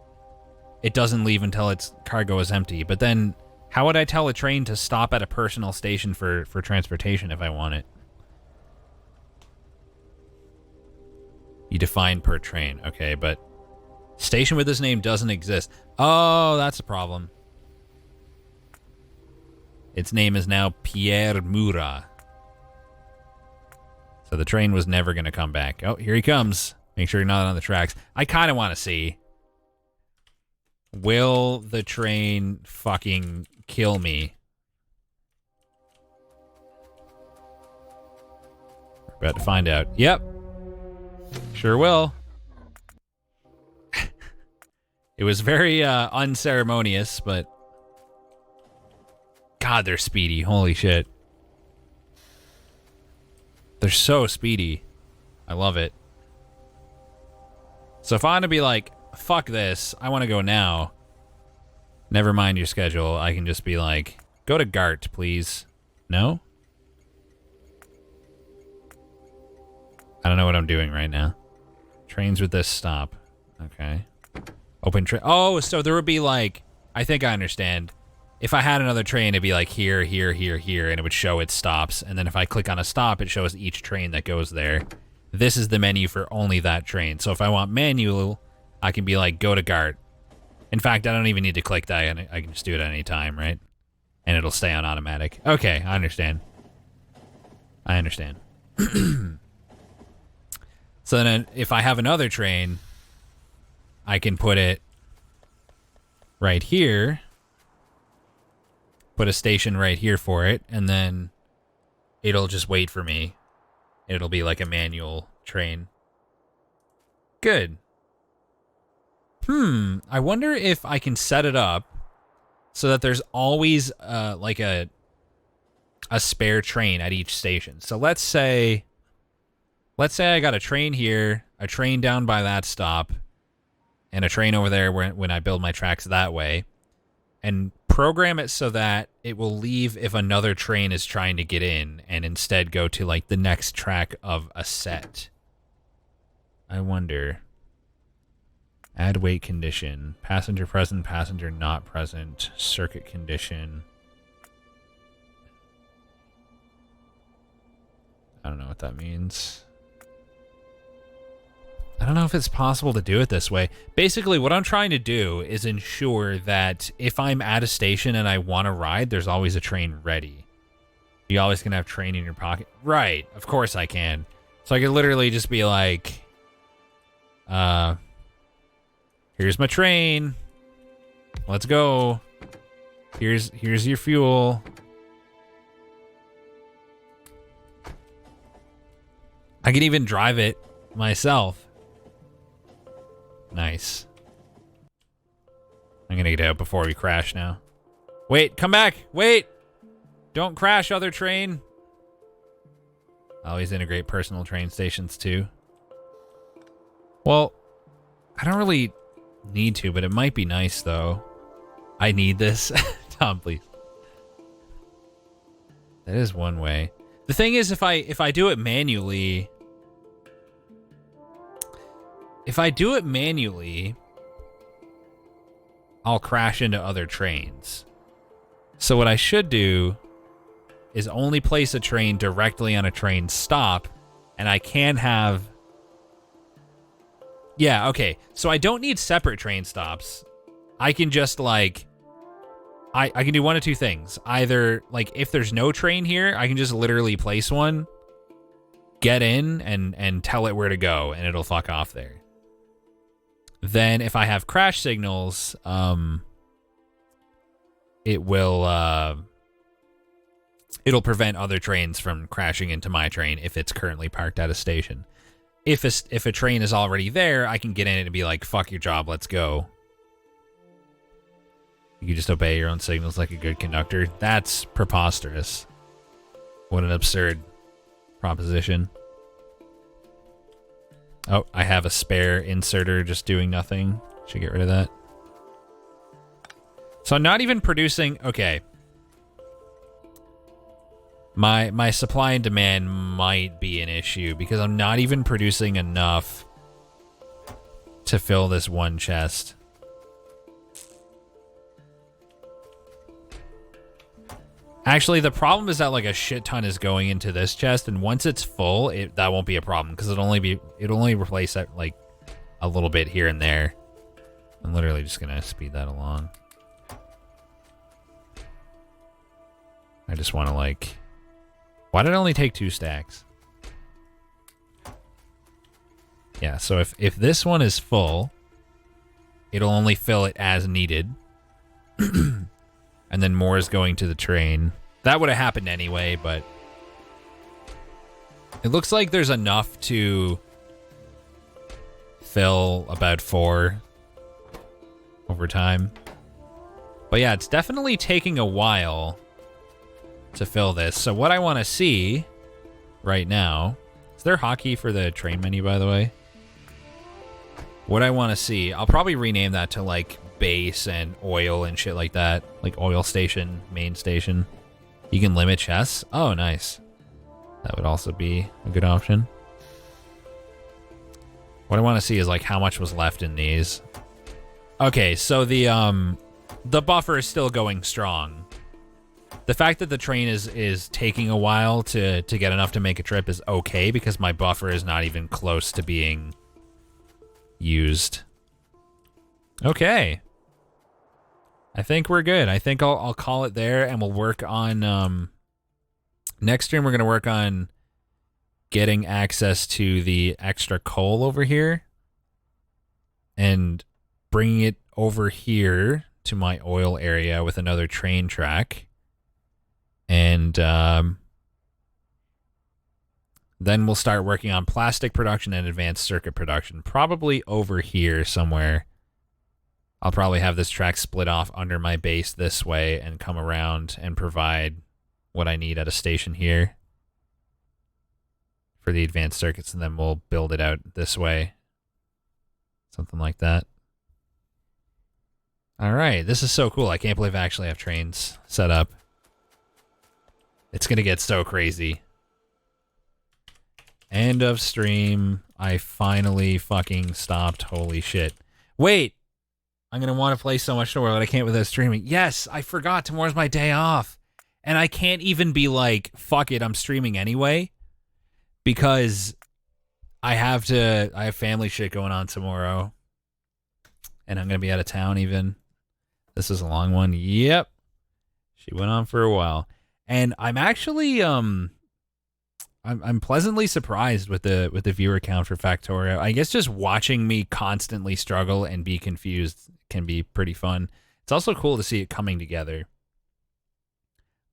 it doesn't leave until its cargo is empty. But then, how would I tell a train to stop at a personal station for transportation if I want it? You define per train. Okay, but station with this name doesn't exist. Oh, that's a problem. Its name is now Pierre Murat. So the train was never going to come back. Oh, here he comes. Make sure you're not on the tracks. I kind of want to see. Will the train fucking kill me? We're about to find out. Yep. Sure will. It was very unceremonious, but... God, they're speedy. Holy shit. They're so speedy. I love it. So if I want to be like, fuck this, I want to go now. Never mind your schedule. I can just be like, go to Gart, please. No? I don't know what I'm doing right now. Trains with this stop. Okay. Open train. Oh, so there would be like, I think I understand. If I had another train, it'd be like here, here, here, here, and it would show its stops. And then if I click on a stop, it shows each train that goes there. This is the menu for only that train. So if I want manual, I can be like, go to Gart. In fact, I don't even need to click that. I can just do it at any time, right? And it'll stay on automatic. Okay, I understand. I understand. So then if I have another train, I can put it right here. Put a station right here for it, and then it'll just wait for me. It'll be like a manual train. Good. I wonder if I can set it up so that there's always like a spare train at each station. So let's say I got a train here, a train down by that stop, and a train over there when I build my tracks that way, and program it so that it will leave if another train is trying to get in and instead go to like the next track of a set. I wonder. Add wait condition. Passenger present, passenger not present. Circuit condition. I don't know what that means. I don't know if it's possible to do it this way. Basically, what I'm trying to do is ensure that if I'm at a station and I want to ride, there's always a train ready. You always can have train in your pocket. Right, of course I can. So I could literally just be like, here's my train. Let's go. Here's your fuel. I can even drive it myself. Nice. I'm gonna get out before we crash now. Wait, come back! Wait! Don't crash, other train! I always integrate personal train stations too. Well, I don't really need to, but it might be nice though. I need this. Tom, please. That is one way. The thing is, if I do it manually... If I do it manually, I'll crash into other trains. So what I should do is only place a train directly on a train stop, and I can have... Yeah, okay. So I don't need separate train stops. I can just, like... I can do one of two things. Either, like, if there's no train here, I can just literally place one, get in, and tell it where to go, and it'll fuck off there. Then if I have crash signals, it will it'll prevent other trains from crashing into my train if it's currently parked at a station. If a train is already there, I can get in it and be like, fuck your job, let's go. You just obey your own signals like a good conductor. That's preposterous. What an absurd proposition. Oh, I have a spare inserter just doing nothing. Should get rid of that. So I'm not even producing... Okay. My supply and demand might be an issue because I'm not even producing enough to fill this one chest. Actually, the problem is that like a shit ton is going into this chest, and once it's full, that won't be a problem because it'll only replace that like a little bit here and there. I'm literally just gonna speed that along. I just want to like... Why did it only take 2 stacks? Yeah, so if this one is full, it'll only fill it as needed. And then more is going to the train. That would have happened anyway, but... It looks like there's enough to fill about 4 over time. But yeah, it's definitely taking a while to fill this. So what I want to see right now... Is there a hotkey for the train menu, by the way? What I want to see... I'll probably rename that to, like, base and oil and shit like that. Like, oil station, main station. You can limit chests. Oh, nice. That would also be a good option. What I want to see is, like, how much was left in these. Okay, so the buffer is still going strong. The fact that the train is taking a while to get enough to make a trip is okay because my buffer is not even close to being used. Okay. I think we're good. I think I'll call it there, and we'll work on... next stream, we're going to work on getting access to the extra coal over here and bringing it over here to my oil area with another train track. And then we'll start working on plastic production and advanced circuit production, probably over here somewhere. I'll probably have this track split off under my base this way and come around and provide what I need at a station here for the advanced circuits, and then we'll build it out this way. Something like that. All right, this is so cool. I can't believe I actually have trains set up. It's going to get so crazy. End of stream. I finally fucking stopped. Holy shit. Wait. I'm going to want to play so much more, but I can't without streaming. Yes, I forgot. Tomorrow's my day off. And I can't even be like, fuck it, I'm streaming anyway. Because I have family shit going on tomorrow. And I'm going to be out of town even. This is a long one. Yep. She went on for a while. And I'm actually I'm pleasantly surprised with the viewer count for Factorio. I guess just watching me constantly struggle and be confused can be pretty fun. It's also cool to see it coming together.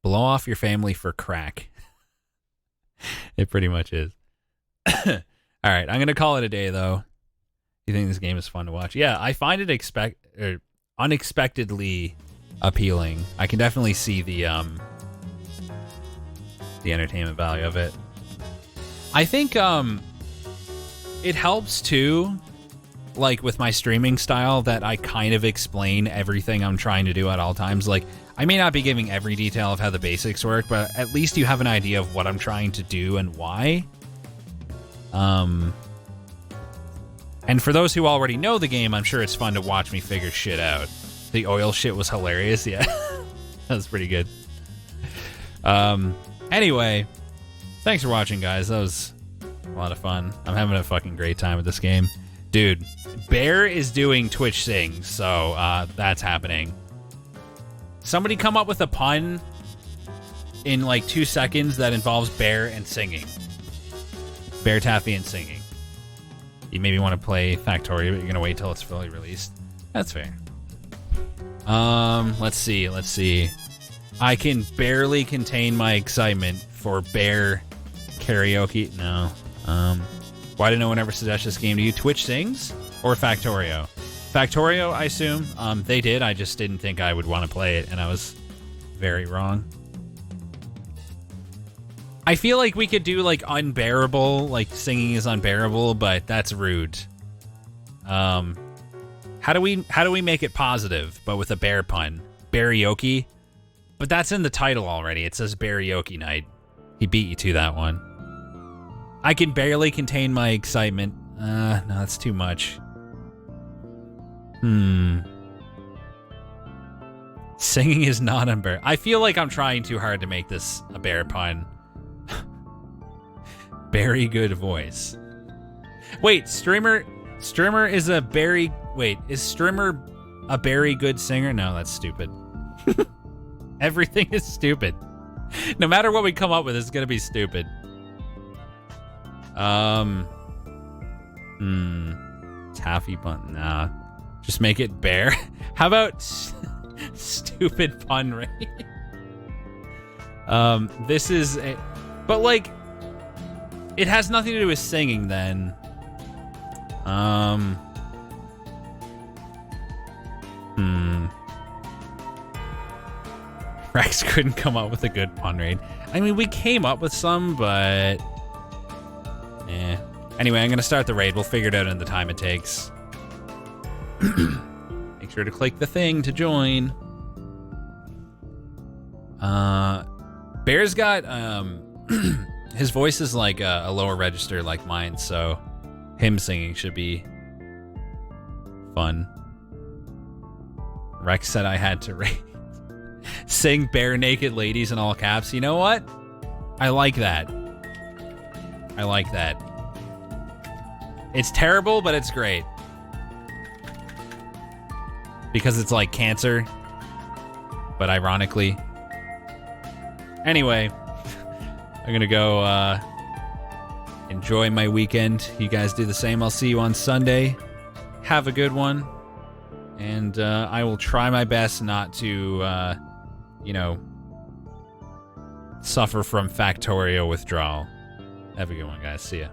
Blow off your family for crack. It pretty much is. All right, I'm going to call it a day, though. You think this game is fun to watch? Yeah, I find it unexpectedly appealing. I can definitely see the entertainment value of it. I think it helps too, like with my streaming style, that I kind of explain everything I'm trying to do at all times. Like, I may not be giving every detail of how the basics work, but at least you have an idea of what I'm trying to do and why. And for those who already know the game, I'm sure it's fun to watch me figure shit out. The oil shit was hilarious, yeah. That was pretty good. Anyway, thanks for watching, guys. That was a lot of fun. I'm having a fucking great time with this game. Dude, Bear is doing Twitch Sings, so that's happening. Somebody come up with a pun in like 2 seconds that involves Bear and singing. Bear Taffy and singing. You maybe want to play Factorio, but you're going to wait till it's fully released. That's fair. Let's see. I can barely contain my excitement for Bear karaoke. No. Why did no one ever suggest this game to you? Twitch Sings or Factorio? Factorio, I assume. They did. I just didn't think I would want to play it, and I was very wrong. I feel like we could do like unbearable, like singing is unbearable, but that's rude. How do we make it positive, but with a bear pun? Karaoke? But that's in the title already. It says karaoke night. He beat you to that one. I can barely contain my excitement. No, that's too much. Singing is not unbearable. I feel like I'm trying too hard to make this a bear pun. Very good voice. Wait, Streamer is a very... Wait, is Streamer a very good singer? No, that's stupid. Everything is stupid. No matter what we come up with, it's gonna be stupid. Taffy pun. Nah. Just make it bear. How about stupid pun rate? This is a... But like... It has nothing to do with singing then. Rex couldn't come up with a good pun rate. I mean, we came up with some, but... Anyway, I'm going to start the raid. We'll figure it out in the time it takes. Make sure to click the thing to join. Bear's got... his voice is like a lower register like mine, so him singing should be fun. Rex said I had to rate. Sing bare naked ladies in all caps. You know what? I like that. I like that. It's terrible, but it's great. Because it's like cancer. But ironically. Anyway. I'm gonna go enjoy my weekend. You guys do the same. I'll see you on Sunday. Have a good one. And I will try my best not to, suffer from Factorio withdrawal. Have a good one, guys. See ya.